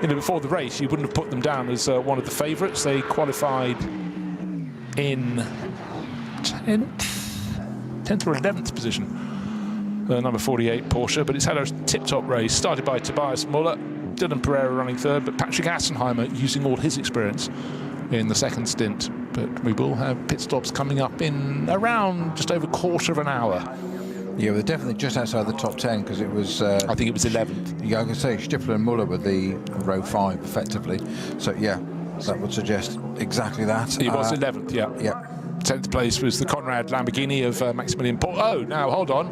before the race you wouldn't have put them down as one of the favourites. They qualified in 10th or 11th position, number 48 Porsche, but it's had a tip-top race, started by Tobias Muller, Dylan Pereira running 3rd, but Patrick Assenheimer using all his experience in the 2nd stint. But we will have pit stops coming up in around just over a quarter of an hour. Yeah, they're definitely just outside the top 10, because it was... I think it was 11th. Yeah, I can say Stifler and Muller were the row 5, effectively. So, yeah, that would suggest exactly that. It was 11th, yeah. 10th place was the Conrad Lamborghini of Maximilian Paul. Oh, now, hold on.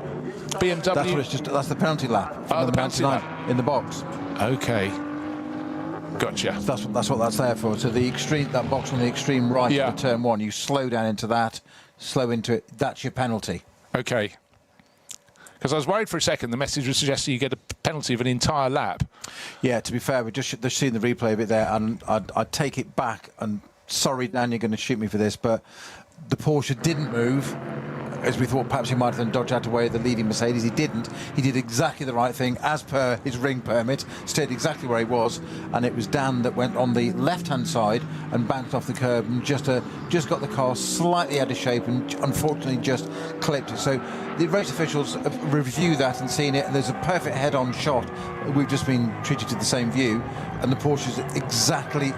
BMW? That's what it's just. That's the penalty lap. Oh, the penalty 99 lap. in the box. Okay. Gotcha. That's what that's there for. So the extreme, that box on the extreme right of the turn one, you slow down into that, slow into it. That's your penalty. Okay. Because I was worried for a second, the message was suggesting you get a penalty of an entire lap. Yeah, to be fair, we've just seen the replay of it there, and I'd take it back. And sorry, Dan, you're going to shoot me for this, but the Porsche didn't move, as we thought perhaps he might have done, dodge out of the way of the leading Mercedes. He didn't. He did exactly the right thing, as per his ring permit, stayed exactly where he was, and it was Dan that went on the left-hand side and bounced off the curb and just got the car slightly out of shape and unfortunately just clipped it. So the race officials have reviewed that and seen it, and there's a perfect head-on shot. We've just been treated to the same view, and the Porsche is exactly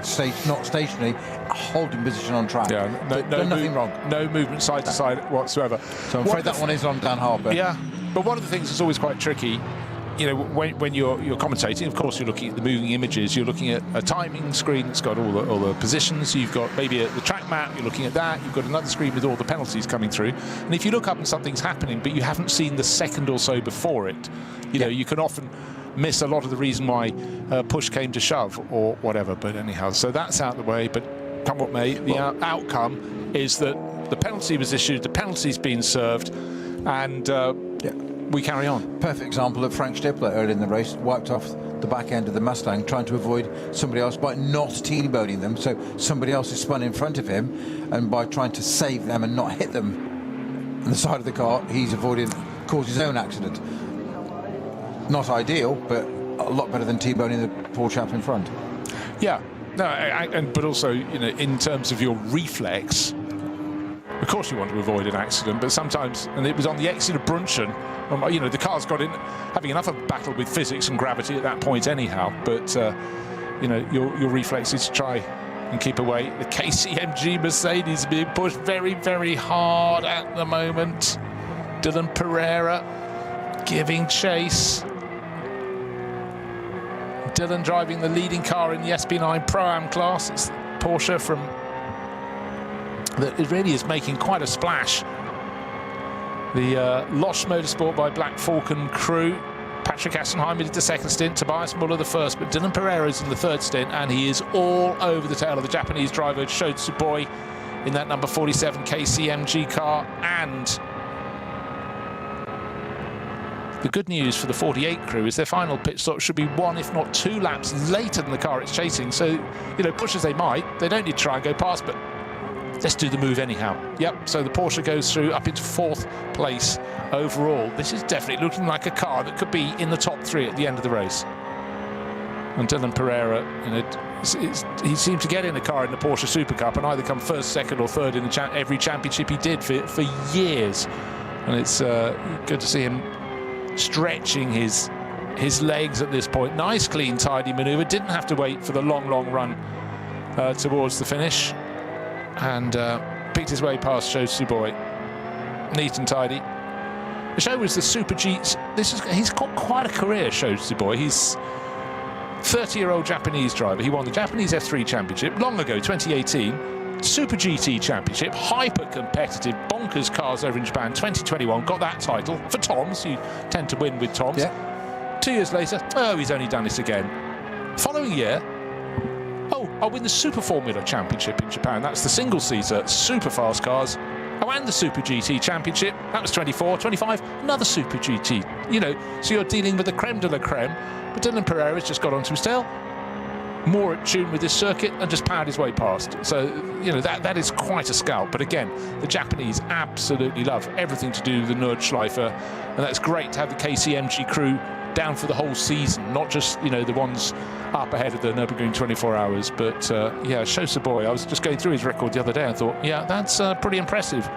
not stationary, holding position on track. Yeah, nothing wrong. No movement side to side whatsoever. So I'm afraid that one is on Dan Harper. Yeah, but one of the things that's always quite tricky, you know, when you're commentating, of course, you're looking at the moving images. You're looking at a timing screen that's got all the positions. You've got maybe the track map. You're looking at that. You've got another screen with all the penalties coming through. And if you look up and something's happening, but you haven't seen the second or so before it, you know, you can often miss a lot of the reason why push came to shove or whatever. But anyhow, so that's out of the way. But come what may, the outcome is that the penalty was issued, the penalty's been served, and we carry on. Perfect example of Frank Stippler early in the race, wiped off the back end of the Mustang, trying to avoid somebody else by not T-boning them, so somebody else is spun in front of him, and by trying to save them and not hit them on the side of the car, he's avoided cause his own accident. Not ideal, but a lot better than T-boning the poor chap in front. Yeah, no, but also, you know, in terms of your reflex, of course you want to avoid an accident, but sometimes, and it was on the exit of Brunchen, you know, the car's got in, having enough of a battle with physics and gravity at that point anyhow, but, you know, your reflex is to try and keep away. The KCMG Mercedes being pushed very, very hard at the moment. Dylan Pereira giving chase. Dylan driving the leading car in the SP9 Pro-Am class. It's Porsche from... that it really is making quite a splash. The Losch Motorsport by Black Falcon crew. Patrick Assenheimer did the second stint, Tobias Muller the first, but Dylan Pereira is in the third stint, and he is all over the tail of the Japanese driver Sho Tsuboi in that number 47 KCMG car. And the good news for the 48 crew is their final pit stop should be 1, if not 2 laps later than the car it's chasing. So, you know, push as they might, they don't need to try and go past, but let's do the move anyhow. Yep, so the Porsche goes through up into 4th place overall. This is definitely looking like a car that could be in the top 3 at the end of the race. And Dylan Pereira, you know, he seemed to get in a car in the Porsche Super Cup and either come 1st, 2nd or 3rd in every championship he did for years. And it's good to see him stretching his legs at this point. Nice, clean, tidy manoeuvre. Didn't have to wait for the long run towards the finish. And picked his way past Sho Tsuboi. Neat and tidy. The show was the Super G. He's got quite a career, Sho Tsuboi. He's 30-year-old Japanese driver. He won the Japanese F3 Championship long ago, 2018. Super GT Championship, hyper competitive, bonkers cars over in Japan, 2021. Got that title for Toms. You tend to win with Toms. Yeah. 2 years later, oh, he's only done this again. Following year, oh, I'll win the Super Formula Championship in Japan. That's the single-seater, super fast cars. Oh, and the Super GT Championship. That was 24, 25, another Super GT. You know, so you're dealing with the creme de la creme. But Dylan Pereira's just got onto his tail, more at tune with this circuit, and just powered his way past. So, you know, that is quite a scalp. But again, the Japanese absolutely love everything to do with the Nordschleife. And that's great to have the KCMG crew down for the whole season, not just, you know, the ones up ahead of the Nürburgring 24 hours. But yeah, Sho Tsuboi, I was just going through his record the other day and thought, yeah, that's pretty impressive.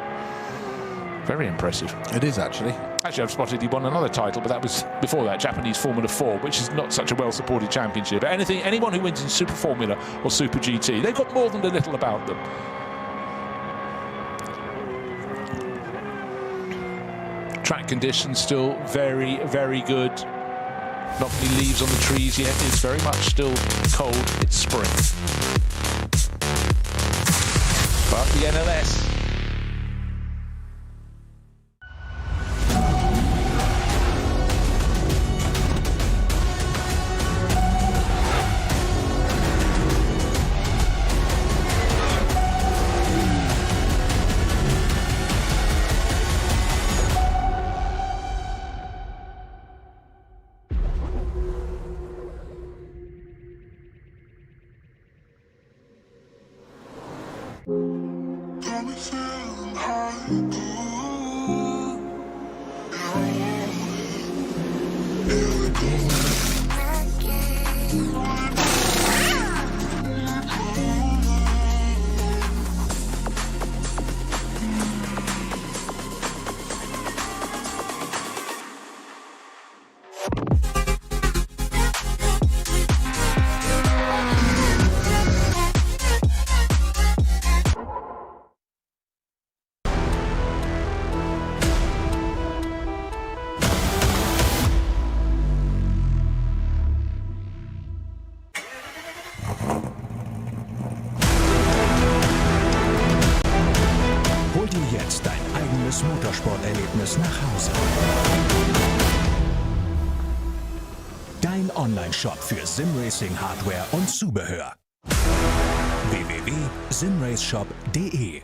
Very impressive. It is, actually. Actually, I've spotted he won another title, but that was before that, Japanese Formula 4, which is not such a well-supported championship. But anyone who wins in Super Formula or Super GT, they've got more than a little about them. Track conditions still very, very good. Not many leaves on the trees yet. It's very much still cold. It's spring. But the NLS Hol dir jetzt dein eigenes Motorsporterlebnis nach Hause. Dein Online-Shop für Simracing-Hardware und Zubehör. www.simraceshop.de.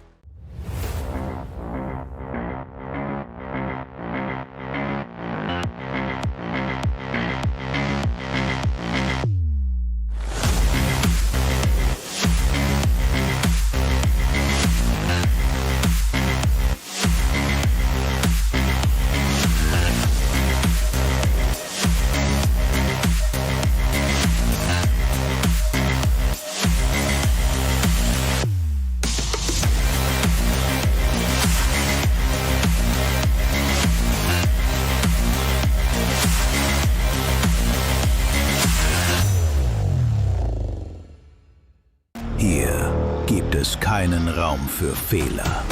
Hier gibt es keinen Raum für Fehler.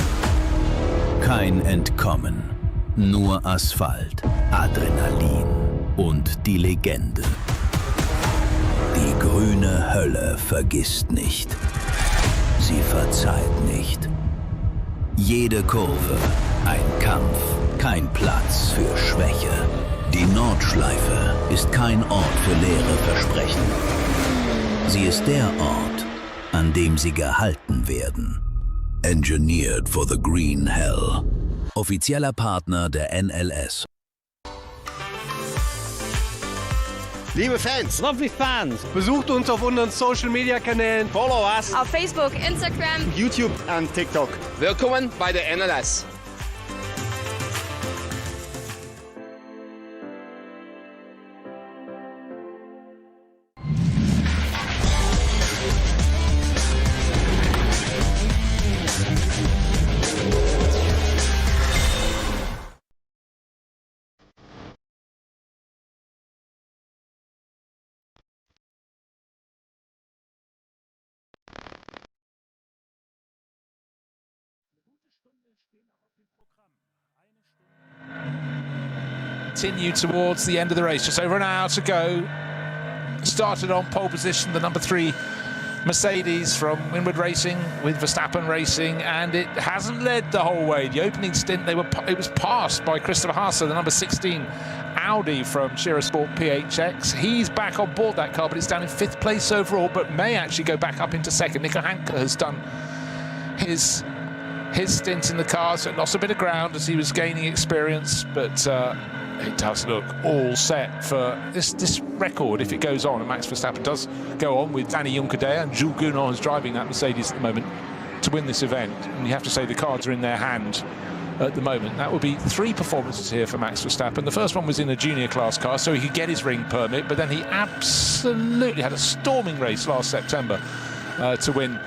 Kein Entkommen. Nur Asphalt, Adrenalin und die Legende. Die grüne Hölle vergisst nicht. Sie verzeiht nicht. Jede Kurve ein Kampf, kein Platz für Schwäche. Die Nordschleife ist kein Ort für leere Versprechen. Sie ist der Ort, an dem sie gehalten werden. Engineered for the Green Hell. Offizieller Partner der NLS. Liebe Fans, Lovely fans. Besucht uns auf unseren Social Media Kanälen. Follow us. Auf Facebook, Instagram, YouTube und TikTok. Willkommen bei der NLS. Continue towards the end of the race, just over an hour to go. Started on pole position, the number 3 Mercedes from Winward Racing with Verstappen Racing, and it hasn't led the whole way. The opening stint, it was passed by Christopher Haase, the number 16 Audi from Shearer Sport PHX. He's back on board that car, but it's down in 5th place overall, but may actually go back up into 2nd. Nico Hanke has done his stint in the car, so it lost a bit of ground as he was gaining experience, but it does look all set for this record if it goes on, and Max Verstappen does go on with Danny Juncadella, and Jules Gounon is driving that Mercedes at the moment to win this event, and you have to say the cards are in their hand at the moment. That would be 3 performances here for Max Verstappen. The first one was in a junior class car, so he could get his ring permit, but then he absolutely had a storming race last September to win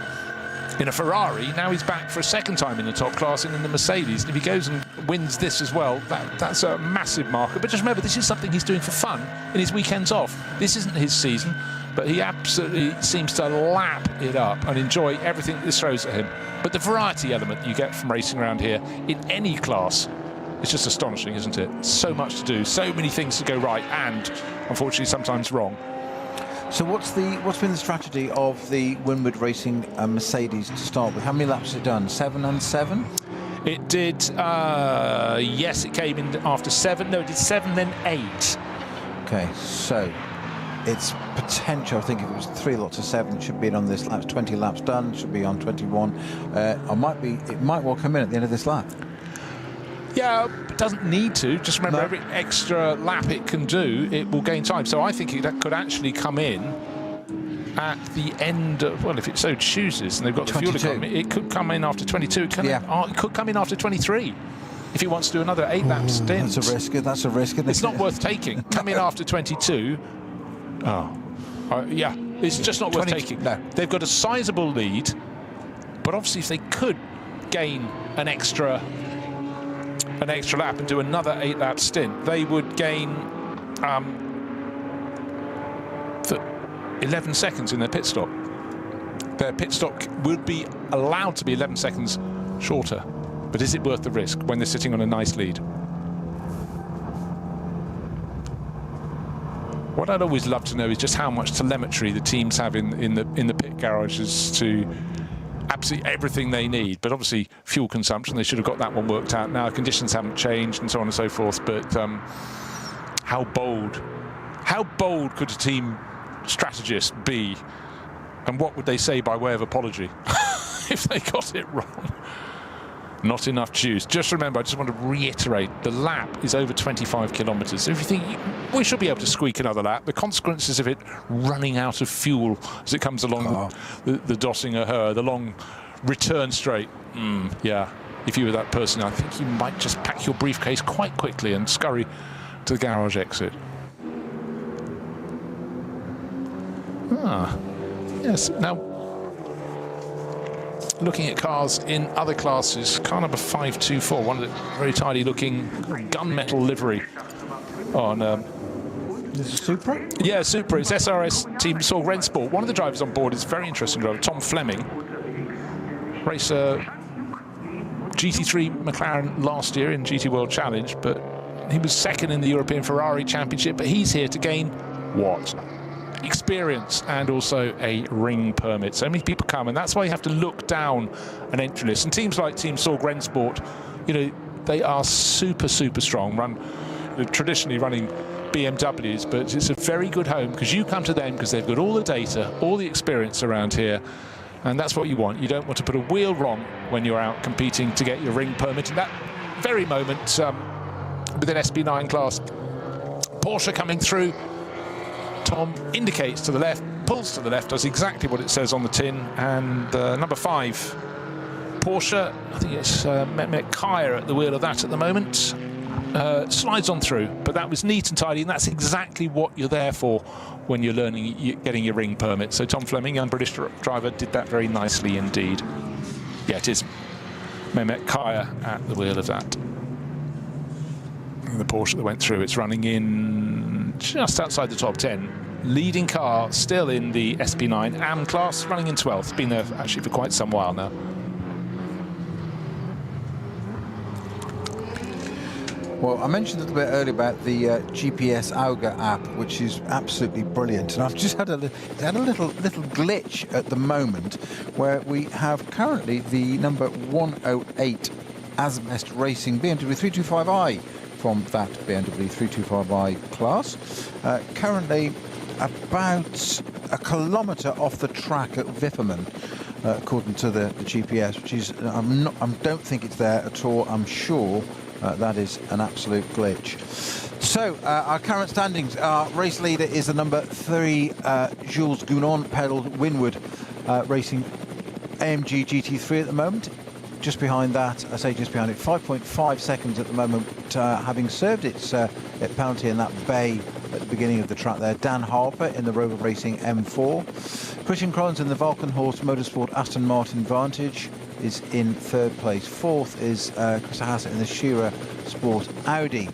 in a Ferrari. Now he's back for a second time in the top class and in the Mercedes. And if he goes and wins this as well, that's a massive marker. But just remember, this is something he's doing for fun in his weekends off. This isn't his season, but he absolutely seems to lap it up and enjoy everything that this throws at him. But the variety element you get from racing around here in any class, it's just astonishing, isn't it? So much to do, so many things to go right, and unfortunately sometimes wrong. So what's been the strategy of the Winward Racing Mercedes to start with? How many laps has it done? 7 and 7? It did, yes, it came in after 7. No, it did 7, then 8. Okay, so its potential, I think if it was 3 lots of 7, it should be on this lap. 20 laps done, should be on 21. It might well come in at the end of this lap. Yeah, it doesn't need to. Just remember, every extra lap it can do, it will gain time. So I think it could actually come in at the end of, well, if it so chooses, and they've got the fuel 22. economy, it could come in after 22. It could come in after 23 if he wants to do another 8-lap stint. That's a risk. That's a risk. It's not worth taking. Come in after 22. Yeah, it's just not worth taking. No. They've got a sizable lead, but obviously if they could gain an extra lap and do another 8-lap stint, they would gain 11 seconds in their pit stop. Their pit stop would be allowed to be 11 seconds shorter. But is it worth the risk when they're sitting on a nice lead? What I'd always love to know is just how much telemetry the teams have in the pit garages to absolutely everything they need. But obviously fuel consumption, they should have got that one worked out. Now conditions haven't changed and so on and so forth. But how bold could a team strategist be, and what would they say by way of apology if they got it wrong? Not enough juice. Just remember, I just want to reiterate, the lap is over 25 kilometres. So if you think we should be able to squeak another lap, the consequences of it running out of fuel as it comes along the Dossinger Her, the long return straight. Yeah, if you were that person, I think you might just pack your briefcase quite quickly and scurry to the garage exit. Yes. Now, looking at cars in other classes, car number 524, one of the very tidy-looking gunmetal livery on. This is Supra? Yeah, Supra. It's SRS Team Sorg Rennsport. One of the drivers on board is a very interesting driver, Tom Fleming. Racer GT3 McLaren last year in GT World Challenge, but he was second in the European Ferrari Championship. But he's here to gain what? Experience and also a ring permit. So many people come, and that's why you have to look down an entry list. And teams like Team Sorg Rennsport, you know, they are super strong. Traditionally running BMWs, but it's a very good home because you come to them because they've got all the data, all the experience around here, and that's what you want. You don't want to put a wheel wrong when you're out competing to get your ring permit. In that very moment, with an SP9 class, Porsche coming through. Tom indicates to the left, pulls to the left, does exactly what it says on the tin, and number 5, Porsche, I think it's Mehmet Kaya at the wheel of that at the moment, slides on through, but that was neat and tidy, and that's exactly what you're there for when you're learning, getting your ring permit. So Tom Fleming, young British driver, did that very nicely indeed. Yeah, it is Mehmet Kaya at the wheel of that. The Porsche that went through, it's running in just outside the top 10. Leading car still in the SP9 AM class, running in 12th. Been there actually for quite some while now. Well, I mentioned a little bit earlier about the GPS Auga app, which is absolutely brilliant. And I've just had a little glitch at the moment where we have currently the number 108 Asbest Racing BMW 325i from that BMW 325i class. Currently about a kilometre off the track at Wipperman, according to the GPS, which is, I don't think it's there at all. I'm sure that is an absolute glitch. So our current standings, our race leader is the number 3 Jules Gounon, pedalled Winwood Racing AMG GT3 at the moment. Just behind that, I say just behind it, 5.5 seconds at the moment, having served its penalty in that bay at the beginning of the track there. Dan Harper in the Rover Racing M4. Christian Krohns in the Valkenhorst Motorsport Aston Martin Vantage is in 3rd place. 4th is Chris Hassett in the Shearer Sport Audi.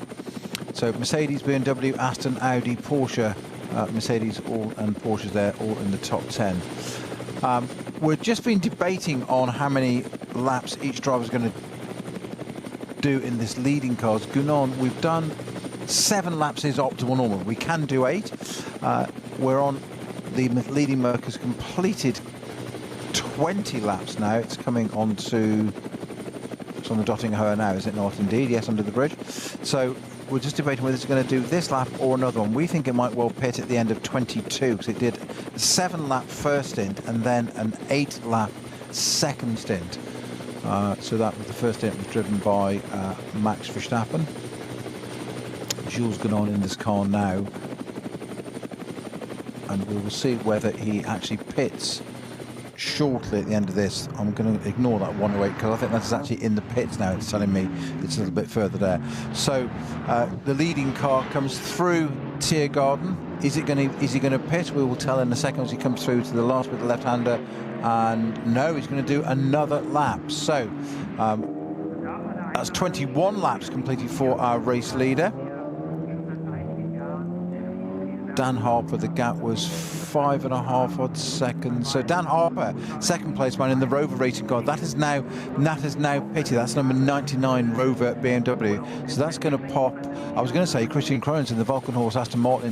So Mercedes, BMW, Aston, Audi, Porsche, Mercedes all and Porsche there, all in the top 10. We've just been debating on how many laps each driver is going to do in this leading cars. Gounon, we've done 7 laps is optimal normal. We can do 8. We're on the leading Merc has completed 20 laps now. It's coming on to, it's on the Dotting Her now, is it not? Indeed, yes, under the bridge. So we're just debating whether it's going to do this lap or another one. We think it might well pit at the end of 22 because it did a 7-lap first stint and then an 8-lap second stint. So that was the first stint was driven by Max Verstappen. Jules Gounon in this car now. and we will see whether he actually pits shortly at the end of this. I'm going to ignore that 108 because I think that's actually in the pits now. It's telling me it's a little bit further there. So the leading car comes through Tiergarten. Is he going to pit? We will tell in a second as he comes through to the last bit, the left-hander. And no, he's going to do another lap. So that's 21 laps completed for our race leader. Dan Harper, the gap was 5.5 odd seconds. So Dan Harper, second place man in the Rover racing car. That is now pitted. That's number 99 Rover BMW. So that's going to pop. I was going to say Christian Krones in the Vulcan-Horse Aston Martin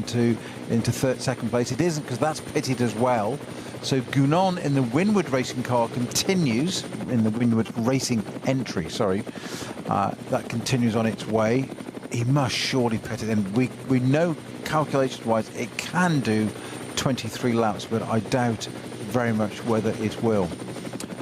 into second place. It isn't, because that's pitted as well. So Gunon in the Winward racing car continues in the Winward racing entry. Sorry, that continues on its way. He must surely pit it in. We know calculation-wise it can do 23 laps, but I doubt very much whether it will.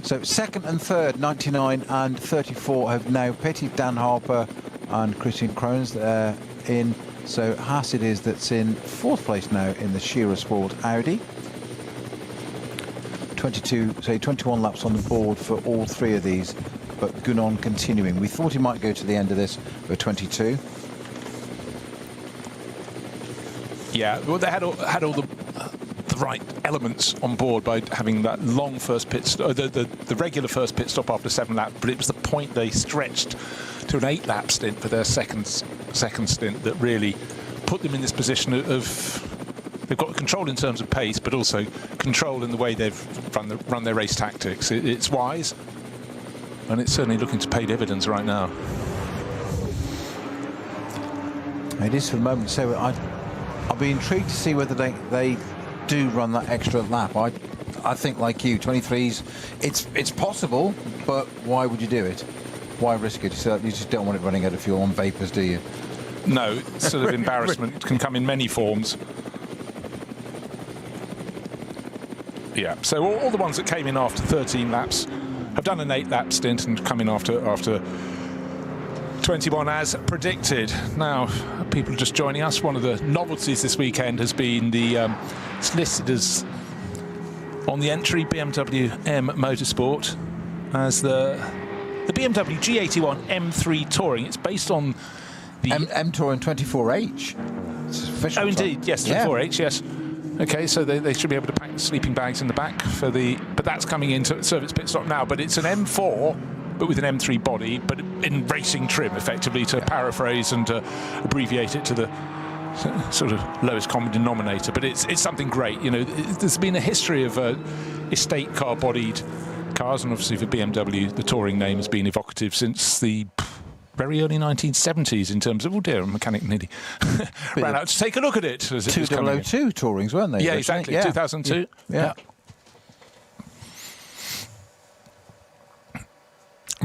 So second and third, 99 and 34, have now pitted. Dan Harper and Christian Krones in. So Haas it is that's in fourth place now in the Shearer Sport Audi. 21 laps on the board for all three of these, but Gunon continuing. We thought he might go to the end of this for 22. Yeah, well, they had all the right elements on board by having that long first pit stop, the regular first pit stop after 7 laps, but it was the point they stretched to an 8-lap stint for their second stint that really put them in this position of they've got control in terms of pace, but also control in the way they've run their race tactics. It's wise, and it's certainly looking to pay dividends right now. It is for the moment. So I'll be intrigued to see whether they do run that extra lap. I think, like you, 23s, it's possible, but why would you do it? Why risk it? So you just don't want it running out of fuel on vapours, do you? No, sort of embarrassment can come in many forms. Yeah, so all the ones that came in after 13 laps have done an 8-lap stint and come in after 21 as predicted. Now, people are just joining us. One of the novelties this weekend has been it's listed as on the entry BMW M Motorsport as the BMW G81 M3 Touring. It's based on the M Touring 24H. It's official. Oh, indeed, yes, 24H, yes. Okay, so they should be able to pack the sleeping bags in the back for but that's coming into service pit stop now. But it's an M4, but with an M3 body, but in racing trim, effectively, to paraphrase and abbreviate it to the sort of lowest common denominator. But it's something great. You know, there's been a history of estate car-bodied cars, and obviously for BMW, the touring name has been evocative since the very early 1970s in terms of, oh dear, a mechanic nearly ran out to take a look at it. 2002 tourings, weren't they? Yeah, exactly, yeah. 2002. Yeah.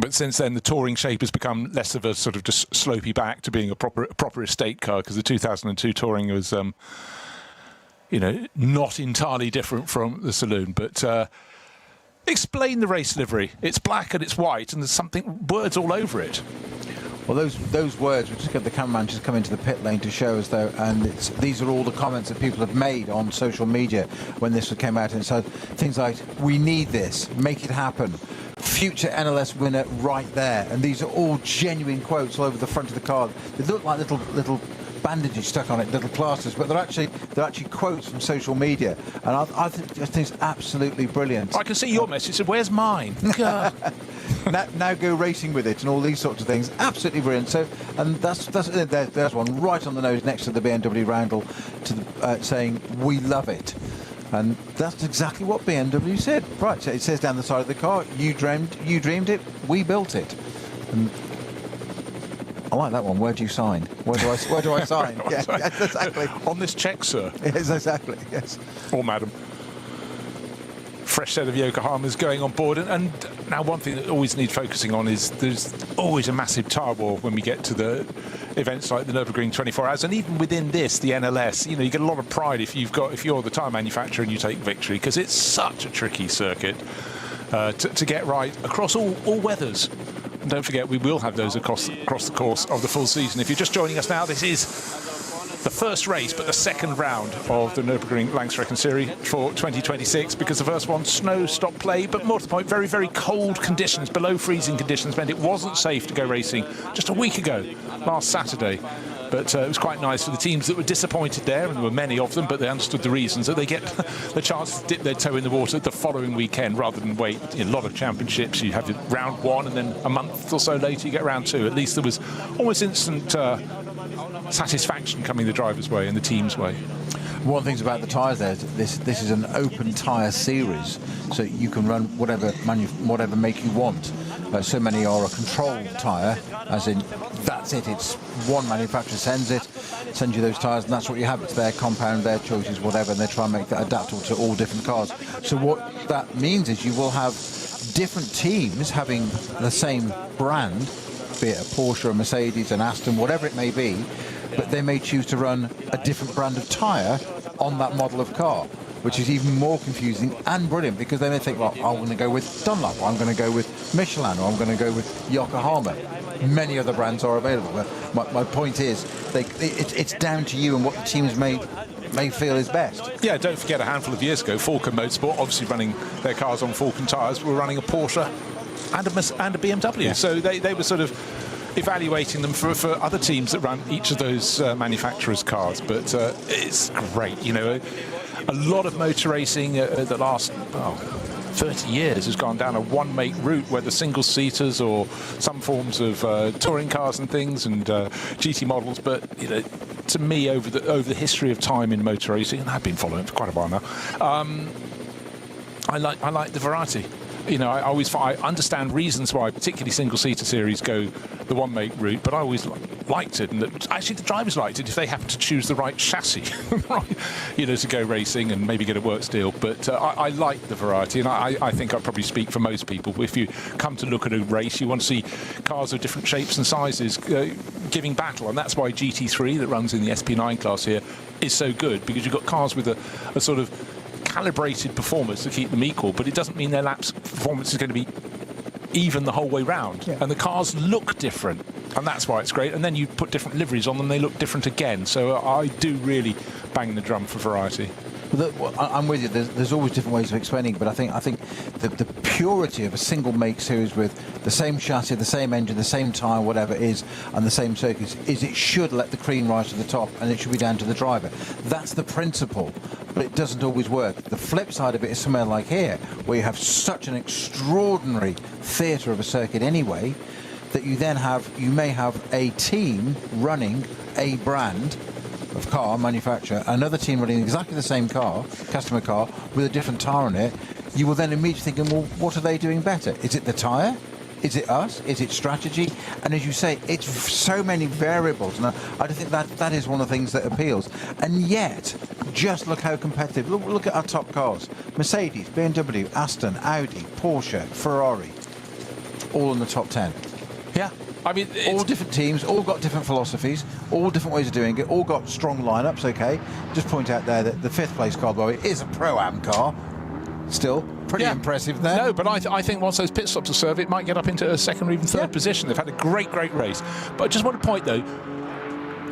But since then, the touring shape has become less of a sort of just slopey back to being a proper estate car, because the 2002 touring was, you know, not entirely different from the saloon. But explain the race livery. It's black and it's white, and there's words all over it. Well, those words, we'll just get the cameraman just come into the pit lane to show us, though, and these are all the comments that people have made on social media when this came out, and so things like, we need this, make it happen, future NLS winner right there, and these are all genuine quotes all over the front of the car. They look like little bandages stuck on it, little plasters, but they're actually quotes from social media, and I think it's absolutely brilliant. I can see your message. So where's mine? now go racing with it, and all these sorts of things. Absolutely brilliant. So, and there's one right on the nose next to the BMW roundel, saying we love it. And that's exactly what BMW said. Right, so it says down the side of the car, you dreamed it, we built it. And I like that one. Where do you sign? Where do I sign? Yeah, exactly. On this check, sir. Yes, exactly. Yes. Or madam. Fresh set of Yokohamas going on board, and now one thing that always needs focusing on is there's always a massive tire war when we get to the events like the Nürburgring 24 Hours, and even within this, the NLS, you know, you get a lot of pride if you're the tyre manufacturer and you take victory, because it's such a tricky circuit to get right across all weathers. And don't forget, we will have those across the course of the full season. If you're just joining us now, this is the first race, but the second round of the Nürburgring Langstrecken Series for 2026, because the first one, snow stopped play, but more to the point, very, very cold conditions, below freezing conditions, meant it wasn't safe to go racing just a week ago, last Saturday. But it was quite nice for the teams that were disappointed there, and there were many of them, but they understood the reasons, that they get the chance to dip their toe in the water the following weekend rather than wait. A lot of championships, you have round one, and then a month or so later you get round two. At least there was almost instant satisfaction coming the driver's way and the team's way. One of the things about the tyres there is this is an open tyre series, so you can run whatever make you want. So many are a controlled tyre, as in that's it, it's one manufacturer sends you those tyres, and that's what you have. It's their compound, their choices, whatever, and they try and make that adaptable to all different cars. So what that means is you will have different teams having the same brand, be it a Porsche, a Mercedes, an Aston, whatever it may be, but they may choose to run a different brand of tyre on that model of car, which is even more confusing and brilliant, because they may think, well, I'm going to go with Dunlop, or I'm going to go with Michelin, or I'm going to go with Yokohama. Many other brands are available. But my point is, it's down to you and what the teams may feel is best. Yeah, don't forget, a handful of years ago, Falcon Motorsport, obviously running their cars on Falcon tyres, were running a Porsche and a BMW. Yeah. So they were sort of evaluating them for other teams that run each of those manufacturers' cars. But it's great, you know. A lot of motor racing the last 30 years has gone down a one-make route, whether single-seaters or some forms of touring cars and things, and GT models. But you know, to me, over the history of time in motor racing, and I've been following it for quite a while now, I like the variety. You know, I understand reasons why particularly single-seater series go the one-make route, but I always liked it, and actually the drivers liked it if they happened to choose the right chassis, right? You know, to go racing and maybe get a works deal. But I like the variety, and I think I probably speak for most people. If you come to look at a race, you want to see cars of different shapes and sizes giving battle, and that's why GT3 that runs in the SP9 class here is so good, because you've got cars with a sort of calibrated performance to keep them equal, but it doesn't mean their laps performance is going to be even the whole way round. Yeah. And the cars look different, and that's why it's great. And then you put different liveries on them, they look different again. So I do really bang the drum for variety. Well, I'm with you. There's always different ways of explaining it, but I think the purity of a single make series with the same chassis, the same engine, the same tyre, whatever it is, and the same circuits, is it should let the cream rise to the top, and it should be down to the driver. That's the principle, but it doesn't always work. The flip side of it is somewhere like here, where you have such an extraordinary theatre of a circuit anyway, that you may have a team running a brand of car manufacturer, another team running exactly the same car, customer car, with a different tyre on it. You will then immediately thinking, well, what are they doing better? Is it the tyre? Is it us? Is it strategy? And as you say, it's so many variables, and I think that is one of the things that appeals. And yet, just look how competitive. Look at our top cars: Mercedes, BMW, Aston, Audi, Porsche, Ferrari, all in the top 10. Yeah. I mean, all different teams, all got different philosophies, all different ways of doing it, all got strong lineups. Okay, just point out there that the 5th place car, by the way, is a Pro-Am car. Still pretty impressive there. No, but I think once those pit stops are served, it might get up into a second or even third position. They've had a great race. But I just want to point, though,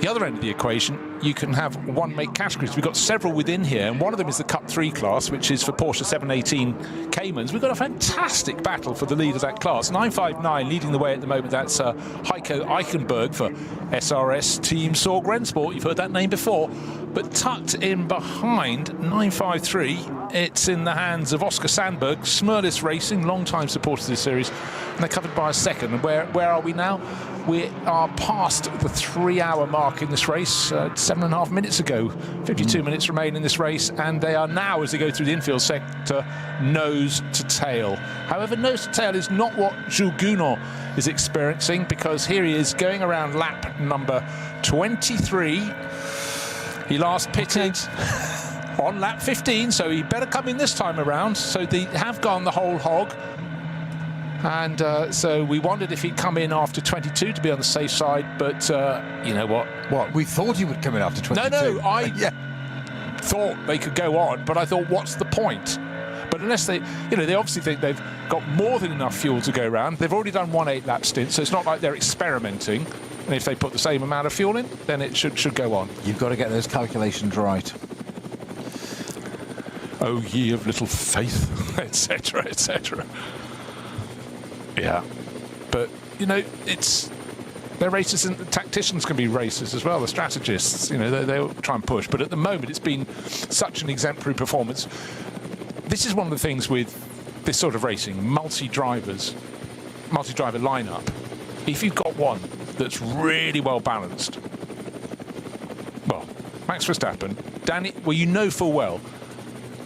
the other end of the equation, you can have one-make categories. We've got several within here, and one of them is the Cup 3 class, which is for Porsche 718 Caymans. We've got a fantastic battle for the lead of that class. 959 leading the way at the moment. That's Heiko Eichenberg for SRS Team Sorg Rennsport. You've heard that name before. But tucked in behind 953, it's in the hands of Oscar Sandberg, Smurlis Racing, long-time supporter of this series, and they're covered by a second. And where are we now? We are past the 3-hour mark in this race, 7.5 minutes ago. 52 minutes remain in this race, and they are now, as they go through the infield sector, nose to tail. However, nose to tail is not what Jules Gounon is experiencing, because here he is going around lap number 23. He last pitted on lap 15, so he better come in this time around. So they have gone the whole hog. And so we wondered if he'd come in after 22 to be on the safe side, but you know what? What? We thought he would come in after 22. No, I thought they could go on, but I thought, what's the point? But unless they obviously think they've got more than enough fuel to go around. They've already done 1 8-lap stint, so it's not like they're experimenting. And if they put the same amount of fuel in, then it should go on. You've got to get those calculations right. Oh, ye of little faith, etc., etc. Yeah, but you know, they're racers, and the tacticians can be racers as well. The strategists, you know, they'll try and push. But at the moment, it's been such an exemplary performance. This is one of the things with this sort of racing, multi-driver lineup. If you've got one that's really well balanced, well, Max Verstappen, you know full well,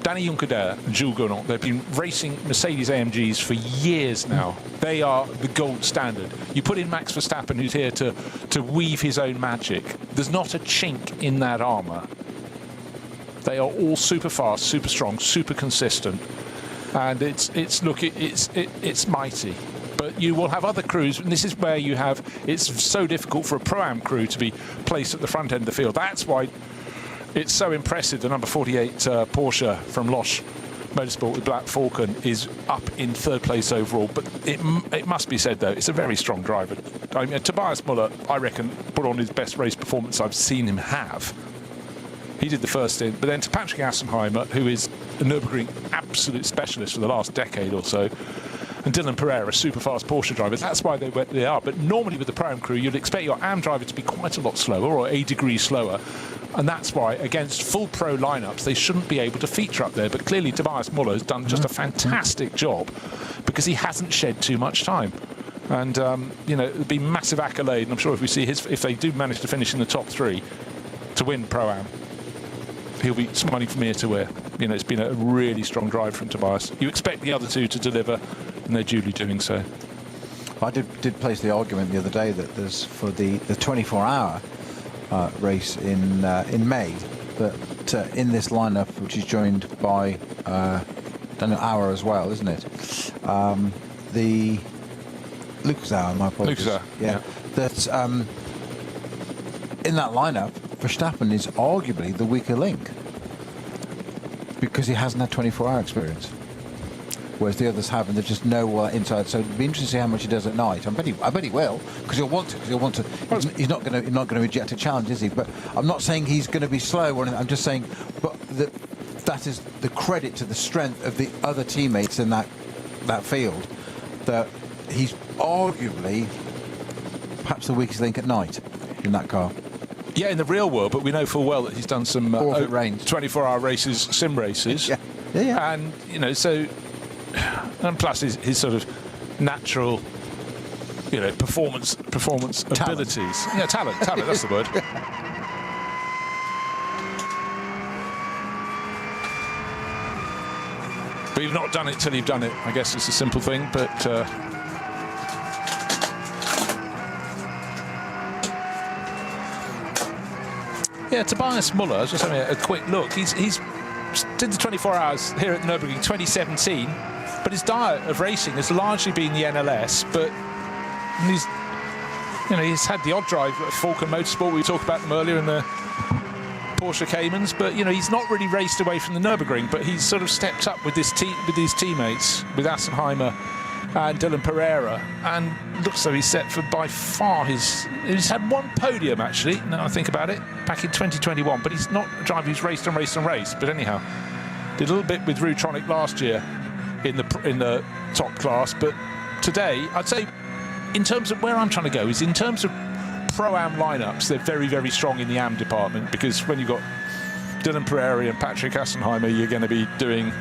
Danny Juncadella and Jules Gournot, they've been racing Mercedes-AMGs for years now. They are the gold standard. You put in Max Verstappen, who's here to weave his own magic. There's not a chink in that armour. They are all super fast, super strong, super consistent, and it's mighty. But you will have other crews, and this is where it's so difficult for a Pro-Am crew to be placed at the front end of the field. That's why it's so impressive. The number 48 Porsche from Losch Motorsport with Black Falcon is up in third place overall. But it must be said, though, it's a very strong driver. I mean, Tobias Muller, I reckon, put on his best race performance I've seen him have. He did the first stint, but then to Patrick Assenheimer, who is a Nürburgring absolute specialist for the last decade or so, and Dylan Pereira, super fast Porsche drivers. That's why they are. But normally with the Pro-Am crew, you'd expect your AM driver to be quite a lot slower, or a degree slower. And that's why, against full pro lineups, they shouldn't be able to feature up there. But clearly, Tobias Muller has done just a fantastic job because he hasn't shed too much time. And, you know, it'd be massive accolade. And I'm sure if we see if they do manage to finish in the top 3 to win Pro-Am, he'll be some money from ear to ear. You know, it's been a really strong drive from Tobias. You expect the other two to deliver, and they're duly doing so. I did place the argument the other day that there's for the 24-hour race in May, that in this lineup, which is joined by an hour as well, isn't it? The Lucas Hour, my apologies. Lucas Hour, yeah. That in that lineup, Verstappen is arguably the weaker link because he hasn't had 24-hour experience, whereas the others have, and they just know all that inside. So it'd be interesting to see how much he does at night. I bet he will, because he'll want to. He's not going to reject a challenge, is he? But I'm not saying he's going to be slow. I'm just saying, but that is the credit to the strength of the other teammates in that field, that he's arguably perhaps the weakest link at night in that car. Yeah, in the real world, but we know full well that he's done some 24-hour races, sim races. Yeah. And, you know, so... And plus his sort of natural, you know, performance abilities. Yeah, talent, that's the word. But you've not done it till you've done it, I guess it's a simple thing, but... Yeah, Tobias Muller, I was just having a quick look. He's did the 24 hours here at Nürburgring 2017, but his diet of racing has largely been the NLS. But he's had the odd drive at Falcon Motorsport. We talked about them earlier in the Porsche Caymans, but he's not really raced away from the Nürburgring. But he's sort of stepped up with his teammates, with Assenheimer and Dylan Pereira, and looks though he's set for by far he's had one podium actually, now I think about it, back in 2021, but he's not a driver who's raced. But anyhow, did a little bit with Rutronic last year in the top class, but today I'd say, in terms of where I'm trying to go, is in terms of Pro-Am lineups, they're very, very strong in the AM department, because when you've got Dylan Pereira and Patrick Assenheimer, you're going to be doing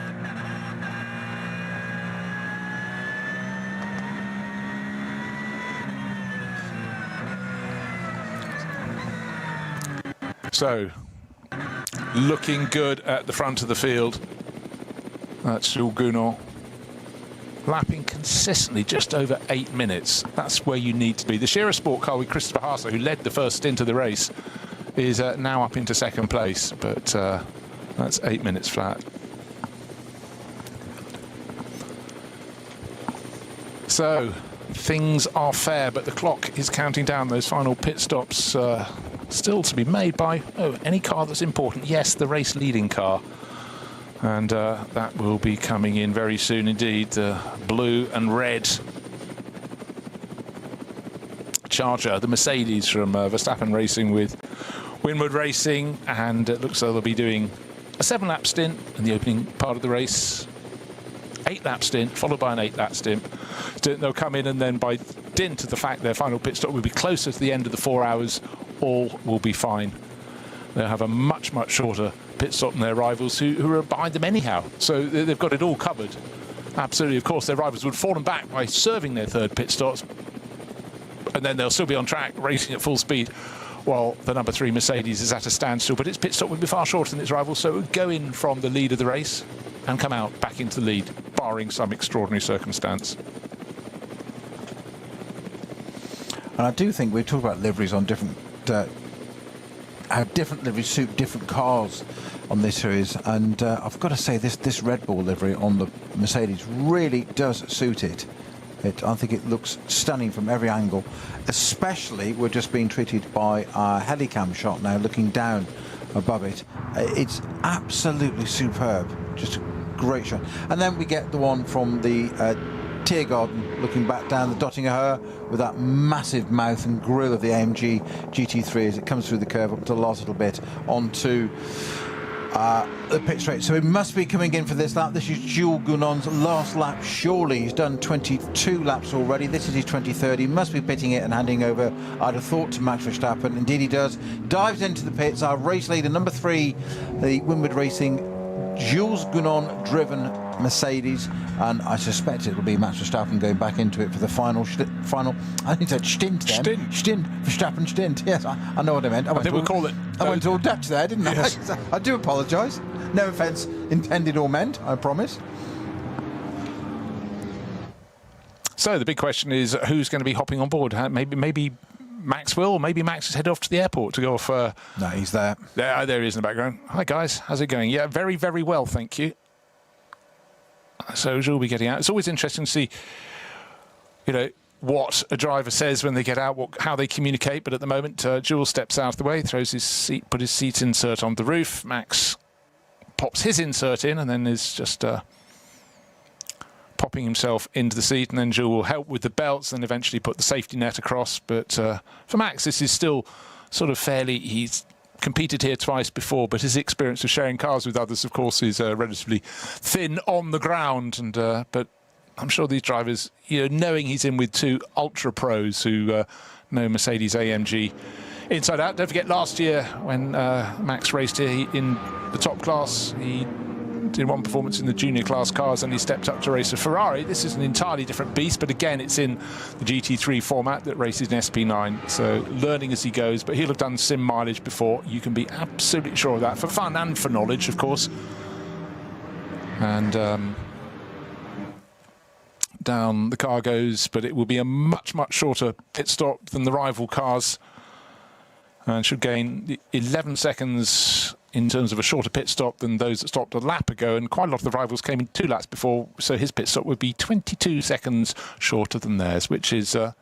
so, looking good at the front of the field. That's Jules Gournot. Lapping consistently just over 8 minutes. That's where you need to be. The Shearer Sport car with Christopher Haase, who led the first stint of the race, is now up into second place, but that's 8 minutes flat. So, things are fair, but the clock is counting down those final pit stops. Still to be made by any car that's important. Yes, the race leading car, and that will be coming in very soon indeed. Blue and red Charger, the Mercedes from Verstappen Racing with Winward Racing, and it looks like they'll be doing a 7-lap stint in the opening part of the race, 8-lap stint, followed by an 8-lap stint. They'll come in, and then by dint of the fact their final pit stop will be closer to the end of the 4 hours, all will be fine. They'll have a much shorter pit stop than their rivals who are behind them anyhow. So they've got it all covered. Absolutely, of course, their rivals would fall them back by serving their third pit stops, and then they'll still be on track, racing at full speed, while the number 3 Mercedes is at a standstill. But its pit stop would be far shorter than its rivals, so it would go in from the lead of the race and come out back into the lead, barring some extraordinary circumstance. And I do think we've talked about liveries on different, how different liveries suit different cars on this series, and I've got to say this Red Bull livery on the Mercedes really does suit it. I think it looks stunning from every angle, especially we're just being treated by our helicam shot now, looking down above it. It's absolutely superb, just a great shot. And then we get the one from the Tiergarten, looking back down the Dottinger with that massive mouth and grille of the AMG GT3 as it comes through the curve up to the last little bit onto the pit straight. So he must be coming in for this lap. This is Jules Gounon's last lap, surely. He's done 22 laps already. This is his 23rd. He must be pitting it and handing over, I'd have thought, to Max Verstappen. Indeed he does. Dives into the pits. Our race leader, number 3, the Winward Racing Jules Gounon driven Mercedes, and I suspect it'll be Max Verstappen going back into it for the final I think said stint then. Stint, Verstappen stint. Yes, I know what I meant. I think we'll call it. I went all Dutch there, didn't I? Yes. I do apologise. No offence intended or meant, I promise. So the big question is who's going to be hopping on board? Maybe Max will. Maybe Max is headed off to the airport to go off. No, he's there. There he is in the background. Hi guys, how's it going? Yeah, very, very well, thank you. So Jules will be getting out. It's always interesting to see, what a driver says when they get out, how they communicate. But at the moment, Jules steps out of the way, throws his seat, put his seat insert on the roof. Max pops his insert in, and then is just popping himself into the seat, and then Jules will help with the belts and eventually put the safety net across. But for Max, this is still sort of fairly... He's competed here twice before, but his experience of sharing cars with others, of course, is relatively thin on the ground. And but I'm sure these drivers, knowing he's in with 2 ultra pros who know Mercedes-AMG inside out. Don't forget last year when Max raced here in the top class, he did one performance in the junior class cars and he stepped up to race a Ferrari. This is an entirely different beast, but again, it's in the GT3 format that races in SP9. So learning as he goes, but he'll have done sim mileage before. You can be absolutely sure of that, for fun and for knowledge, of course. And down the car goes, but it will be a much shorter pit stop than the rival cars, and should gain 11 seconds in terms of a shorter pit stop than those that stopped a lap ago, and quite a lot of the rivals came in 2 laps before, so his pit stop would be 22 seconds shorter than theirs, which is a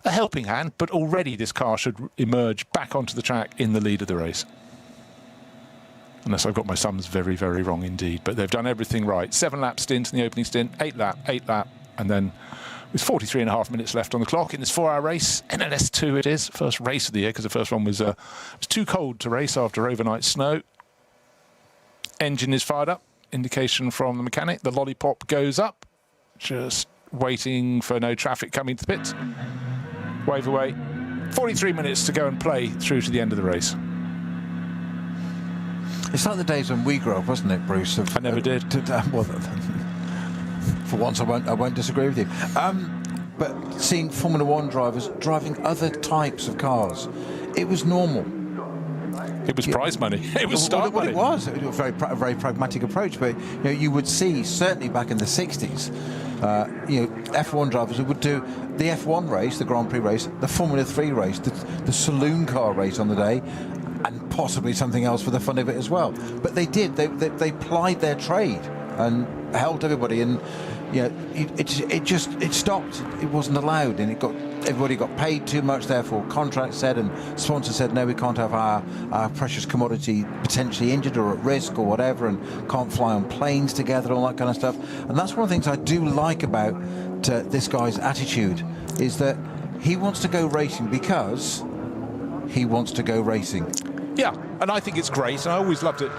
helping hand, but already this car should emerge back onto the track in the lead of the race. Unless I've got my sums very, very wrong indeed, but they've done everything right. 7-lap stint in the opening stint, 8 lap, and then with 43.5 minutes left on the clock in this 4-hour race. NLS2 it is, first race of the year, because the first one was too cold to race after overnight snow. Engine is fired up, indication from the mechanic. The lollipop goes up, just waiting for no traffic coming to the pits. Wave away. 43 minutes to go and play through to the end of the race. It's like the days when we grew up, wasn't it, Bruce? I never did. Well, for once, I won't disagree with you. But seeing Formula One drivers driving other types of cars, it was normal. It was prize money. It was start money. It was a very pragmatic approach. But you would see, certainly back in the 60s, F1 drivers who would do the F1 race, the Grand Prix race, the Formula 3 race, the saloon car race on the day, and possibly something else for the fun of it as well. But they did. They plied their trade and helped everybody, and it stopped. It wasn't allowed, and everybody got paid too much. Therefore, contracts said, and sponsors said, no, we can't have our precious commodity potentially injured or at risk or whatever, and can't fly on planes together, all that kind of stuff. And that's one of the things I do like about this guy's attitude, is that he wants to go racing because he wants to go racing. Yeah, and I think it's great, and I always loved it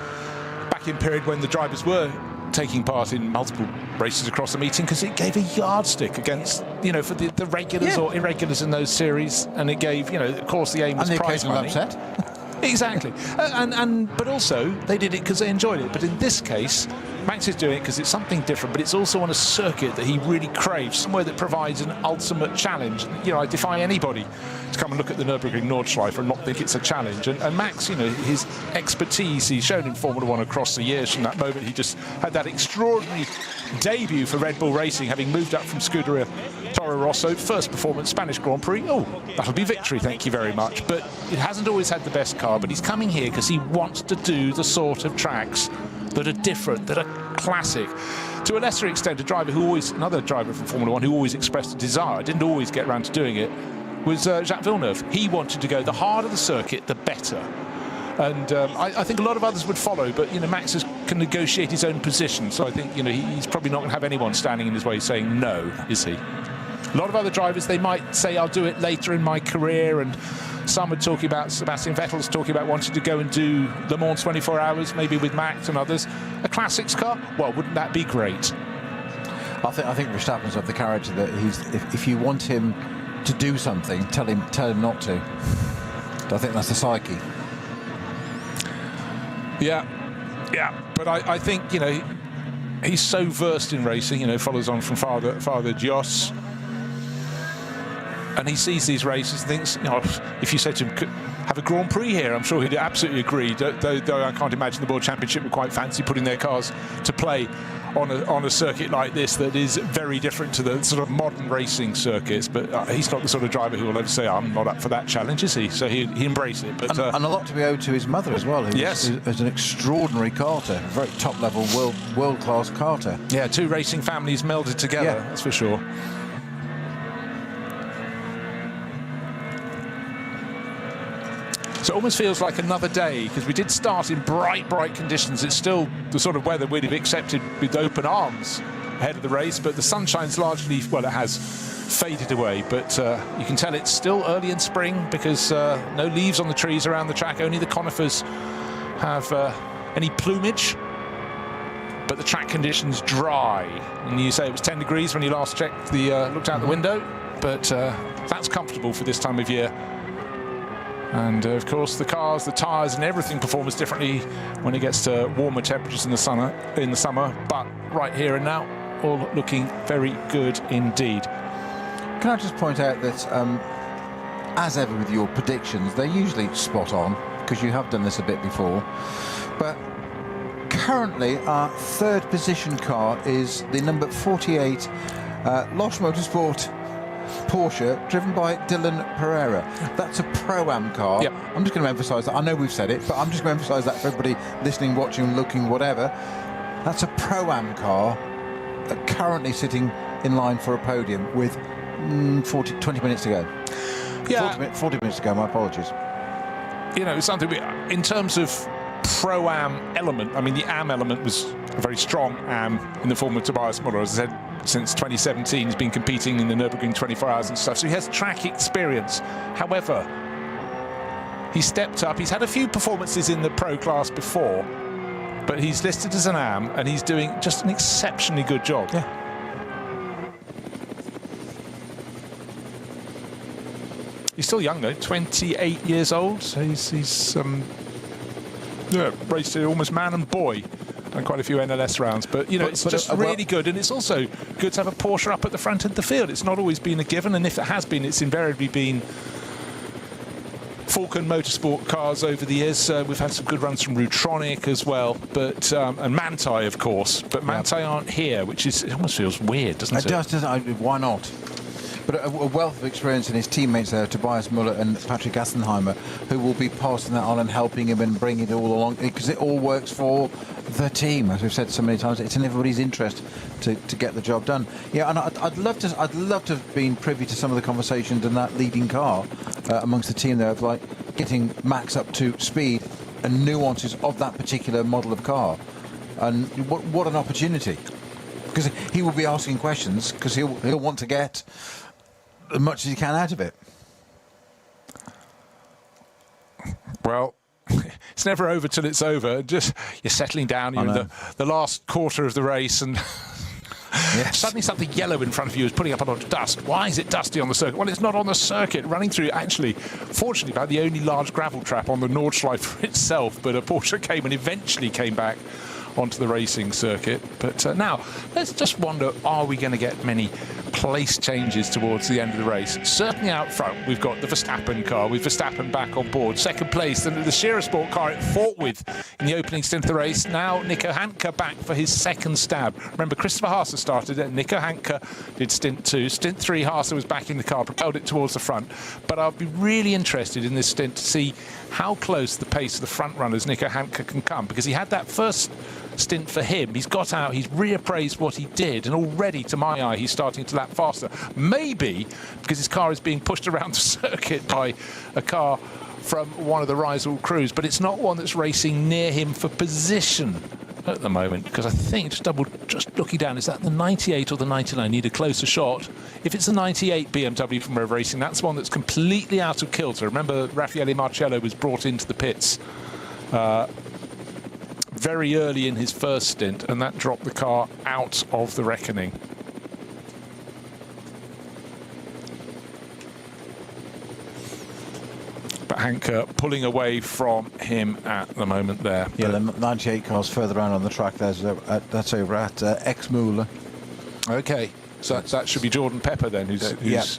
back in period when the drivers were taking part in multiple races across the meeting, because it gave a yardstick against, you know, for the regulars or irregulars in those series, and it gave, you know, of course the aim was prize money. Upset. Exactly, but also they did it because they enjoyed it. But in this case, Max is doing it because it's something different, but it's also on a circuit that he really craves, somewhere that provides an ultimate challenge. You know, I defy anybody to come and look at the Nürburgring Nordschleife and not think it's a challenge. And Max, you know, his expertise he's shown in Formula One across the years. From that moment, he just had that extraordinary debut for Red Bull Racing, having moved up from Scuderia Toro Rosso, first performance, Spanish Grand Prix. Oh, that'll be victory, thank you very much. But it hasn't always had the best car, but he's coming here because he wants to do the sort of tracks that are different, that are classic. To a lesser extent, another driver from Formula One who always expressed a desire, didn't always get around to doing it, was Jacques Villeneuve. He wanted to go the harder the circuit, the better. And I think a lot of others would follow, but, you know, Max can negotiate his own position. So I think, you know, he's probably not going to have anyone standing in his way saying no, is he? A lot of other drivers, they might say, I'll do it later in my career, and some are talking about, Sebastian Vettel's talking about wanting to go and do Le Mans 24 hours, maybe with Max and others. A classics car? Well, wouldn't that be great? I think Verstappen's of the character that if you want him to do something, tell him not to. I think that's the psyche. Yeah, but I think, you know, he's so versed in racing, you know, follows on from Father Dios. And he sees these races and thinks, you know, if you said to him, have a Grand Prix here, I'm sure he'd absolutely agree, though I can't imagine the World Championship would quite fancy putting their cars to play on a circuit like this that is very different to the sort of modern racing circuits. But he's not the sort of driver who will ever say, I'm not up for that challenge, is he? So he embraced it. But, and a lot to be owed to his mother as well, who is an extraordinary karter, very top-level, world-class karter. Yeah, two racing families melded together, that's for sure. So it almost feels like another day, because we did start in bright conditions. It's still the sort of weather we'd have accepted with open arms ahead of the race, but the sunshine's largely, well, it has faded away, but you can tell it's still early in spring, because no leaves on the trees around the track. Only the conifers have any plumage, but the track conditions dry. And you say it was 10 degrees when you last checked looked out the window, but that's comfortable for this time of year. And of course the cars, the tyres and everything performs differently when it gets to warmer temperatures in the summer, but right here and now, all looking very good indeed. Can I just point out that as ever with your predictions, they're usually spot on, because you have done this a bit before, but currently our third position car is the number 48 Losch Motorsport Porsche, driven by Dylan Pereira. That's a Pro-Am car. Yep. I'm just going to emphasise that. I know we've said it, but I'm just going to emphasise that for everybody listening, watching, looking, whatever. That's a Pro-Am car currently sitting in line for a podium with 20 minutes to go. Yeah. 40 minutes to go, my apologies. You know, something in terms of Pro-Am element, I mean, the Am element was a very strong Am in the form of Tobias Muller. As I said, since 2017, he's been competing in the Nürburgring 24 hours and stuff, so he has track experience. However, he stepped up. He's had a few performances in the Pro class before, but he's listed as an Am, and he's doing just an exceptionally good job. Yeah. He's still young, though, 28 years old. So he's raced almost man and boy and quite a few NLS rounds, but you know, it's just really good, and it's also good to have a Porsche up at the front of the field. It's not always been a given, and if it has been, it's invariably been Falcon Motorsport cars over the years. We've had some good runs from Rutronic as well, but and Manthey, of course, but Manthey aren't here, which is, it almost feels weird, doesn't it? It does, doesn't it? Why not? But a wealth of experience in his teammates there, Tobias Muller and Patrick Assenheimer, who will be passing that on and helping him and bringing it all along, because it all works for the team. As we've said so many times, it's in everybody's interest to get the job done. Yeah, and I'd love to have been privy to some of the conversations in that leading car amongst the team there, of like getting Max up to speed and nuances of that particular model of car. And what an opportunity, because he will be asking questions, because he'll want to get as much as he can out of it. Well, it's never over till it's over. Just you're settling down. You're in the last quarter of the race, and yes. Suddenly something yellow in front of you is putting up a lot of dust. Why is it dusty on the circuit? Well, it's not on the circuit. Running through, actually, fortunately, about the only large gravel trap on the Nordschleife itself. But a Porsche came and eventually came back onto the racing circuit. But now, let's just wonder, are we going to get many place changes towards the end of the race? Certainly out front, we've got the Verstappen car, with Verstappen back on board. Second place, the Scherer Sport car it fought with in the opening stint of the race. Now Nico Hanke back for his second stab. Remember, Christopher Haase started it, Nico Hanke did stint 2. Stint 3, Haase was back in the car, propelled it towards the front. But I'll be really interested in this stint to see how close the pace of the front runners Nico Hanke can come, because he had that first stint for him. He's got out, he's reappraised what he did, and already, to my eye, he's starting to lap faster. Maybe because his car is being pushed around the circuit by a car from one of the rival crews, but it's not one that's racing near him for position at the moment, because I think, just looking down, is that the 98 or the 99? Need a closer shot. If it's the 98 BMW from Rev Racing, that's one that's completely out of kilter. Remember, Raffaele Marcello was brought into the pits very early in his first stint, and that dropped the car out of the reckoning. But Hanke pulling away from him at the moment there. Yeah, the 98 car's further around on the track. That's over at Exmoor. Okay, so that should be Jordan Pepper then, who's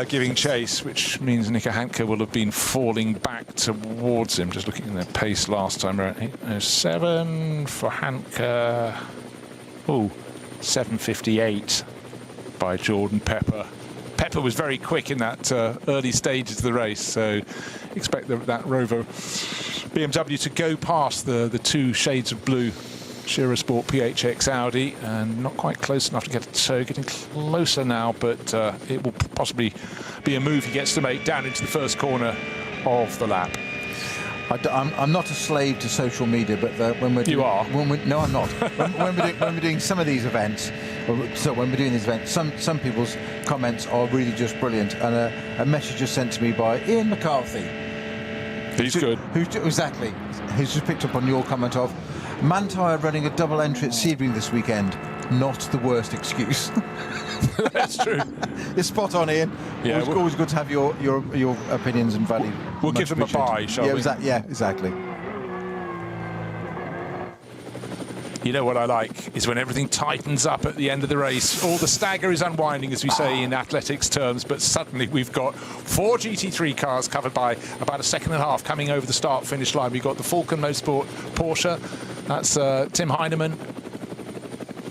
giving chase, which means Nico Hanke will have been falling back towards him. Just looking at their pace last time around. 8:07 for Hanke. Oh, 7:58 by Jordan Pepper. Pepper was very quick in that early stages of the race, so expect that Rover BMW to go past the two shades of blue Scherer Sport PHX Audi, and not quite close enough to get a tow. Getting closer now, but it will possibly be a move he gets to make down into the first corner of the lap. I'm not a slave to social media, but when we're you are. No, I'm not. when we're doing some of these events, so when we're doing these events, some people's comments are really just brilliant. And a message just sent to me by Ian McCarthy. He's good. Exactly. Who's just picked up on your comment of Mantyre running a double entry at Sebring this weekend. Not the worst excuse. That's true. It's spot on, Ian. Yeah, always good to have your opinions and value. We'll give them a buy, shall we? Yeah, exactly. You know what I like is when everything tightens up at the end of the race. All the stagger is unwinding, as we say in athletics terms, but suddenly we've got 4 GT3 cars covered by about a second and a half coming over the start-finish line. We've got the Falcon Motorsport Porsche. That's Tim Heinemann.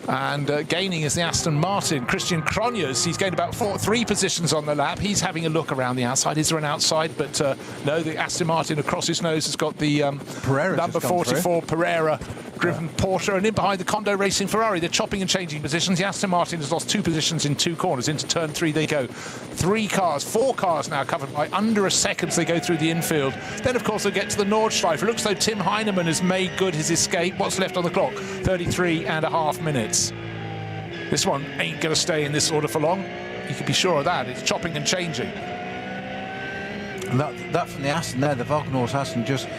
And gaining is the Aston Martin. Christian Cronjes, he's gained about 3 positions on the lap. He's having a look around the outside. Is there an outside? But no, the Aston Martin across his nose has got the number 44 Pereira driven Porsche, and in behind the Kondo Racing Ferrari. They're chopping and changing positions. The Aston Martin has lost 2 positions in 2 corners. Into turn 3 they go. 4 cars now covered by under a second as they go through the infield. Then, of course, they'll get to the Nordschleife. It looks though Tim Heinemann has made good his escape. What's left on the clock? 33.5 minutes. This one ain't going to stay in this order for long. You can be sure of that. It's chopping and changing. And that from the Aston there, the Valkenhorst Aston just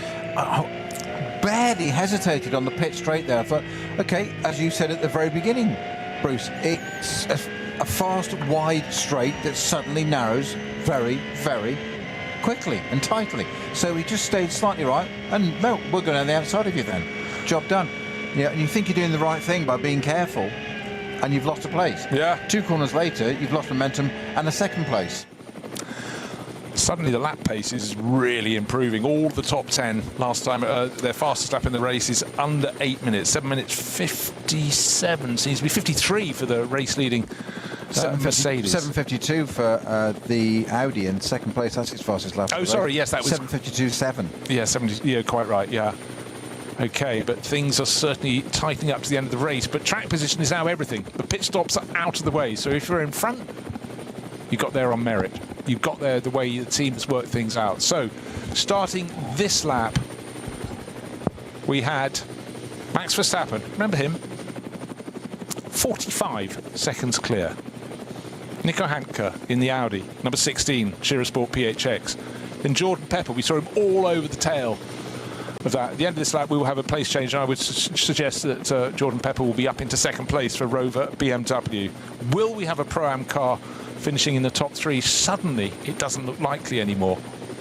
barely hesitated on the pit straight there. I thought, okay, as you said at the very beginning, Bruce, it's a fast, wide straight that suddenly narrows very, very quickly and tightly. So he just stayed slightly right, and no, we're going on the outside of you then. Job done. Yeah, and you think you're doing the right thing by being careful, and you've lost a place. Yeah. 2 corners later, you've lost momentum and a second place. Suddenly the lap pace is really improving. All the top 10 last time, their fastest lap in the race is under 8 minutes. 7 minutes 57, seems to be 53 for the race leading Mercedes. 7:52 for the Audi in second place. That's his fastest lap. Oh, sorry, yes, that was 7:52.7. Yeah, 70. Yeah, quite right. Yeah. Okay, but things are certainly tightening up to the end of the race. But track position is now everything. The pit stops are out of the way. So if you're in front, you got there on merit. You got there the way the teams work things out. So, starting this lap, we had Max Verstappen. Remember him? 45 seconds clear. Nico Hanke in the Audi, number 16, Shearer Sport PHX. Then Jordan Pepper, we saw him all over the tail of that. At the end of this lap, we will have a place change, and I would suggest that Jordan Pepper will be up into second place for Rover BMW. Will we have a Pro-Am car finishing in the top 3? Suddenly, it doesn't look likely anymore.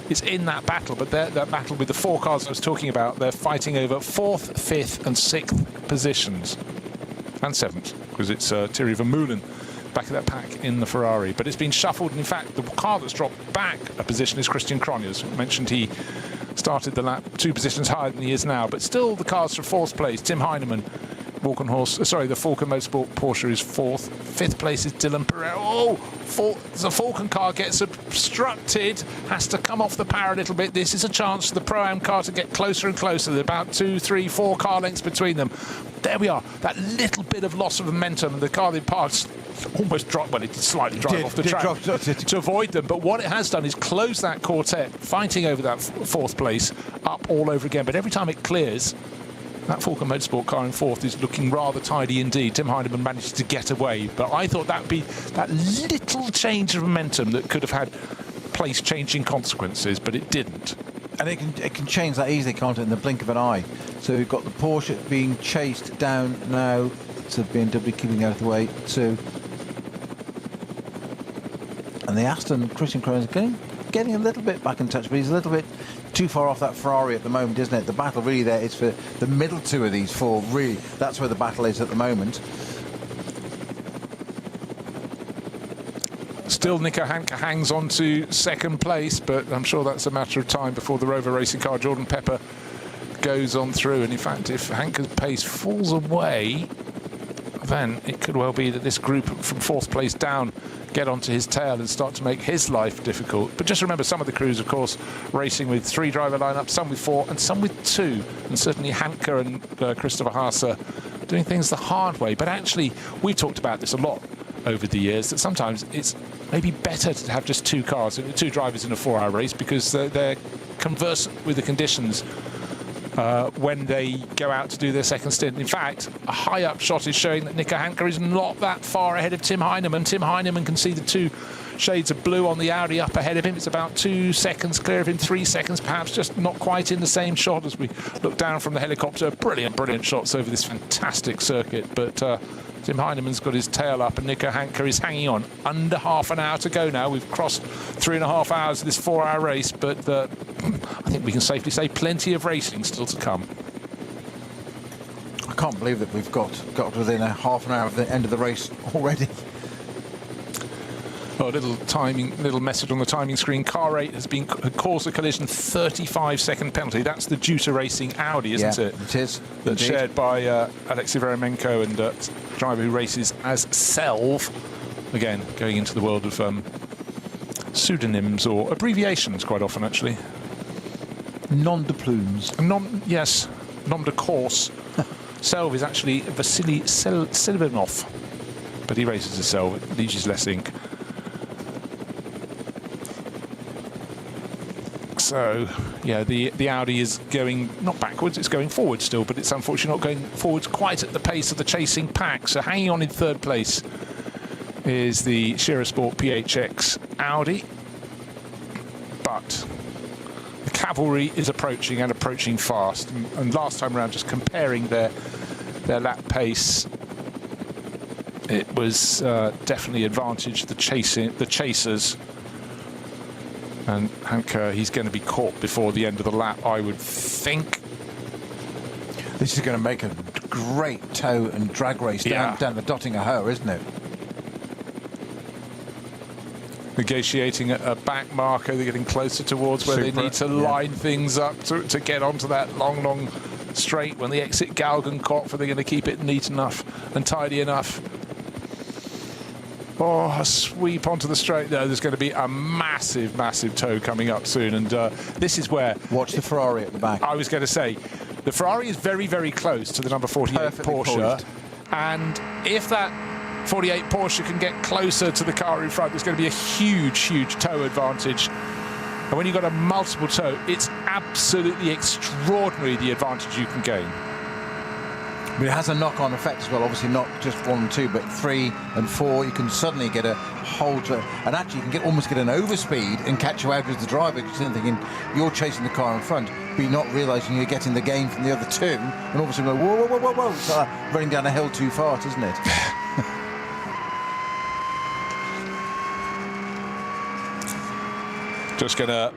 It's in that battle, but that battle with the 4 cars I was talking about, they're fighting over 4th, 5th and 6th positions. And 7th, because it's Thierry Vermeulen back of that pack in the Ferrari. But it's been shuffled, and in fact, the car that's dropped back a position is Christian Cronjes. Mentioned he started the lap 2 positions higher than he is now, but still the cars for 4th place. Tim Heinemann, the Falken Motorsport Porsche is 4th. 5th place is Dylan Perel. Oh, the Falken car gets obstructed, has to come off the power a little bit. This is a chance for the Pro-Am car to get closer and closer. There's about 2, 3, 4 car lengths between them. There we are, that little bit of loss of momentum, and the car they passed almost dropped, well, it did slightly drive off the track to avoid them, but what it has done is close that quartet, fighting over that 4th place up all over again. But every time it clears, that Falken Motorsport car in 4th is looking rather tidy indeed. Tim Heinemann managed to get away, but I thought that would be that little change of momentum that could have had place-changing consequences, but it didn't. And it can change that easily, can't it, in the blink of an eye. So we've got the Porsche being chased down now to BMW, keeping out of the way too. And the Aston, Christian Cronjes, getting a little bit back in touch, but he's a little bit too far off that Ferrari at the moment, isn't it? The battle really there is for the middle 2 of these 4, really. That's where the battle is at the moment. Still, Nico Hanke hangs on to second place, but I'm sure that's a matter of time before the Rover racing car, Jordan Pepper, goes on through. And in fact, if Hanke's pace falls away, then it could well be that this group from 4th place down get onto his tail and start to make his life difficult. But just remember, some of the crews, of course, racing with 3 driver lineups, some with 4 and some with 2. And certainly Hanke and Christopher Haase doing things the hard way. But actually, we've talked about this a lot over the years, that sometimes it's maybe better to have just 2 cars, 2 drivers in a 4-hour race, because they're conversant with the conditions when they go out to do their second stint. In fact, a high-up shot is showing that Nico Hanke is not that far ahead of Tim Heinemann. Tim Heinemann can see the 2 shades of blue on the Audi up ahead of him. It's about 2 seconds clear of him, 3 seconds perhaps, just not quite in the same shot as we look down from the helicopter. Brilliant shots over this fantastic circuit, but Tim Heinemann's got his tail up and Nico Hanke is hanging on. Under half an hour to go now. We've crossed 3.5 hours of this 4-hour race, but I think we can safely say plenty of racing still to come. I can't believe that we've got within a half an hour of the end of the race already. Oh, little message on the timing screen. Car 8 has caused a collision, 35-second penalty. That's the Juta Racing Audi, isn't it? It is. That's shared by Alexei Veremenko and driver who races as Selv. Again, going into the world of pseudonyms or abbreviations quite often, actually. Nom de plumes. Yes, nom de course. Selv is actually Vasily Silvanov, but he races as Selv. It uses less ink. So, yeah, the Audi is going not backwards, it's going forward still, but it's unfortunately not going forwards quite at the pace of the chasing pack. So hanging on in 3rd place is the Shearer Sport PHX Audi. But the cavalry is approaching and approaching fast. And last time around, just comparing their lap pace, it was definitely advantage the chasers. And Hanke, he's going to be caught before the end of the lap, I would think. This is going to make a great tow and drag race down the Dottinger Höhe, isn't it? Negotiating a back marker, they're getting closer towards where they need to line things up to get onto that long straight. When they exit Galgenkopf, they're going to keep it neat enough and tidy enough. Oh, a sweep onto the straight there. There's going to be a massive tow coming up soon. And this is where... Watch the Ferrari at the back. I was going to say, the Ferrari is very close to the number 48 Perfectly Porsche. poised. And if that 48 Porsche can get closer to the car in front, there's going to be a huge tow advantage. And when you've got a multiple tow, it's absolutely extraordinary the advantage you can gain. But it has a knock-on effect as well. Obviously not just 1 and 2, but 3 and 4. You can suddenly get a holds it, and actually you can almost get an overspeed and catch you out as the driver, because you're thinking you're chasing the car in front, but you're not realising you're getting the gain from the other two, and all of a sudden, whoa, whoa, whoa, whoa, it's like running down a hill too fast, isn't it? Just going to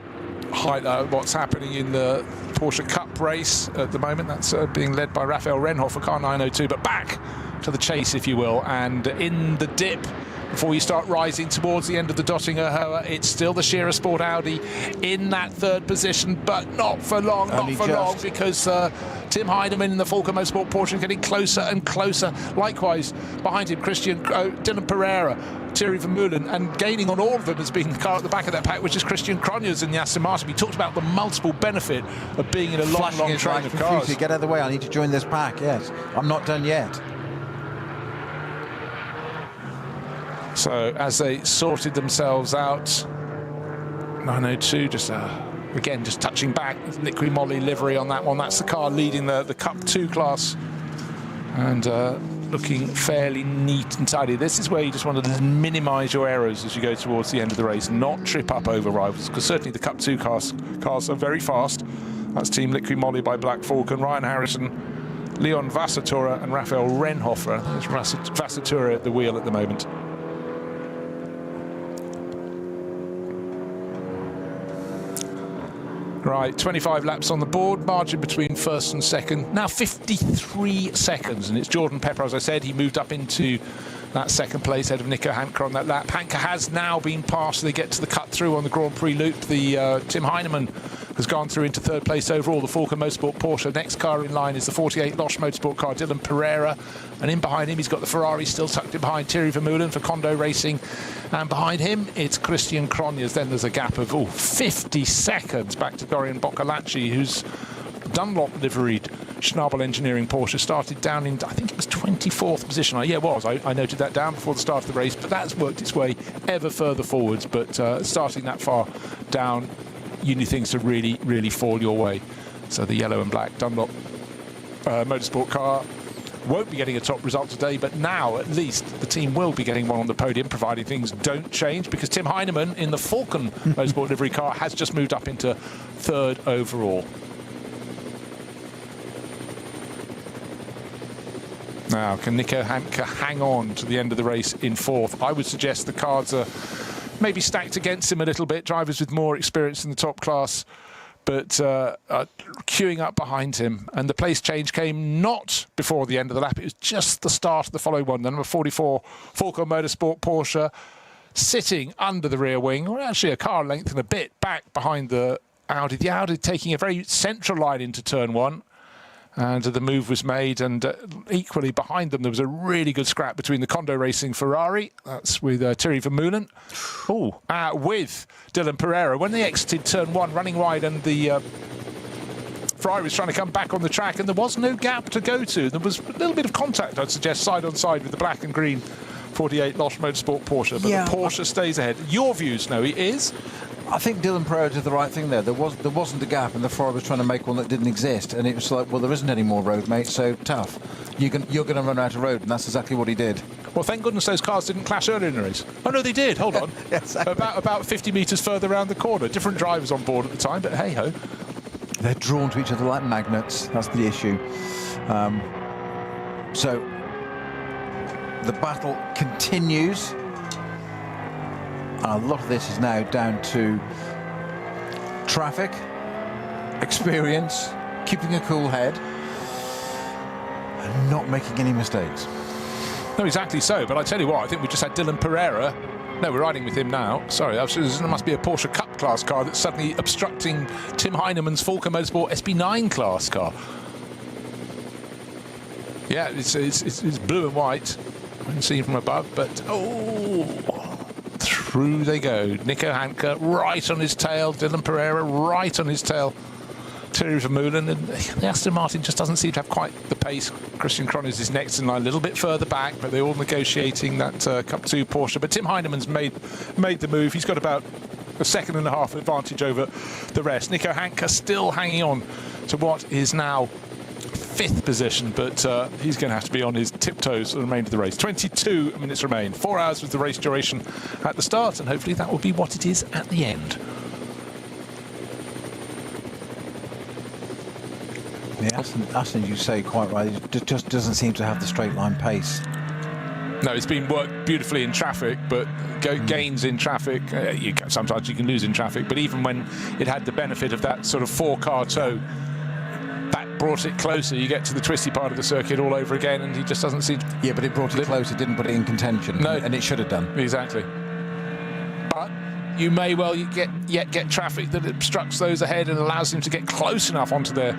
highlight what's happening in the Porsche Cup race at the moment. That's being led by Raphael Renhofer, car 902, but back to the chase, if you will, and in the dip, before you start rising towards the end of the Dottinger Höhe, it's still the Scherer Sport Audi in that third position, but not for long, because Tim Heinemann in the Volker Motorsport Porsche getting closer and closer. Likewise, behind him, Dylan Pereira, Thierry Vermeulen, and gaining on all of them has been the car at the back of that pack, which is Christian Cronjes in the Aston Martin. We talked about the multiple benefit of being in a long train of cars. Get out of the way, I need to join this pack, yes. I'm not done yet. So as they sorted themselves out, 902 just again just touching back, liquid moly livery on that one. That's the car leading the Cup 2 class, and looking fairly neat and tidy. This is where you just want to minimise your errors as you go towards the end of the race, not trip up over rivals, because certainly the Cup 2 cars are very fast. That's Team Liquid Moly by Black Falcon, Ryan Harrison, Leon Vassatura and Raphael Renhofer. There's Vassatura at the wheel at the moment. Right, 25 laps on the board, margin between first and second. Now 53 seconds, and it's Jordan Pepper, as I said. He moved up into that second place ahead of Nico Hanke on that lap. Hanke has now been passed, so they get to the cut through on the Grand Prix loop. The Tim Heinemann has gone through into third place overall, the Volker Motorsport Porsche. Next car in line is the 48 Losch Motorsport car, Dylan Pereira. And in behind him, he's got the Ferrari still tucked in behind, Thierry Vermeulen for Kondo Racing. And behind him, it's Christian Cronjes. Then there's a gap of 50 seconds back to Dorian Boccolacci, who's Dunlop liveried Schnabel Engineering Porsche, started down in, I think it was 24th position. Yeah, it was. I noted that down before the start of the race, but that's worked its way ever further forwards. But starting that far down, you need things to really, really fall your way. So the yellow and black Dunlop Motorsport car won't be getting a top result today, but now at least the team will be getting one on the podium, providing things don't change, because Tim Heinemann in the Falcon Motorsport livery car has just moved up into third overall. Now, can Nico Hanke hang on to the end of the race in fourth? I would suggest the cards are maybe stacked against him a little bit. Drivers with more experience in the top class, but queuing up behind him. And the place change came not before the end of the lap. It was just the start of the following one. The number 44 Volker Motorsport Porsche sitting under the rear wing, or actually a car length and a bit back behind the Audi. The Audi taking a very central line into turn one. And the move was made, and equally behind them there was a really good scrap between the Kondo Racing Ferrari, that's with Thierry Vermeulen, with Dylan Pereira. When they exited turn one, running wide, and the Ferrari was trying to come back on the track, and there was no gap to go to. There was a little bit of contact, I'd suggest, side on side with the black and green 48 Losch Motorsport Porsche, but the Porsche stays ahead. Your view, Snowy, is? I think Dylan Pereira did the right thing there. There wasn't a gap, and the Ferrari was trying to make one that didn't exist, and it was like, well, there isn't any more road, mate, so tough. You're going to run out of road, and that's exactly what he did. Well, thank goodness those cars didn't clash earlier in the race. Oh, no, they did. Hold on. Exactly. About 50 metres further around the corner. Different drivers on board at the time, but hey-ho. They're drawn to each other like magnets. That's the issue. So the battle continues. And a lot of this is now down to traffic, experience, keeping a cool head, and not making any mistakes. No, exactly so. But I tell you what, I think we just had Dylan Pereira. No, we're riding with him now. Sorry, there must be a Porsche Cup class car that's suddenly obstructing Tim Heinemann's Volker Motorsport SB9 class car. Yeah, it's blue and white. I can see from above, but through they go. Nico Hanke right on his tail, Dylan Pereira right on his tail, Thierry Vermeulen, and the Aston Martin just doesn't seem to have quite the pace. Christian Cronjes is next in line, a little bit further back, but they're all negotiating that Cup 2 Porsche. But Tim Heinemann's made the move. He's got about a second and a half advantage over the rest. Nico Hanke still hanging on to what is now 5th position, but he's going to have to be on his tiptoes for the remainder of the race. 22 minutes remain. 4 hours was the race duration at the start, and hopefully that will be what it is at the end. Yeah, Aston, you say quite right, it just doesn't seem to have the straight line pace. No, it's been worked beautifully in traffic, but gains in traffic, sometimes you can lose in traffic, but even when it had the benefit of that sort of 4-car tow, that brought it closer. You get to the twisty part of the circuit all over again, and he just doesn't seem to... Yeah, but it brought it closer, didn't put it in contention. No. And it should have done. Exactly. But you may well get traffic that obstructs those ahead and allows them to get close enough onto their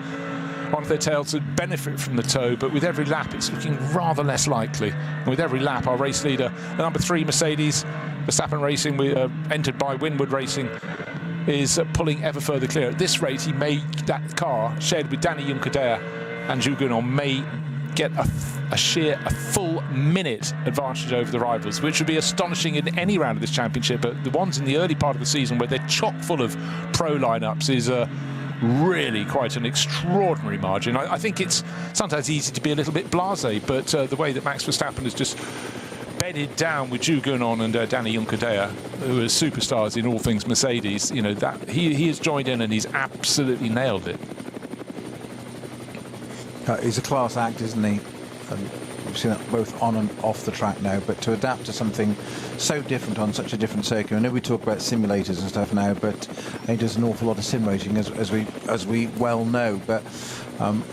tail to benefit from the tow, but with every lap it's looking rather less likely. And with every lap, our race leader, the number 3 Mercedes, Verstappen Racing, entered by Winward Racing, is pulling ever further clear. At this rate, that car shared with Danny Juncadella and Zhu Guanon may get a full minute advantage over the rivals, which would be astonishing in any round of this championship. But the ones in the early part of the season where they're chock full of pro lineups is really quite an extraordinary margin. I think it's sometimes easy to be a little bit blasé, but the way that Max Verstappen has just bedded down with Zhu Guanon and Danny Juncadella, who are superstars in all things Mercedes, you know, that he has joined in and he's absolutely nailed it. He's a class act, isn't he? We've seen that both on and off the track now, but to adapt to something so different on such a different circuit. I know we talk about simulators and stuff now, but he does an awful lot of sim racing, as we well know. But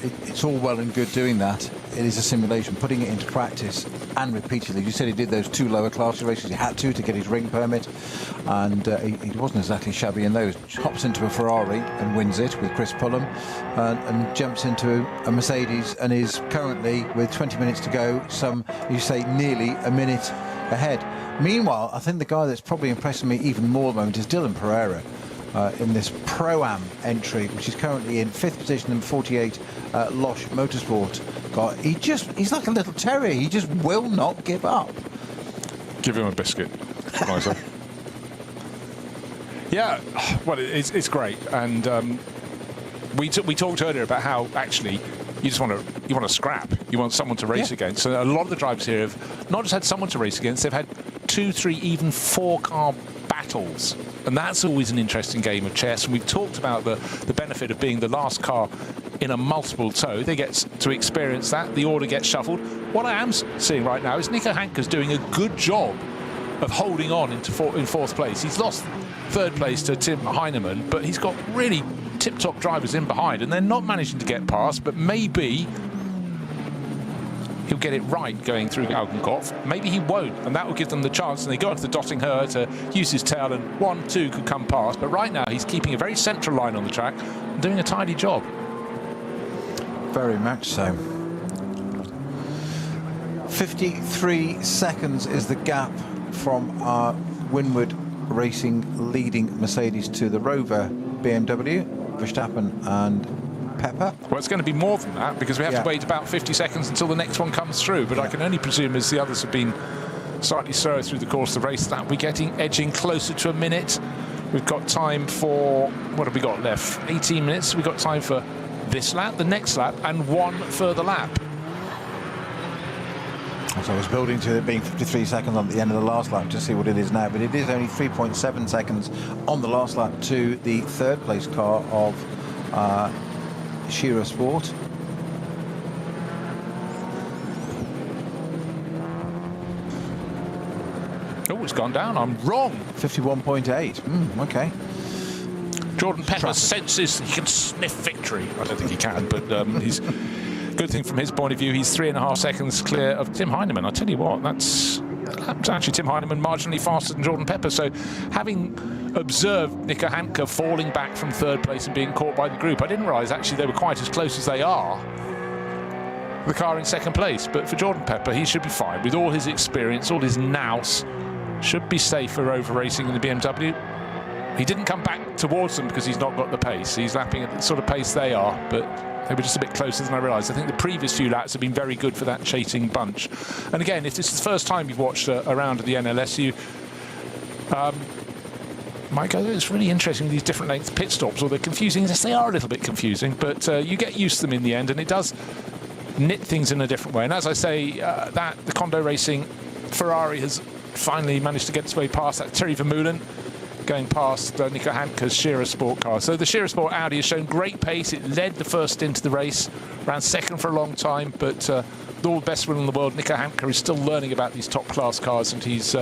it's all well and good doing that. It is a simulation. Putting it into practice and repeatedly. You said he did those 2 lower class races. He had to get his ring permit, and he wasn't exactly shabby in those. Hops into a Ferrari and wins it with Chris Pullum, and jumps into a Mercedes and is currently, with 20 minutes to go, you say nearly a minute ahead. Meanwhile, I think the guy that's probably impressing me even more at the moment is Dylan Pereira. In this Pro-Am entry, which is currently in 5th position in 48 Losh Motorsport car. He's like a little terrier. He just will not give up. Give him a biscuit. Nicer. Yeah, well, it's great, and we talked earlier about how actually you want to scrap. You want someone to race against. So a lot of the drivers here have not just had someone to race against; they've had 2, 3, even 4-car battles. And that's always an interesting game of chess. And we've talked about the benefit of being the last car in a multiple tow. They get to experience that. The order gets shuffled. What I am seeing right now is Nico Hanke's doing a good job of holding on in 4th place. He's lost 3rd place to Tim Heinemann, but he's got really tip-top drivers in behind, and they're not managing to get past, but maybe he'll get it right going through Augenkopf. Maybe he won't, and that will give them the chance, and they go into the Dottingher to use his tail, and 1, 2 could come past. But right now he's keeping a very central line on the track and doing a tidy job. Very much so. 53 seconds is the gap from our Winward Racing leading Mercedes to the Rover BMW, Verstappen and Pepper. Well, it's going to be more than that, because we have to wait about 50 seconds until the next one comes through, but I can only presume, as the others have been slightly slower through the course of the race, that we're edging closer to a minute. We've got time for, what have we got left? 18 minutes. We've got time for this lap, the next lap, and 1 further lap. So I was building to it being 53 seconds on the end of the last lap to see what it is now, but it is only 3.7 seconds on the last lap to the 3rd place car of Shira Sport. Oh, it's gone down. I'm wrong. 51.8. Okay. Jordan Pepper senses he can sniff victory. I don't think he can, but he's good thing from his point of view. He's 3.5 seconds clear of Tim Heinemann. I tell you what, that's actually Tim Heinemann marginally faster than Jordan Pepper. So, having observed Nico Hanke falling back from 3rd place and being caught by the group, I didn't realise actually they were quite as close as they are. The car in 2nd place, but for Jordan Pepper, he should be fine with all his experience, all his nous. Should be safe for Rover Racing in the BMW. He didn't come back towards them because he's not got the pace. He's lapping at the sort of pace they are, but they were just a bit closer than I realised. I think the previous few laps have been very good for that chasing bunch. And again, if this is the first time you've watched a round of the NLS, Michael, it's really interesting, these different length pit stops, or they're confusing. Yes, they are a little bit confusing, but you get used to them in the end, and it does knit things in a different way. And as I say, that the Kondo Racing Ferrari has finally managed to get its way past that Thierry Vermeulen, going past Nico Hanke's Scherer Sport car. So the Scherer Sport Audi has shown great pace. It led the first stint of the race, ran second for a long time, but with all the best will in the world, Nico Hanke is still learning about these top-class cars, and he's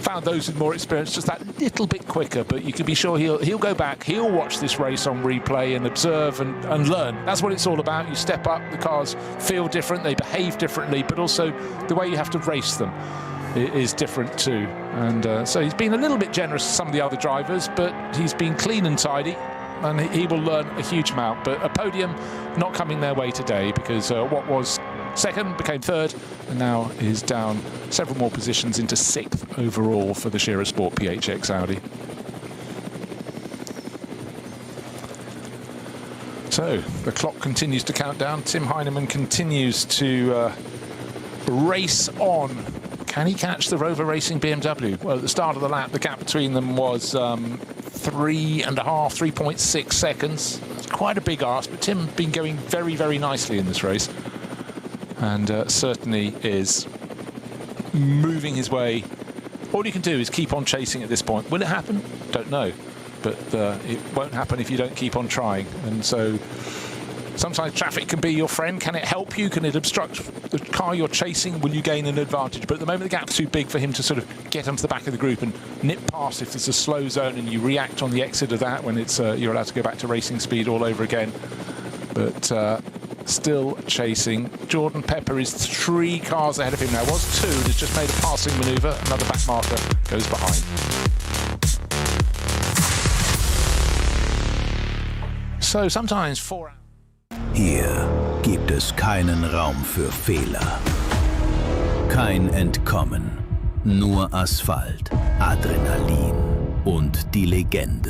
found those with more experience just that little bit quicker. But you can be sure he'll go back, he'll watch this race on replay and observe and learn. That's what it's all about. You step up, the cars feel different, they behave differently, but also the way you have to race them is different too. And so he's been a little bit generous to some of the other drivers, but he's been clean and tidy, and he will learn a huge amount. But a podium not coming their way today, because what was second became third, and now is down several more positions into sixth overall for the Scherer Sport PHX Audi. So the clock continues to count down. Tim Heinemann continues to race on. Can he catch the Rover Racing BMW? Well, at the start of the lap, the gap between them was 3.6 seconds. That's quite a big ask, but Tim been going very, very nicely in this race, and certainly is moving his way. All you can do is keep on chasing at this point. Will it happen? Don't know, but it won't happen if you don't keep on trying. And so sometimes traffic can be your friend. Can it help you? Can it obstruct the car you're chasing? Will you gain an advantage? But at the moment, the gap's too big for him to sort of get onto the back of the group and nip past if there's a slow zone, and you react on the exit of that when it's you're allowed to go back to racing speed all over again. But still chasing. Jordan Pepper is 3 cars ahead of him now. Was 2, and has just made a passing manoeuvre. Another back marker goes behind. So sometimes 4 hours. Hier gibt es keinen Raum für Fehler. Kein Entkommen. Nur Asphalt, Adrenalin und die Legende.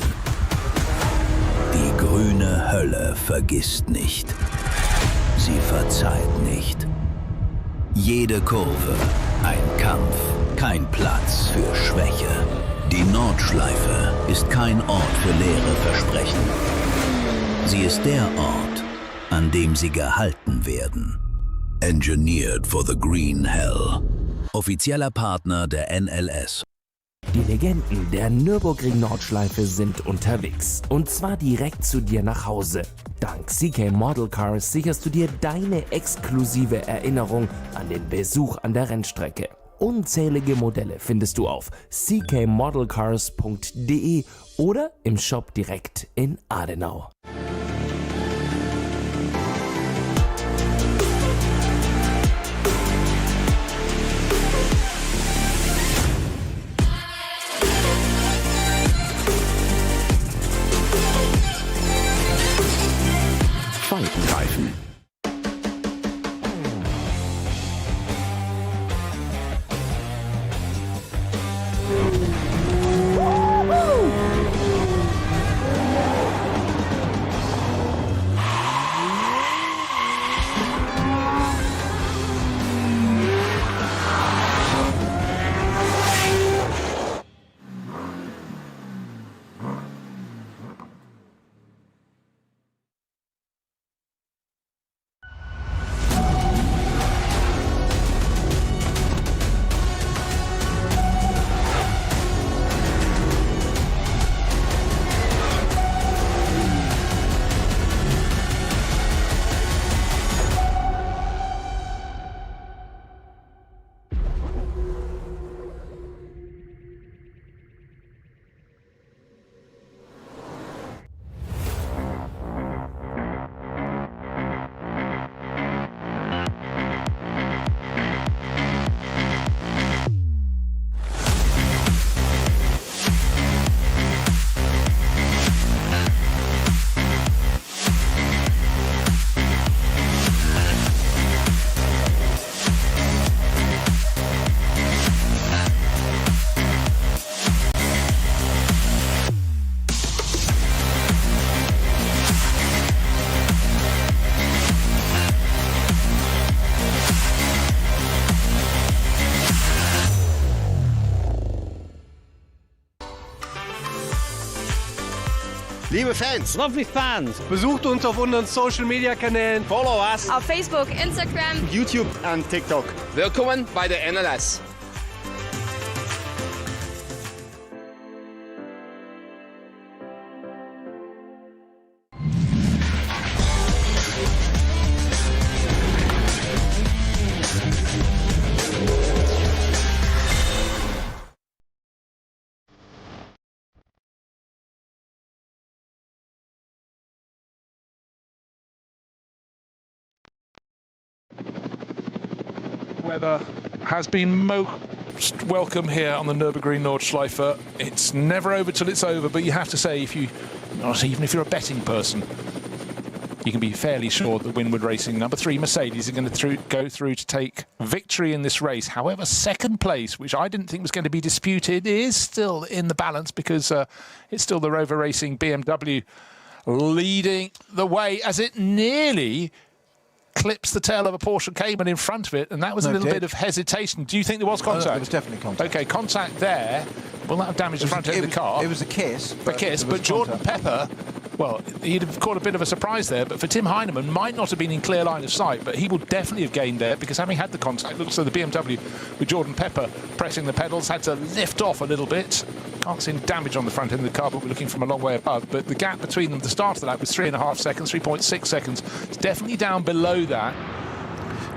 Die grüne Hölle vergisst nicht. Sie verzeiht nicht. Jede Kurve ein Kampf, kein Platz für Schwäche. Die Nordschleife ist kein Ort für leere Versprechen. Sie ist der Ort, an dem sie gehalten werden. Engineered for the Green Hell. Offizieller Partner der NLS. Die Legenden der Nürburgring Nordschleife sind unterwegs. Und zwar direkt zu dir nach Hause. Dank CK Model Cars sicherst du dir deine exklusive Erinnerung an den Besuch an der Rennstrecke. Unzählige Modelle findest du auf ckmodelcars.de oder im Shop direkt in Adenau. Reifen. Liebe Fans, Lovely fans. Besucht uns auf unseren Social Media Kanälen. follow us Auf Facebook, Instagram. YouTube and TikTok. Willkommen bei der NLS. Weather has been most welcome here on the Nürburgring Nordschleife. It's never over till it's over, but you have to say, even if you're a betting person, you can be fairly sure that Winward Racing number 3 Mercedes are going to go through to take victory in this race. However, second place, which I didn't think was going to be disputed, is still in the balance because it's still the Rover Racing BMW leading the way as it nearly clips the tail of a Porsche Cayman in front of it, and that was a little bit of hesitation. Do you think there was contact? There was definitely contact. Okay, contact there. Will that have damaged the front end of the car? It was a kiss. But Jordan Pepper, well, he'd have caught a bit of a surprise there, but for Tim Heinemann, might not have been in clear line of sight, but he will definitely have gained there because having had the contact, looks like the BMW with Jordan Pepper pressing the pedals had to lift off a little bit. Can't see any damage on the front end of the car, but we're looking from a long way above. But the gap between them at the start of the lap was 3.5 seconds, 3.6 seconds. It's definitely down below that.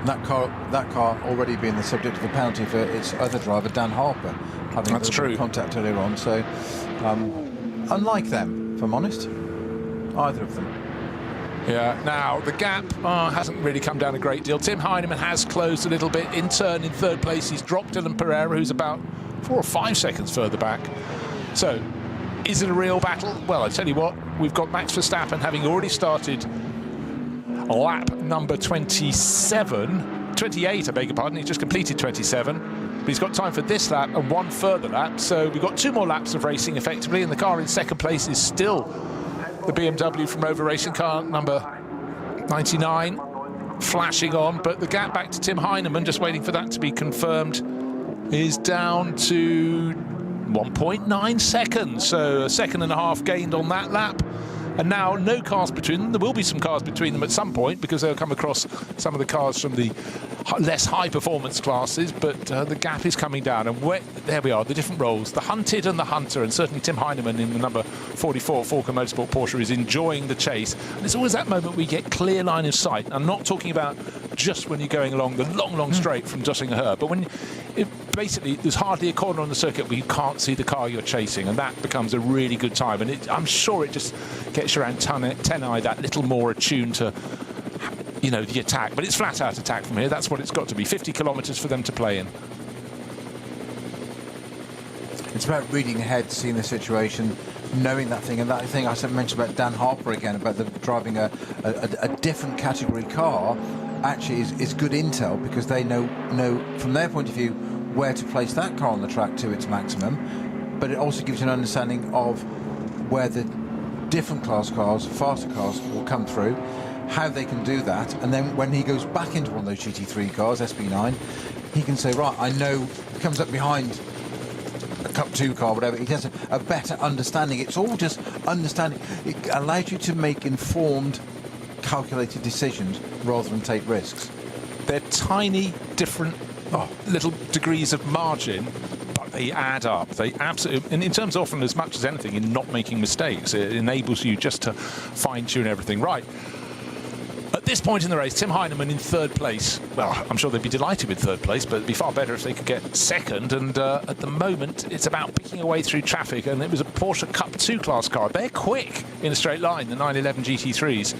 That car already being the subject of a penalty for its other driver, Dan Harper, having That's true. contact earlier on. So, unlike them, if I'm honest, either of them. Yeah, now the gap hasn't really come down a great deal. Tim Heinemann has closed a little bit. In turn, in third place, he's dropped Dylan Pereira, who's about 4 or 5 seconds further back. So, is it a real battle? Well, I tell you what, we've got Max Verstappen having already started lap number 28, I beg your pardon. He's just completed 27. But he's got time for this lap and 1 further lap. So we've got 2 more laps of racing effectively, and the car in second place is still the BMW from Rover Racing, car number 99, flashing on. But the gap back to Tim Heinemann, just waiting for that to be confirmed, is down to 1.9 seconds. So a second and a half gained on that lap. And now no cars between them. There will be some cars between them at some point because they'll come across some of the cars from the less high performance classes, but the gap is coming down. And there we are, the different roles, the hunted and the hunter, and certainly Tim Heinemann in the number 44 Falken Motorsport Porsche is enjoying the chase. And it's always that moment we get clear line of sight. I'm not talking about just when you're going along the long straight from Döttinger, but when basically there's hardly a corner on the circuit where you can't see the car you're chasing, and that becomes a really good time. And I'm sure it just gets your antennae that little more attuned to, you know, the attack. But it's flat out attack from here. That's what it's got to be. 50 kilometres for them to play in. It's about reading ahead, seeing the situation, knowing that thing. And that thing I mentioned about Dan Harper again, about them driving a different category car, actually is good intel, because they know from their point of view where to place that car on the track to its maximum. But it also gives you an understanding of where the different class cars, faster cars, will come through, how they can do that, and then when he goes back into one of those GT3 cars, SB9, he can say, right, I know, he comes up behind a Cup 2 car, whatever, he has a better understanding. It's all just understanding. It allows you to make informed, calculated decisions rather than take risks. They're tiny, different little degrees of margin, but they add up. They absolutely, and in terms of often as much as anything in not making mistakes, it enables you just to fine-tune everything right. At this point in the race, Tim Heinemann in third place. Well, I'm sure they'd be delighted with third place, but it'd be far better if they could get second. And at the moment, it's about picking a way through traffic. And it was a Porsche Cup 2 class car. They're quick in a straight line, the 911 GT3s.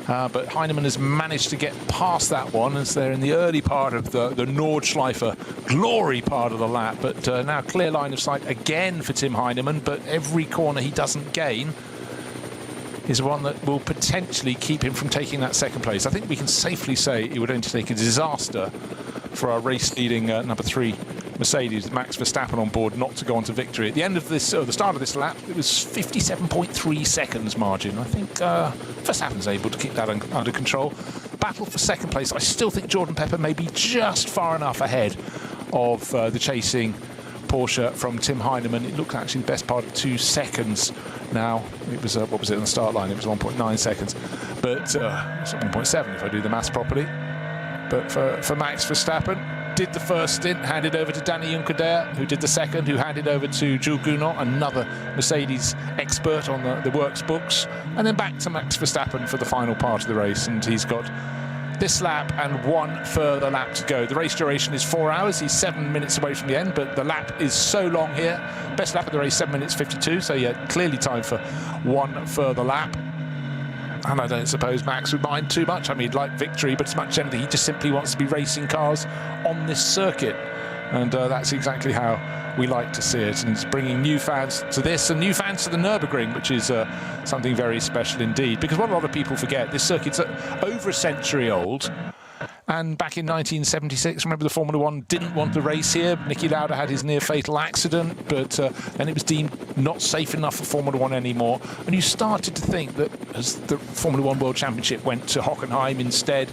But Heinemann has managed to get past that one as they're in the early part of the Nordschleife glory part of the lap. But now clear line of sight again for Tim Heinemann. But every corner he doesn't gain is one that will potentially keep him from taking that second place. I think we can safely say it would only take a disaster for our race-leading number 3 Mercedes, Max Verstappen on board, not to go on to victory. At the end of this, the start of this lap, it was 57.3 seconds margin. I think Verstappen's able to keep that under control. Battle for second place. I still think Jordan Pepper may be just far enough ahead of the chasing Porsche from Tim Heinemann. It looked actually the best part of 2 seconds. Now, it was, what was it on the start line? It was 1.9 seconds. But it's 1.7 if I do the maths properly. But for Max Verstappen, did the first stint, handed over to Danny Juncadere, who did the second, who handed over to Jules Gounod, another Mercedes expert on the works books, and then back to Max Verstappen for the final part of the race. And he's got this lap and 1 further lap to go. The race duration is 4 hours. He's 7 minutes away from the end, but the lap is so long here. Best lap of the race, 7 minutes 52. So yeah, clearly time for 1 further lap. And I don't suppose Max would mind too much. I mean, he'd like victory, but as much as anything, he just simply wants to be racing cars on this circuit. And that's exactly how we like to see it. And it's bringing new fans to this and new fans to the Nürburgring, which is something very special indeed. Because what a lot of people forget, this circuit's over a century old. And back in 1976, remember, the Formula One didn't want to race here. Niki Lauda had his near-fatal accident, but then it was deemed not safe enough for Formula One anymore. And you started to think that as the Formula One World Championship went to Hockenheim instead,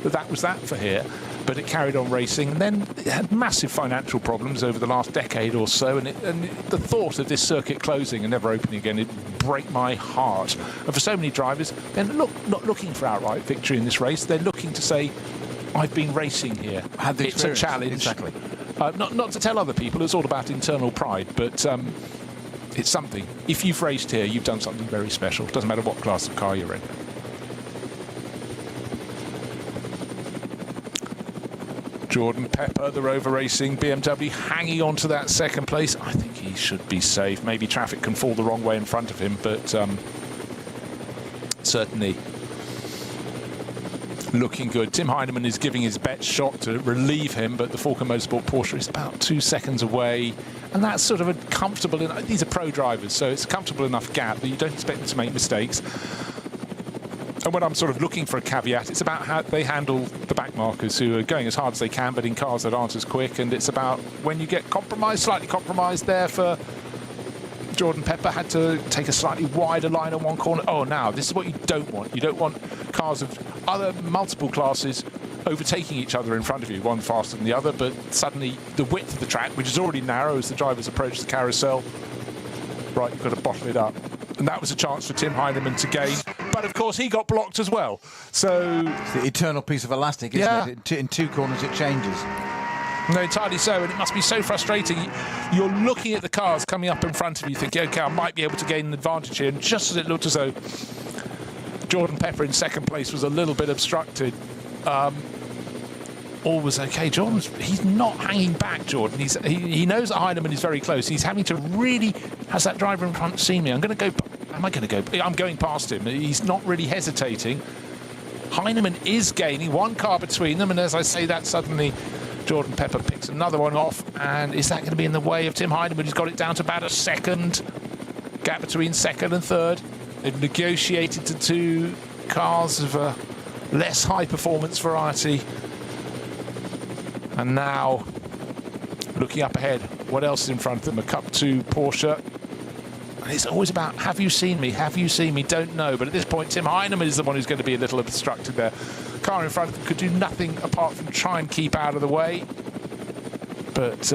that was that for here. But it carried on racing, and then it had massive financial problems over the last decade or so, and the thought of this circuit closing and never opening again, it'd break my heart. And for so many drivers, they're not looking for outright victory in this race. They're looking to say, I've been racing here. It's a challenge. Exactly. Not to tell other people, it's all about internal pride, but it's something. If you've raced here, you've done something very special. It doesn't matter what class of car you're in. Jordan Pepper, the Rover Racing BMW, hanging on to that second place. I think he should be safe. Maybe traffic can fall the wrong way in front of him, but certainly looking good. Tim Heinemann is giving his best shot to relieve him, but the Falken Motorsport Porsche is about 2 seconds away. And that's sort of a comfortable, these are pro drivers, so it's a comfortable enough gap that you don't expect them to make mistakes. And when I'm sort of looking for a caveat, it's about how they handle the back markers who are going as hard as they can, but in cars that aren't as quick. And it's about when you get compromised, slightly compromised there for Jordan Pepper, had to take a slightly wider line on one corner. Oh, now, this is what you don't want. You don't want cars of other multiple classes overtaking each other in front of you, one faster than the other, but suddenly the width of the track, which is already narrow as the drivers approach the carousel, right, you've got to bottle it up. And that was a chance for Tim Heinemann to gain. But, of course, he got blocked as well. So it's the eternal piece of elastic, isn't it? In 2 corners, it changes. No, entirely so, and it must be so frustrating. You're looking at the cars coming up in front of you, thinking, OK, I might be able to gain an advantage here. And just as it looked as though Jordan Pepper in second place was a little bit obstructed, all was OK. He's not hanging back, Jordan. He knows that Heinemann is very close. He's having to really, has that driver in front seen me? I'm going to go, am I going to go? I'm going past him. He's not really hesitating. Heinemann is gaining, 1 car between them, and as I say that, suddenly Jordan Pepper picks another one off, and is that going to be in the way of Tim Heinemann? He's got it down to about a second. Gap between second and third. They've negotiated to 2 cars of a less high-performance variety. And now, looking up ahead, what else is in front of them? A Cup 2 Porsche. And it's always about, have you seen me? Have you seen me? Don't know. But at this point, Tim Heinemann is the one who's going to be a little obstructed there. Car in front of them could do nothing apart from try and keep out of the way. But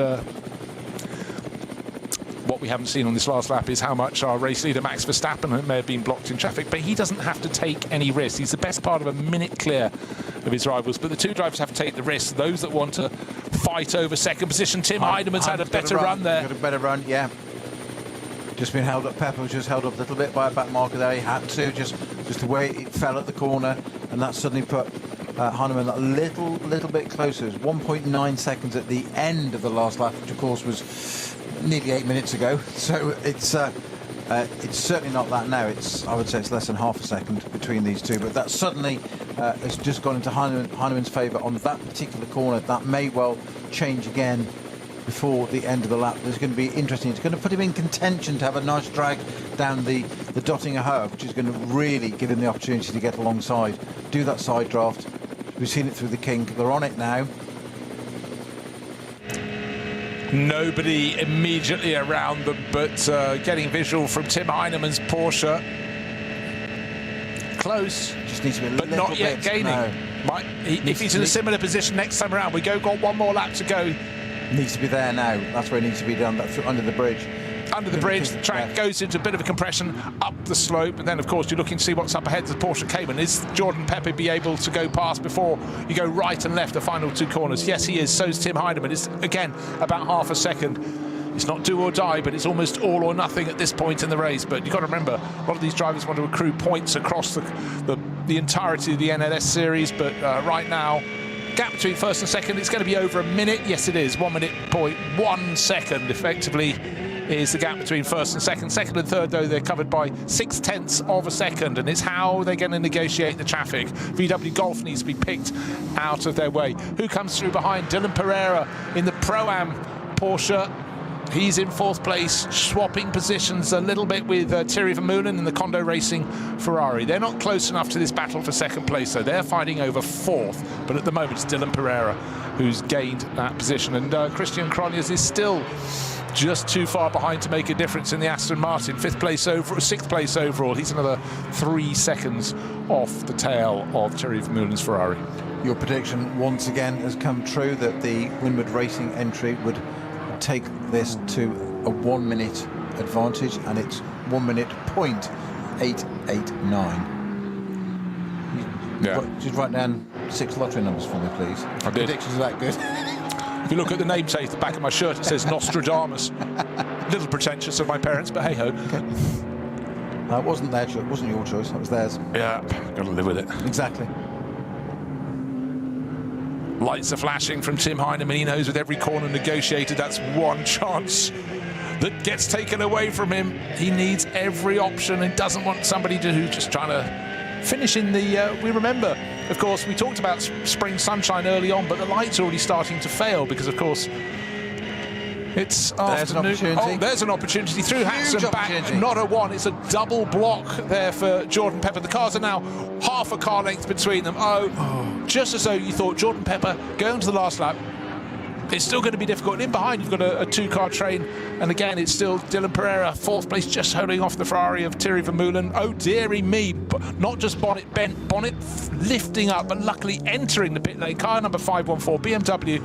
what we haven't seen on this last lap is how much our race leader, Max Verstappen, may have been blocked in traffic. But he doesn't have to take any risks. He's the best part of a minute clear of his rivals. But the 2 drivers have to take the risks. Those that want to fight over second position. Tim Heinemann's had a better run there. Got a better run, yeah. Just been held up. Pepper was just held up a little bit by a back marker there. He had to, just the way it fell at the corner, and that suddenly put Heinemann a little bit closer. It was 1.9 seconds at the end of the last lap, which of course was nearly 8 minutes ago. So it's certainly not that now. I would say it's less than half a second between these 2. But that suddenly has just gone into Heinemann's favour on that particular corner. That may well change again before the end of the lap. It's going to be interesting. It's going to put him in contention to have a nice drag down the Dottinger Hohe, which is going to really give him the opportunity to get alongside, do that side draft. We've seen it through the kink. They're on it now. Nobody immediately around them, but getting visual from Tim Heinemann's Porsche. Close, just needs to be a but not yet gaining. No. If he's in a similar position next time around, got 1 more lap to go. Needs to be there now. That's where it needs to be done. That's under the bridge. Under the bridge, the track goes into a bit of a compression up the slope, and then of course you're looking to see what's up ahead of the Porsche Cayman. Is Jordan Pepper be able to go past before you go right and left the final two corners? Yes, he is. So's Tim Heinemann. It's again about half a second. It's not do or die, but it's almost all or nothing at this point in the race. But you've got to remember, a lot of these drivers want to accrue points across the entirety of the NLS series, but right now, gap between first and second, it's going to be over a minute. Yes, it is. 1 minute, 0.1 second, effectively, is the gap between first and second. Second and third, though, they're covered by 0.6 of a second, and it's how they're going to negotiate the traffic. VW Golf needs to be picked out of their way. Who comes through behind? Dylan Pereira in the Pro-Am Porsche. He's in fourth place, swapping positions a little bit with Thierry Vermeulen in the Kondo Racing Ferrari. They're not close enough to this battle for second place, so they're fighting over fourth. But at the moment, it's Dylan Pereira who's gained that position. And Christian Cronjes is still just too far behind to make a difference in the Aston Martin. Sixth place overall. He's another 3 seconds off the tail of Thierry Vermeulen's Ferrari. Your prediction once again has come true that the Winward Racing entry would take this to a 1 minute advantage, and it's 1 minute .889. Yeah. Just write down 6 lottery numbers for me, please. I did. Predictions are that good. If you look at the name tape at the back of my shirt, it says Nostradamus. A little pretentious of my parents, but hey-ho. Okay. It wasn't their choice. It wasn't your choice. That was theirs. Yeah, got to live with it. Exactly. Lights are flashing from Tim Heinemann. He knows with every corner negotiated, that's one chance that gets taken away from him. He needs every option and doesn't want somebody who's just trying to finish in the... we remember, of course, we talked about spring sunshine early on, but the lights are already starting to fail because, of course, it's afternoon. There's an opportunity through Hatson back. Not a one. It's a double block there for Jordan Pepper. The cars are now half a car length between them. Just as though you thought Jordan Pepper going to the last lap. It's still going to be difficult. And in behind, you've got a two-car train. And again, it's still Dylan Pereira, fourth place, just holding off the Ferrari of Thierry Vermeulen. Oh, dearie me. Not just bonnet bent, bonnet lifting up, but luckily entering the pit lane. Car number 514, BMW.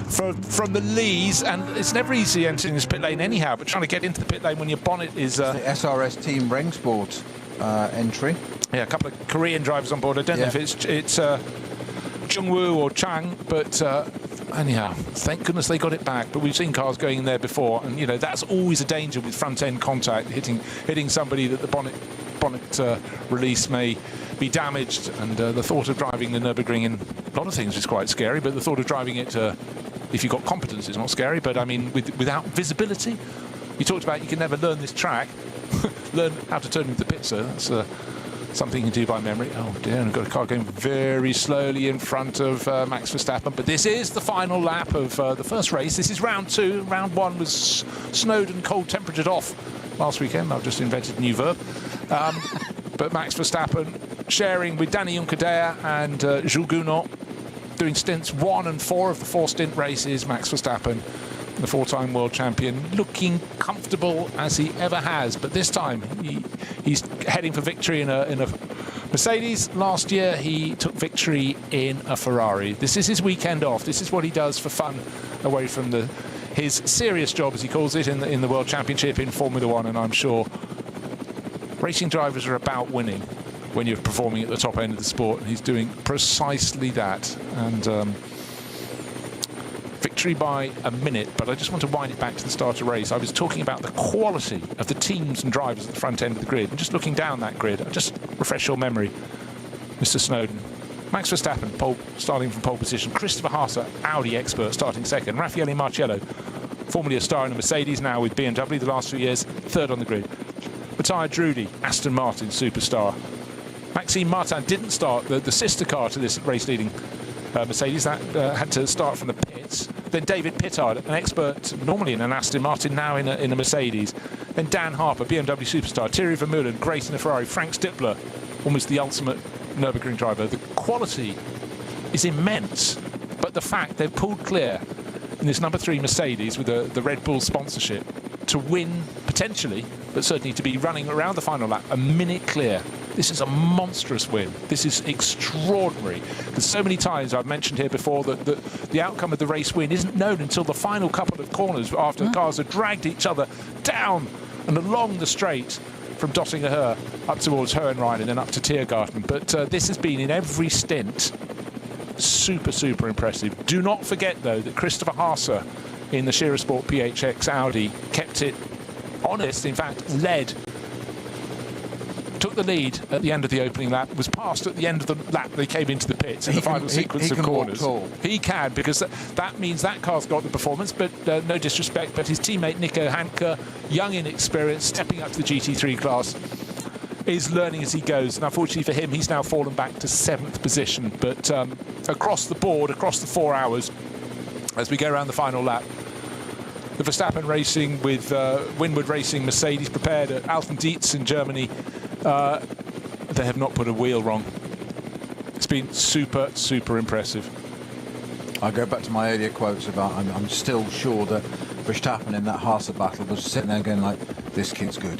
From the Lees, and it's never easy entering this pit lane anyhow, but trying to get into the pit lane when your bonnet is... the SRS Team Ring Sport entry. Yeah, a couple of Korean drivers on board. I don't know if it's Jungwoo or Chang, but anyhow, thank goodness they got it back. But we've seen cars going in there before, and, you know, that's always a danger with front-end contact, hitting somebody that the bonnet release may be damaged. And the thought of driving the Nürburgring in a lot of things is quite scary, but the thought of driving it if you've got competence is not scary. But I mean, without visibility, you talked about you can never learn this track. Learn how to turn into the pit, sir. That's something you can do by memory. Oh dear, and I've got a car going very slowly in front of Max Verstappen. But this is the final lap of the first race. This is round 2. Round 1 was snowed and cold temperatured off last weekend. I've just invented a new verb. But Max Verstappen sharing with Danny Juncadella and Jules Gounod, doing stints 1 and 4 of the 4 stint races. Max Verstappen, the 4-time world champion, looking comfortable as he ever has. But this time, he's heading for victory in a Mercedes. Last year, he took victory in a Ferrari. This is his weekend off. This is what he does for fun away from his serious job, as he calls it, in the World Championship in Formula 1. And I'm sure racing drivers are about winning when you're performing at the top end of the sport, and he's doing precisely that. And victory by a minute, but I just want to wind it back to the start of the race. I was talking about the quality of the teams and drivers at the front end of the grid, and just looking down that grid, I'll just refresh your memory, Mr. Snowden. Max Verstappen, starting from pole position. Christopher Haase, Audi expert, starting second. Raffaele Marciello, formerly a star in the Mercedes, now with BMW the last 2 years, third on the grid. Matthias Drudy, Aston Martin superstar. Maxime Martin didn't start the sister car to this race-leading Mercedes. That had to start from the pits. Then David Pittard, an expert normally in an Aston Martin, now in a Mercedes. Then Dan Harper, BMW superstar. Thierry Vermeulen, great in a Ferrari. Frank Stippler, almost the ultimate Nürburgring driver. The quality is immense, but the fact they've pulled clear in this number 3 Mercedes with the Red Bull sponsorship to win potentially, but certainly to be running around the final lap a minute clear. This is a monstrous win. This is extraordinary. Because so many times I've mentioned here before that the outcome of the race win isn't known until the final couple of corners after the cars have dragged each other down and along the straight from Dottingerhöhe up towards Hohenrhein and then up to Tiergarten. But this has been in every stint super, super impressive. Do not forget, though, that Christopher Haase in the Scherer Sport PHX Audi kept it honest, in fact, took the lead at the end of the opening lap, was passed at the end of the lap they came into the pits in the final sequence of corners. He can, because that means that car's got the performance, but no disrespect, but his teammate Nico Hanke, young in experience, stepping up to the GT3 class, is learning as he goes, and unfortunately for him, he's now fallen back to 7th position. But across the board, across the 4 hours, as we go around the final lap, the Verstappen Racing with Winward Racing Mercedes prepared at Alten Dietz in Germany, they have not put a wheel wrong. It's been super, super impressive. I go back to my earlier quotes about I'm still sure that Verstappen in that Haase battle was sitting there going like, this kid's good.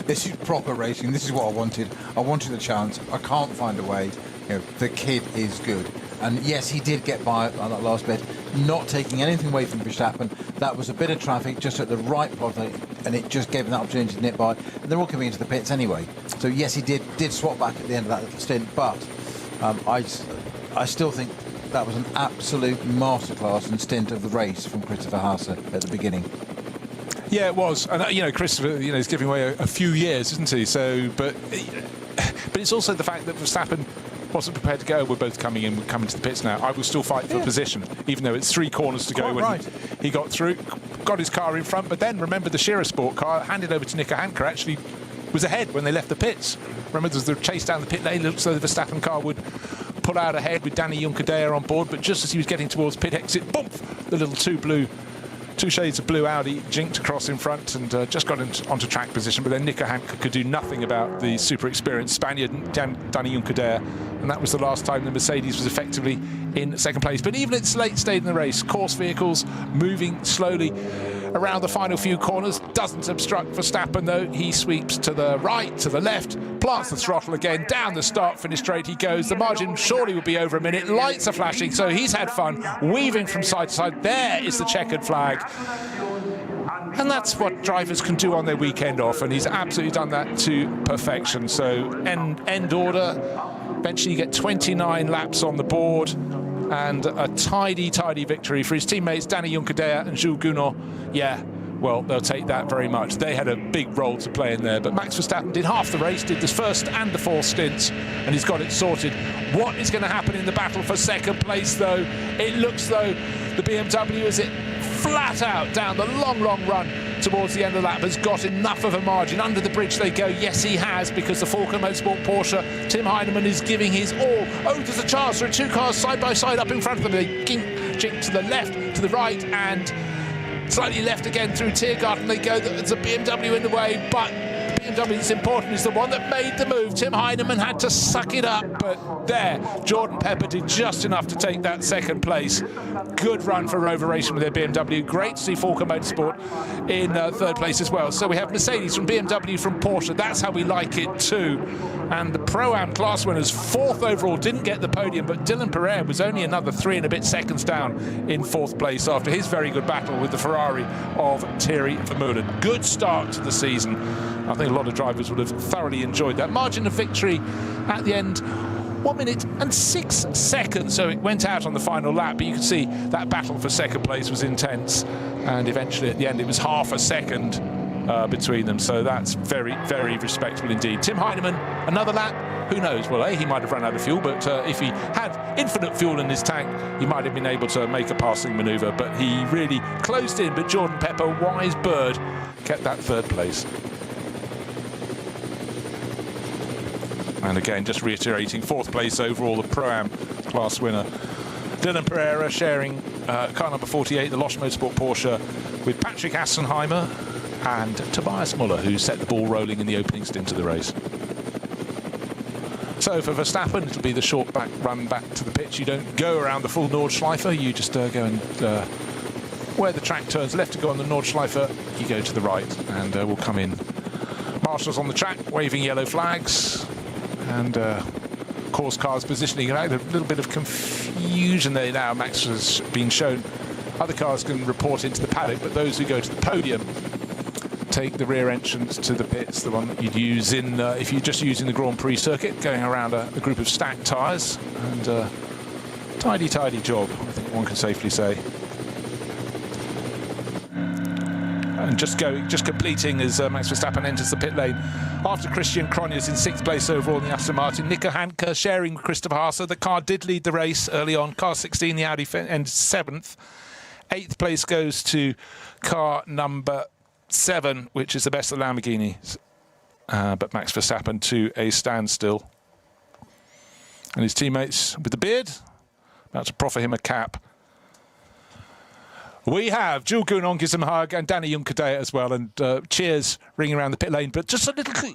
This is proper racing. This is what I wanted. I wanted a chance. I can't find a way. You know, the kid is good. And yes, he did get by on that last bit, not taking anything away from Verstappen. That was a bit of traffic just at the right plot, and it just gave him that opportunity to nip by. And they're all coming into the pits anyway. So yes, he did swap back at the end of that little stint, but I still think that was an absolute masterclass and stint of the race from Christopher Haase at the beginning. Yeah, it was, and you know, Christopher, is giving away a few years, isn't he? So, but it's also the fact that Verstappen wasn't prepared to go. We're both coming to the pits now. I will still fight for position, even though it's 3 corners to go. When he got through, got his car in front, but then remember the Scherer Sport car handed over to Nico Hanke actually was ahead when they left the pits. Remember, there's the chase down the pit lane. It looks like the Verstappen car would pull out ahead with Danny Juncadea on board, but just as he was getting towards pit exit, boom, the little two shades of blue Audi jinked across in front and just got onto track position, but then Nico Hanke could do nothing about the super experienced Spaniard Danny Juncadea, and that was the last time the Mercedes was effectively in 2nd place. But even at its late stage in the race, course vehicles moving slowly around the final few corners, doesn't obstruct Verstappen though. He sweeps to the right, to the left, plants the throttle again, down the start-finish straight he goes. The margin surely will be over a minute. Lights are flashing, so he's had fun, weaving from side to side. There is the checkered flag. And that's what drivers can do on their weekend off, and he's absolutely done that to perfection. So end order, eventually you get 29 laps on the board, and a tidy victory for his teammates Danny Juncadea and Jules Gounod. Yeah, well, they'll take that very much. They had a big role to play in there, but Max Verstappen did half the race, did the 1st and the 4th stints, and he's got it sorted. What is going to happen in the battle for 2nd place, though? It looks though the BMW, is it flat out down the long run towards the end of the lap, has got enough of a margin. Under the bridge they go. Yes, he has, because the Falken Motorsport Porsche, Tim Heinemann, is giving his all. Oh, there's a chance. There are 2 cars side by side up in front of them. They jink to the left, to the right, and slightly left again through Tiergarten. They go. There's a BMW in the way, but the BMW that's important is the one that made the move. Tim Heinemann had to suck it up, but there, Jordan Pepper did just enough to take that 2nd place. Good run for Rover Racing with their BMW. Great to see Falken Motorsport in 3rd place as well. So we have Mercedes from BMW from Porsche. That's how we like it too. And the Pro-Am class winners, 4th overall, didn't get the podium, but Dylan Pereira was only another 3 and a bit seconds down in 4th place after his very good battle with the Ferrari of Thierry Vermeulen. Good start to the season. I think a lot of drivers would have thoroughly enjoyed that. Margin of victory at the end, 1 minute and 6 seconds, so it went out on the final lap, but you can see that battle for 2nd place was intense, and eventually at the end it was half a second between them, so that's very, very respectable indeed. Tim Heinemann, another lap, who knows? Well, he might have run out of fuel, but if he had infinite fuel in his tank, he might have been able to make a passing manoeuvre, but he really closed in. But Jordan Pepper, wise bird, kept that 3rd place. And again, just reiterating, 4th place overall, the Pro-Am class winner. Dylan Pereira sharing car number 48, the Losch Motorsport Porsche, with Patrick Assenheimer and Tobias Muller, who set the ball rolling in the opening stint of the race. So for Verstappen, it'll be the short run back to the pitch. You don't go around the full Nordschleife, you just go and where the track turns left to go on the Nordschleife, you go to the right, and we'll come in. Marshals on the track, waving yellow flags. and course cars positioning. A little bit of confusion there now. Max has been shown. Other cars can report into the paddock, but those who go to the podium take the rear entrance to the pits, the one that you'd use in if you're just using the Grand Prix circuit, going around a group of stacked tyres. And tidy job, I think one can safely say. And just completing as Max Verstappen enters the pit lane after Christian Cronjes in 6th place overall in the Aston Martin. Nico Hanke sharing with Christopher Haase. The car did lead the race early on. Car 16, the Audi, ended 7th. 8th place goes to car number 7, which is the best of the Lamborghinis. But Max Verstappen to a standstill. And his teammates with the beard about to proffer him a cap. We have Jules Gounon gives him a hug, and Danny Juncadea as well, and cheers ringing around the pit lane. But just a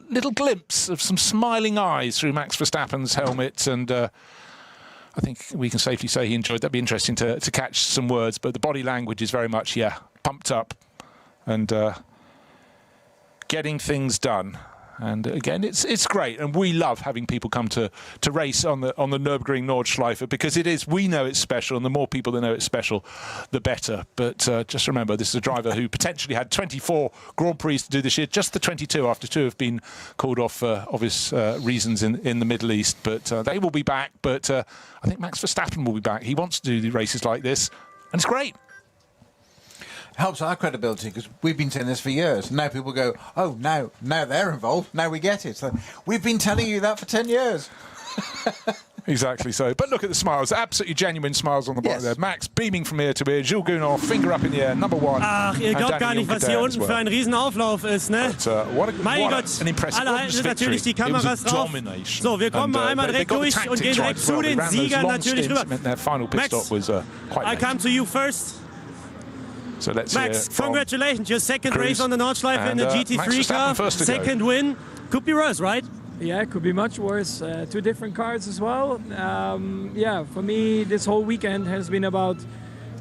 little glimpse of some smiling eyes through Max Verstappen's helmet, and I think we can safely say he enjoyed. That'd be interesting to catch some words, but the body language is very much, pumped up and getting things done. And again, it's great, and we love having people come to race on the Nürburgring Nordschleife, because we know it's special, and the more people that know it's special, the better. But just remember, this is a driver who potentially had 24 Grand Prix to do this year, just the 22 after 2 have been called off for obvious reasons in the Middle East. But they will be back. But I think Max Verstappen will be back. He wants to do the races like this, and it's great. Helps our credibility, because we've been saying this for years. Now people go, oh, now they're involved. Now we get it. So we've been telling you that for 10 years. Exactly so. But look at the smiles, absolutely genuine smiles on the bottom there. Max beaming from ear to ear. Jules Gounon, finger up in the air, number 1. Ach, ihr glaubt gar nicht, was hier unten für ein Riesenauflauf ist, ne? Mein Gott, alle halten natürlich die Kameras drauf. So, wir kommen mal einmal direkt durch und gehen direkt zu den Siegern natürlich rüber. Max, I come to you first. So let's Max, congratulations, your second race on the Nordschleife in the GT3 car, second win. Could be worse, right? Yeah, it could be much worse. 2 different cars as well. Yeah, for me, this whole weekend has been about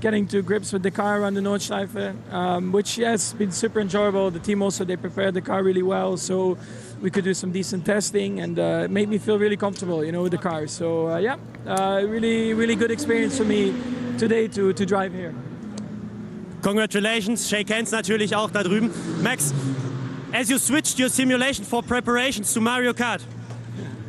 getting to grips with the car around the Nordschleife, which has been super enjoyable. The team also, they prepared the car really well, so we could do some decent testing, and it made me feel really comfortable, with the car. So yeah, really good experience for me today to drive here. Congratulations, shake hands natürlich auch da drüben. Max, as you switched your simulation for preparations to Mario Kart,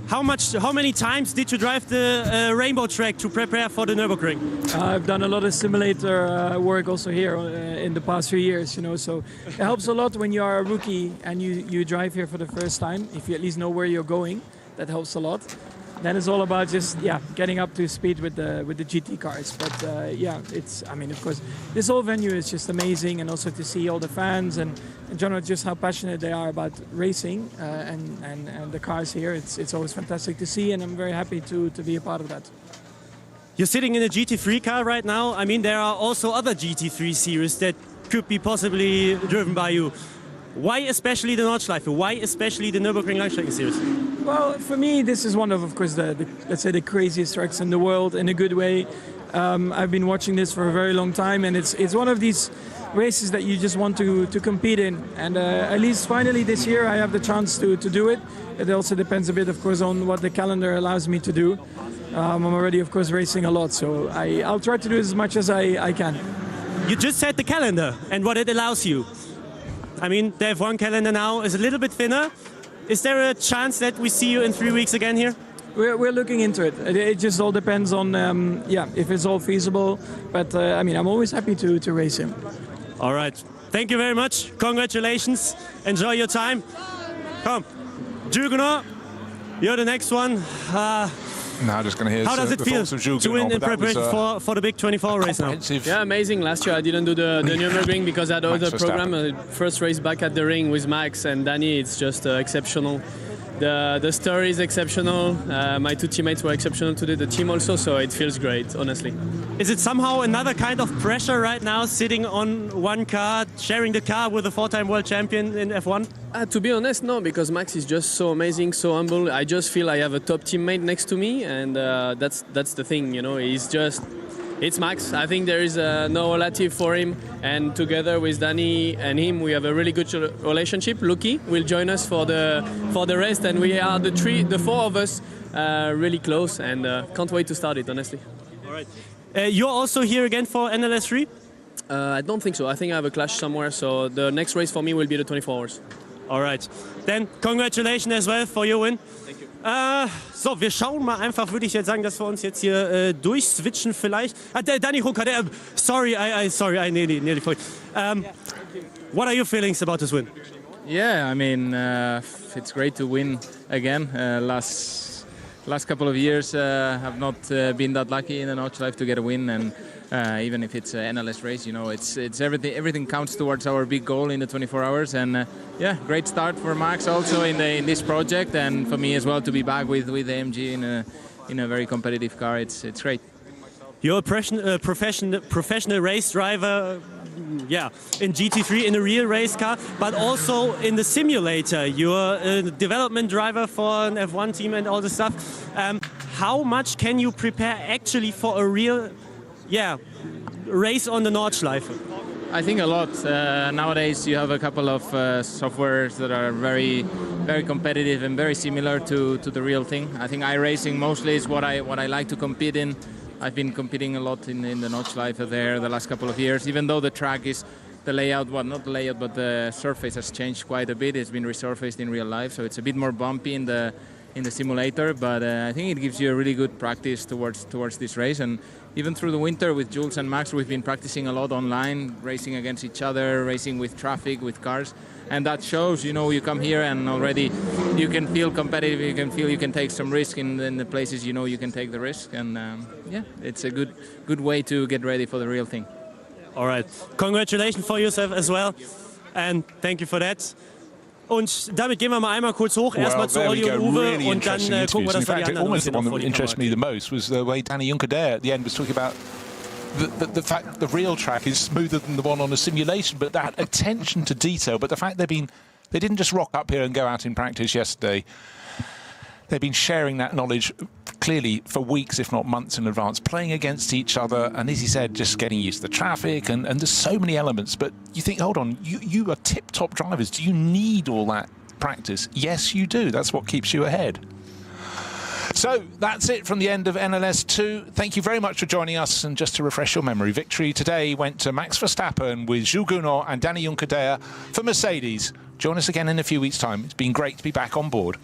how many times did you drive the rainbow track to prepare for the Nürburgring? I've done a lot of simulator work also here in the past few years, so it helps a lot when you are a rookie and you drive here for the first time. If you at least know where you're going, that helps a lot. Then it's all about just getting up to speed with the GT cars. But of course, this whole venue is just amazing, and also to see all the fans and in general just how passionate they are about racing and the cars here. It's always fantastic to see, and I'm very happy to be a part of that. You're sitting in a GT3 car right now. I mean, there are also other GT3 series that could be possibly driven by you. Why especially the Nordschleife? Why especially the Nürburgring Langstrecken Series? Well, for me, this is one of course, let's say the craziest tracks in the world in a good way. I've been watching this for a very long time, and it's one of these races that you just want to compete in. And at least finally this year I have the chance to do it. It also depends a bit, of course, on what the calendar allows me to do. I'm already, of course, racing a lot, so I'll try to do as much as I can. You just said the calendar and what it allows you. I mean, the F1 calendar now is a little bit thinner. Is there a chance that we see you in 3 weeks again here? We're looking into it. It just all depends on, if it's all feasible. But, I'm always happy to race him. All right. Thank you very much. Congratulations. Enjoy your time. Come. Jules Gounon, you're the next one. Now just going to hear how does it feel to win in preparation for the big 24 race now? Yeah, amazing. Last year I didn't do the Nürburgring because I had other program. First race back at the ring with Max and Danny, it's just exceptional. The story is exceptional. My 2 teammates were exceptional today, the team also, so it feels great, honestly. Is it somehow another kind of pressure right now, sitting on one car, sharing the car with a 4-time world champion in F1? To be honest, no, because Max is just so amazing, so humble. I just feel I have a top teammate next to me, and that's the thing, He's just It's Max. I think there is no relative for him, and together with Danny and him, we have a really good relationship. Lucky will join us for the rest, and we are the four of us really close, and can't wait to start it, honestly. All right. You're also here again for NLS 3? I don't think so. I think I have a clash somewhere, so the next race for me will be the 24 hours. All right. Then congratulations as well for your win. Thank you. So, wir schauen mal einfach, würde ich jetzt sagen, dass wir uns jetzt hier durchswitchen vielleicht. Danny Rucker, sorry, I nearly forgot. What are your feelings about this win? Yeah, I mean, it's great to win again. Last couple of years have not been that lucky in the Nordschleife to get a win, and even if it's an NLS race, you know, it's everything counts towards our big goal in the 24 hours. And yeah, great start for Max also in this project, and for me as well to be back with AMG in a very competitive car. It's great. You're a professional race driver, yeah, in GT3 in a real race car, but also in the simulator. You're a development driver for an F1 team and all this stuff. How much can you prepare actually for a real, race on the Nordschleife? I think a lot. Nowadays you have a couple of softwares that are very, very competitive and very similar to the real thing. I think iRacing mostly is what I like to compete in. I've been competing a lot in the Nordschleife there the last couple of years, even though the track is, the layout, well, not the layout, but the surface has changed quite a bit. It's been resurfaced in real life, so it's a bit more bumpy in the simulator, but I think it gives you a really good practice towards this race. And even through the winter with Jules and Max, we've been practicing a lot online, racing against each other, racing with traffic, with cars. And that shows, you know, you come here and already you can feel competitive, you can feel you can take some risk in the places you know you can take the risk. And yeah, it's a good way to get ready for the real thing. All right. Congratulations for yourself as well. And thank you for that. Und damit gehen wir mal einmal kurz hoch, erstmal zu Olli und Uwe, und dann gucken wir, dass wir die anderen almost the one that interested me the most was the way Danny Juncker at the end was talking about the fact that the real track is smoother than the one on a simulation, but that attention to detail, but the fact they didn't just rock up here and go out in practice yesterday. They've been sharing that knowledge clearly for weeks, if not months in advance, playing against each other, and as he said, just getting used to the traffic, and there's so many elements. But you think, hold on, you are tip-top drivers. Do you need all that practice? Yes, you do. That's what keeps you ahead. So that's it from the end of NLS 2. Thank you very much for joining us. And just to refresh your memory, victory today went to Max Verstappen with Jules Gounod and Danny Juncker for Mercedes. Join us again in a few weeks' time. It's been great to be back on board.